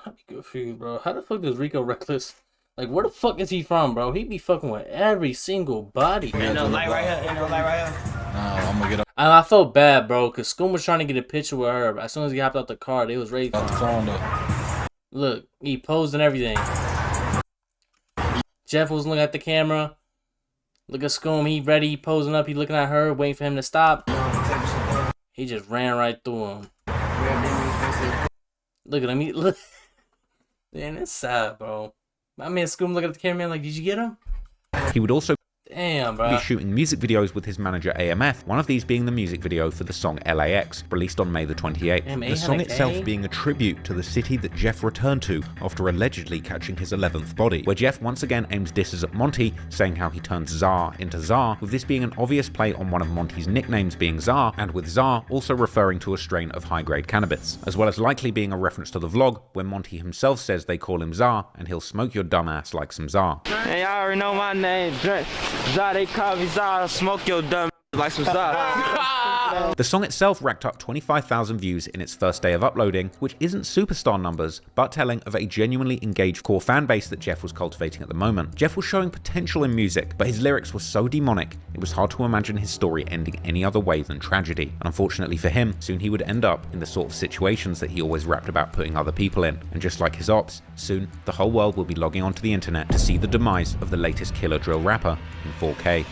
I'm confused, bro. How the fuck does Rico Reckless... Like, where the fuck is he from, bro? He be fucking with every single body. Ain't no light right here. Ain't no light right here. I'm gonna get up. And I felt bad, bro, because Scoom was trying to get a picture with her. As soon as he hopped out the car, they was ready for him. Look, he posed and everything. Jeff was looking at the camera. Look at Scoom, he ready, he posing up, he looking at her, waiting for him to stop. He just ran right through him. Look at him, look. Man, it's sad, bro. My man Scoom looking at the camera, like, did you get him? He would also Damn, bro. be shooting music videos with his manager AMF, one of these being the music video for the song LAX, released on May the 28th. Damn, the song itself being a tribute to the city that Jeff returned to after allegedly catching his 11th body, where Jeff once again aims disses at Monty, saying how he turned Czar into Czar, with this being an obvious play on one of Monty's nicknames being Czar, and with Czar also referring to a strain of high-grade cannabis, as well as likely being a reference to the vlog, where Monty himself says they call him Czar, and he'll smoke your dumb ass like some Czar. Hey, y'all already know my name, Czar, they call me Czar, smoke your dumb like some Czar. The song itself racked up 25,000 views in its first day of uploading, which isn't superstar numbers, but telling of a genuinely engaged core fan base that Jeff was cultivating at the moment. Jeff was showing potential in music, but his lyrics were so demonic, it was hard to imagine his story ending any other way than tragedy. And unfortunately for him, soon he would end up in the sort of situations that he always rapped about putting other people in. And just like his ops, soon the whole world will be logging onto the internet to see the demise of the latest killer drill rapper in 4K.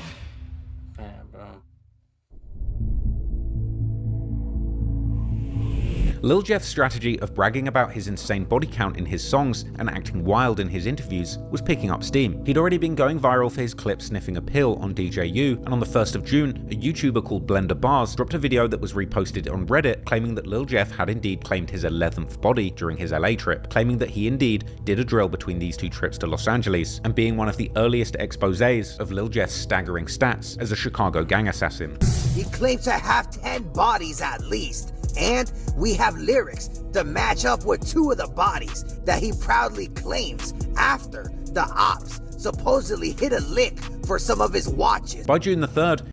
Lil Jeff's strategy of bragging about his insane body count in his songs and acting wild in his interviews was picking up steam. He'd already been going viral for his clip sniffing a pill on DJU, and on the 1st of June, a YouTuber called Blender Bars dropped a video that was reposted on Reddit claiming that Lil Jeff had indeed claimed his 11th body during his LA trip, claiming that he indeed did a drill between these 2 trips to Los Angeles, and being one of the earliest exposés of Lil Jeff's staggering stats as a Chicago gang assassin. He claims to have 10 bodies at least. And we have lyrics to match up with 2 of the bodies that he proudly claims after the ops supposedly hit a lick for some of his watches. By June the 3rd.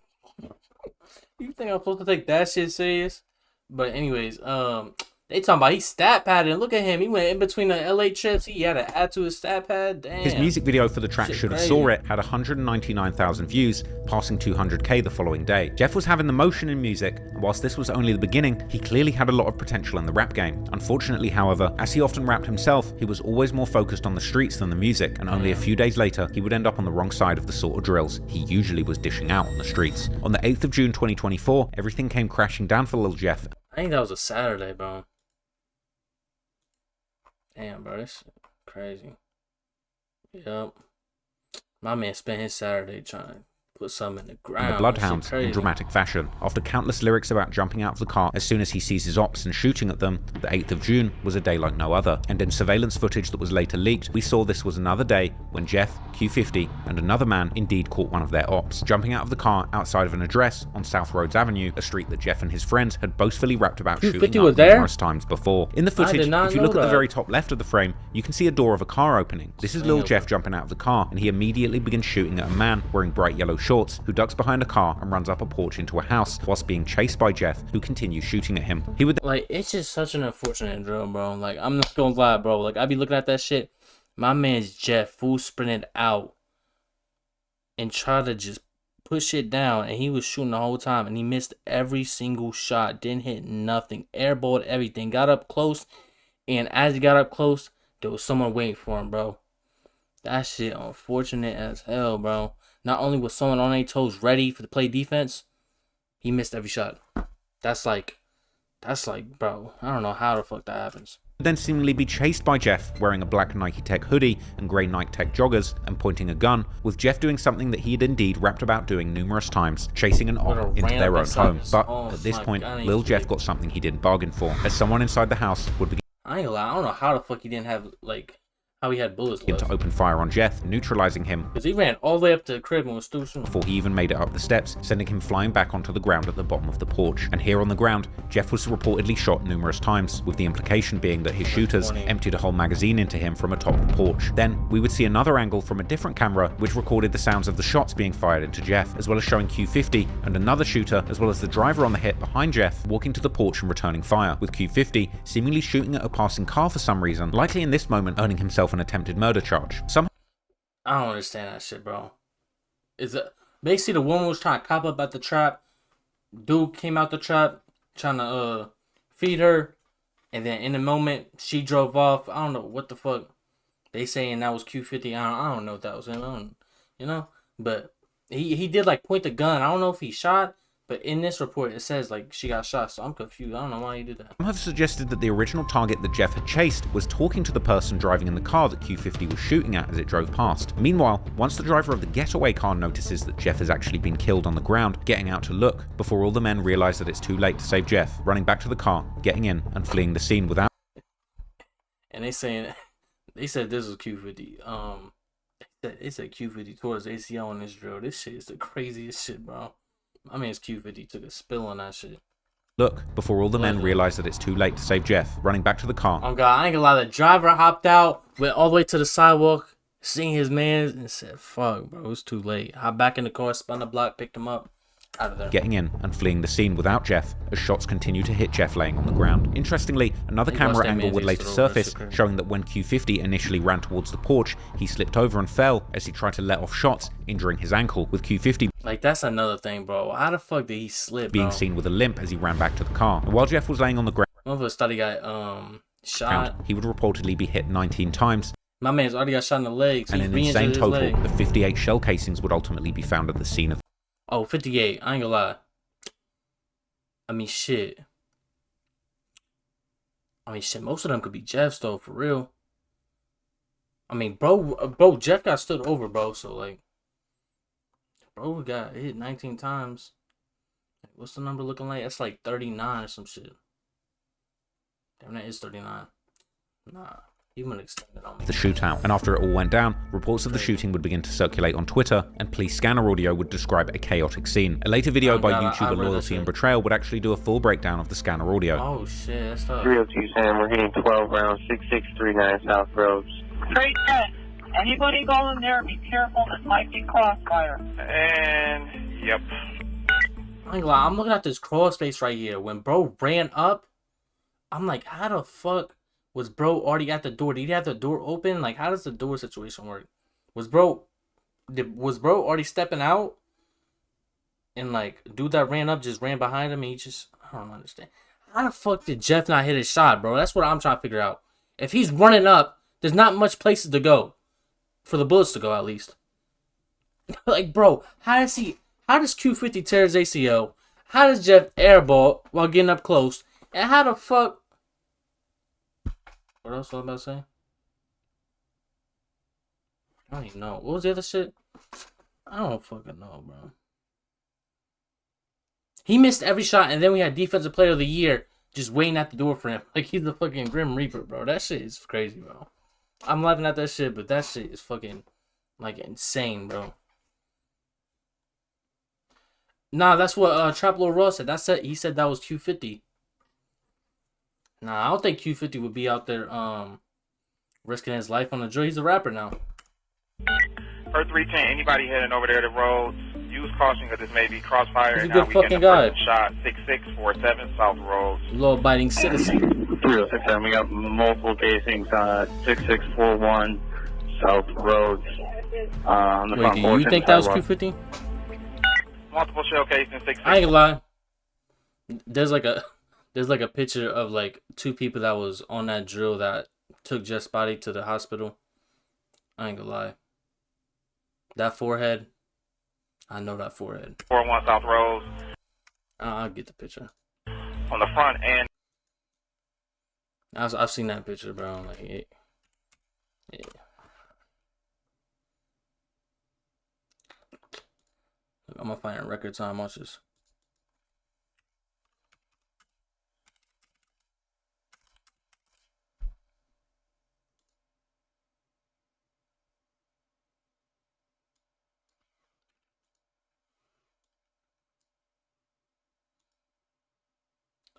You think I'm supposed to take that shit serious? But anyways, they talking about he stat padding. Look at him. He went in between the LA trips. He had to add to his stat pad. Damn. His music video for the track Should Have Saw It had 199,000 views, passing 200k the following day. Jeff was having the motion in music, and whilst this was only the beginning, he clearly had a lot of potential in the rap game. Unfortunately, however, as he often rapped himself, he was always more focused on the streets than the music, and only a few days later, he would end up on the wrong side of the sort of drills he usually was dishing out on the streets. On the 8th of June 2024, everything came crashing down for Lil Jeff. I think that was a Saturday, bro. Damn, bro, this shit crazy. Yup. My man spent his Saturday trying to put some in the ground. The Bloodhounds in dramatic fashion. After countless lyrics about jumping out of the car as soon as he sees his ops and shooting at them, the 8th of June was a day like no other. And in surveillance footage that was later leaked, we saw this was another day when Jeff, Q50, and another man indeed caught one of their ops, jumping out of the car outside of an address on South Rhodes Avenue, a street that Jeff and his friends had boastfully rapped about shooting up numerous times before. In the footage, if you look at the very top left of the frame, you can see a door of a car opening. This is Lil Jeff jumping out of the car, and he immediately begins shooting at a man wearing bright yellow shorts who ducks behind a car and runs up a porch into a house whilst being chased by Jeff, who continues shooting at him. He would like, it's just such an unfortunate drill, bro. Like, I'm not gonna lie, bro. Like, I be looking at that shit. My man's Jeff full sprinted out and tried to just push it down, and he was shooting the whole time, and he missed every single shot, didn't hit nothing, airballed everything, got up close, and as he got up close, there was someone waiting for him, bro. That shit unfortunate as hell, bro. Not only was someone on their toes ready for the play defense, he missed every shot. That's like, bro, I don't know how the fuck that happens. Then seemingly be chased by Jeff wearing a black Nike Tech hoodie and grey Nike Tech joggers and pointing a gun, with Jeff doing something that he had indeed rapped about doing numerous times, chasing an op into their own home. But at this point, Lil Jeff got something he didn't bargain for, as someone inside the house would begin I ain't gonna lie, I don't know how the fuck he didn't have, like, how he had bullets left. To open fire on Jeff, neutralizing him. Because he ran all the way up to the crib and was still shooting. Before he even made it up the steps, sending him flying back onto the ground at the bottom of the porch. And here on the ground, Jeff was reportedly shot numerous times, with the implication being that his shooters emptied a whole magazine into him from atop the porch. Then, we would see another angle from a different camera, which recorded the sounds of the shots being fired into Jeff, as well as showing Q50 and another shooter, as well as the driver on the hit behind Jeff, walking to the porch and returning fire, with Q50 seemingly shooting at a passing car for some reason, likely in this moment earning himself an attempted murder charge. I don't understand that shit, bro. Is it basically the woman was trying to cop up at the trap? Dude came out the trap trying to feed her, and then in the moment she drove off. I don't know what the fuck they saying that was Q50. I don't know if that was him. You know, but he did like point the gun. I don't know if he shot. But in this report, it says, like, she got shot, so I'm confused. I don't know why he did that. Some have suggested that the original target that Jeff had chased was talking to the person driving in the car that Q50 was shooting at as it drove past. Meanwhile, once the driver of the getaway car notices that Jeff has actually been killed on the ground, getting out to look, before all the men realize that it's too late to save Jeff, running back to the car, getting in, and fleeing the scene without... And they said this was Q50. They said Q50 towards ACL in this drill. This shit is the craziest shit, bro. I mean, it's Q50 took a spill on that shit. Look, before all the men realize that it's too late to save Jeff, running back to the car. Oh god, I ain't gonna lie, the driver hopped out, went all the way to the sidewalk, seen his man, and said, fuck, bro, it's too late. Hopped back in the car, spun the block, picked him up, out of there. Getting in and fleeing the scene without Jeff, as shots continue to hit Jeff laying on the ground. Interestingly, another camera angle would later surface, showing that when Q50 initially ran towards the porch, he slipped over and fell as he tried to let off shots, injuring his ankle, with Q50... Like, that's another thing, bro. How the fuck did he slip, being seen with a limp as he ran back to the car. And while Jeff was laying on the ground... Motherfucker study got, shot. He would reportedly be hit 19 times. My man's already got shot in the legs. And in an insane total, the 58 shell casings would ultimately be found at the scene of... Oh, 58. I ain't gonna lie. I mean, shit. Most of them could be Jeff's, though, for real. I mean, bro, Jeff got stood over, bro, so, like... Bro got hit 19 times. What's the number looking like? That's like 39 or some shit. Damn, that is 39. Nah, he wouldn't extend it on me. The shootout. And after it all went down, reports of the shooting would begin to circulate on Twitter, and police scanner audio would describe a chaotic scene. A later video by YouTuber Loyalty and Betrayal would actually do a full breakdown of the scanner audio. Oh shit, that's tough. 302 Sam, we're hitting 12 rounds, 6639 South Roads. Straight 10. Anybody go in there, be careful, this might be crossfire. And, yep. I ain't gonna lie, I'm looking at this crawl space right here. When bro ran up, I'm like, how the fuck was bro already at the door? Did he have the door open? Like, how does the door situation work? Was bro already stepping out? And like, dude that ran up just ran behind him and he just, I don't understand. How the fuck did Jeff not hit his shot, bro? That's what I'm trying to figure out. If he's running up, there's not much places to go. For the bullets to go, at least. Like, bro, how does Q50 tear his ACL? How does Jeff airball while getting up close? And how the fuck... What else was I about to say? I don't even know. What was the other shit? I don't fucking know, bro. He missed every shot, and then we had Defensive Player of the Year just waiting at the door for him. Like, he's the fucking Grim Reaper, bro. That shit is crazy, bro. I'm laughing at that shit, but that shit is fucking, like, insane, bro. Nah, that's what Trap Lord Ross said. He said that was Q50. Nah, I don't think Q50 would be out there risking his life on the drill. He's a rapper now. Per 310, anybody heading over there to Rhodes, use caution because this may be crossfire. He's a good fucking guy. Shot 6647 South Rhodes. Law-abiding citizen. 306, we got multiple casings 6641 South Rhodes. On the Wait, front do porch you think that was Q50? Multiple shell casings 66. I ain't gonna lie. There's like a picture of like two people that was on that drill that took Jeff's body to the hospital. I ain't gonna lie. That forehead, I know that forehead. 41 South Rhodes. I'll get the picture. On the front end. I've seen that picture, bro. Like, yeah. I'm gonna find a record time. Watch this.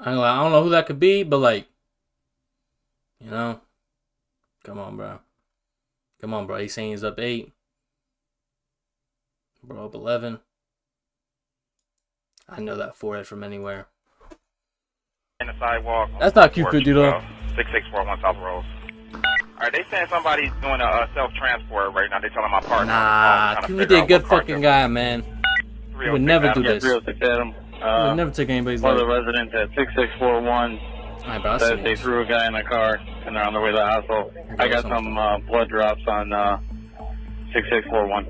I don't know who that could be, but like, you know, come on, bro. Come on, bro. He's saying he's up 8. Bro, up 11. I know that forehead from anywhere. In the sidewalk. That's not Q50 though. 6641 South Rhodes. Alright, they saying somebody's doing a self-transport right now. They telling my partner. Nah, Q50 a good fucking guy, man. He would never do this. 306 Adam. He would never take anybody's One life. of the residents at 6641 says they threw a guy in the car and they're on their way to the hospital. I got some blood drops on 6641.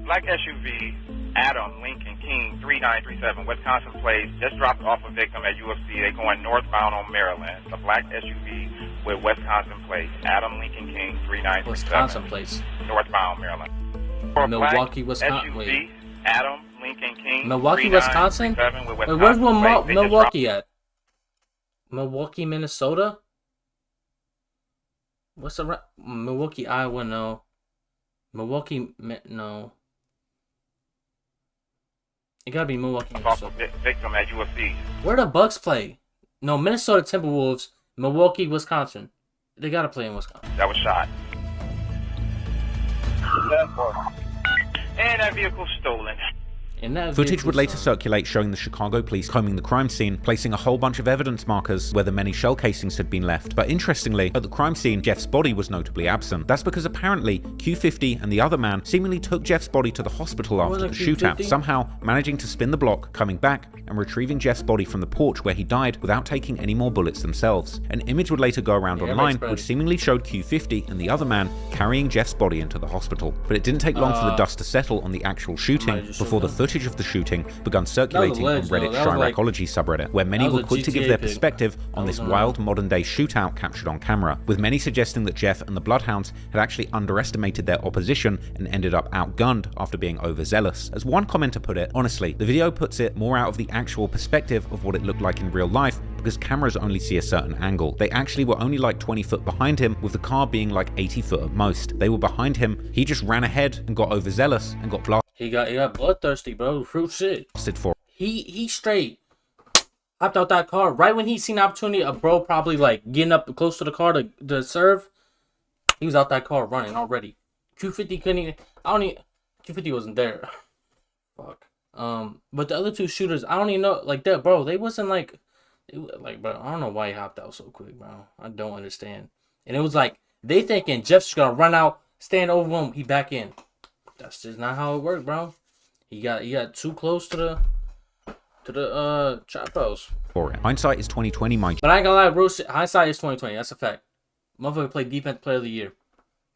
Black SUV, Adam Lincoln King 3937, Wisconsin Place, just dropped off a victim at UFC. They going northbound on Maryland. The black SUV with Wisconsin Place, Adam Lincoln King 3937. Wisconsin Place. Northbound Maryland. Milwaukee, Wisconsin. SUV, Adam Lincoln King. Milwaukee, Wisconsin? Wait, where's Milwaukee at? Milwaukee, Minnesota? What's the Milwaukee, Iowa? No. Milwaukee, no. It gotta be Milwaukee, Minnesota. Victim at UFC. Where the Bucks play? No, Minnesota Timberwolves, Milwaukee, Wisconsin. They gotta play in Wisconsin. That was shot. And that vehicle stolen. Footage would later circulate showing the Chicago police combing the crime scene, placing a whole bunch of evidence markers where the many shell casings had been left. But interestingly, at the crime scene, Jeff's body was notably absent. That's because apparently Q50 and the other man seemingly took Jeff's body to the hospital after the shootout, somehow managing to spin the block, coming back and retrieving Jeff's body from the porch where he died without taking any more bullets themselves. An image would later go around online which seemingly showed Q50 and the other man carrying Jeff's body into the hospital. But it didn't take long for the dust to settle on the actual shooting before the footage of the shooting begun circulating on Reddit's Chiracology subreddit, where many were quick to give their perspective on this wild modern-day shootout captured on camera, with many suggesting that Jeff and the Bloodhounds had actually underestimated their opposition and ended up outgunned after being overzealous. As one commenter put it, honestly, the video puts it more out of the actual perspective of what it looked like in real life, because cameras only see a certain angle. They actually were only like 20 foot behind him, with the car being like 80 foot at most. They were behind him, he just ran ahead and got overzealous and got blasted. He got bloodthirsty, bro. Fruit shit. He straight hopped out that car right when he seen the opportunity. A bro probably like getting up close to the car to serve. He was out that car running already. Q50 couldn't even. Q50 wasn't there. Fuck. But the other two shooters, I don't even know. Like that, bro. They wasn't like, bro. I don't know why he hopped out so quick, bro. I don't understand. And it was like they thinking Jeff's just gonna run out, stand over him, he back in. That's just not how it worked, bro. He got too close to the trap house. Hindsight is 2020, mind you. But I ain't gonna lie, bro. Hindsight is 2020. That's a fact. Motherfucker played Defensive Player of the Year.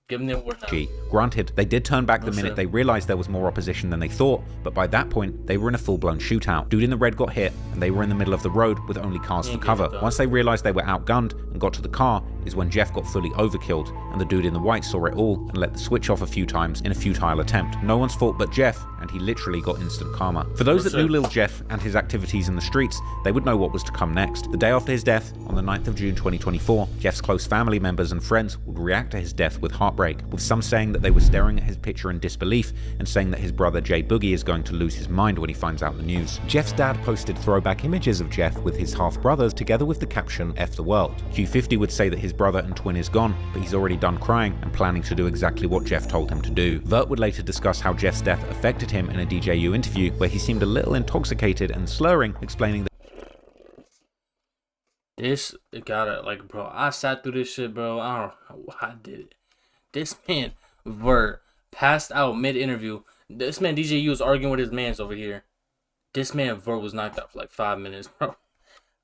Give them the award now. Granted, they did turn back the minute they realized there was more opposition than they thought, but by that point, they were in a full-blown shootout. Dude in the red got hit, and they were in the middle of the road with only cars for cover. Once they realized they were outgunned and got to the car, is when Jeff got fully overkilled, and the dude in the white saw it all and let the switch off a few times in a futile attempt. No one's fault but Jeff, and he literally got instant karma. For those that knew Lil Jeff and his activities in the streets, they would know what was to come next. The day after his death, on the 9th of June 2024, Jeff's close family members and friends would react to his death with heartbreak, with some saying that they were staring at his picture in disbelief and saying that his brother Jay Boogie is going to lose his mind when he finds out the news. Jeff's dad posted throwback images of Jeff with his half-brothers together with the caption, "F the world." Q50 would say that his brother and twin is gone, but he's already done crying and planning to do exactly what Jeff told him to do. Vert would later discuss how Jeff's death affected him in a DJU interview where he seemed a little intoxicated and slurring, explaining that this gotta, like, bro, I sat through this shit, bro. I don't know why I did it. This man Vert passed out mid-interview. This man DJU was arguing with his mans over here. This man Vert was knocked out for like 5 minutes, bro.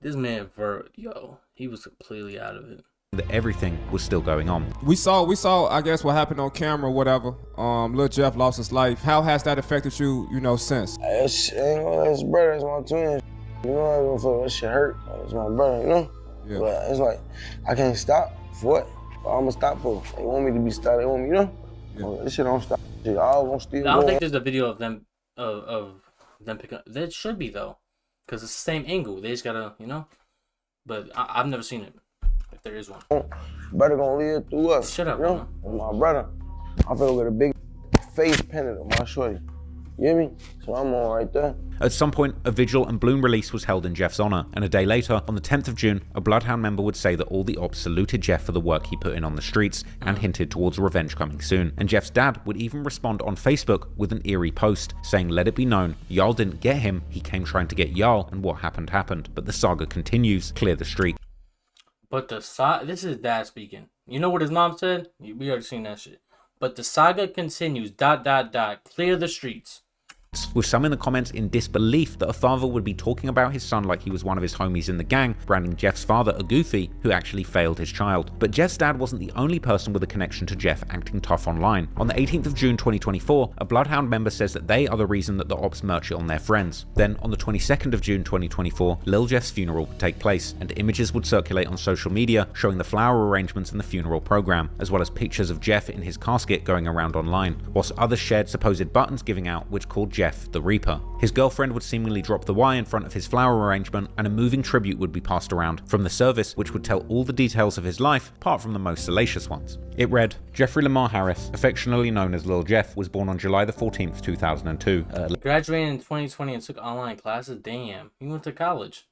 This man Vert, yo, he was completely out of it. That everything was still going on. We saw, I guess, what happened on camera or whatever. Lil Jeff lost his life. How has that affected you, since? It's brother, it's my twin. You know, I don't feel that shit hurt. It's my brother, you know? Yeah. But it's like, I can't stop. For what? I'm gonna stop for. They want me to be stopped. They want me, Yeah. Well, this shit don't stop. Shit, all gonna still I don't think there's a video of them, of them picking up. There should be, though. Because it's the same angle. They just gotta, But I've never seen it. If there is one. Brother gonna live through us. Shut up, bro. My brother. I feel with a big face pendant on my shorty. You hear me? So I'm on right there. At some point, a vigil and balloon release was held in Jeff's honor, and a day later, on the 10th of June, a Bloodhound member would say that all the ops saluted Jeff for the work he put in on the streets and hinted towards revenge coming soon. And Jeff's dad would even respond on Facebook with an eerie post saying, "Let it be known, y'all didn't get him, he came trying to get y'all, and what happened happened. But the saga continues, clear the street." But this is dad speaking. You know what his mom said? We already seen that shit. But the saga continues, ... clear the streets. With some in the comments in disbelief that a father would be talking about his son like he was one of his homies in the gang, branding Jeff's father a goofy who actually failed his child. But Jeff's dad wasn't the only person with a connection to Jeff acting tough online. On the 18th of June 2024, a Bloodhound member says that they are the reason that the ops merch it on their friends. Then, on the 22nd of June 2024, Lil Jeff's funeral would take place, and images would circulate on social media showing the flower arrangements in the funeral program, as well as pictures of Jeff in his casket going around online, whilst others shared supposed buttons giving out which called Jeff the Reaper. His girlfriend would seemingly drop the Y in front of his flower arrangement, and a moving tribute would be passed around from the service, which would tell all the details of his life, apart from the most salacious ones. It read, Jeffrey Lamar Harris, affectionately known as Lil Jeff, was born on July the 14th, 2002. Graduated in 2020 and took online classes? Damn, he went to college.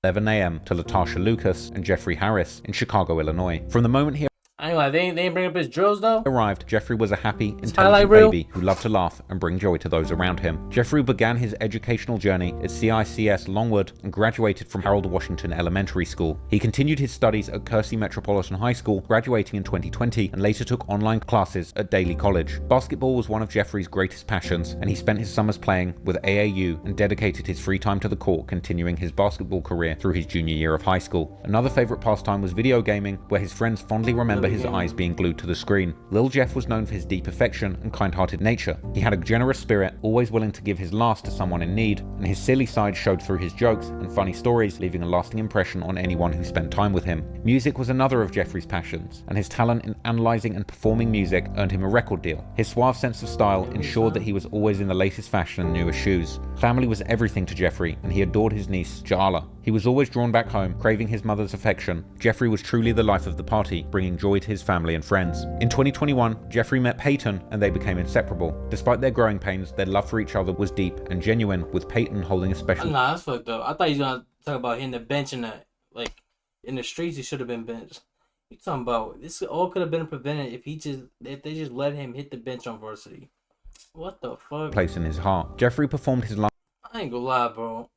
11 a.m. to Latasha Lucas and Jeffrey Harris in Chicago, Illinois. From the moment he I ain't like, they ain't bring up his drills though. Arrived, Jeffrey was a happy, intelligent baby who loved to laugh and bring joy to those around him. Jeffrey began his educational journey at CICS Longwood and graduated from Harold Washington Elementary School. He continued his studies at Kersey Metropolitan High School, graduating in 2020, and later took online classes at Daly College. Basketball was one of Jeffrey's greatest passions, and he spent his summers playing with AAU and dedicated his free time to the court, continuing his basketball career through his junior year of high school. Another favorite pastime was video gaming, where his friends fondly remember his eyes being glued to the screen. Lil Jeff was known for his deep affection and kind-hearted nature. He had a generous spirit, always willing to give his last to someone in need, and his silly side showed through his jokes and funny stories, leaving a lasting impression on anyone who spent time with him. Music was another of Jeffrey's passions, and his talent in analyzing and performing music earned him a record deal. His suave sense of style ensured that he was always in the latest fashion and newest shoes. Family was everything to Jeffrey, and he adored his niece, Ja'ala. He was always drawn back home, craving his mother's affection. Jeffrey was truly the life of the party, bringing joy to his family and friends. In 2021, Jeffrey met Peyton, and they became inseparable. Despite their growing pains, their love for each other was deep and genuine, with Peyton holding a special... Nah, that's fucked up. I thought you was gonna talk about hitting the bench in in the streets. He should have been benched. You talking about this all could have been prevented if they just let him hit the bench on varsity. What the fuck? ...place in his heart. Jeffrey performed his last... I ain't gonna lie, bro.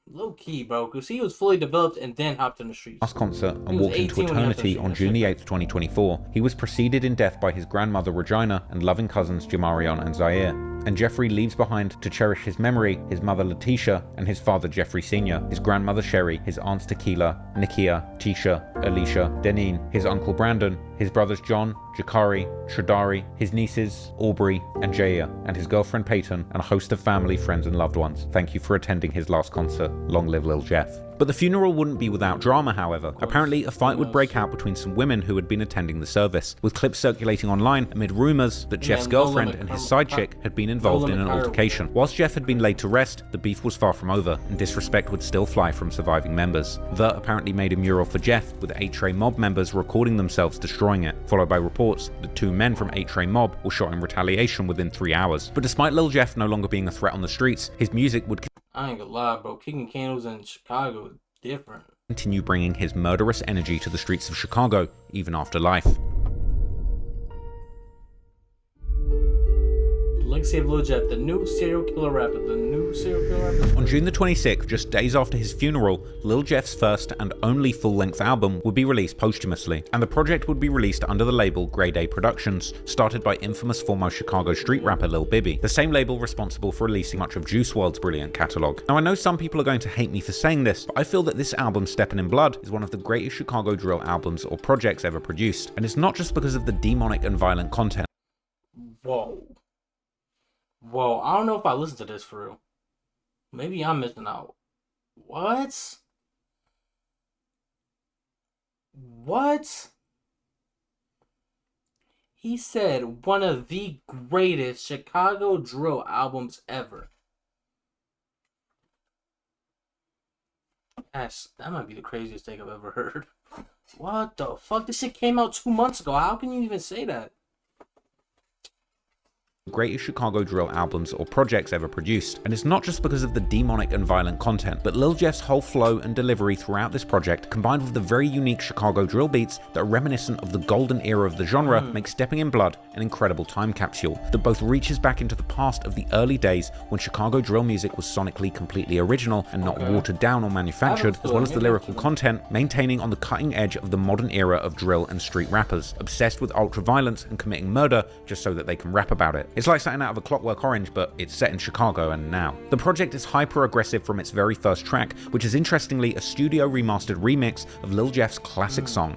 Low key, bro, because he was fully developed and then hopped in the streets. Last concert and walked into eternity on June 8th, 2024. He was preceded in death by his grandmother Regina and loving cousins Jamarion and Zaire. And Jeffrey leaves behind to cherish his memory, his mother Letitia, and his father Jeffrey Sr., his grandmother Sherry, his aunts Tequila, Nikia, Tisha, Alicia, Deneen, his uncle Brandon, his brothers John, Jakari, Shadari, his nieces Aubrey and Jaya, and his girlfriend Peyton, and a host of family, friends, and loved ones. Thank you for attending his last concert. Long live Lil Jeff. But the funeral wouldn't be without drama, however. Apparently, a fight would break out between some women who had been attending the service, with clips circulating online amid rumors that Jeff's girlfriend and his side chick had been involved in an altercation. Whilst Jeff had been laid to rest, the beef was far from over, and disrespect would still fly from surviving members. Vert apparently made a mural for Jeff, with 8-Tray Mob members recording themselves destroying it, followed by reports that 2 men from 8-Tray Mob were shot in retaliation within 3 hours. But despite Lil Jeff no longer being a threat on the streets, his music would I ain't gonna lie, bro. Kicking candles in Chicago is different. Continue bringing his murderous energy to the streets of Chicago, even after life. Legacy of Lil Jeff, the new serial killer rapper. On June the 26th, just days after his funeral, Lil Jeff's first and only full-length album would be released posthumously, and the project would be released under the label Grade A Productions, started by infamous former Chicago street rapper Lil Bibby, the same label responsible for releasing much of Juice WRLD's brilliant catalogue. Now I know some people are going to hate me for saying this, but I feel that this album, Steppin' in Blood, is one of the greatest Chicago drill albums or projects ever produced, and it's not just because of the demonic and violent content. Whoa, I don't know if I listened to this for real. Maybe I'm missing out. What? He said one of the greatest Chicago drill albums ever. That might be the craziest thing I've ever heard. What the fuck? This shit came out 2 months ago. How can you even say that? Greatest Chicago drill albums or projects ever produced, and it's not just because of the demonic and violent content, but Lil Jeff's whole flow and delivery throughout this project, combined with the very unique Chicago drill beats that are reminiscent of the golden era of the genre, make Steppin' in Blood an incredible time capsule that both reaches back into the past of the early days when Chicago drill music was sonically completely original and not watered down or manufactured, as well as the lyrical content maintaining on the cutting edge of the modern era of drill and street rappers, obsessed with ultra violence and committing murder just so that they can rap about it. It's like something out of A Clockwork Orange, but it's set in Chicago and now. The project is hyper-aggressive from its very first track, which is interestingly a studio remastered remix of Lil Jeff's classic song,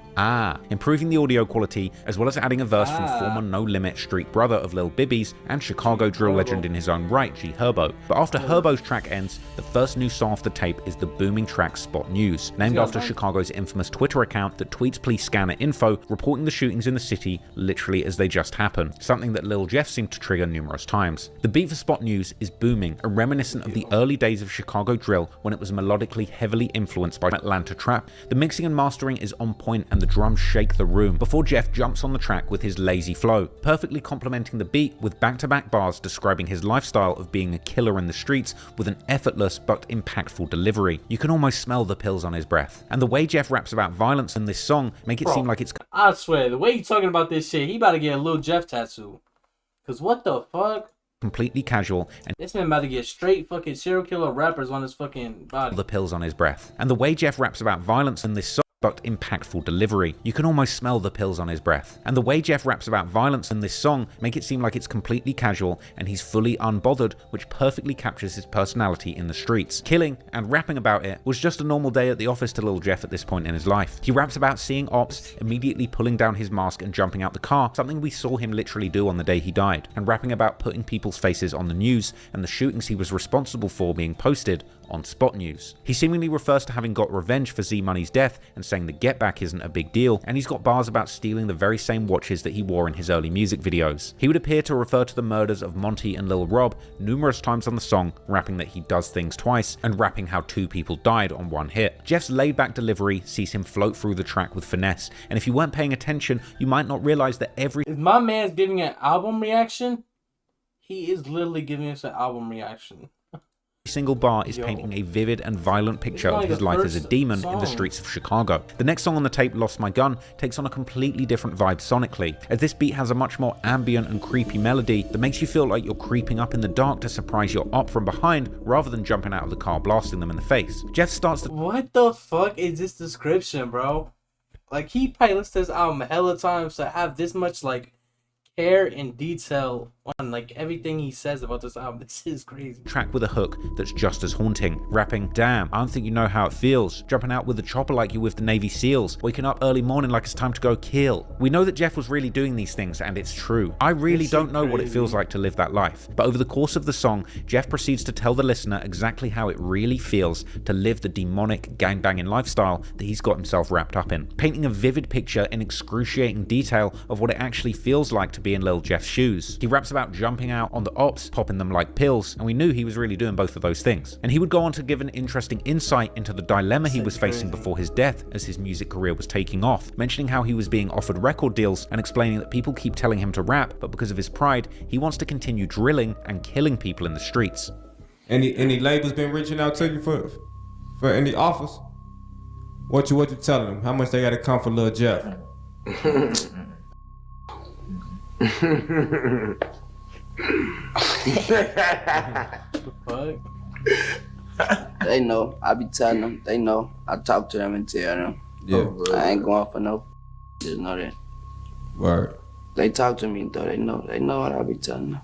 improving the audio quality, as well as adding a verse from former No Limit street brother of Lil Bibby's and Chicago drill legend in his own right, G Herbo. But after Herbo's track ends, the first new song off the tape is the booming track Spot News, named after Chicago's infamous Twitter account that tweets police scanner info, reporting the shootings in the city literally as they just happen, something that Lil Jeff seemed to trigger numerous times. The beat for Spot News is booming, and reminiscent of the early days of Chicago drill when it was melodically heavily influenced by Atlanta trap. The mixing and mastering is on point and the drums shake the room before Jeff jumps on the track with his lazy flow, perfectly complementing the beat with back-to-back bars describing his lifestyle of being a killer in the streets with an effortless but impactful delivery. You can almost smell the pills on his breath. And the way Jeff raps about violence in this song make it seem like it's... I swear, the way you talking about this shit, he about to get a Lil Jeff tattoo. Cause what the fuck? Completely casual, and this man about to get straight fucking serial killer rappers on his fucking body. The pills on his breath. And the way Jeff raps about violence in this song but impactful delivery. You can almost smell the pills on his breath. And the way Jeff raps about violence in this song make it seem like it's completely casual and he's fully unbothered, which perfectly captures his personality in the streets. Killing and rapping about it was just a normal day at the office to Lil Jeff at this point in his life. He raps about seeing ops, immediately pulling down his mask and jumping out the car, something we saw him literally do on the day he died, and rapping about putting people's faces on the news and the shootings he was responsible for being posted on Spot News. He seemingly refers to having got revenge for Z Money's death and saying the get back isn't a big deal, and he's got bars about stealing the very same watches that he wore in his early music videos. He would appear to refer to the murders of Monty and Lil Rob numerous times on the song, rapping that he does things twice and rapping how 2 people died on one hit. Jeff's laid back delivery sees him float through the track with finesse, and if you weren't paying attention, you might not realize that every... If my man's giving an album reaction, he is literally giving us an album reaction. Single bar is painting a vivid and violent picture of his life as a demon in the streets of Chicago. The next song on the tape, Lost My Gun, takes on a completely different vibe sonically, as this beat has a much more ambient and creepy melody that makes you feel like you're creeping up in the dark to surprise your op from behind rather than jumping out of the car blasting them in the face. Jeff starts to... What the fuck is this description, bro? Like, he probably listened to this album hella times to have this much, like, care and detail one. Like, everything he says about this album, this is crazy. Track with a hook that's just as haunting, rapping, damn, I don't think you know how it feels, jumping out with the chopper like you with the Navy SEALs, waking up early morning like it's time to go kill. We know that Jeff was really doing these things, and it's true. I really don't know what it feels like to live that life. But over the course of the song, Jeff proceeds to tell the listener exactly how it really feels to live the demonic gangbanging lifestyle that he's got himself wrapped up in, painting a vivid picture in excruciating detail of what it actually feels like to be in Lil Jeff's shoes. He raps about jumping out on the ops, popping them like pills, and we knew he was really doing both of those things. And he would go on to give an interesting insight into the dilemma he was facing before his death as his music career was taking off, mentioning how he was being offered record deals and explaining that people keep telling him to rap, but because of his pride, he wants to continue drilling and killing people in the streets. Any labels been reaching out to you for any offers? What you telling them? How much they gotta come for Lil Jeff? They know. I be telling them. They know. I talk to them and tell them. Yeah. I ain't going for no. Just know that. Word. They talk to me though. They know. They know what I be telling them.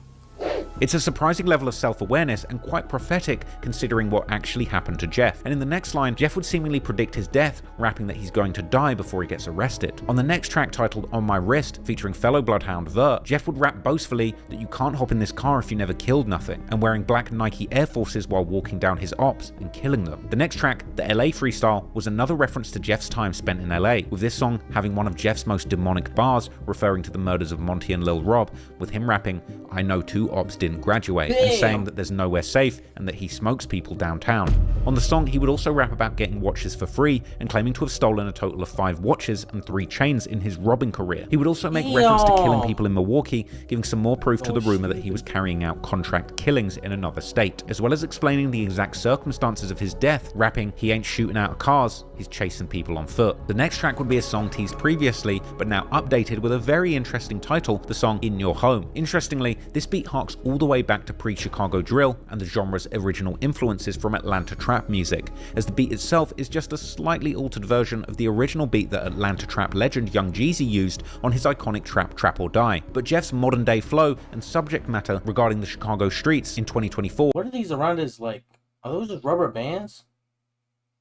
It's a surprising level of self-awareness and quite prophetic considering what actually happened to Jeff. And in the next line, Jeff would seemingly predict his death, rapping that he's going to die before he gets arrested. On the next track titled On My Wrist, featuring fellow bloodhound Vert, Jeff would rap boastfully that you can't hop in this car if you never killed nothing, and wearing black Nike Air Forces while walking down his ops and killing them. The next track, the LA Freestyle, was another reference to Jeff's time spent in LA, with this song having one of Jeff's most demonic bars referring to the murders of Monty and Lil Rob, with him rapping, I know 2 ops didn't graduate, and saying that there's nowhere safe and that he smokes people downtown. On the song, he would also rap about getting watches for free and claiming to have stolen a total of 5 watches and 3 chains in his robbing career. He would also make reference to killing people in Milwaukee, giving some more proof to the rumor that he was carrying out contract killings in another state, as well as explaining the exact circumstances of his death, rapping, he ain't shooting out of cars, he's chasing people on foot. The next track would be a song teased previously, but now updated with a very interesting title, the song In Your Home. Interestingly, this beat harks all the way back to pre-Chicago drill and the genre's original influences from Atlanta trap music, as the beat itself is just a slightly altered version of the original beat that Atlanta trap legend Young Jeezy used on his iconic track Trap or Die. But Jeff's modern day flow and subject matter regarding the Chicago streets in 2024. What are these around his, like, are those just rubber bands?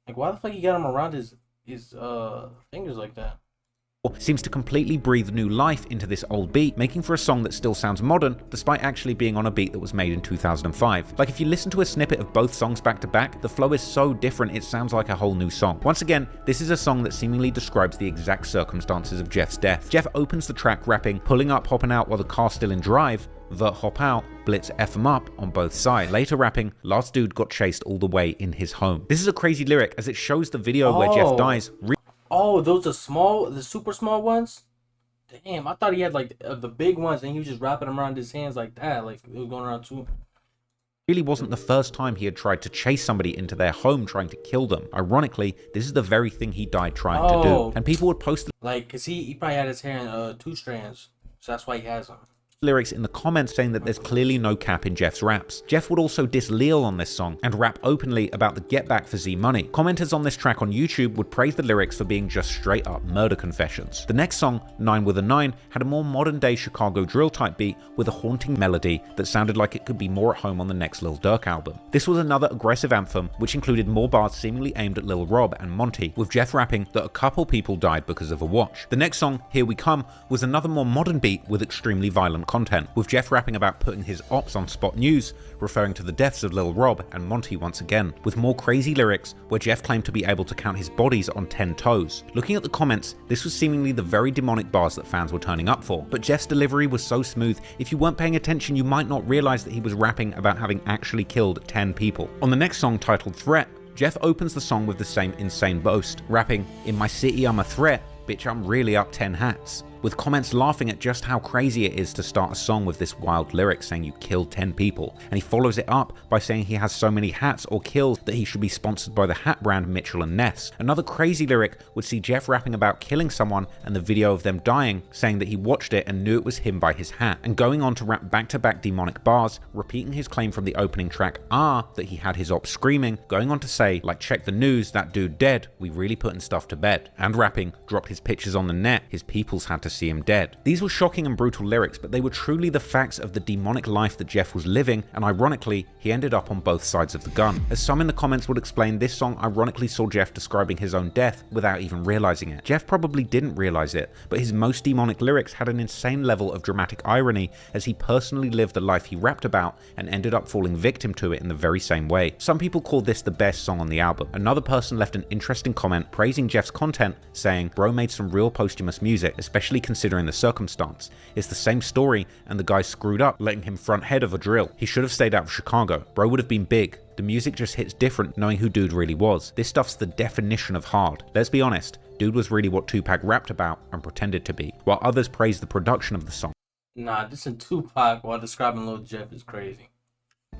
Like, why the fuck you got them around his fingers like that? Seems to completely breathe new life into this old beat, making for a song that still sounds modern, despite actually being on a beat that was made in 2005. Like, if you listen to a snippet of both songs back to back, the flow is so different it sounds like a whole new song. Once again, this is a song that seemingly describes the exact circumstances of Jeff's death. Jeff opens the track rapping, pulling up, hopping out while the car's still in drive, Vert hop out, Blitz F him up on both sides. Later rapping, last dude got chased all the way in his home. This is a crazy lyric as it shows the video where Jeff dies. Oh, those are small, the super small ones? Damn, I thought he had like the big ones and he was just wrapping them around his hands like that, like it was going around too. Really wasn't the first time he had tried to chase somebody into their home trying to kill them. Ironically, this is the very thing he died trying to do. And people would post like, cause he probably had his hair in 2 strands, so that's why he has them. Lyrics in the comments saying that there's clearly no cap in Jeff's raps. Jeff would also diss Lil on this song and rap openly about the get back for Z Money. Commenters on this track on YouTube would praise the lyrics for being just straight up murder confessions. The next song, 9 with a 9, had a more modern day Chicago drill type beat with a haunting melody that sounded like it could be more at home on the next Lil Durk album. This was another aggressive anthem which included more bars seemingly aimed at Lil Rob and Monty, with Jeff rapping that a couple people died because of a watch. The next song, Here We Come, was another more modern beat with extremely violent content, with Jeff rapping about putting his ops on Spot News, referring to the deaths of Lil Rob and Monty once again, with more crazy lyrics where Jeff claimed to be able to count his bodies on 10 toes. Looking at the comments, this was seemingly the very demonic bars that fans were turning up for, but Jeff's delivery was so smooth, if you weren't paying attention you might not realize that he was rapping about having actually killed 10 people. On the next song titled Threat, Jeff opens the song with the same insane boast, rapping, "In my city I'm a threat, bitch I'm really up 10 hats." With comments laughing at just how crazy it is to start a song with this wild lyric saying you killed 10 people, and he follows it up by saying he has so many hats or kills that he should be sponsored by the hat brand Mitchell & Ness. Another crazy lyric would see Jeff rapping about killing someone and the video of them dying, saying that he watched it and knew it was him by his hat, and going on to rap back-to-back demonic bars, repeating his claim from the opening track that he had his ops screaming, going on to say, like, check the news, that dude dead, we really putting stuff to bed, and rapping, dropped his pictures on the net, his peoples had to see him dead. These were shocking and brutal lyrics, but they were truly the facts of the demonic life that Jeff was living, and ironically, he ended up on both sides of the gun. As some in the comments would explain, this song ironically saw Jeff describing his own death without even realizing it. Jeff probably didn't realize it, but his most demonic lyrics had an insane level of dramatic irony as he personally lived the life he rapped about and ended up falling victim to it in the very same way. Some people called this the best song on the album. Another person left an interesting comment praising Jeff's content, saying, "Bro made some real posthumous music, especially considering the circumstance. It's the same story and the guy screwed up letting him front head of a drill. He should have stayed out of Chicago. Bro would have been big. The music just hits different knowing who Dude really was. This stuff's the definition of hard. Let's be honest, Dude was really what Tupac rapped about and pretended to be," while others praised the production of the song. Nah, this in Tupac while describing Lil Jeff is crazy.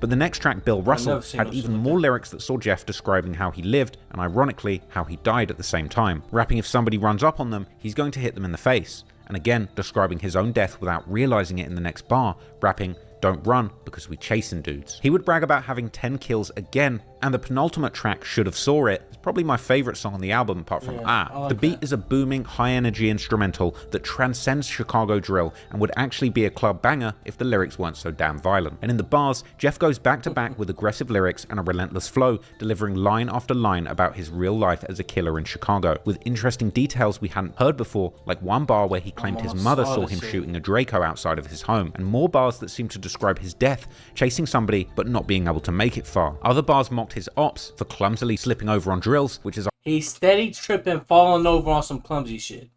But the next track, Bill Russell, had even more lyrics that saw Jeff describing how he lived and ironically how he died at the same time. Rapping if somebody runs up on them, he's going to hit them in the face. And again, describing his own death without realizing it in the next bar, rapping, "Don't run because we chasing dudes." He would brag about having 10 kills again, and the penultimate track, Should Have Saw It, is probably my favorite song on the album apart from The beat is a booming, high-energy instrumental that transcends Chicago drill and would actually be a club banger if the lyrics weren't so damn violent. And in the bars, Jeff goes back-to-back with aggressive lyrics and a relentless flow, delivering line after line about his real life as a killer in Chicago, with interesting details we hadn't heard before, like one bar where he claimed his mother saw him shooting a Draco outside of his home, and more bars that seem to describe his death, chasing somebody but not being able to make it far. Other bars mocked his ops for clumsily slipping over on drills, which is he's steady tripping, falling over on some clumsy shit.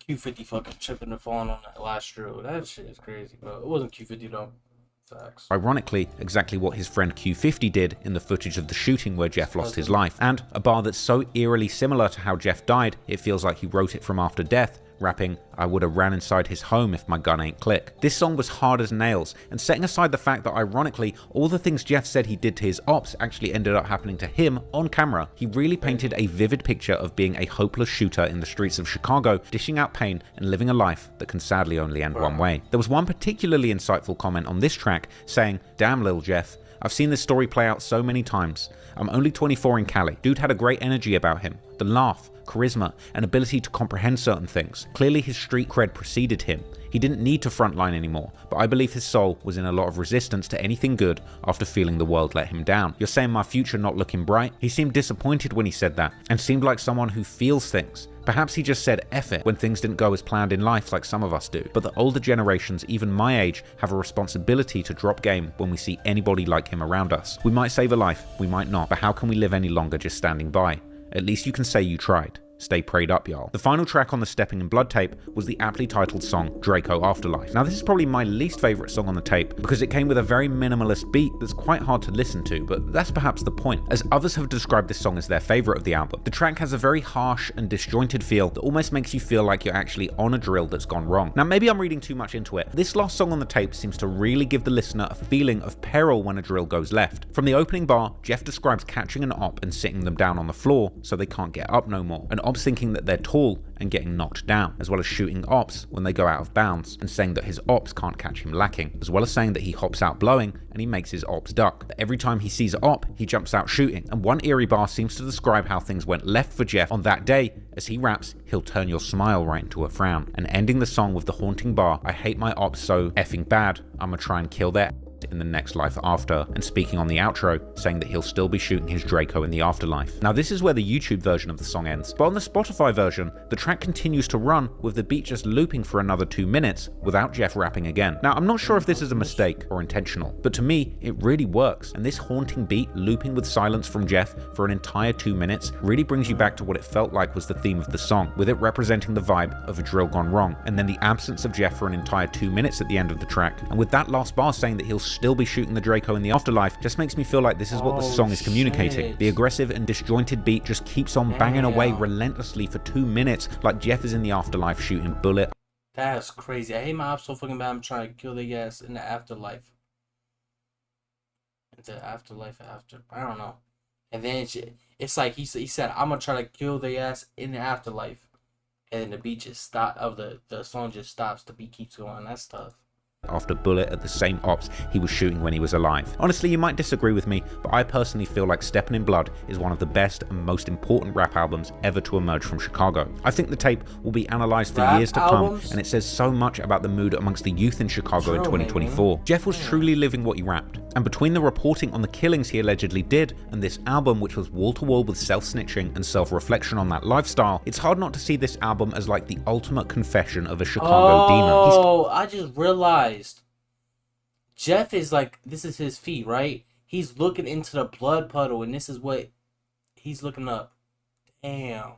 Q50 fucking tripping and falling on that last drill. That shit is crazy, bro. It wasn't Q50 though. Facts. Ironically, exactly what his friend Q50 did in the footage of the shooting where Jeff lost his life, and a bar that's so eerily similar to how Jeff died, it feels like he wrote it from after death, rapping, "I would have ran inside his home if my gun ain't click." This song was hard as nails, and setting aside the fact that ironically, all the things Jeff said he did to his ops actually ended up happening to him on camera, he really painted a vivid picture of being a hopeless shooter in the streets of Chicago, dishing out pain and living a life that can sadly only end one way. There was one particularly insightful comment on this track saying, "Damn Lil Jeff, I've seen this story play out so many times. I'm only 24 in Cali. Dude had a great energy about him. The laugh, charisma, and ability to comprehend certain things. Clearly his street cred preceded him. He didn't need to frontline anymore, but I believe his soul was in a lot of resistance to anything good after feeling the world let him down. You're saying my future not looking bright?" He seemed disappointed when he said that, and seemed like someone who feels things. Perhaps he just said F it when things didn't go as planned in life like some of us do. But the older generations, even my age, have a responsibility to drop game when we see anybody like him around us. We might save a life, we might not, but how can we live any longer just standing by? At least you can say you tried. Stay prayed up, y'all. The final track on the Stepping in Blood tape was the aptly titled song Draco Afterlife. Now this is probably my least favourite song on the tape because it came with a very minimalist beat that's quite hard to listen to, but that's perhaps the point, as others have described this song as their favourite of the album. The track has a very harsh and disjointed feel that almost makes you feel like you're actually on a drill that's gone wrong. Now maybe I'm reading too much into it. This last song on the tape seems to really give the listener a feeling of peril when a drill goes left. From the opening bar, Jeff describes catching an op and sitting them down on the floor so they can't get up no more, and ops thinking that they're tall and getting knocked down, as well as shooting ops when they go out of bounds, and saying that his ops can't catch him lacking, as well as saying that he hops out blowing and he makes his ops duck. That every time he sees an op, he jumps out shooting, and one eerie bar seems to describe how things went left for Jeff on that day. As he raps, he'll turn your smile right into a frown, and ending the song with the haunting bar, "I hate my ops so effing bad, I'ma try and kill their in the next life after," and speaking on the outro, saying that he'll still be shooting his Draco in the afterlife. Now this is where the YouTube version of the song ends, but on the Spotify version, the track continues to run with the beat just looping for another 2 minutes without Jeff rapping again. Now I'm not sure if this is a mistake or intentional, but to me, it really works, and this haunting beat looping with silence from Jeff for an entire 2 minutes really brings you back to what it felt like was the theme of the song, with it representing the vibe of a drill gone wrong, and then the absence of Jeff for an entire 2 minutes at the end of the track, and with that last bar saying that he'll still be shooting the Draco in the afterlife, just makes me feel like this is what the song is communicating. The aggressive and disjointed beat just keeps on banging away relentlessly for 2 minutes like Jeff is in the afterlife shooting bullet. That's crazy. I hate my ops so fucking bad I'm trying to kill their ass in the afterlife. The afterlife after, I don't know. And then it's like he said I'm gonna try to kill their ass in the afterlife, and then the beat just stop of the song just stops, the beat keeps going. That's tough. after bullet at the same ops he was shooting when he was alive. Honestly, you might disagree with me, but I personally feel like Steppin' in Blood is one of the best and most important rap albums ever to emerge from Chicago. I think the tape will be analysed for years to come, and it says so much about the mood amongst the youth in Chicago in 2024. Jeff was truly living what he rapped, and between the reporting on the killings he allegedly did and this album, which was wall-to-wall with self-snitching and self-reflection on that lifestyle, it's hard not to see this album as like the ultimate confession of a Chicago demon. Oh, I just realized Jeff is like, this is his feet, right? He's looking into the blood puddle, and this is what he's looking up. Damn.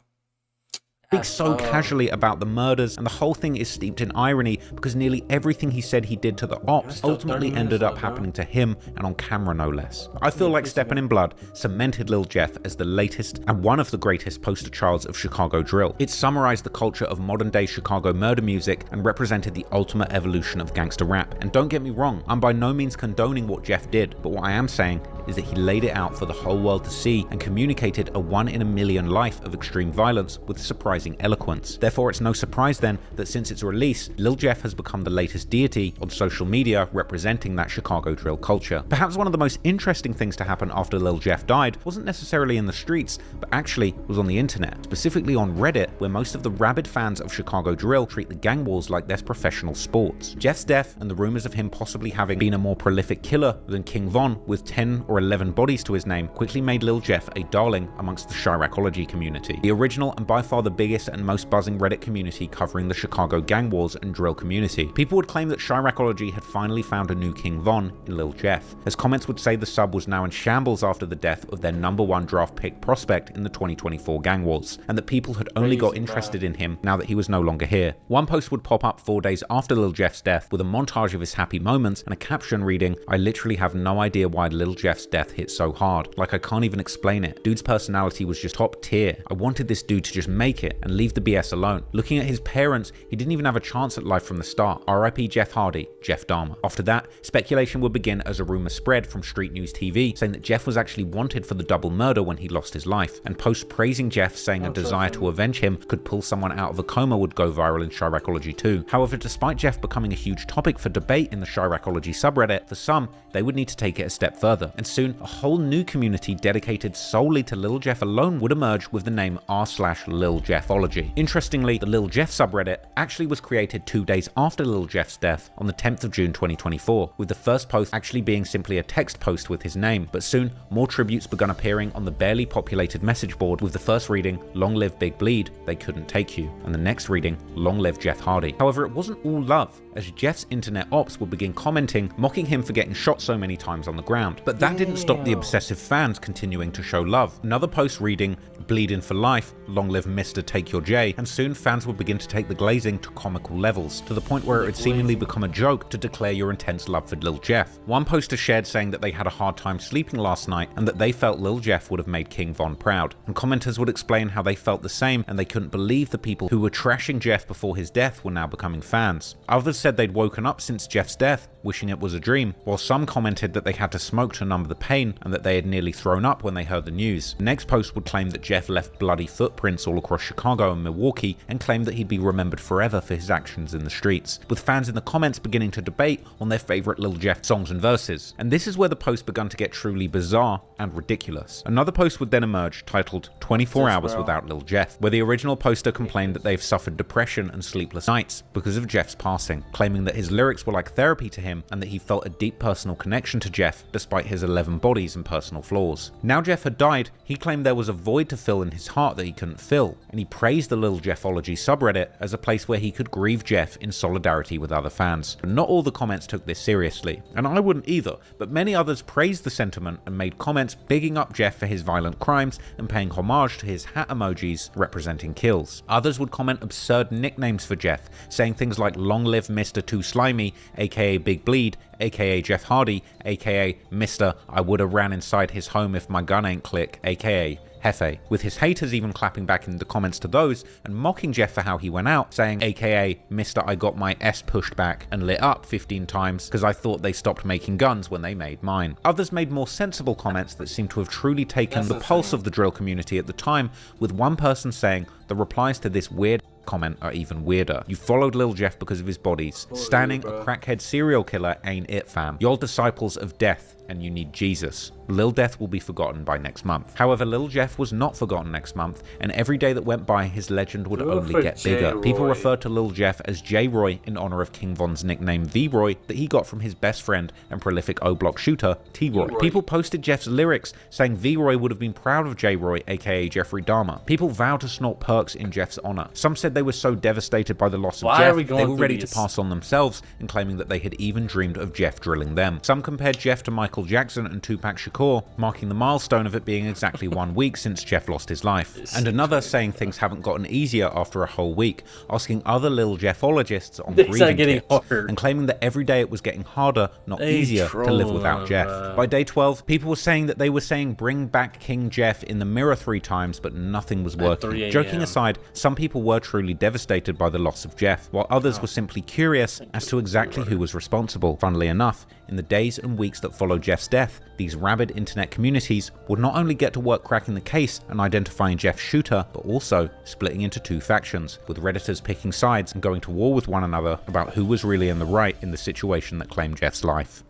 Speaks so casually about the murders, and the whole thing is steeped in irony because nearly everything he said he did to the ops ultimately ended up happening to him, and on camera no less. I feel like Steppin' in Blood cemented Lil Jeff as the latest and one of the greatest poster childs of Chicago drill. It summarized the culture of modern day Chicago murder music and represented the ultimate evolution of gangster rap. And don't get me wrong, I'm by no means condoning what Jeff did, but what I am saying is that he laid it out for the whole world to see and communicated a 1 in a million life of extreme violence with surprising eloquence. Therefore, it's no surprise then that since its release, Lil Jeff has become the latest deity on social media representing that Chicago drill culture. Perhaps one of the most interesting things to happen after Lil Jeff died wasn't necessarily in the streets, but actually was on the internet, specifically on Reddit, where most of the rabid fans of Chicago drill treat the gang wars like their professional sports. Jeff's death and the rumors of him possibly having been a more prolific killer than King Von with 10 or 11 bodies to his name quickly made Lil Jeff a darling amongst the Chiracology community, the original and by far the biggest and most buzzing Reddit community covering the Chicago gang wars and drill community. People would claim that Chiracology had finally found a new King Von in Lil Jeff, as comments would say the sub was now in shambles after the death of their #1 draft pick prospect in the 2024 gang wars, and that people had only got interested in him now that he was no longer here. One post would pop up 4 days after Lil Jeff's death with a montage of his happy moments and a caption reading, "I literally have no idea why Lil Jeff's death hit so hard. Like, I can't even explain it. Dude's personality was just top tier. I wanted this dude to just make it and leave the BS alone. Looking at his parents, he didn't even have a chance at life from the start. RIP Jeff Hardy, Jeff Dahmer." After that, speculation would begin as a rumor spread from Street News TV saying that Jeff was actually wanted for the double murder when he lost his life, and posts praising Jeff saying a desire to avenge him could pull someone out of a coma would go viral in Chiracology too. However, despite Jeff becoming a huge topic for debate in the Chiracology subreddit, for some, they would need to take it a step further, and soon a whole new community dedicated solely to Lil Jeff alone would emerge with the name r/Lil Jeffology. Interestingly, the Lil Jeff subreddit actually was created 2 days after Lil Jeff's death on the 10th of June 2024, with the first post actually being simply a text post with his name, but soon more tributes began appearing on the barely populated message board, with the first reading, "Long live Big Bleed, they couldn't take you," and the next reading, "Long live Jeff Hardy." However, it wasn't all love, as Jeff's internet ops would begin commenting, mocking him for getting shot so many times on the ground. But that didn't stop the obsessive fans continuing to show love. Another post reading, "Bleeding for life, long live Mr. Take Your J," and soon fans would begin to take the glazing to comical levels, to the point where it would seemingly become a joke to declare your intense love for Lil Jeff. One poster shared saying that they had a hard time sleeping last night and that they felt Lil Jeff would have made King Von proud, and commenters would explain how they felt the same and they couldn't believe the people who were trashing Jeff before his death were now becoming fans. Others said they'd woken up since Jeff's death, wishing it was a dream, while some commented that they had to smoke to numb the pain and that they had nearly thrown up when they heard the news. The next post would claim that Jeff left bloody footprints all across Chicago and Milwaukee and claimed that he'd be remembered forever for his actions in the streets, with fans in the comments beginning to debate on their favourite Lil Jeff songs and verses. And this is where the post began to get truly bizarre and ridiculous. Another post would then emerge titled 24 Hours Without Lil Jeff, where the original poster complained that they've suffered depression and sleepless nights because of Jeff's passing, claiming that his lyrics were like therapy to him and that he felt a deep personal connection to Jeff despite his 11 bodies and personal flaws. Now Jeff had died, he claimed there was a void to fill in his heart that he couldn't fill, and he praised the Lil Jeffology subreddit as a place where he could grieve Jeff in solidarity with other fans. But not all the comments took this seriously, and I wouldn't either, but many others praised the sentiment and made comments bigging up Jeff for his violent crimes and paying homage to his hat emojis representing kills. Others would comment absurd nicknames for Jeff, saying things like "Long live Mr. Too Slimy, aka Big Bleed, aka Jeff Hardy, aka Mr. I woulda ran inside his home if my gun ain't click, aka Hefe," with his haters even clapping back in the comments to those and mocking Jeff for how he went out, saying aka Mr. I got my S pushed back and lit up 15 times because I thought they stopped making guns when they made mine. Others made more sensible comments that seemed to have truly taken the pulse of the drill community at the time, with one person saying the replies to this weird comment are even weirder. You followed Lil Jeff because of his bodies. Stanning a crackhead serial killer ain't it, fam. Y'all disciples of death, and you need Jesus. Lil Death will be forgotten by next month. However, Lil Jeff was not forgotten next month, and every day that went by, his legend would only get bigger. People referred to Lil Jeff as J-Roy in honor of King Von's nickname V-Roy that he got from his best friend and prolific O-Block shooter, T-Roy. People posted Jeff's lyrics saying V-Roy would have been proud of J-Roy, aka Jeffrey Dahmer. People vowed to snort perks in Jeff's honor. Some said they were so devastated by the loss of Jeff, they were ready to pass on themselves, and claiming that they had even dreamed of Jeff drilling them. Some compared Jeff to Michael Jackson and Tupac Shakur, marking the milestone of it being exactly 1 week since Jeff lost his life. And another saying things haven't gotten easier after a whole week, asking other Lil Jeffologists on grieving tips, and claiming that every day it was getting harder, not easier, to live without Jeff. By day 12, people were saying that they were saying bring back King Jeff in the mirror 3 times, but nothing was working. Joking aside, some people were truly devastated by the loss of Jeff, while others were simply curious as to exactly who was responsible. Funnily enough, in the days and weeks that followed Jeff's death, these rabid internet communities would not only get to work cracking the case and identifying Jeff's shooter, but also splitting into 2 factions, with Redditors picking sides and going to war with one another about who was really in the right in the situation that claimed Jeff's life.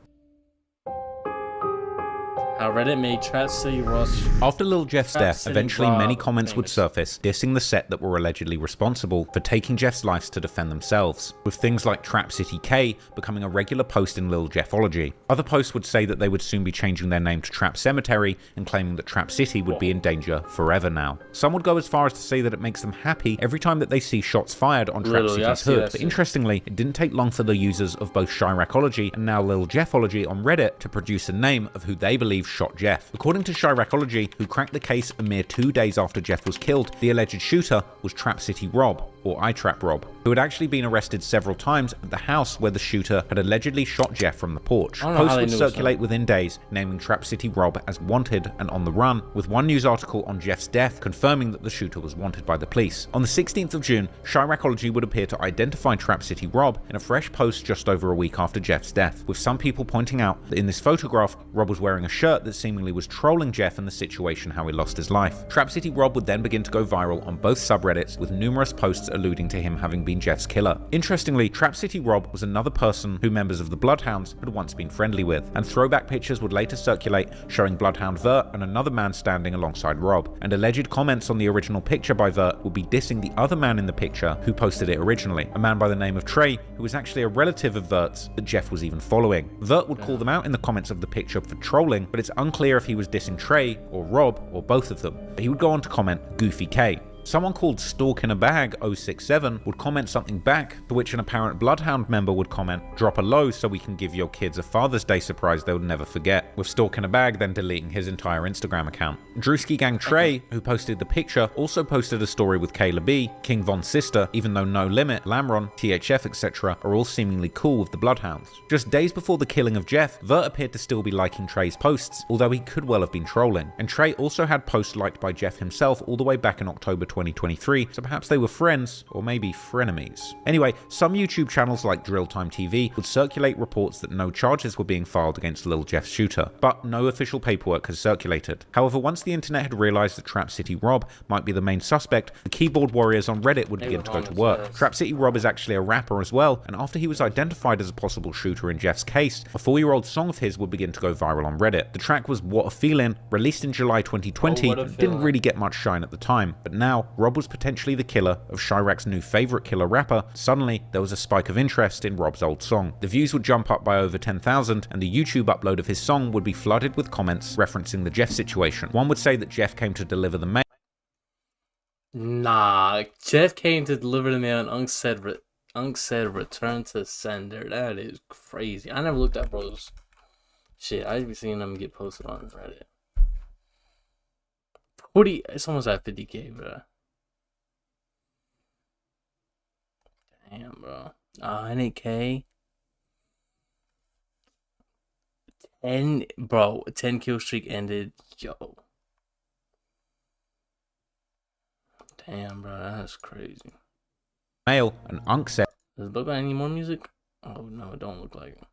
How Reddit made Trap City Rush. After Lil Jeff's death, eventually many comments would surface dissing the set that were allegedly responsible for taking Jeff's life to defend themselves, with things like Trap City K becoming a regular post in Lil Jeffology. Other posts would say that they would soon be changing their name to Trap Cemetery and claiming that Trap City would be in danger forever now. Some would go as far as to say that it makes them happy every time that they see shots fired on Trap City's hood, but interestingly, it didn't take long for the users of both Chiracology and now Lil Jeffology on Reddit to produce a name of who they believe shot Jeff. According to Chiracology, who cracked the case a mere 2 days after Jeff was killed, the alleged shooter was Trap City Rob, or iTrap Rob, who had actually been arrested several times at the house where the shooter had allegedly shot Jeff from the porch. Posts would circulate within days, naming Trap City Rob as wanted and on the run, with one news article on Jeff's death confirming that the shooter was wanted by the police. On the 16th of June, Chiracology would appear to identify Trap City Rob in a fresh post just over a week after Jeff's death, with some people pointing out that in this photograph, Rob was wearing a shirt that seemingly was trolling Jeff and the situation how he lost his life. Trap City Rob would then begin to go viral on both subreddits, with numerous posts alluding to him having been Jeff's killer. Interestingly, Trap City Rob was another person who members of the Bloodhounds had once been friendly with, and throwback pictures would later circulate showing Bloodhound Vert and another man standing alongside Rob, and alleged comments on the original picture by Vert would be dissing the other man in the picture who posted it originally, a man by the name of Trey, who was actually a relative of Vert's that Jeff was even following. Vert would call them out in the comments of the picture for trolling, but it's unclear if he was dissing Trey or Rob or both of them. But he would go on to comment Goofy K. Someone called Stalk in a Bag 067 would comment something back, to which an apparent Bloodhound member would comment, drop a low so we can give your kids a Father's Day surprise they'll never forget, with Stalk in a Bag then deleting his entire Instagram account. Drewski Gang Trey, who posted the picture, also posted a story with Kayla B, King Von's sister, even though No Limit, Lamron, THF, etc. are all seemingly cool with the Bloodhounds. Just days before the killing of Jeff, Vert appeared to still be liking Trey's posts, although he could well have been trolling, and Trey also had posts liked by Jeff himself all the way back in October 2023, so perhaps they were friends, or maybe frenemies. Anyway, some YouTube channels like Drill Time TV would circulate reports that no charges were being filed against Lil Jeff's shooter, but no official paperwork has circulated. However, once the internet had realized that Trap City Rob might be the main suspect, the keyboard warriors on Reddit would begin to go to work. Trap City Rob is actually a rapper as well, and after he was identified as a possible shooter in Jeff's case, a 4-year-old song of his would begin to go viral on Reddit. The track was What a Feelin', released in July 2020, and didn't really get much shine at the time, but now Rob was potentially the killer of Chirac's new favorite killer rapper. Suddenly, there was a spike of interest in Rob's old song. The views would jump up by over 10,000, and the YouTube upload of his song would be flooded with comments referencing the Jeff situation. One would say that Jeff came to deliver the mail. Nah, Jeff came to deliver the mail and Unk said return to sender. That is crazy. I never looked at bro's shit. I be seeing them get posted on Reddit. It's almost at 50K, bro. Damn, bro. 100K. 10 kill streak ended. Yo. Damn, bro. That's crazy. Mail, and Unk said. Does it look like any more music? Oh, no, it don't look like it.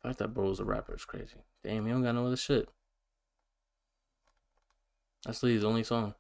The fact that bro was a rapper is crazy. Damn, he don't got no other shit. That's Lee's only song.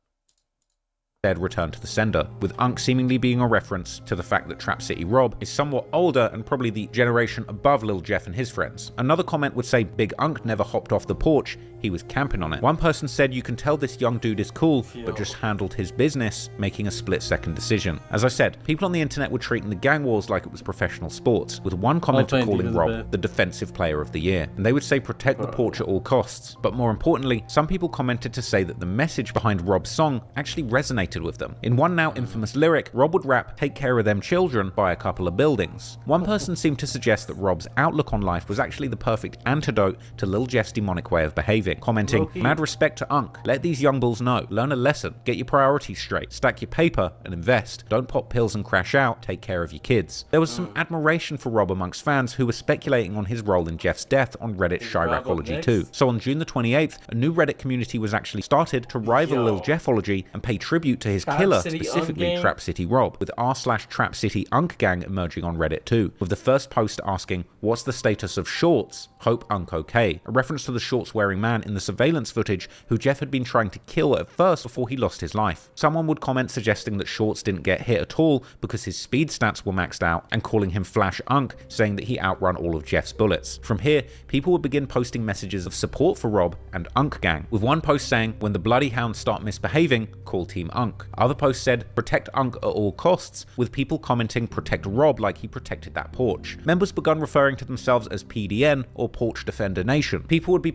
Return to the sender, with Unk seemingly being a reference to the fact that Trap City Rob is somewhat older and probably the generation above Lil Jeff and his friends. Another comment would say Big Unk never hopped off the porch, he was camping on it. One person said you can tell this young dude is cool, but just handled his business, making a split-second decision. As I said, people on the internet were treating the gang wars like it was professional sports, with one commenter calling Rob the defensive player of the year. And they would say protect the porch at all costs. But more importantly, some people commented to say that the message behind Rob's song actually resonated with them. In one now infamous lyric, Rob would rap, "Take care of them children, buy a couple of buildings." One person seemed to suggest that Rob's outlook on life was actually the perfect antidote to Lil Jeff's demonic way of behaving, commenting, "Mad respect to Unk, let these young bulls know, learn a lesson, get your priorities straight, stack your paper and invest, don't pop pills and crash out, take care of your kids." There was some admiration for Rob amongst fans who were speculating on his role in Jeff's death on Reddit Chiracology 2. So on June the 28th, a new Reddit community was actually started to rival Lil Jeffology and pay tribute to his killer, specifically Trap City Rob, with r/Trap City Unk Gang emerging on Reddit too, with the first post asking, "What's the status of Shorts? Hope Unk okay?" A reference to the shorts wearing man in the surveillance footage who Jeff had been trying to kill at first before he lost his life. Someone would comment suggesting that Shorts didn't get hit at all because his speed stats were maxed out, and calling him Flash Unk, saying that he outrun all of Jeff's bullets. From here, people would begin posting messages of support for Rob and Unk Gang, with one post saying, "When the bloody hounds start misbehaving, call Team Unk." Other posts said, "Protect Unk at all costs," with people commenting, "Protect Rob like he protected that porch." Members begun referring to themselves as PDN or Porch Defender Nation. People would be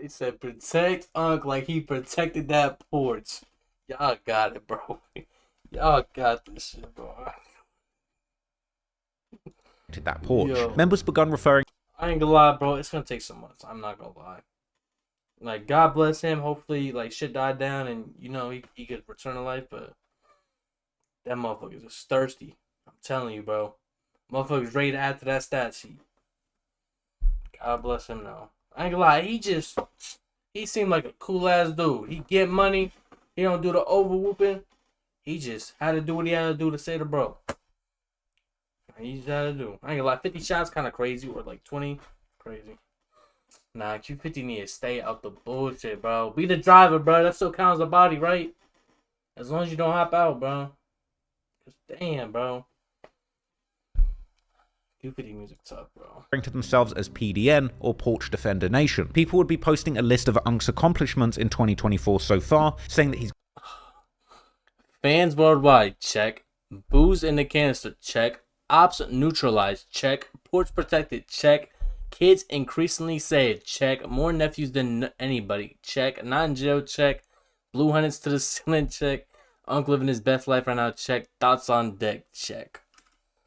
He said, "Protect Unk like he protected that porch." Y'all got it, bro. Y'all got this shit, bro. That porch. Members begun referring. I ain't gonna lie, bro. It's gonna take some months. I'm not gonna lie. Like, God bless him. Hopefully, like, shit died down and, you know, he could return to life. But that motherfucker's just thirsty. I'm telling you, bro. Motherfucker's ready to add to that stat sheet. God bless him now. I ain't gonna lie. He seemed like a cool ass dude. He get money. He don't do the over whooping. He just had to do what he had to do to say the bro. He just had to do. I ain't gonna lie. 50 shots kind of crazy, or like 20, crazy. Nah, Q50 need to stay out the bullshit, bro. Be the driver, bro. That still counts a body, right? As long as you don't hop out, bro. Cause damn, bro. Q50 music tough, bro. To themselves as PDN or Porch Defender Nation. People would be posting a list of Unk's accomplishments in 2024 so far, saying that he's fans worldwide, check. Booze in the canister, check. Ops neutralized, check. Porch protected, check. Kids increasingly saved, check. More nephews than anybody, check. Not in jail, check. Blue hunteds to the ceiling, check. Unk living his best life right now, check. Thoughts on deck, check.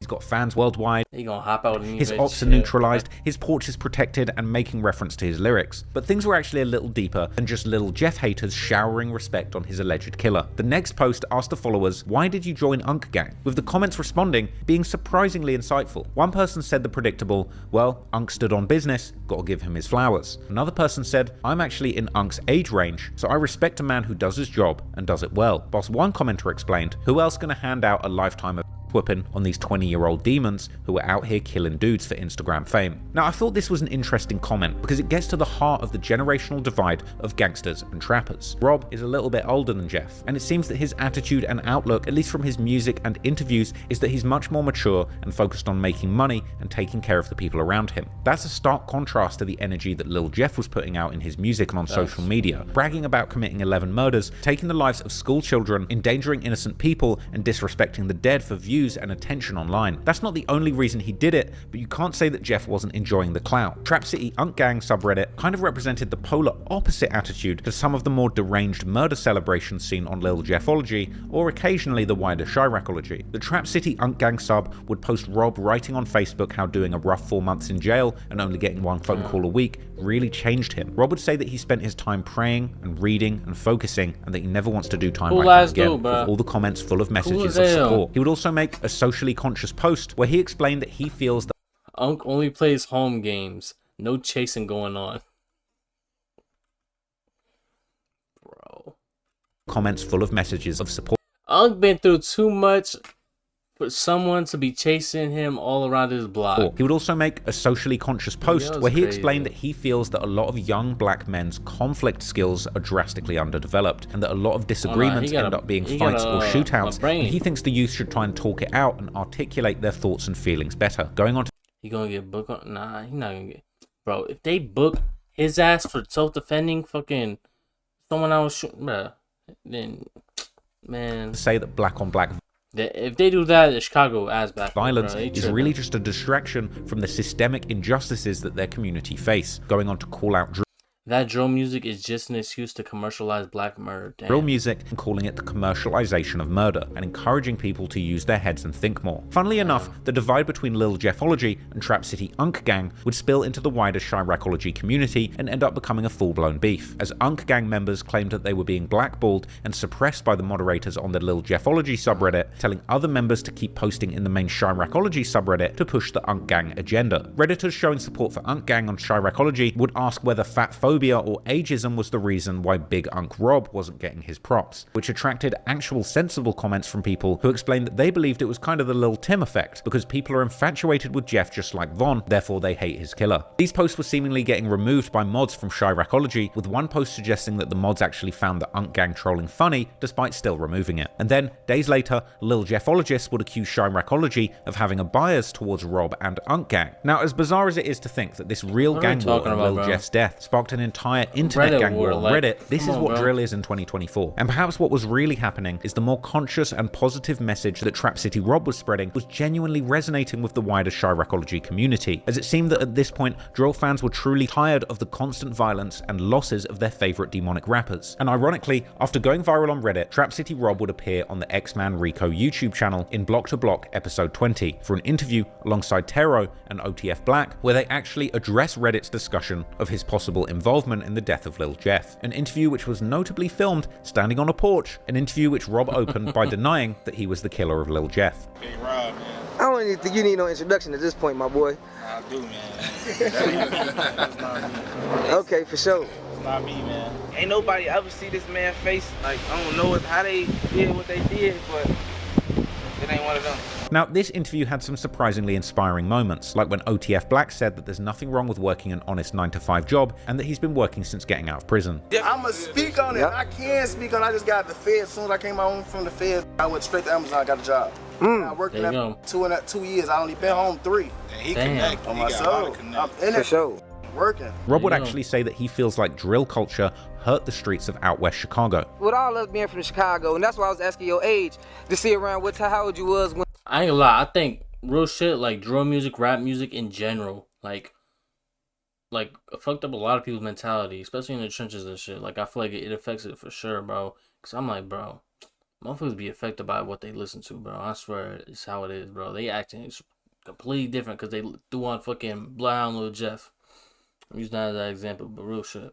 He's got fans worldwide. He gonna hop out and his ops are neutralized. His porch is protected and making reference to his lyrics. But things were actually a little deeper than just Lil Jeff haters showering respect on his alleged killer. The next post asked the followers, "Why did you join Unk Gang?" with the comments responding being surprisingly insightful. One person said the predictable, "Well, Unk stood on business, gotta give him his flowers." Another person said, "I'm actually in Unk's age range, so I respect a man who does his job and does it well." Whilst one commenter explained, "Who else gonna hand out a lifetime of whipping on these 20-year-old demons who are out here killing dudes for Instagram fame?" Now, I thought this was an interesting comment because it gets to the heart of the generational divide of gangsters and trappers. Rob is a little bit older than Jeff, and it seems that his attitude and outlook, at least from his music and interviews, is that he's much more mature and focused on making money and taking care of the people around him. That's a stark contrast to the energy that Lil Jeff was putting out in his music and on social media, bragging about committing 11 murders, taking the lives of school children, endangering innocent people, and disrespecting the dead for views and attention online. That's not the only reason he did it, but you can't say that Jeff wasn't enjoying the clout. Trap City Unk Gang subreddit kind of represented the polar opposite attitude to some of the more deranged murder celebrations seen on Lil Jeffology, or occasionally the wider Chiracology. The Trap City Unk Gang sub would post Rob writing on Facebook how doing a rough 4 months in jail and only getting one phone call a week really changed him. Rob would say that he spent his time praying and reading and focusing, and that he never wants to do time like that again, with all the comments full of messages of support. He would also make a socially conscious post where he explained that he feels that Unk only plays home games, no chasing going on. Bro. Comments full of messages of support. Unk been through too much for someone to be chasing him all around his block. He would also make a socially conscious post where he explained that he feels that a lot of young black men's conflict skills are drastically underdeveloped, and that a lot of disagreements end up being fights or shootouts, and he thinks the youth should try and talk it out and articulate their thoughts and feelings better. Going on to he gonna get booked on? Nah, he not gonna get. Bro, if they book his ass for self-defending fucking someone I was shooting, bro, then, man. Say that black on black if they do that, the Chicago ass back. Violence is really just a distraction from the systemic injustices that their community face. Going on to call out that drill music is just an excuse to commercialize black murder. Damn. Drill music and calling it the commercialization of murder and encouraging people to use their heads and think more. Funnily enough, the divide between Lil Jeffology and Trap City Unk Gang would spill into the wider Chiracology community and end up becoming a full-blown beef, as Unk Gang members claimed that they were being blackballed and suppressed by the moderators on the Lil Jeffology subreddit, telling other members to keep posting in the main Chiracology subreddit to push the Unk Gang agenda. Redditors showing support for Unk Gang on Chiracology would ask whether fat phobia or ageism was the reason why Big Unk Rob wasn't getting his props, which attracted actual sensible comments from people who explained that they believed it was kind of the Lil Tim effect, because people are infatuated with Jeff just like Von, therefore they hate his killer. These posts were seemingly getting removed by mods from Chiracology, with one post suggesting that the mods actually found the Unk Gang trolling funny, despite still removing it. And then, days later, Lil Jeffologists would accuse Chiracology of having a bias towards Rob and Unk Gang. Now, as bizarre as it is to think that this real gang war and Lil Jeff's death sparked an entire internet gang war on Reddit, this is what drill is in 2024. And perhaps what was really happening is the more conscious and positive message that Trap City Rob was spreading was genuinely resonating with the wider Chiracology community, as it seemed that at this point, drill fans were truly tired of the constant violence and losses of their favorite demonic rappers. And ironically, after going viral on Reddit, Trap City Rob would appear on the X-Man Rico YouTube channel in Block to Block episode 20 for an interview alongside Tero and OTF Black, where they actually address Reddit's discussion of his possible involvement in the death of Lil Jeff. An interview which was notably filmed standing on a porch, an interview which Rob opened by denying that he was the killer of Lil Jeff. Hey Rob, man. I don't even think you need no introduction at this point, my boy. I do, man. That's not me. Okay, for sure. It's not me, man. Ain't nobody ever see this man's face. Like, I don't know how they did what they did, but it ain't one of them. Now, this interview had some surprisingly inspiring moments, like when OTF Black said that there's nothing wrong with working an honest 9-to-5 job and that he's been working since getting out of prison. I'ma speak on it. I can speak on it. I just got the Fed. As soon as I came home from the Fed, I went straight to Amazon, got a job. I worked in that 2 years. I only been home 3. And he connect on my soul. I'm in it. For sure. Working. Rob would actually say that he feels like drill culture hurt the streets of out west Chicago. With all us being from Chicago, and that's why I was asking your age to see around how old you was when. I ain't gonna lie, I think real shit like drill music, rap music in general, like fucked up a lot of people's mentality, especially in the trenches and shit. Like I feel like it affects it for sure, bro. Cause I'm like, bro, motherfuckers be affected by what they listen to, bro. I swear it's how it is, bro. They acting completely different because they threw on fucking Bloodhound Lil Jeff. I'm using that as an example, but real shit.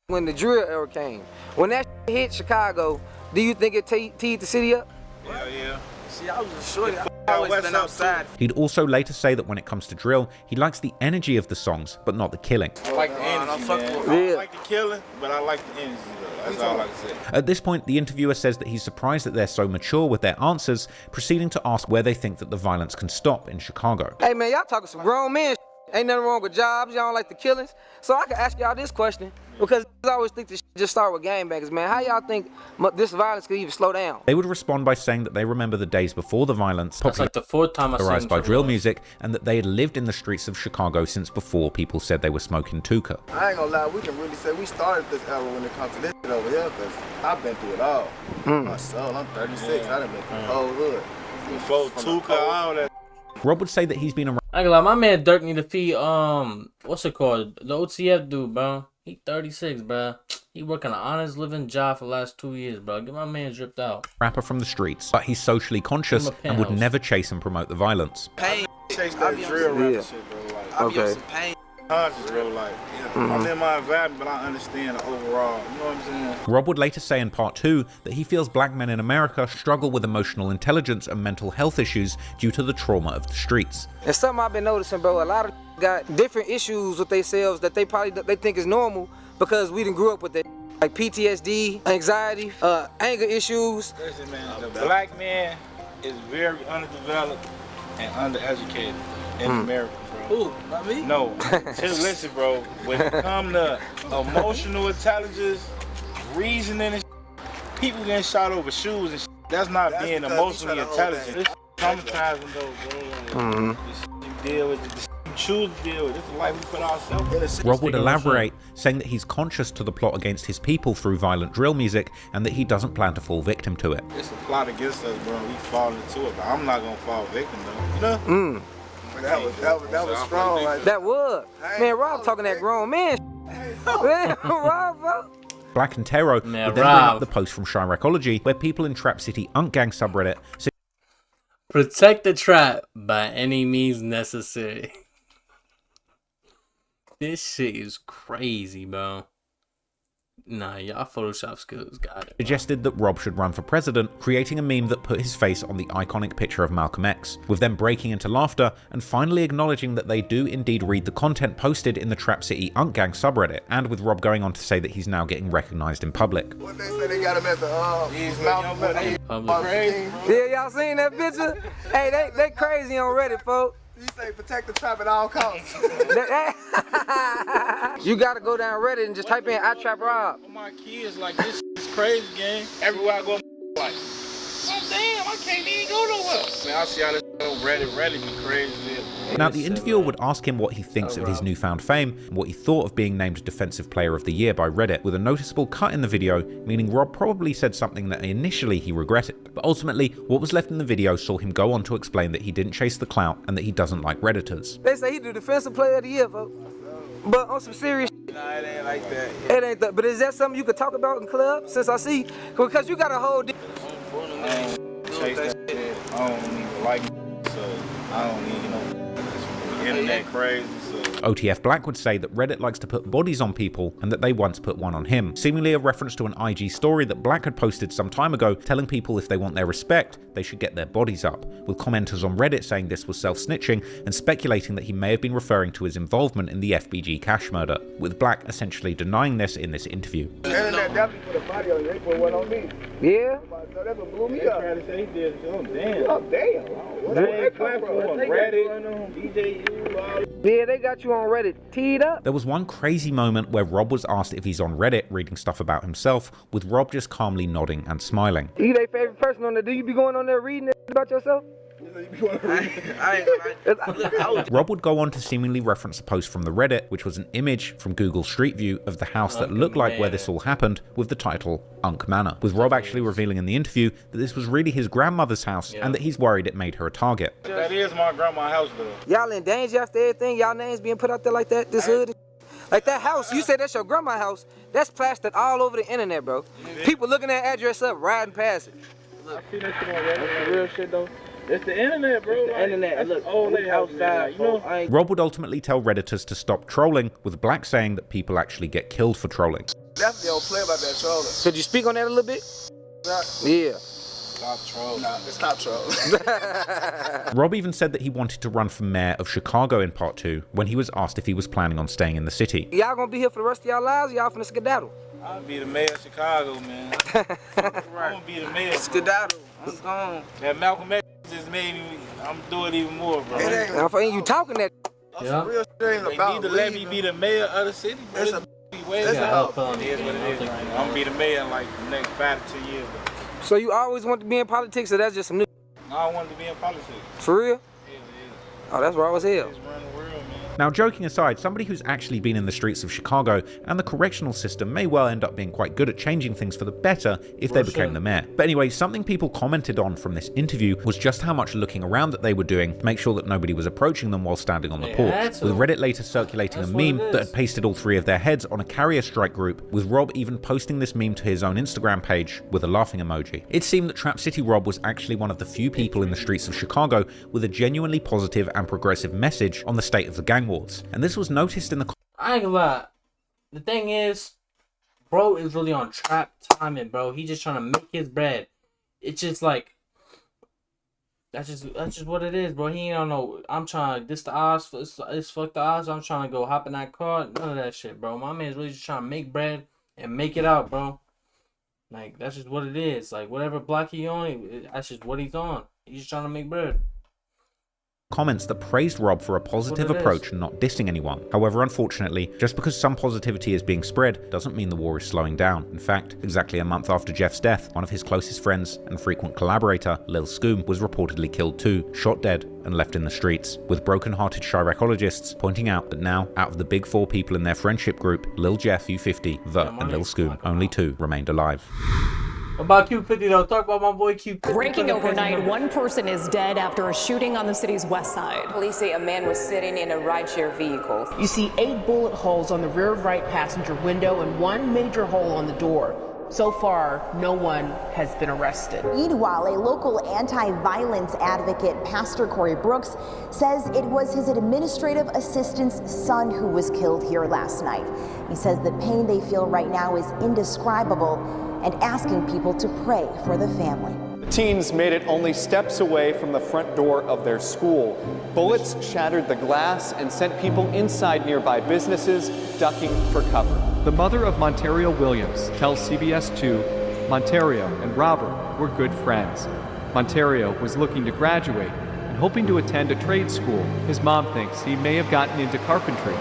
When the drill era came, when that shit hit Chicago, do you think it teed the city up? Hell yeah. See, I was a shorty. I always been outside. He'd also later say that when it comes to drill, he likes the energy of the songs, but not the killing. I like the energy, man. I don't like the killing, but I like the energy, though. That's all I can say. At this point, the interviewer says that he's surprised that they're so mature with their answers, proceeding to ask where they think that the violence can stop in Chicago. Hey, man, y'all talking some grown men. Ain't nothing wrong with jobs. Y'all don't like the killings. So I can ask y'all this question, because I always think this just start with gangbangers, man. How y'all think this violence could even slow down? They would respond by saying that they remember the days before the violence, that's like the 4th time popularized by drill music, and that they had lived in the streets of Chicago since before people said they were smoking Tuka. I ain't gonna lie, we can really say we started this era when it comes to this shit over here, because I've been through it all. My soul, I'm 36, I done been through the whole hood. Before Tuka, all that. Rob would say that he's been around. I ain't gonna lie, my man Dirk need to feed what's it called? The OTF dude, bro. He 36, bro. He working an honest living job for the last 2 years, bro. Get my man dripped out. Rapper from the streets, but he's socially conscious and would never chase and promote the violence. Pain. Chase that drill rap shit, bro. Like, I be on some pain. Conscious, real life. I'm in my environment, but I understand the overall. You know what I'm saying? Rob would later say in part 2 that he feels black men in America struggle with emotional intelligence and mental health issues due to the trauma of the streets. And something I've been noticing, bro, a lot of got different issues with themselves that they think is normal because we done grew up with it. Like PTSD, anxiety, anger issues. Listen, man, the black man is very underdeveloped and undereducated in America, bro. Who? Not me? No. Just listen, bro. When it comes to emotional intelligence, reasoning and people getting shot over shoes and that's not being emotionally intelligent. This traumatizing though, bro. This you deal with, this you choose to deal with. This is the life we put ourselves in. Rob would elaborate, saying that he's conscious to the plot against his people through violent drill music and that he doesn't plan to fall victim to it. It's a plot against us, bro. We fall into it, but I'm not gonna fall victim though. You know? That was strong. Like that was. Man, Rob talking that grown man. Man, Rob, bro. Black and Tero would then bring up the post from Chiracology where people in Trap City Unk Gang subreddit protect the trap by any means necessary. This shit is crazy, bro. Nah, y'all Photoshop skills got it. Suggested that Rob should run for president, creating a meme that put his face on the iconic picture of Malcolm X, with them breaking into laughter and finally acknowledging that they do indeed read the content posted in the Trap City Unk Gang subreddit, and with Rob going on to say that he's now getting recognized in public. what they say, they got him at the Yeah, y'all seen that picture? Hey, they crazy on Reddit, folks. You say protect the trap at all costs. You gotta go down Reddit and just type in I Trap Rob. My kids like this is crazy, gang. Everywhere I go, like, oh damn, I can't even go nowhere. Man, I see how this Reddit be crazy. Now, the interviewer would ask him what he thinks of his newfound fame and what he thought of being named Defensive Player of the Year by Reddit, with a noticeable cut in the video, meaning Rob probably said something that initially he regretted. But ultimately, what was left in the video saw him go on to explain that he didn't chase the clout and that he doesn't like Redditors. They say he the Defensive Player of the Year, folks. But on some serious nah, it ain't like that. It ain't that. But is that something you could talk about in club? Since I see, because you got a whole. Chase that shit. I don't even like it, so I don't need internet crazy. So. OTF Black would say that Reddit likes to put bodies on people and that they once put one on him, seemingly a reference to an IG story that Black had posted some time ago telling people if they want their respect, they should get their bodies up, with commenters on Reddit saying this was self-snitching and speculating that he may have been referring to his involvement in the FBG Cash murder, with Black essentially denying this in this interview. Internet definitely put a body on you, they put one on me. Yeah? So that's what blew me up. Trying to say he did, oh damn. Oh damn. Yeah, they got you on Reddit teed up. There was one crazy moment where Rob was asked if he's on Reddit reading stuff about himself, with Rob just calmly nodding and smiling. You their favorite person on there? Do you be going on there reading about yourself? Rob would go on to seemingly reference a post from the Reddit, which was an image from Google Street View of the house that looked like where this all happened, with the title Unk Manor, with Rob actually revealing in the interview that this was really his grandmother's house and that he's worried it made her a target. That is my grandma's house, though. Y'all in danger after everything? Y'all names being put out there like that? This hood? Like that house, you said that's your grandma's house, that's plastered all over the internet, bro. People looking that address up, riding past it. I see that shit on Reddit. That's the real shit, though. It's the internet, bro. It's the internet. Look, outside, you know? Rob would ultimately tell Redditors to stop trolling, with Black saying that people actually get killed for trolling. Definitely don't play about that trolling. Could you speak on that a little bit? Yeah. Stop trolling. Nah, it's not trolling. Rob even said that he wanted to run for mayor of Chicago in part 2 when he was asked if he was planning on staying in the city. Y'all gonna be here for the rest of y'all lives, or y'all finna skedaddle? I'll be the mayor of Chicago, man. I'm gonna be the mayor. Skedaddle. I'm gone. That Malcolm X just made me, I'm doing even more, bro. Ain't you talking that? Yeah. Real shit ain't about they need to let me be the mayor of the city, bro. It is what it is. I'm gonna be the mayor in like the next 5 to 10 years, bro. So you always want to be in politics, or that's just some new? I wanted to be in politics. For real? Yeah. Oh, that's raw as hell. Now, joking aside, somebody who's actually been in the streets of Chicago and the correctional system may well end up being quite good at changing things for the better if they became the mayor. But anyway, something people commented on from this interview was just how much looking around that they were doing to make sure that nobody was approaching them while standing on the porch, with Reddit later circulating a meme that had pasted all 3 of their heads on a carrier strike group, with Rob even posting this meme to his own Instagram page with a laughing emoji. It seemed that Trap City Rob was actually one of the few people in the streets of Chicago with a genuinely positive and progressive message on the state of the gang wars, and this was noticed in the... I ain't gonna lie. The thing is, bro is really on trap timing, bro. He just trying to make his bread. It's just like, that's just what it is, bro. He ain't on no, I'm trying, this the odds, it's fuck the odds, I'm trying to go hop in that car. None of that shit, bro. My man's really just trying to make bread and make it out, bro. Like, that's just what it is. Like, whatever block he on, that's just what he's on. He's just trying to make bread. Comments that praised Rob for a positive approach and not dissing anyone. However, unfortunately, just because some positivity is being spread doesn't mean the war is slowing down. In fact, exactly a month after Jeff's death, one of his closest friends and frequent collaborator, Lil Scoom, was reportedly killed too, shot dead and left in the streets, with broken-hearted Chiracologists pointing out that now, out of the big 4 people in their friendship group, Lil Jeff, Q50, Vert, and Lil Scoom, only 2 remained alive. About Q50 though, talk about my boy Q50. Breaking overnight, one person is dead after a shooting on the city's west side. Police say a man was sitting in a rideshare vehicle. You see 8 bullet holes on the rear right passenger window and 1 major hole on the door. So far, no one has been arrested. Meanwhile, a local anti-violence advocate, Pastor Corey Brooks, says it was his administrative assistant's son who was killed here last night. He says the pain they feel right now is indescribable, and asking people to pray for the family. The teens made it only steps away from the front door of their school. Bullets shattered the glass and sent people inside nearby businesses ducking for cover. The mother of Montario Williams tells CBS 2 Montario and Robert were good friends. Montario was looking to graduate and hoping to attend a trade school. His mom thinks he may have gotten into carpentry.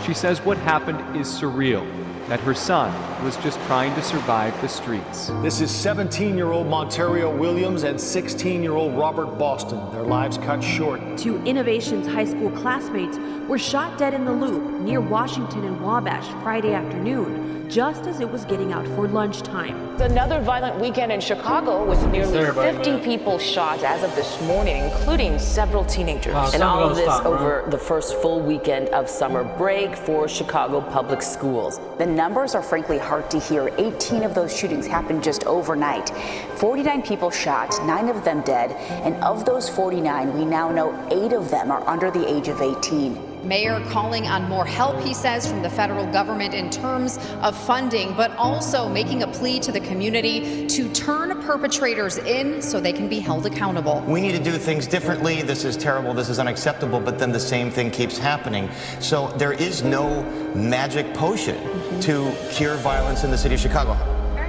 She says what happened is surreal, that her son was just trying to survive the streets. This is 17-year-old Montario Williams and 16-year-old Robert Boston. Their lives cut short. 2 Innovations high school classmates were shot dead in the Loop near Washington and Wabash Friday afternoon, just as it was getting out for lunchtime. Another violent weekend in Chicago with nearly 50 people shot as of this morning, including several teenagers. Wow, and all of this over the first full weekend of summer break for Chicago public schools. The numbers are frankly hard to hear. 18 of those shootings happened just overnight. 49 people shot, 9 of them dead, and of those 49, we now know 8 of them are under the age of 18. Mayor calling on more help, he says, from the federal government in terms of funding, but also making a plea to the community to turn perpetrators in so they can be held accountable. We need to do things differently. This is terrible. This is unacceptable. But then the same thing keeps happening. So there is no magic potion to cure violence in the city of Chicago.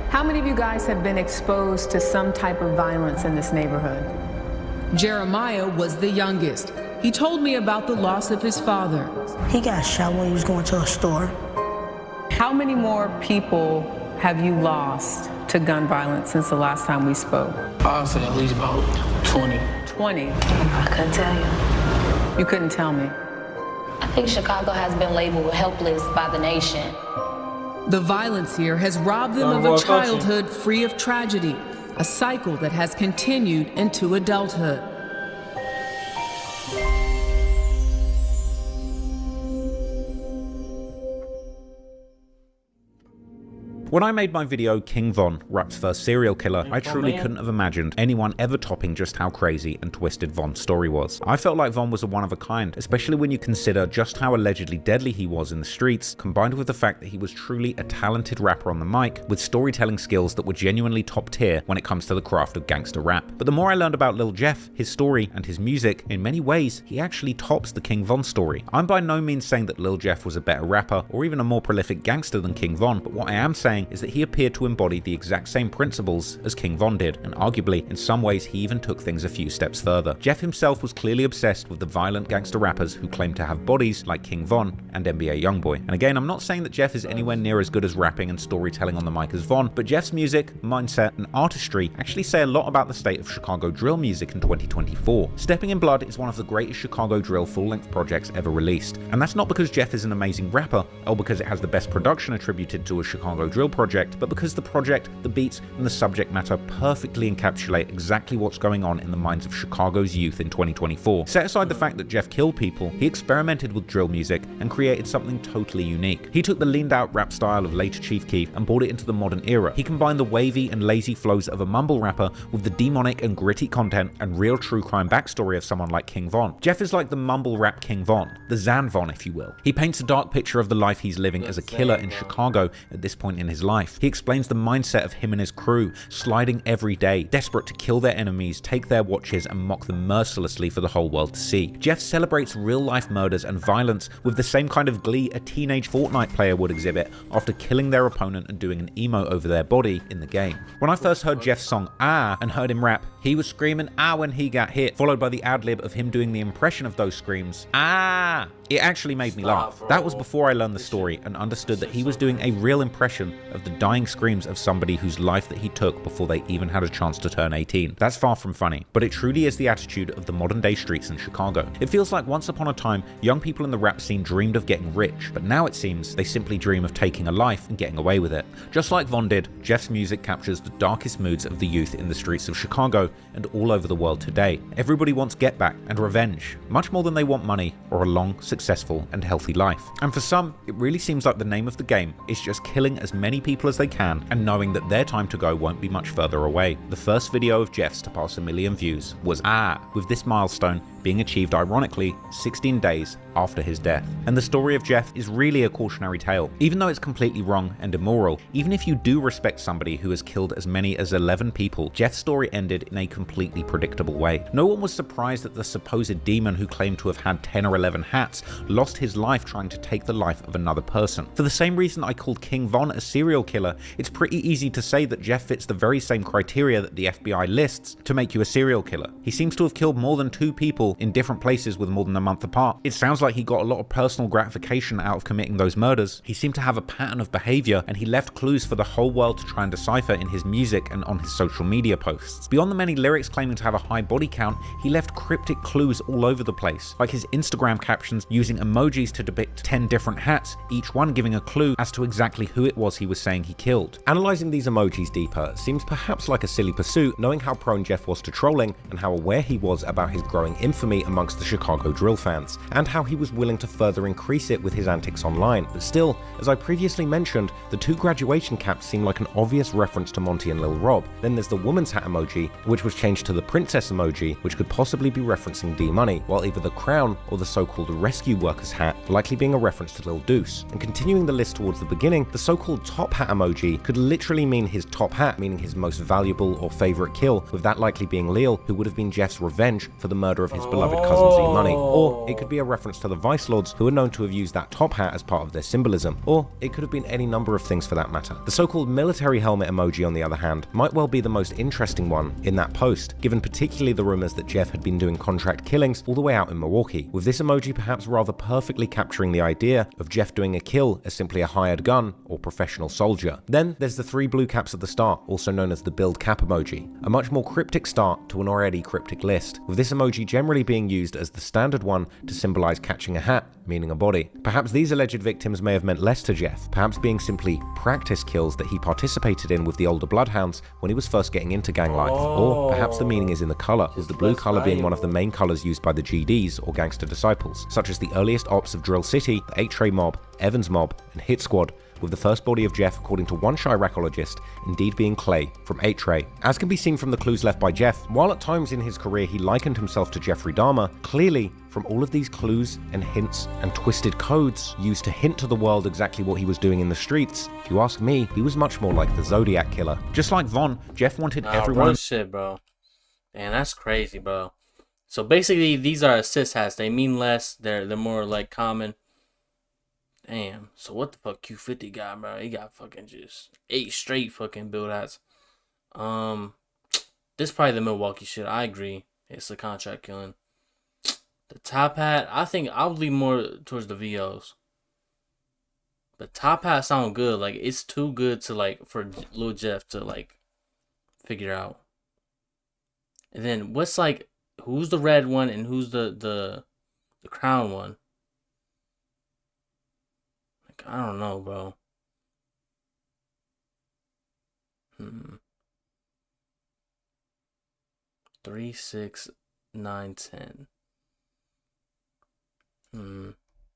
How many of you guys have been exposed to some type of violence in this neighborhood? Jeremiah was the youngest. He told me about the loss of his father. He got shot when he was going to a store. How many more people have you lost to gun violence since the last time we spoke? I'll say at least about 20. 20? I couldn't tell you. You couldn't tell me? I think Chicago has been labeled helpless by the nation. The violence here has robbed them of a childhood free of tragedy, a cycle that has continued into adulthood. When I made my video King Von, Rap's first serial killer, I truly couldn't have imagined anyone ever topping just how crazy and twisted Von's story was. I felt like Von was a one of a kind, especially when you consider just how allegedly deadly he was in the streets, combined with the fact that he was truly a talented rapper on the mic, with storytelling skills that were genuinely top tier when it comes to the craft of gangster rap. But the more I learned about Lil Jeff, his story, and his music, in many ways, he actually tops the King Von story. I'm by no means saying that Lil Jeff was a better rapper, or even a more prolific gangster than King Von, but what I am saying is that he appeared to embody the exact same principles as King Von did, and arguably, in some ways, he even took things a few steps further. Jeff himself was clearly obsessed with the violent gangster rappers who claimed to have bodies like King Von and NBA Youngboy. And again, I'm not saying that Jeff is anywhere near as good as rapping and storytelling on the mic as Von, but Jeff's music, mindset, and artistry actually say a lot about the state of Chicago drill music in 2024. Stepping in Blood is one of the greatest Chicago drill full-length projects ever released, and that's not because Jeff is an amazing rapper, or because it has the best production attributed to a Chicago drill project, but because the project, the beats, and the subject matter perfectly encapsulate exactly what's going on in the minds of Chicago's youth in 2024. Set aside the fact that Jeff killed people, he experimented with drill music and created something totally unique. He took the leaned out rap style of later Chief Keef and brought it into the modern era. He combined the wavy and lazy flows of a mumble rapper with the demonic and gritty content and real true crime backstory of someone like King Von. Jeff is like the mumble rap King Von, the Zan Von if you will. He paints a dark picture of the life he's living as a killer in Chicago at this point in his life. He explains the mindset of him and his crew, sliding every day, desperate to kill their enemies, take their watches, and mock them mercilessly for the whole world to see. Jeff celebrates real-life murders and violence with the same kind of glee a teenage Fortnite player would exhibit after killing their opponent and doing an emo over their body in the game. When I first heard Jeff's song Ah and heard him rap, he was screaming ah when he got hit, followed by the ad-lib of him doing the impression of those screams, ah. It actually made me laugh. That was before I learned the story and understood that he was doing a real impression of the dying screams of somebody whose life that he took before they even had a chance to turn 18. That's far from funny, but it truly is the attitude of the modern day streets in Chicago. It feels like once upon a time, young people in the rap scene dreamed of getting rich, but now it seems they simply dream of taking a life and getting away with it. Just like Von did, Jeff's music captures the darkest moods of the youth in the streets of Chicago and all over the world today. Everybody wants get back and revenge, much more than they want money or a long, successful and healthy life. And for some, it really seems like the name of the game is just killing as many people as they can and knowing that their time to go won't be much further away. The first video of Jeff's to pass 1 million views was with this milestone being achieved ironically 16 days after his death. And the story of Jeff is really a cautionary tale. Even though it's completely wrong and immoral, even if you do respect somebody who has killed as many as 11 people, Jeff's story ended in a completely predictable way. No one was surprised that the supposed demon who claimed to have had 10 or 11 hats lost his life trying to take the life of another person. For the same reason I called King Von a serial killer, it's pretty easy to say that Jeff fits the very same criteria that the FBI lists to make you a serial killer. He seems to have killed more than 2 people in different places with more than a month apart. It sounds like he got a lot of personal gratification out of committing those murders. He seemed to have a pattern of behavior, and he left clues for the whole world to try and decipher in his music and on his social media posts. Beyond the many lyrics claiming to have a high body count, he left cryptic clues all over the place, like his Instagram captions using emojis to depict 10 different hats, each one giving a clue as to exactly who it was he was saying he killed. Analyzing these emojis deeper seems perhaps like a silly pursuit, knowing how prone Jeff was to trolling and how aware he was about his growing infamy amongst the Chicago drill fans, and how he was willing to further increase it with his antics online. But still, as I previously mentioned, the 2 graduation caps seem like an obvious reference to Monty and Lil Rob. Then there's the woman's hat emoji, which was changed to the princess emoji, which could possibly be referencing D-Money, while either the crown or the so-called rescue worker's hat likely being a reference to Lil Deuce. And continuing the list towards the beginning, the so-called top hat emoji could literally mean his top hat, meaning his most valuable or favorite kill, with that likely being Lil, who would have been Jeff's revenge for the murder of his beloved cousin Z-Money. Or it could be a reference to the Vice Lords, who are known to have used that top hat as part of their symbolism. Or it could have been any number of things for that matter. The so-called military helmet emoji, on the other hand, might well be the most interesting one in that post, given particularly the rumors that Jeff had been doing contract killings all the way out in Milwaukee, with this emoji perhaps rather perfectly capturing the idea of Jeff doing a kill as simply a hired gun or professional soldier. Then there's the 3 blue caps at the start, also known as the build cap emoji, a much more cryptic start to an already cryptic list, with this emoji generally being used as the standard one to symbolize catching a hat, meaning a body. Perhaps these alleged victims may have meant less to Jeff, perhaps being simply practice kills that he participated in with the older bloodhounds when he was first getting into gang life. Or perhaps the meaning is in the color, with the blue color being one of the main colors used by the GDs or gangster disciples, such as the earliest ops of Drill City, the 8 Trey Mob, Evans Mob, and Hit Squad, with the first body of Jeff, according to one Chiracologist, indeed being Clay from 8 Trey. As can be seen from the clues left by Jeff, while at times in his career he likened himself to Jeffrey Dahmer, clearly from all of these clues and hints and twisted codes used to hint to the world exactly what he was doing in the streets, if you ask me, he was much more like the Zodiac Killer. Just like Von, Jeff wanted everyone... Real shit, bro. Man, that's crazy, bro. So basically, these are assist hats. They mean less. They're more like common. Damn. So what the fuck Q50 got, bro? He got fucking just 8 straight fucking build hats. This is probably the Milwaukee shit. I agree. It's a contract killing. The top hat, I think I would lean more towards the VOs. The top hat sound good. Like, it's too good to, like, for Lil Jeff to, like, figure out. And then what's, like, who's the red one and who's the crown one? Like, I don't know, bro. 3, 6, 9, 10.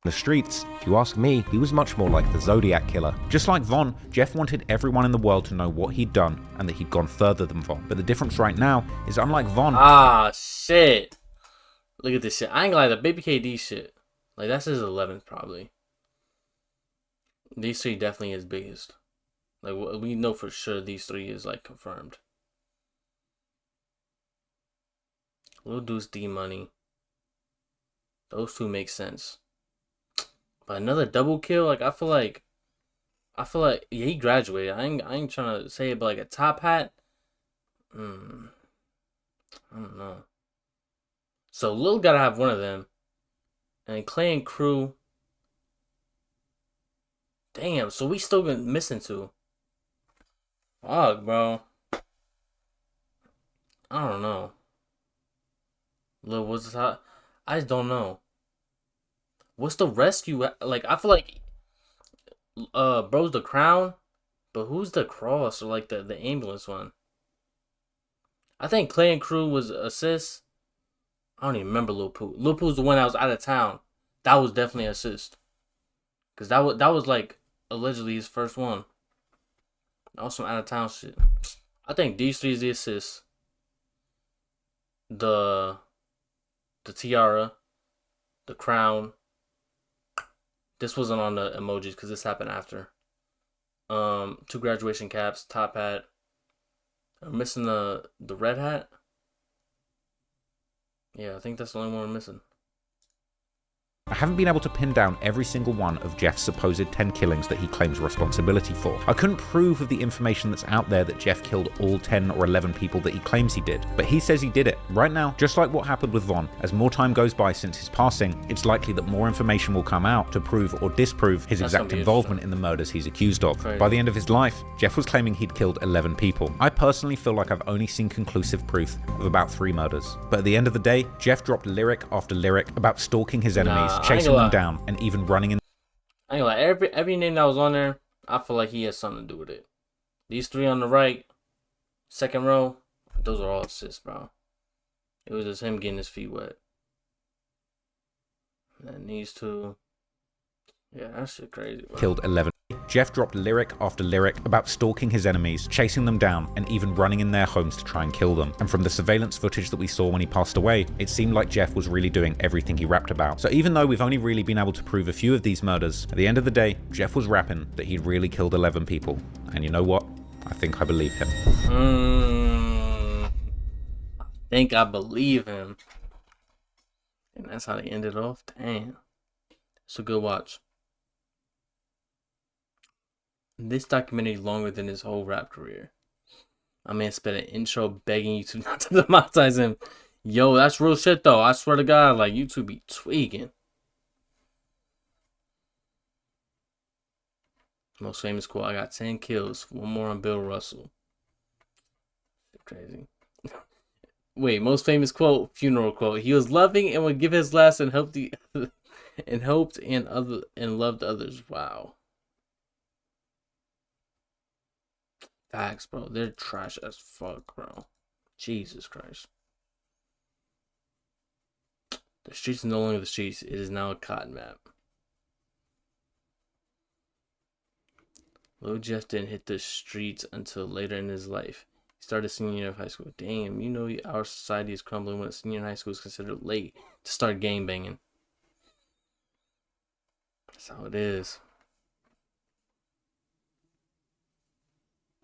The streets, if you ask me, he was much more like the Zodiac Killer. Just like Von, Jeff wanted everyone in the world to know what he'd done and that he'd gone further than Von. But the difference right now is unlike Von... Ah, shit. Look at this shit. I ain't gonna lie, the Baby KD shit. Like, that's his 11th, probably. These 3 definitely his biggest. Like, we know for sure these 3 is, like, confirmed. Lil Deuce, D Money. Those 2 make sense. But another double kill, like, I feel like, yeah, he graduated. I ain't trying to say it, but like a top hat. I don't know. So Lil gotta have one of them. And Clay and Crew. Damn, so we still been missing 2. Fuck, bro. I don't know. Lil, what's hot? I just don't know. What's the rescue? Like, I feel like bro's the Crown, but who's the Cross or like the ambulance one? I think Clay and Crew was assist. I don't even remember Lil Pooh. Lil Pooh's the one that was out of town. That was definitely assist. Cause that was like allegedly his first one. That was some out of town shit. I think these 3 is the assist. The tiara, the crown. This wasn't on the emojis because this happened after. 2 graduation caps, top hat. I'm missing the red hat. Yeah, I think that's the only one we're missing. I haven't been able to pin down every single one of Jeff's supposed 10 killings that he claims responsibility for. I couldn't prove of the information that's out there that Jeff killed all 10 or 11 people that he claims he did, but he says he did it. Right now, just like what happened with Von, as more time goes by since his passing, it's likely that more information will come out to prove or disprove his exact involvement in the murders he's accused of. By the end of his life, Jeff was claiming he'd killed 11 people. I personally feel like I've only seen conclusive proof of about 3 murders. But at the end of the day, Jeff dropped lyric after lyric about stalking his enemies, chasing them down, and even running in. I ain't gonna lie, every name that was on there, I feel like he has something to do with it. These 3 on the right, second row, those are all assists, bro. It was just him getting his feet wet. And these 2, yeah, that shit crazy, bro. Killed 11. Jeff dropped lyric after lyric about stalking his enemies, chasing them down, and even running in their homes to try and kill them. And from the surveillance footage that we saw when he passed away, it seemed like Jeff was really doing everything he rapped about. So even though we've only really been able to prove a few of these murders, at the end of the day, Jeff was rapping that he'd really killed 11 people. And you know what? I think I believe him. I think I believe him. And that's how they ended off. Damn. It's a good watch. This documentary is longer than his whole rap career. My man spent an intro begging YouTube not to demonetize him. Yo, that's real shit though. I swear to God, like YouTube be tweaking. Most famous quote: I got 10 kills. 1 more on Bill Russell. Crazy. Wait, most famous quote, funeral quote. He was loving and would give his last and helped and loved others. Wow. Facts, bro. They're trash as fuck, bro. Jesus Christ. The streets are no longer the streets. It is now a cotton map. Lil Jeff didn't hit the streets until later in his life. He started senior year of high school. Damn, you know our society is crumbling when senior in high school is considered late to start gang banging. That's how it is.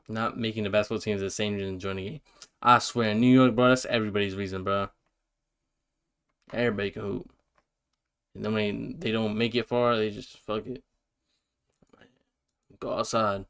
Not making the basketball team is the same reason to join the game. I swear, in New York, bro, that's everybody's reason, bro. Everybody can hoop. And then when they don't make it far, they just fuck it. Go outside.